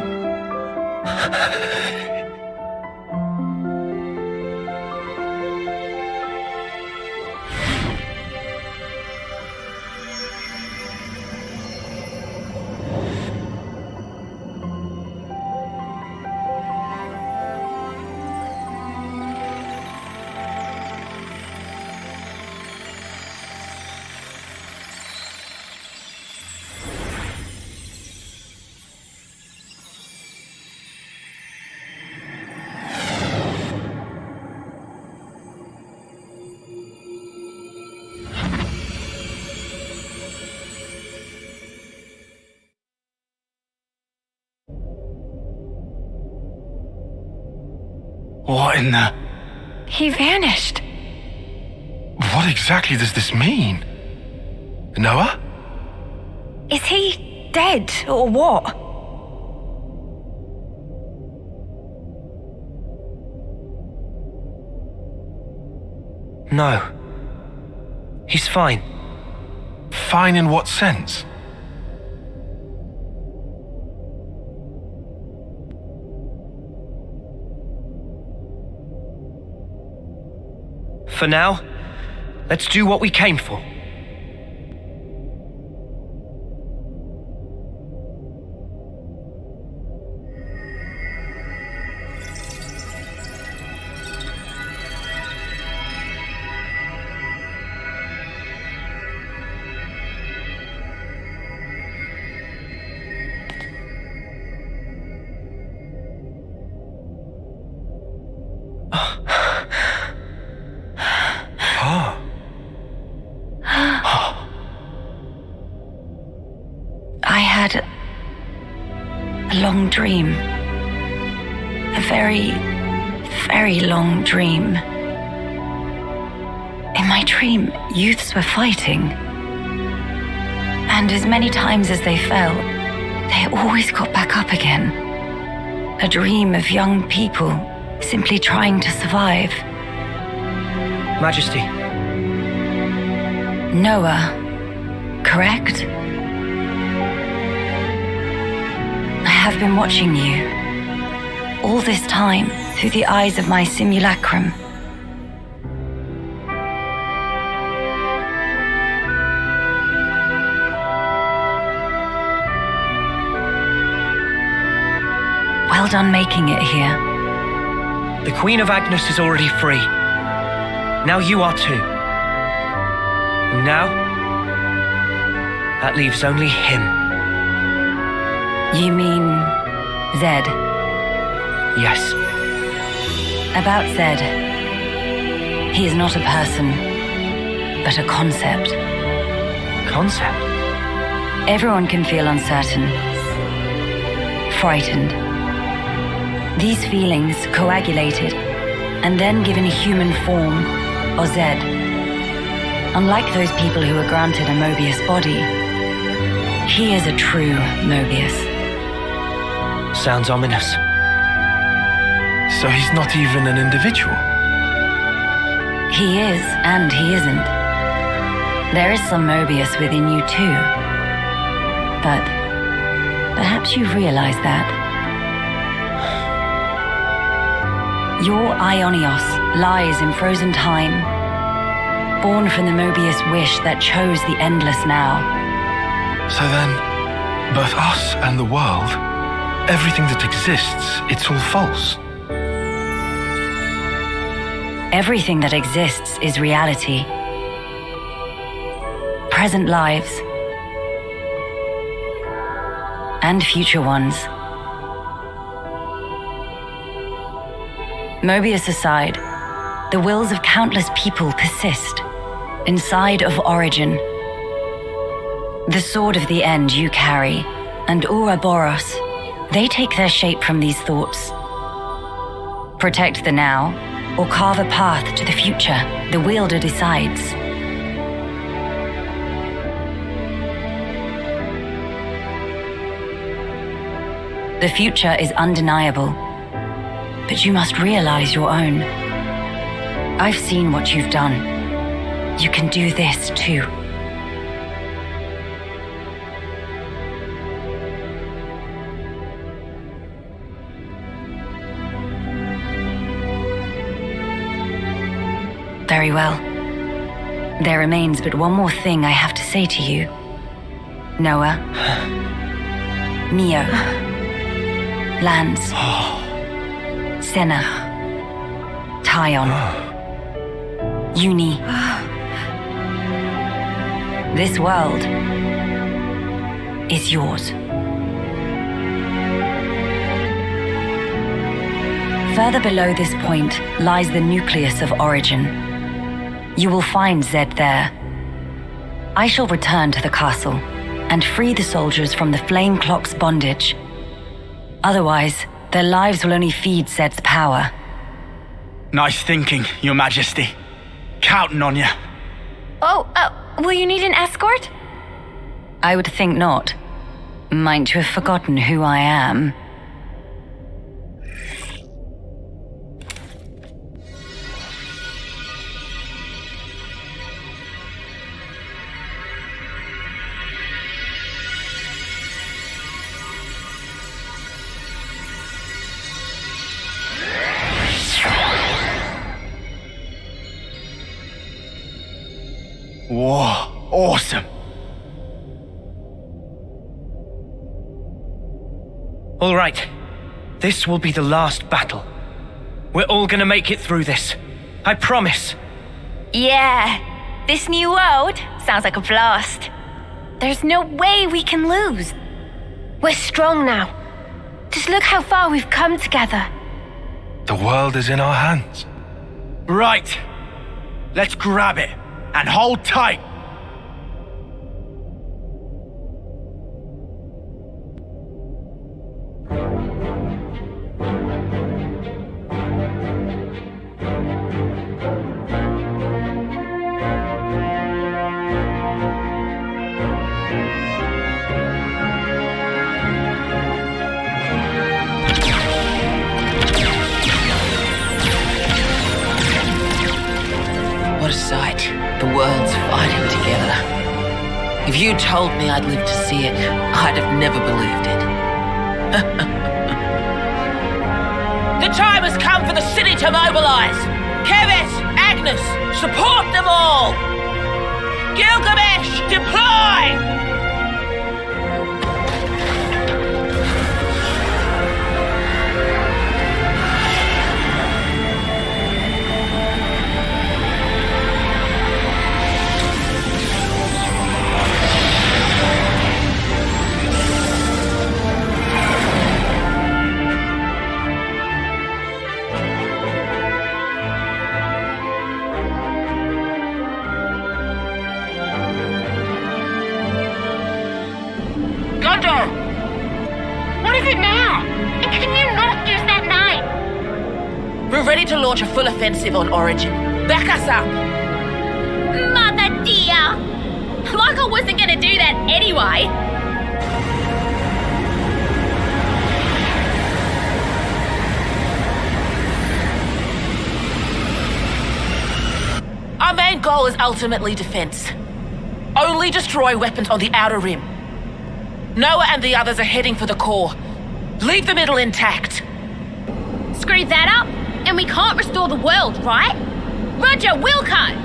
What in the... He vanished. What exactly does this mean? Noah? Is he dead or what? No. He's fine. Fine in what sense? For now, let's do what we came for. I had a long dream. A very, very long dream. In my dream, youths were fighting. And as many times as they fell, they always got back up again. A dream of young people simply trying to survive. Majesty. Noah, correct? I have been watching you all this time through the eyes of my simulacrum. Well done making it here. The Queen of Agnes is already free. Now you are too. And now, that leaves only him. You mean Zed? Yes. About Zed. He is not a person, but a concept. Concept? Everyone can feel uncertain, frightened. These feelings coagulated and then given a human form, or Zed. Unlike those people who were granted a Mobius body, he is a true Mobius. Sounds ominous. So he's not even an individual? He is and he isn't. There is some Mobius within you too. But perhaps you've realized that. Your Ionios lies in frozen time, born from the Mobius wish that chose the endless now. So then, both us and the world, everything that exists, it's all false. Everything that exists is reality. Present lives. And future ones. Mobius aside, the wills of countless people persist inside of Origin. The sword of the end you carry, and Uroboros, they take their shape from these thoughts. Protect the now, or carve a path to the future, the wielder decides. The future is undeniable, but you must realize your own. I've seen what you've done. You can do this too. Very well. There remains but one more thing I have to say to you. Noah. Neo. Lanz. Sena. Taion. Eunie. This world is yours. Further below this point lies the nucleus of Origin. You will find Zed there. I shall return to the castle and free the soldiers from the Flame Clock's bondage. Otherwise, their lives will only feed Zed's power. Nice thinking, Your Majesty. Counting on you. Will you need an escort? I would think not. Might you have forgotten who I am? Whoa, awesome. All right. This will be the last battle. We're all gonna make it through this. I promise. Yeah, this new world sounds like a blast. There's no way we can lose. We're strong now. Just look how far we've come together. The world is in our hands. Right. Let's grab it and hold tight. What a sight. The worlds fighting together. If you told me I'd live to see it, I'd have never believed it. The time has come for the city to mobilize. Keves, Agnes, support them all. Gilgamesh, deploy! What is it now? And can you not use that knife? We're ready to launch a full offensive on Origin. Back us up! Mother dear! Like I wasn't gonna do that anyway. Our main goal is ultimately defense. Only destroy weapons on the outer rim. Noah and the others are heading for the core. Leave the middle intact. Screw that up, and we can't restore the world, right? Roger, Wilco!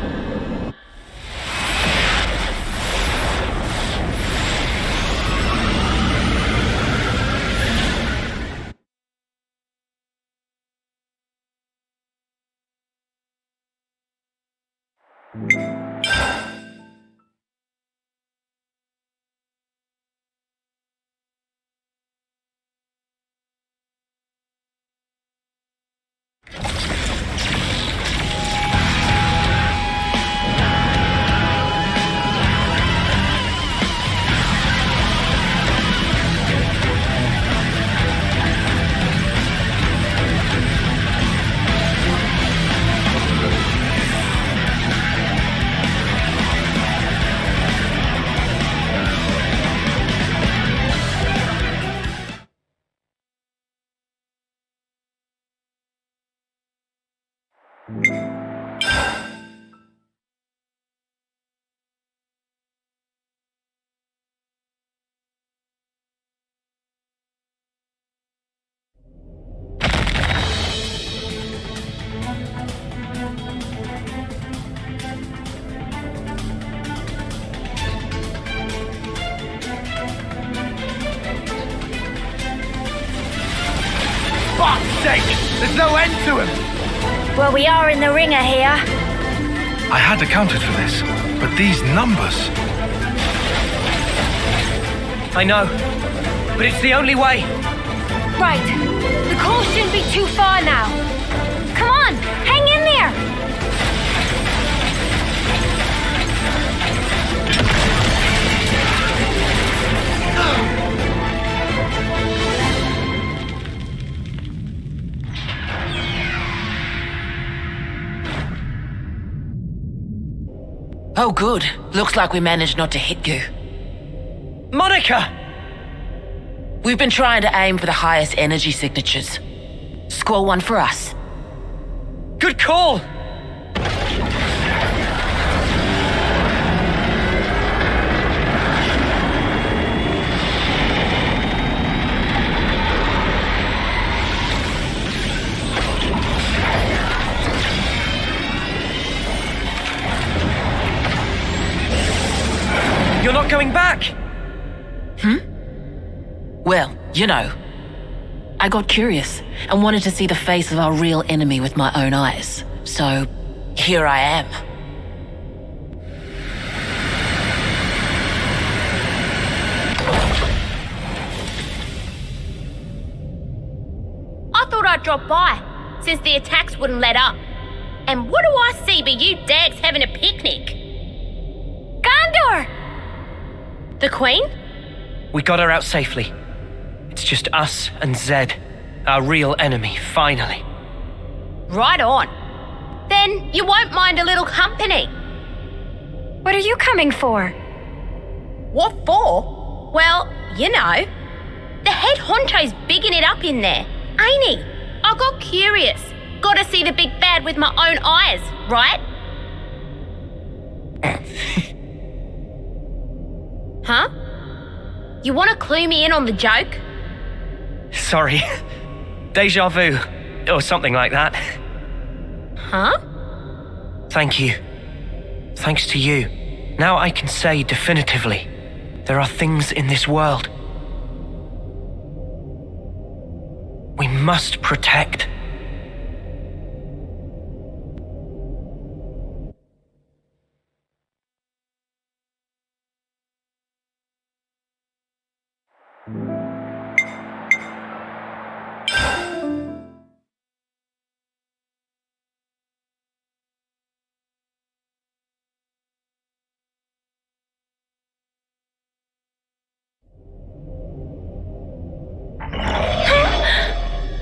Fuck's sake! There's no end to him! Well, we are in the ringer here. I had accounted for this, but these numbers... I know, but it's the only way. Right. The call shouldn't be too far now. Come on, hang in there! Oh, good. Looks like we managed not to hit you. Monica! We've been trying to aim for the highest energy signatures. Score one for us. Good call! You're not going back? Well, you know, I got curious and wanted to see the face of our real enemy with my own eyes. So, here I am. I thought I'd drop by, since the attacks wouldn't let up. And what do I see but you dags having a picnic? Gondor! The Queen? We got her out safely. It's just us and Zed, our real enemy, finally. Right on. Then you won't mind a little company. What are you coming for? What for? Well, you know. The head honcho's bigging it up in there, ain't he? I got curious. Gotta see the big bad with my own eyes, right? Huh? You wanna clue me in on the joke? Sorry. Deja vu, or something like that. Huh? Thank you. Thanks to you, now I can say definitively, there are things in this world we must protect.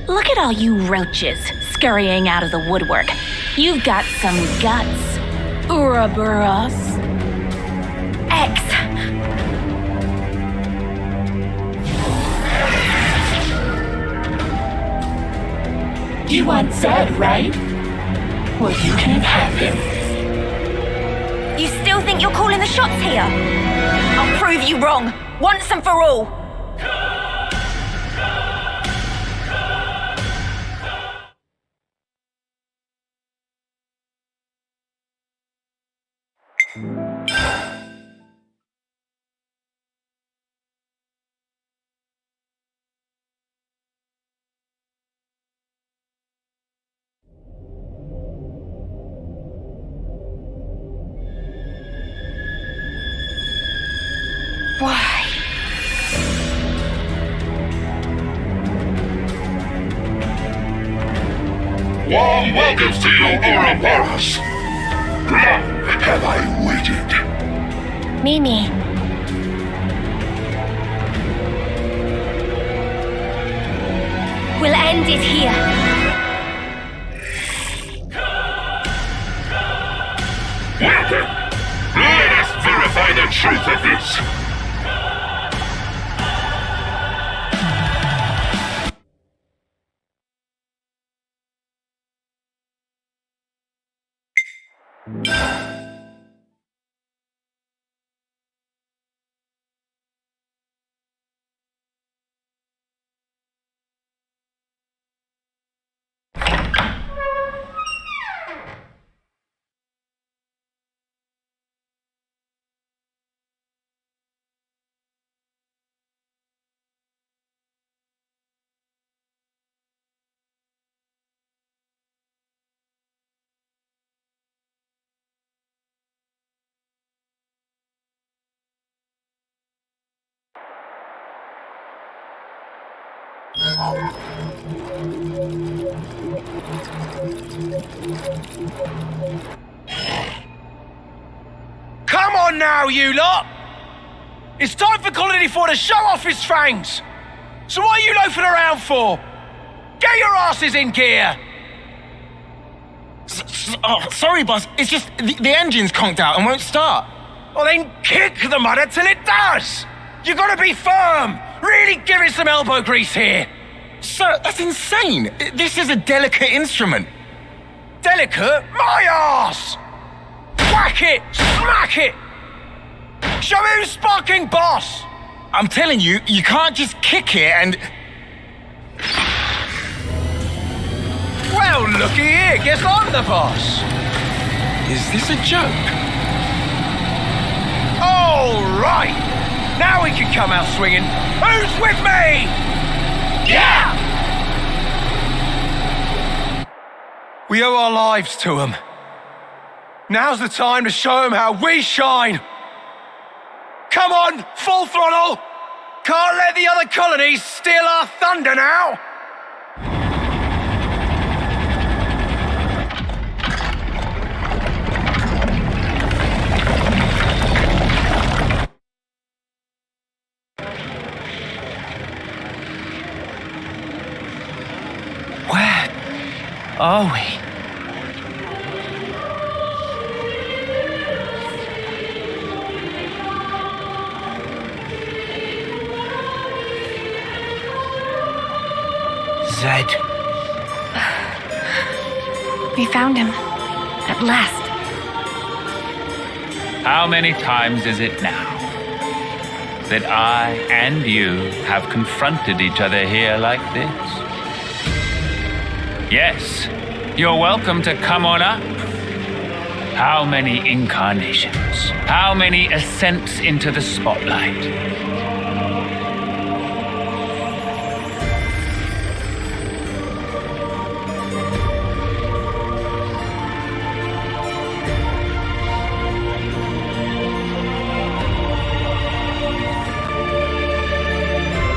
Look at all you roaches scurrying out of the woodwork. You've got some guts, Uroboros. X. You want Zed, right? Well, you can have him. think you're calling the shots here? I'll prove you wrong, once and for all. Why? Warm welcomes to your Uroboros. Long have I waited. Mimi. We'll end it here. Welcome. Let us verify the truth of this. Come on now, you lot! It's time for Colony 4 to show off his fangs! So what are you loafing around for? Get your asses in gear! Sorry, boss. It's just the engine's conked out and won't start. Well, then kick the mudder till it does! You gotta be firm! Really give it some elbow grease here! Sir, that's insane! This is a delicate instrument. Delicate? My arse! Whack it! Smack it! Show me who's sparking boss! I'm telling you, you can't just kick it and... Well, looky here, guess I'm the boss! Is this a joke? All right! Now we can come out swinging. Who's with me? Yeah! We owe our lives to them. Now's the time to show them how we shine. Come on, full throttle! Can't let the other colonies steal our thunder now! Where are we? Zed. We found him. At last. How many times is it now that I and you have confronted each other here like this? Yes, you're welcome to come on up. How many incarnations? How many ascents into the spotlight?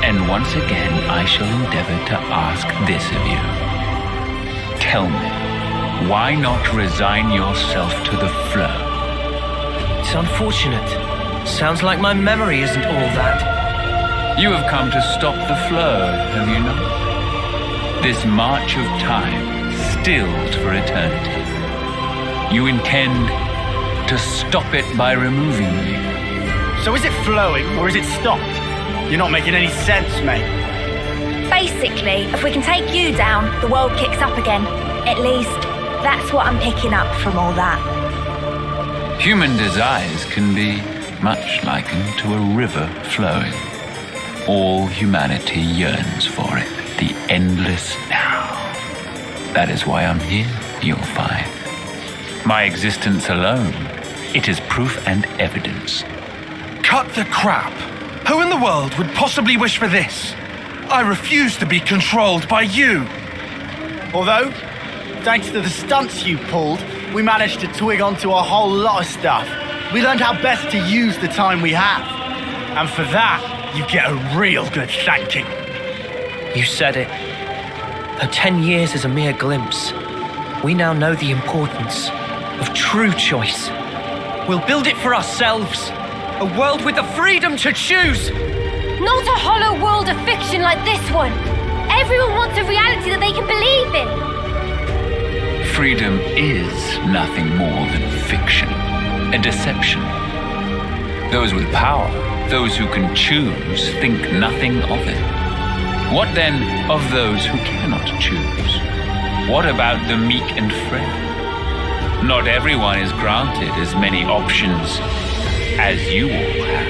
And once again, I shall endeavor to ask this of you. Tell me, why not resign yourself to the flow? It's unfortunate. Sounds like my memory isn't all that. You have come to stop the flow, have you not? This march of time, stilled for eternity. You intend to stop it by removing me. So is it flowing or is it stopped? You're not making any sense, mate. Basically, if we can take you down, the world kicks up again. At least, that's what I'm picking up from all that. Human desires can be much likened to a river flowing. All humanity yearns for it, the endless now. That is why I'm here, you'll find. My existence alone, it is proof and evidence. Cut the crap! Who in the world would possibly wish for this? I refuse to be controlled by you! Although, thanks to the stunts you pulled, we managed to twig onto a whole lot of stuff. We learned how best to use the time we have. And for that, you get a real good thanking. You said it. Though 10 years is a mere glimpse, we now know the importance of true choice. We'll build it for ourselves. A world with the freedom to choose. Not a hollow world of fiction like this one. Everyone wants a reality that they can believe in. Freedom is nothing more than fiction, a deception. Those with power, those who can choose, think nothing of it. What then of those who cannot choose? What about the meek and frail? Not everyone is granted as many options as you all have.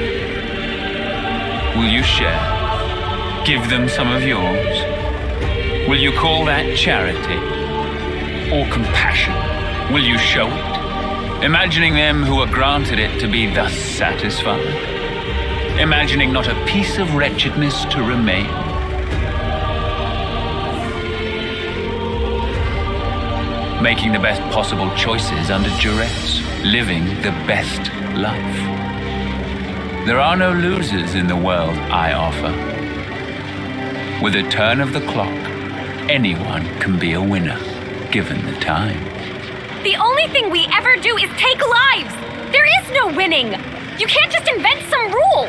Will you share? Give them some of yours? Will you call that charity? Or compassion? Will you show it? Imagining them who are granted it to be thus satisfied? Imagining not a piece of wretchedness to remain? Making the best possible choices under duress, living the best life. There are no losers in the world I offer. With a turn of the clock, anyone can be a winner, given the time. The only thing we ever do is take lives! There is no winning! You can't just invent some rule!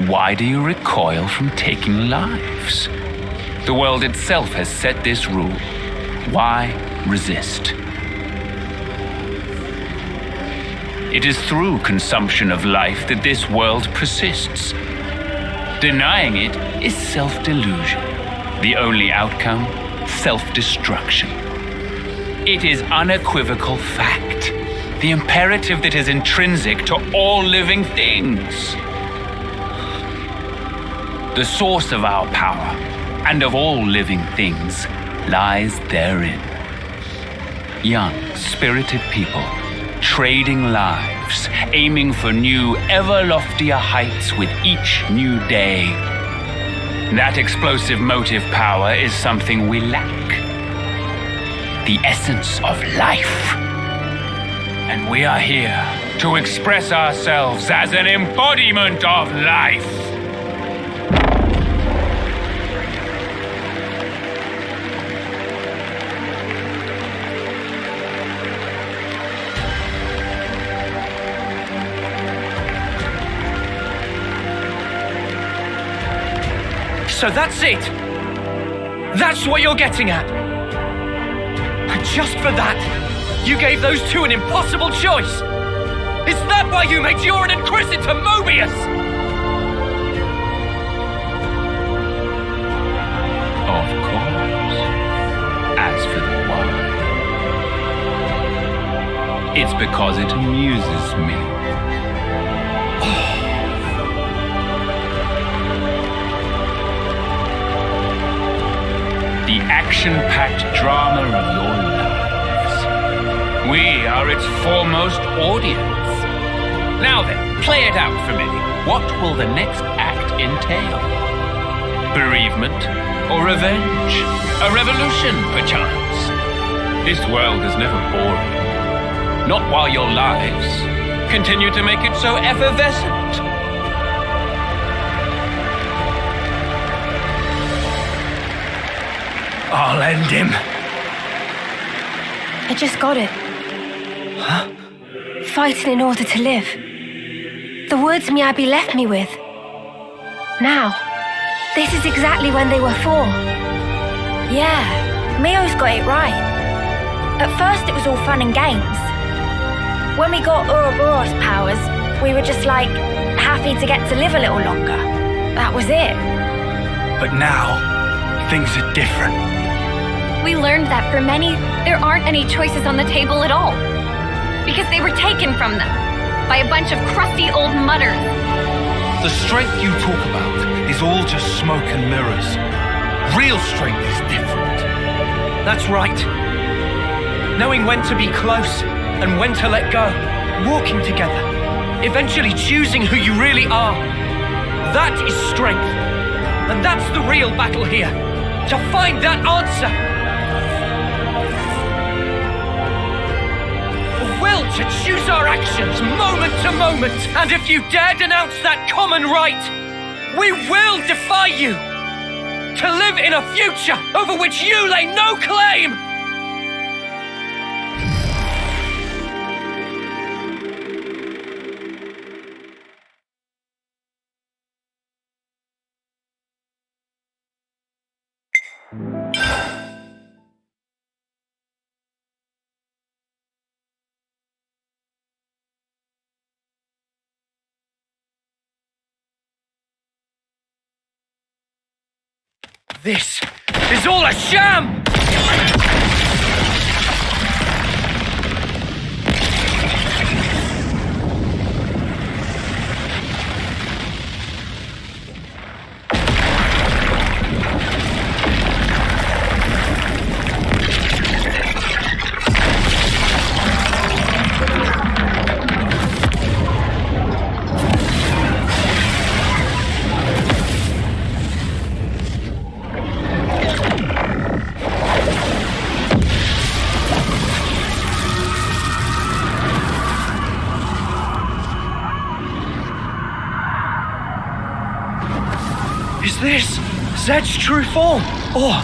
Why do you recoil from taking lives? The world itself has set this rule. Why resist? It is through consumption of life that this world persists. Denying it is self-delusion. The only outcome, self-destruction. It is unequivocal fact, the imperative that is intrinsic to all living things. The source of our power, and of all living things, lies therein. Young, spirited people, trading lives, aiming for new, ever loftier heights with each new day. That explosive motive power is something we lack. The essence of life. And we are here to express ourselves as an embodiment of life. So that's it. That's what you're getting at. And just for that, you gave those two an impossible choice. Is that why you made Eunie and Chris into Mobius? Of course. As for the why, it's because it amuses me. The action-packed drama of your lives. We are its foremost audience. Now then, play it out for me. What will the next act entail? Bereavement or revenge? A revolution, perchance? This world is never boring. Not while your lives continue to make it so effervescent. I'll end him. I just got it. Huh? Fighting in order to live. The words Miyabi left me with. Now, this is exactly when they were for. Yeah, Mio's got it right. At first it was all fun and games. When we got Uroboros powers, we were just like, happy to get to live a little longer. That was it. But now, things are different. We learned that for many, there aren't any choices on the table at all. because they were taken from them by a bunch of crusty old mutters. The strength you talk about is all just smoke and mirrors. Real strength is different. That's right. Knowing when to be close and when to let go. Walking together. Eventually choosing who you really are. That is strength. And that's the real battle here. To find that answer. The will to choose our actions moment to moment. And if you dare denounce that common right, we will defy you. To live in a future over which you lay no claim. This is all a sham! Is this Zed's true form? Or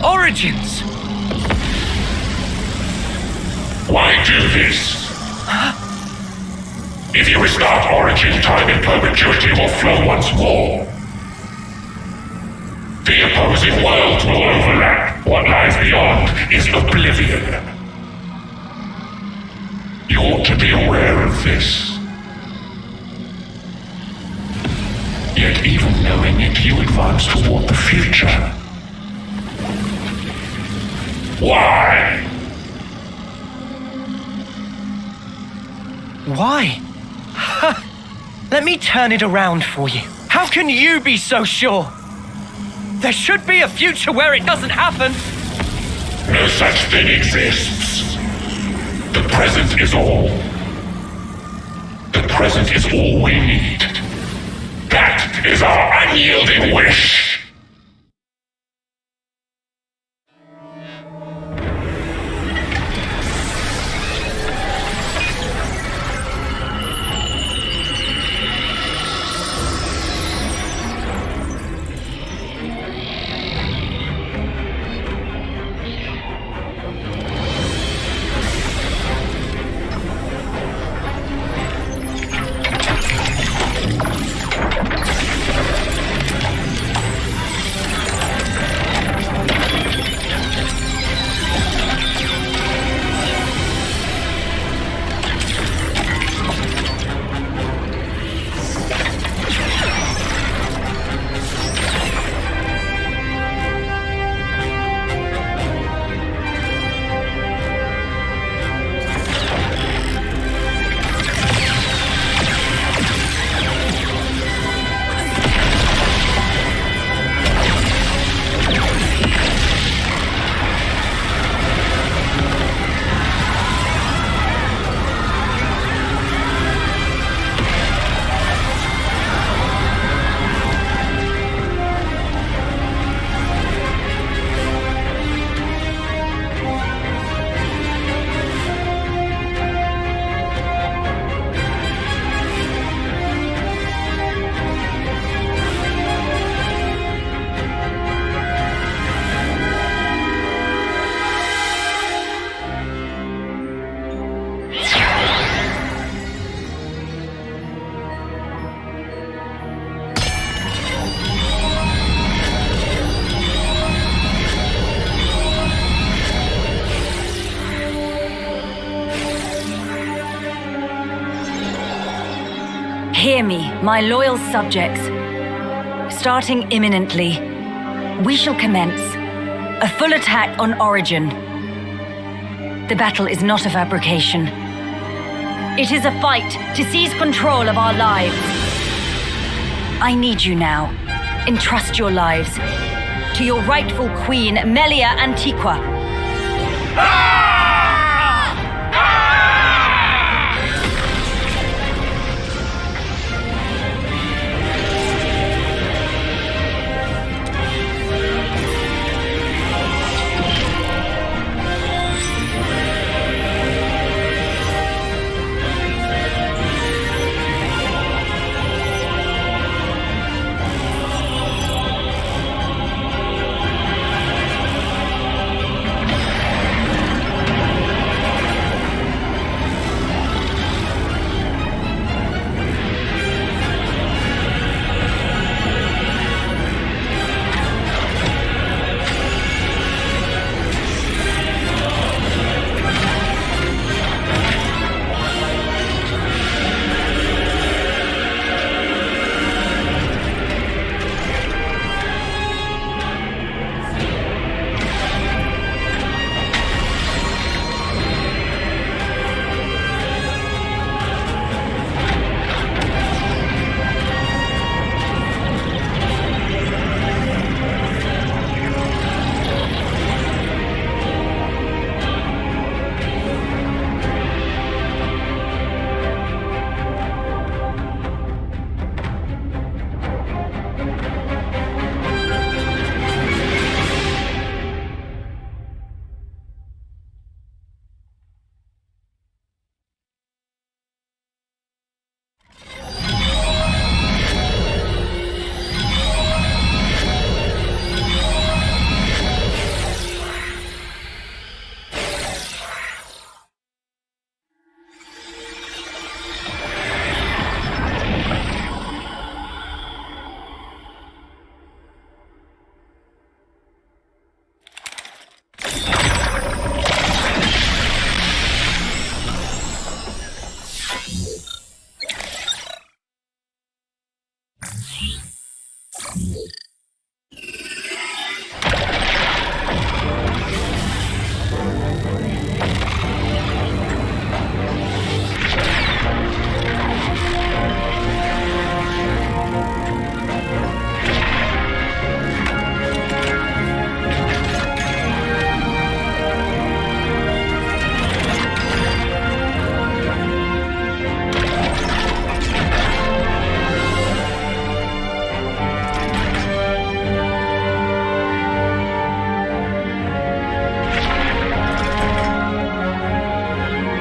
origins? Why do this? If you restart origin, time in perpetuity will flow once more. The opposing worlds will overlap. What lies beyond is oblivion. You ought to be aware of this. Yet even knowing it, you advance toward the future. Why? Why? Let me turn it around for you. How can you be so sure? There should be a future where it doesn't happen. No such thing exists. The present is all. The present is all we need. That is our unyielding wish. Hear me, my loyal subjects. Starting imminently, we shall commence a full attack on Origin. The battle is not a fabrication. It is a fight to seize control of our lives. I need you now. Entrust your lives to your rightful queen, Melia Antiqua.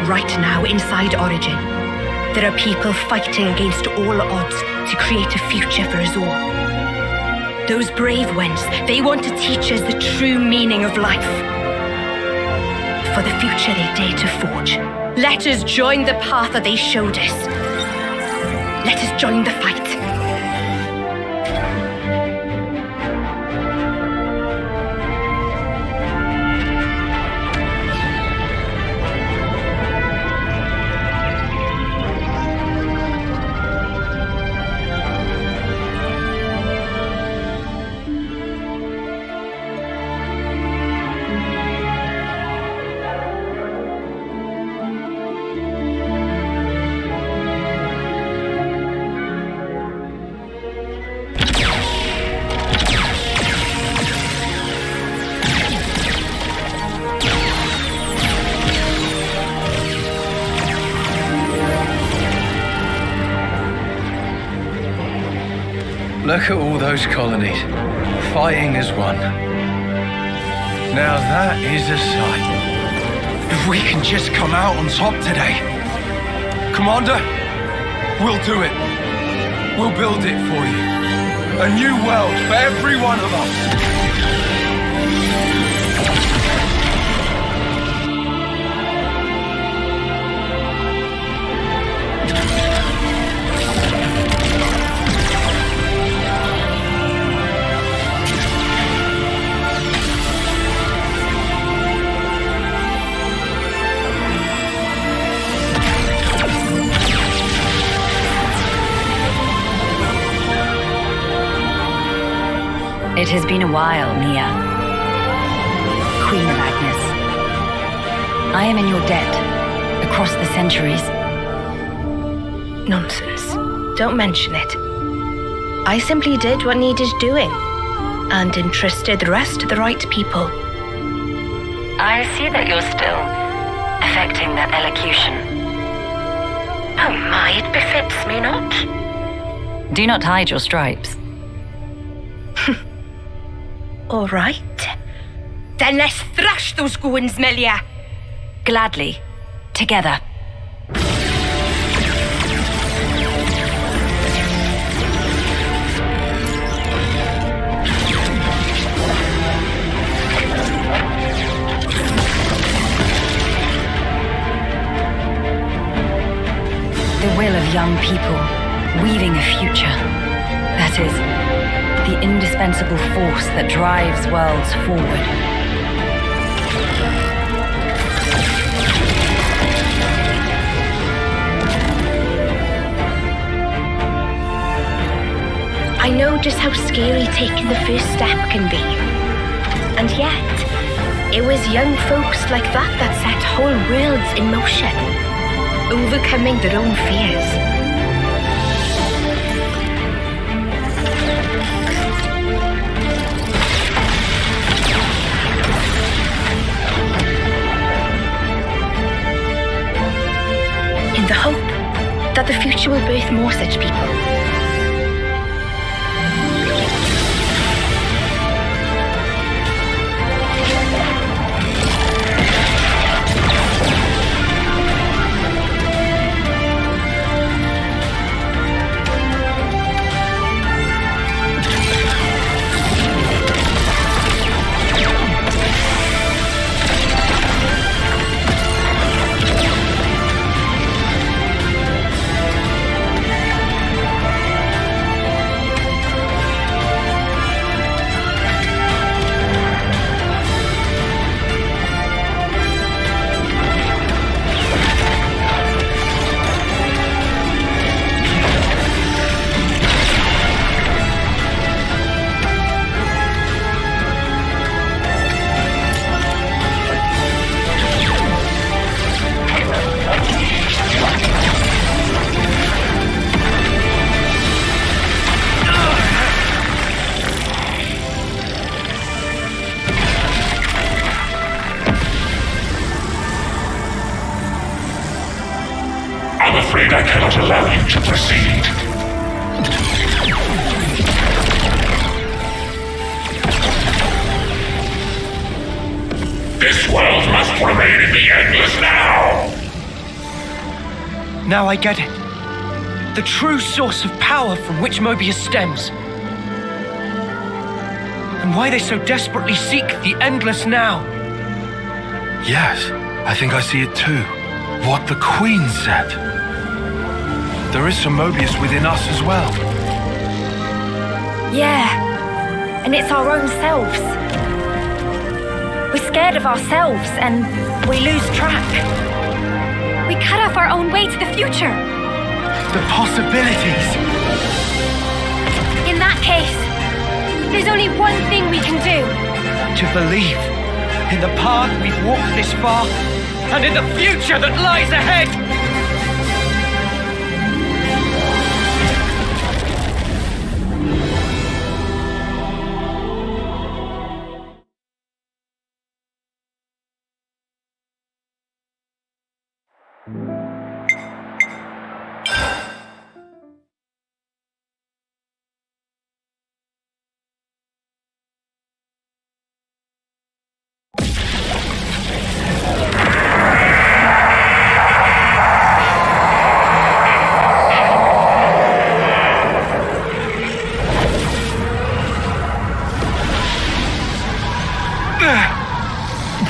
Right now, inside Origin, there are people fighting against all odds to create a future for us all. Those brave ones, they want to teach us the true meaning of life. For the future they dare to forge, let us join the path that they showed us. Let us join the fight. Look at all those colonies, fighting as one. Now that is a sight. If we can just come out on top today. Commander, we'll do it. We'll build it for you. A new world for every one of us. It has been a while, Mia. Queen of Agnes. I am in your debt, across the centuries. Nonsense. Don't mention it. I simply did what needed doing, and entrusted the rest to the right people. I see that you're still affecting that elocution. Oh my, it befits me not. Do not hide your stripes. All right. Then let's thrash those goons, Melia. Gladly. Together. The will of young people, weaving a future. That is, the indispensable force that drives worlds forward. I know just how scary taking the first step can be. And yet, it was young folks like that that set whole worlds in motion, overcoming their own fears. In the hope that the future will birth more such people. I cannot allow you to proceed. This world must remain in the endless now! Now I get it. The true source of power from which Mobius stems. And why they so desperately seek the endless now. Yes, I think I see it too. What the Queen said. There is some Mobius within us as well. Yeah, and it's our own selves. We're scared of ourselves and we lose track. We cut off our own way to the future. The possibilities. In that case, there's only one thing we can do. To believe in the path we've walked this far and in the future that lies ahead.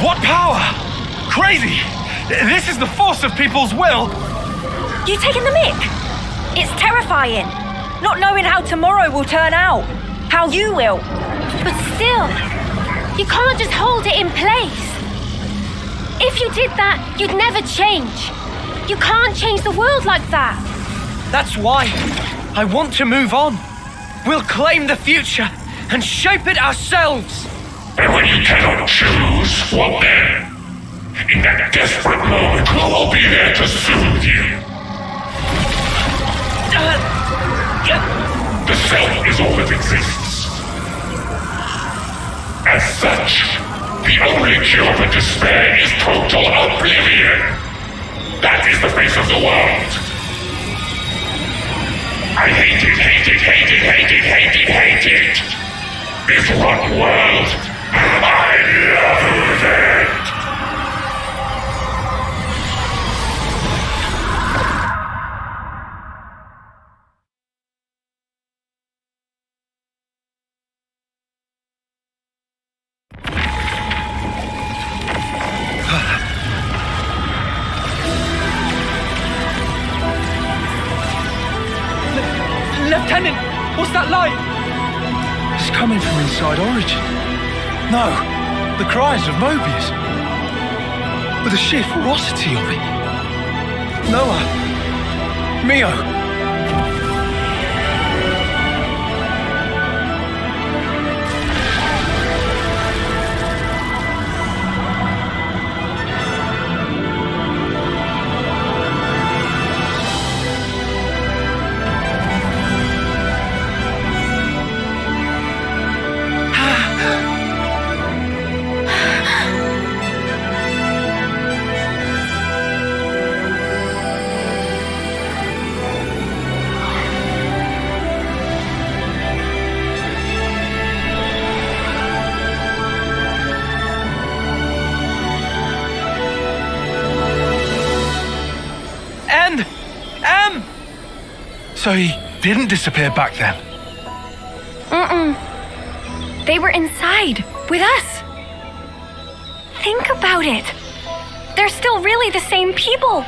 What power? Crazy! This is the force of people's will! You taking the mick? It's terrifying. Not knowing how tomorrow will turn out. How you will. But still, you can't just hold it in place. If you did that, you'd never change. You can't change the world like that. That's why I want to move on. We'll claim the future and shape it ourselves. And when you cannot choose, what then? In that desperate moment, who will be there to soothe you? The self is all that exists. As such, the only cure for despair is total oblivion. That is the face of the world. I hate it, hate it, hate it, hate it, hate it, hate it. This rotten world, I love it. Lieutenant, what's that light? It's coming from inside Origin. No, the cries of Mobius. With the sheer ferocity of it. Noah. Mio. So he didn't disappear back then? They were inside, with us. Think about it. They're still really the same people.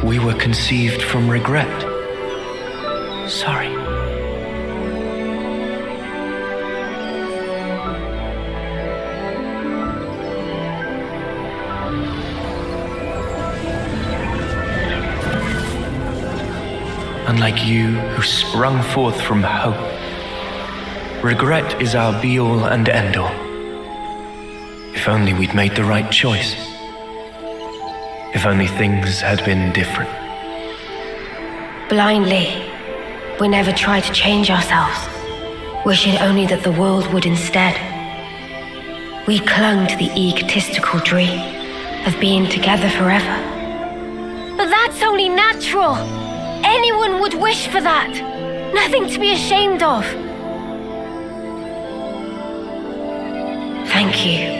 We were conceived from regret. Sorry. Unlike you, who sprung forth from hope, regret is our be-all and end-all. If only we'd made the right choice. If only things had been different. Blindly, we never tried to change ourselves, wishing only that the world would instead. We clung to the egotistical dream of being together forever. But that's only natural. Anyone would wish for that. Nothing to be ashamed of. Thank you.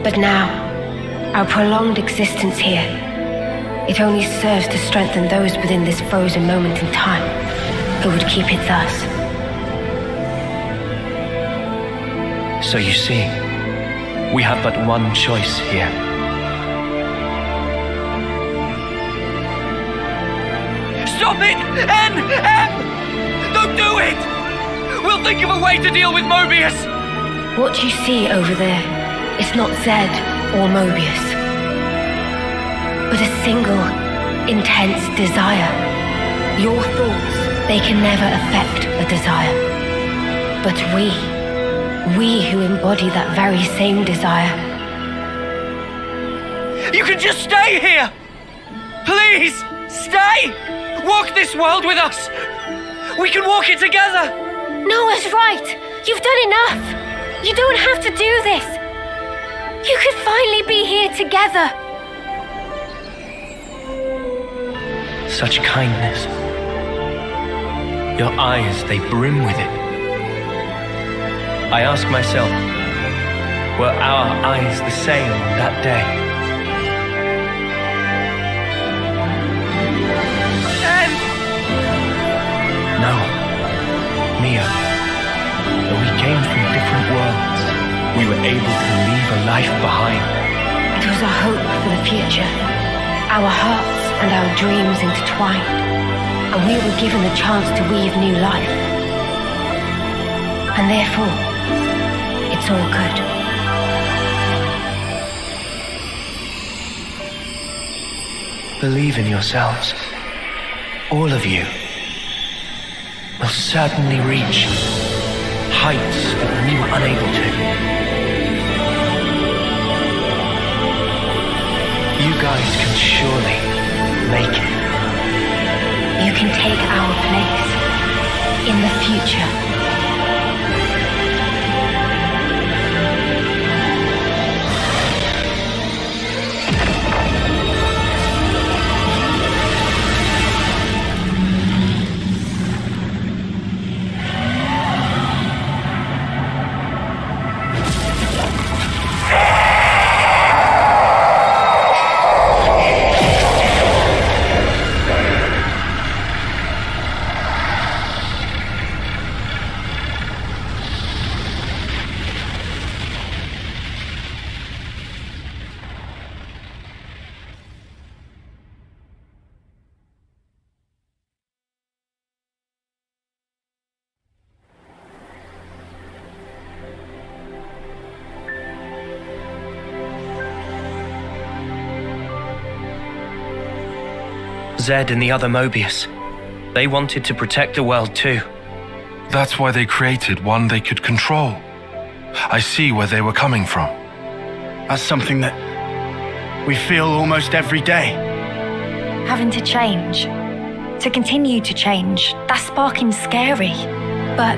But now, our prolonged existence here, it only serves to strengthen those within this frozen moment in time who would keep it thus. So you see, we have but one choice here. Stop it! N! Don't do it! We'll think of a way to deal with Mobius! What you see over there is not Zed or Mobius, but a single, intense desire. Your thoughts, they can never affect a desire. But we who embody that very same desire. You can just stay here! Please, stay! Walk this world with us! We can walk it together! Noah's right! You've done enough! You don't have to do this! You could finally be here together! Such kindness. Your eyes, they brim with it. I ask myself, were our eyes the same that day? No, Mia. Though we came from different worlds, we were able to leave a life behind. It was a hope for the future, our hearts and our dreams intertwined, and we were given the chance to weave new life. And therefore, it's all good. Believe in yourselves, all of you. Will certainly reach heights that we were unable to. You guys can surely make it. You can take our place in the future. Zed and the other Mobius. They wanted to protect the world too. That's why they created one they could control. I see where they were coming from. That's something that we feel almost every day. Having to change. To continue to change. That's sparking scary. But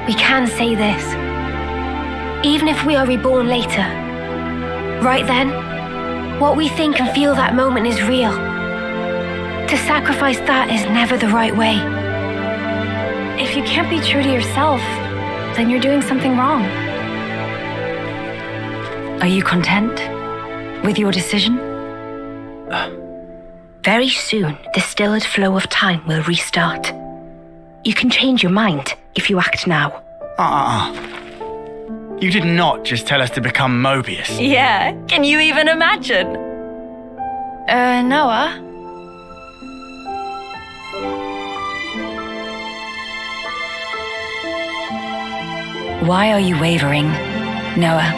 we can say this. Even if we are reborn later, right then, what we think and feel that moment is real. To sacrifice that is never the right way. If you can't be true to yourself, then you're doing something wrong. Are you content with your decision? Very soon, the stilled flow of time will restart. You can change your mind if you act now. You did not just tell us to become Mobius. Yeah, can you even imagine? Noah? Why are you wavering, Noah?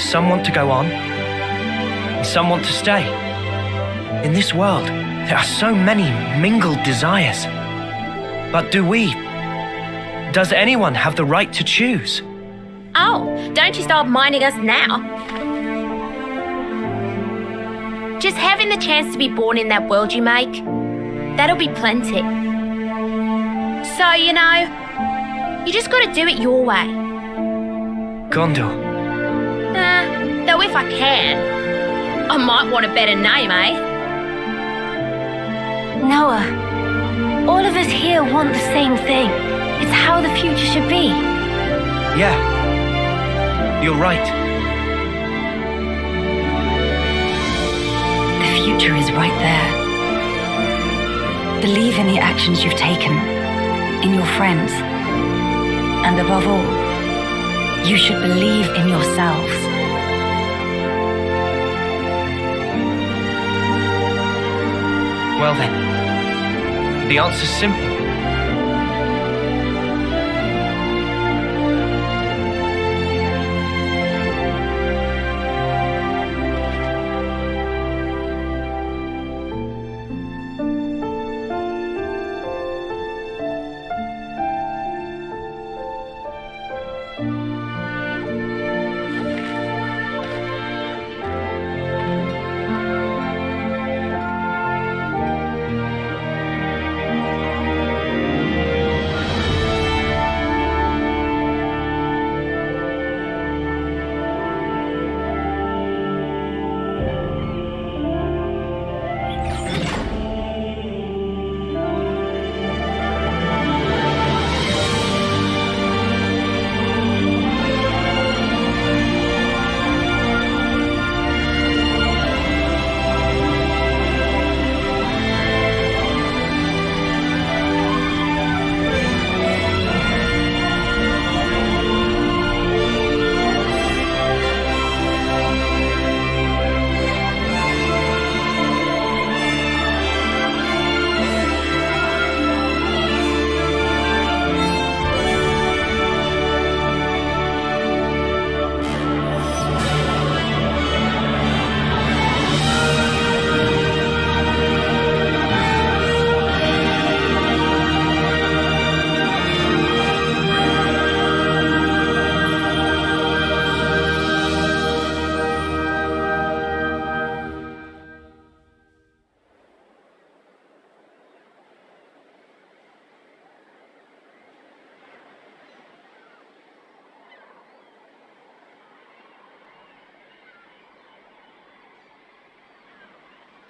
Some want to go on, and some want to stay. In this world, there are so many mingled desires. But does anyone have the right to choose? Oh, don't you start minding us now. Just having the chance to be born in that world you make, that'll be plenty. So, you just gotta do it your way. Gondor. Though if I can, I might want a better name, eh? Noah, all of us here want the same thing. It's how the future should be. Yeah, you're right. The future is right there. Believe in the actions you've taken, in your friends, and above all, you should believe in yourselves. Well then, the answer's simple.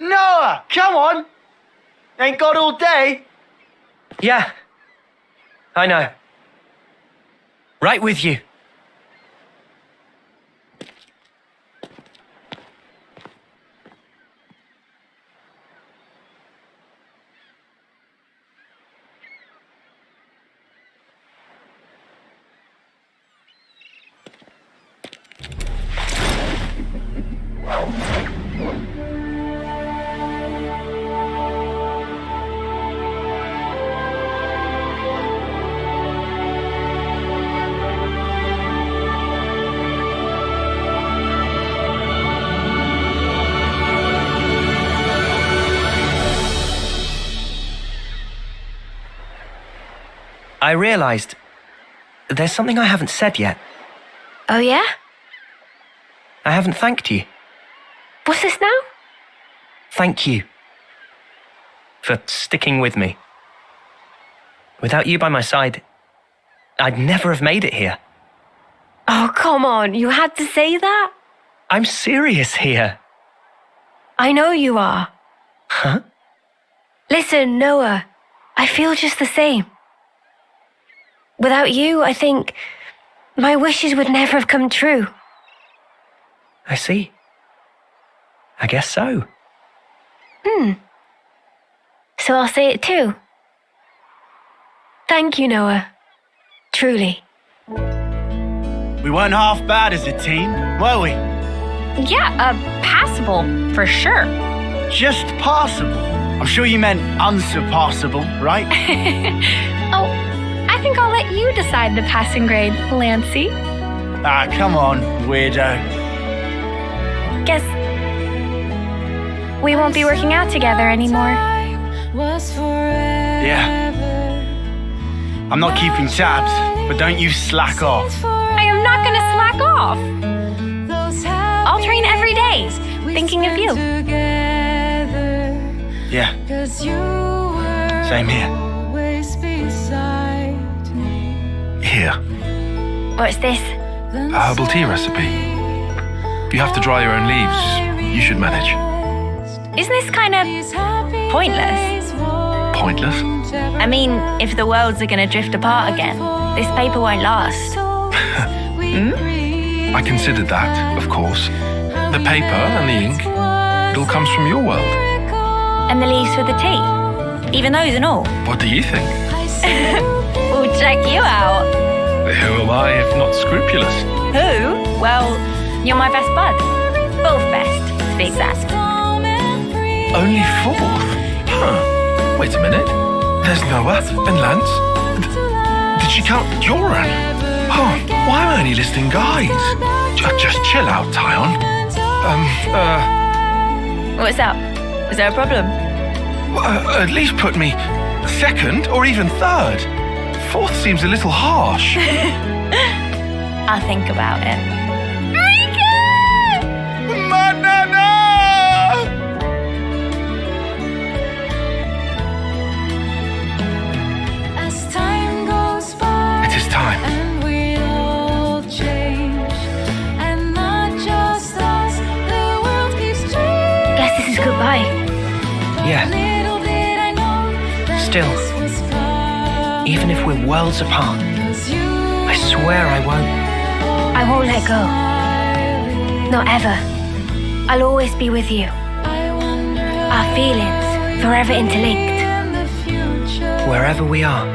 Noah, come on! Ain't got all day. Yeah, I know. Right with you. I realized there's something I haven't said yet. Oh, yeah? I haven't thanked you. What's this now? Thank you for sticking with me. Without you by my side, I'd never have made it here. Oh, come on. You had to say that? I'm serious here. I know you are. Huh? Listen, Noah, I feel just the same. Without you, I think my wishes would never have come true. I see. I guess so. So I'll say it too. Thank you, Noah. Truly. We weren't half bad as a team, were we? Yeah, passable, for sure. Just passable. I'm sure you meant unsurpassable, right? Oh, I think I'll let you decide the passing grade, Lancy. Ah, come on, weirdo. Guess we won't be working out together anymore. Yeah. I'm not keeping tabs, but don't you slack off. I am not gonna slack off. I'll train every day, thinking of you. Yeah. Same here. Here, What's this? a herbal tea recipe. You have to dry your own leaves. You should manage. Isn't this kind of pointless? Pointless? I mean, if the worlds are going to drift apart again, this paper won't last. I considered that, of course. The paper and the ink, it all comes from your world. And the leaves for the tea, even those and all. What do you think? We'll check you out. Who am I if not scrupulous? Who? Well, you're my best bud. Both best, to be exact. Only fourth? Huh. Wait a minute. There's Noah and Lanz. Did she count Joran? Oh, why am I only listing guys? Just chill out, Taion. What's up? Is there a problem? At least put me second or even third. Fourth seems a little harsh. I'll think about it. It is time. Guess this is goodbye. Yeah. Still, even if we're worlds apart, I swear I won't. I won't let go. Not ever. I'll always be with you. Our feelings forever interlinked. Wherever we are.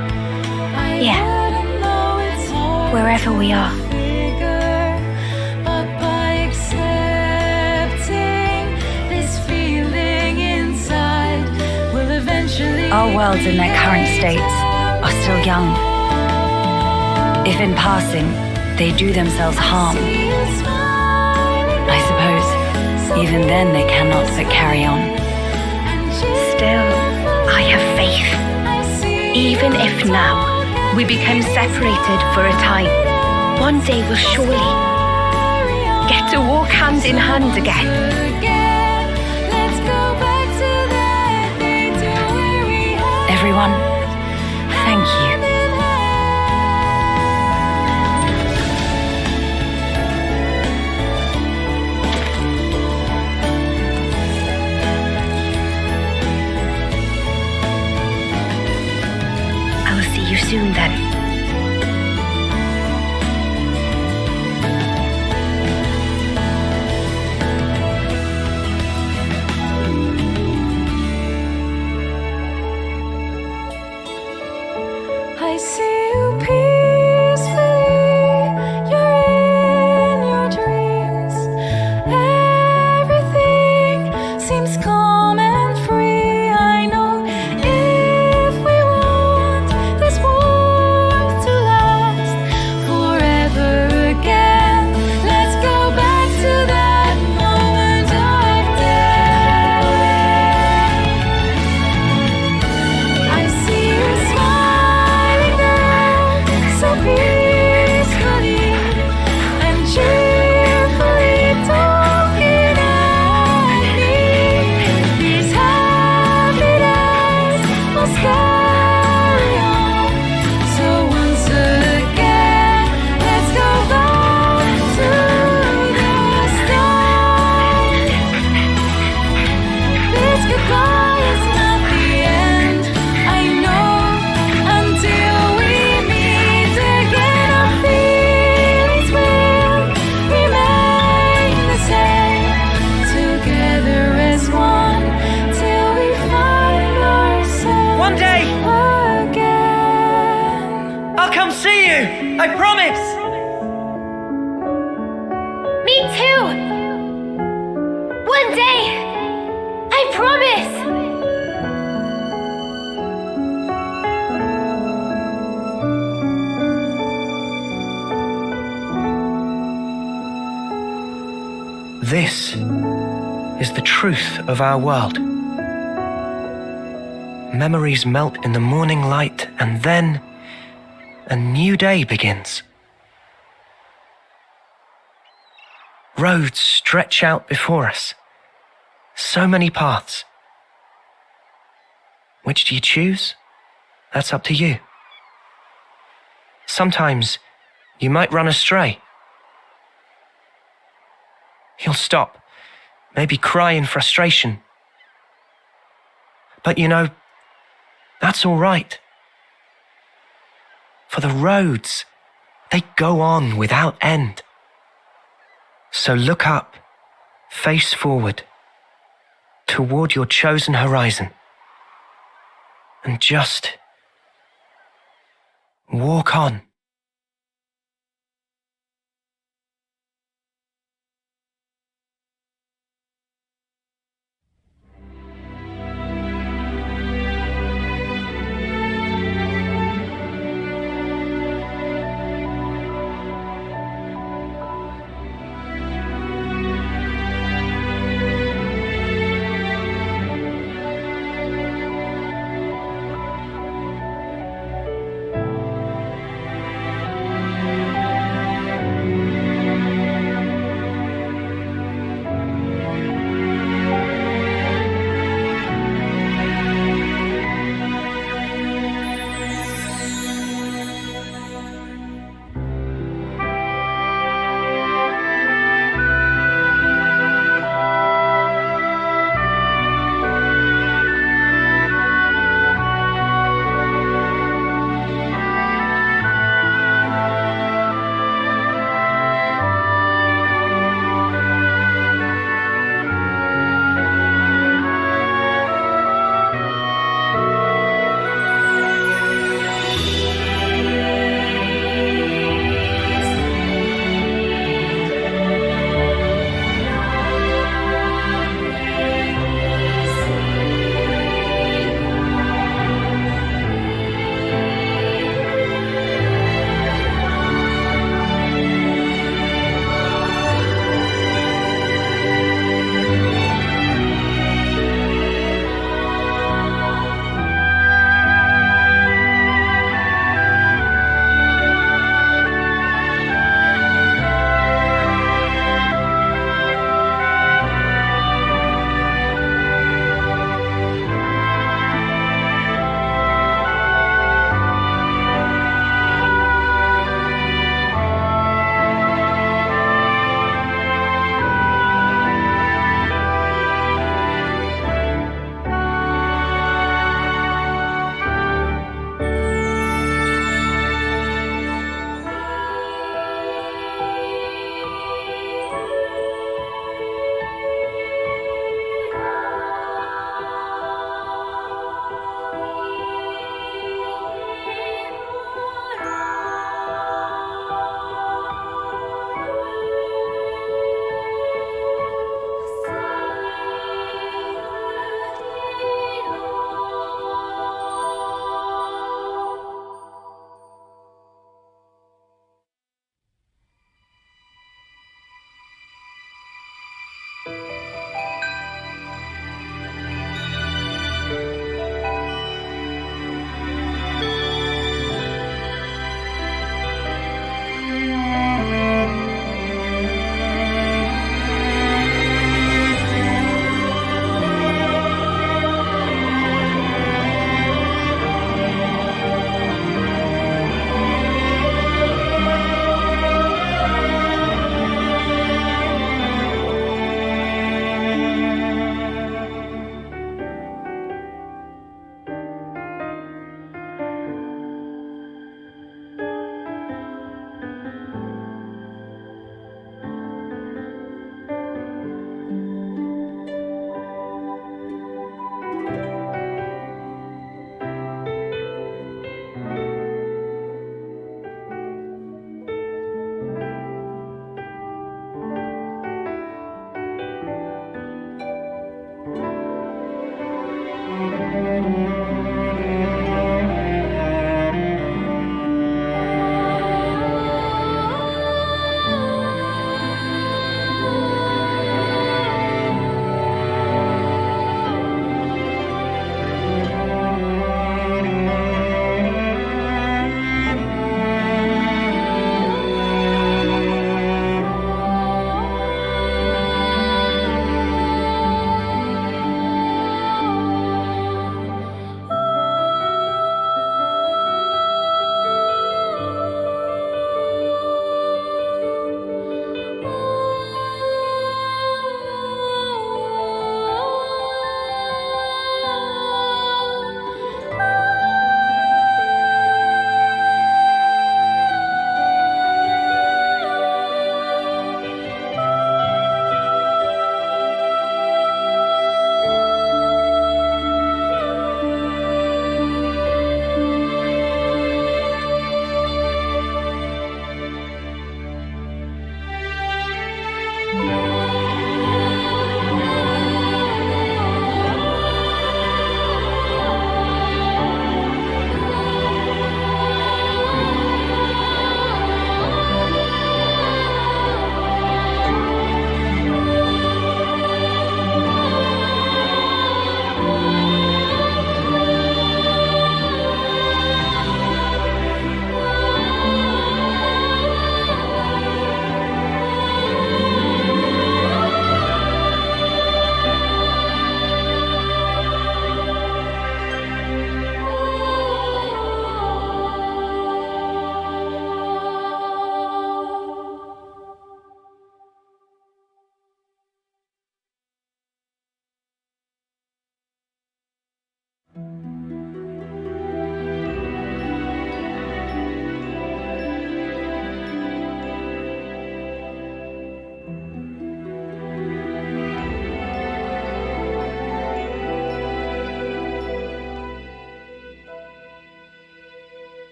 Yeah. Wherever we are. Our worlds in their current states are still young. If in passing they do themselves harm, I suppose even then they cannot but carry on. Still, I have faith. Even if now we become separated for a time, one day we'll surely get to walk hand in hand again. Everyone, thank you. This is the truth of our world. Memories melt in the morning light, and then a new day begins. Roads stretch out before us. So many paths. Which do you choose? That's up to you. Sometimes you might run astray. You'll stop, maybe cry in frustration. But you know, that's all right. For the roads, they go on without end. So look up, face forward, toward your chosen horizon, and just walk on.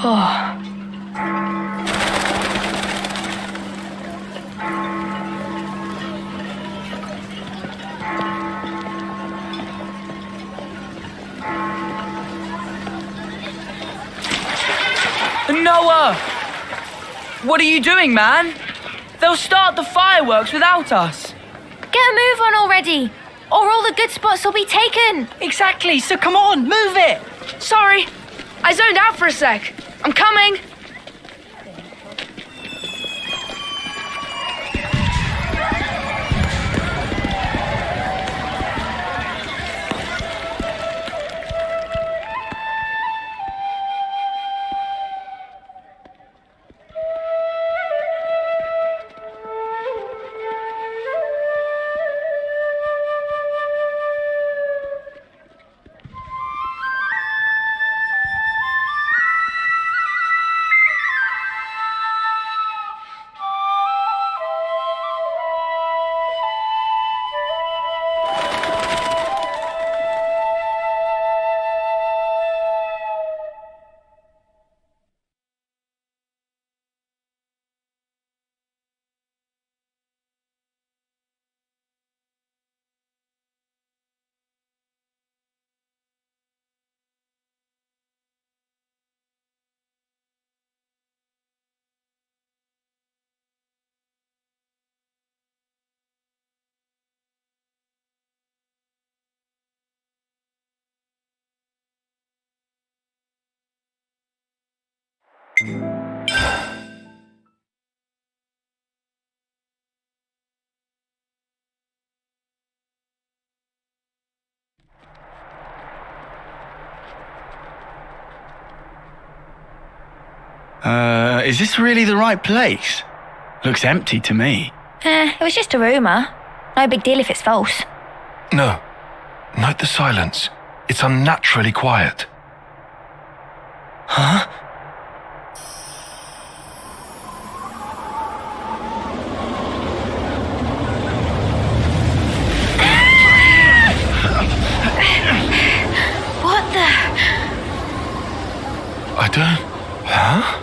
Oh. Noah! What are you doing, man? They'll start the fireworks without us. Get a move on already, or all the good spots will be taken. Exactly, so come on, move it! Sorry, I zoned out for a sec. I'm coming. Is this really the right place? Looks empty to me. It was just a rumour. No big deal if it's false. No. Note the silence. It's unnaturally quiet. Huh? I don't... Huh?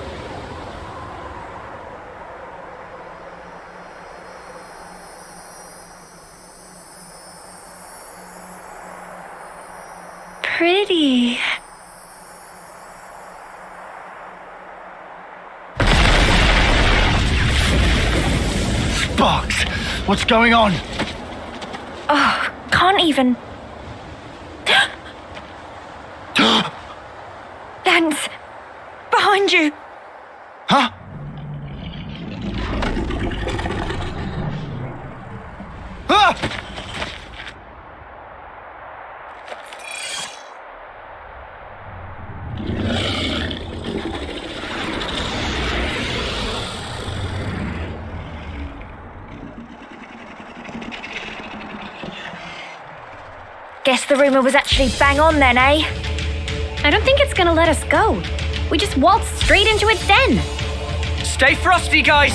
Pretty. Sparks! What's going on? Oh, can't even. Lanz! Behind you! Huh? Ah! Guess the rumor was actually bang on then, eh? I don't think it's gonna let us go. We just waltzed straight into its den. Stay frosty, guys!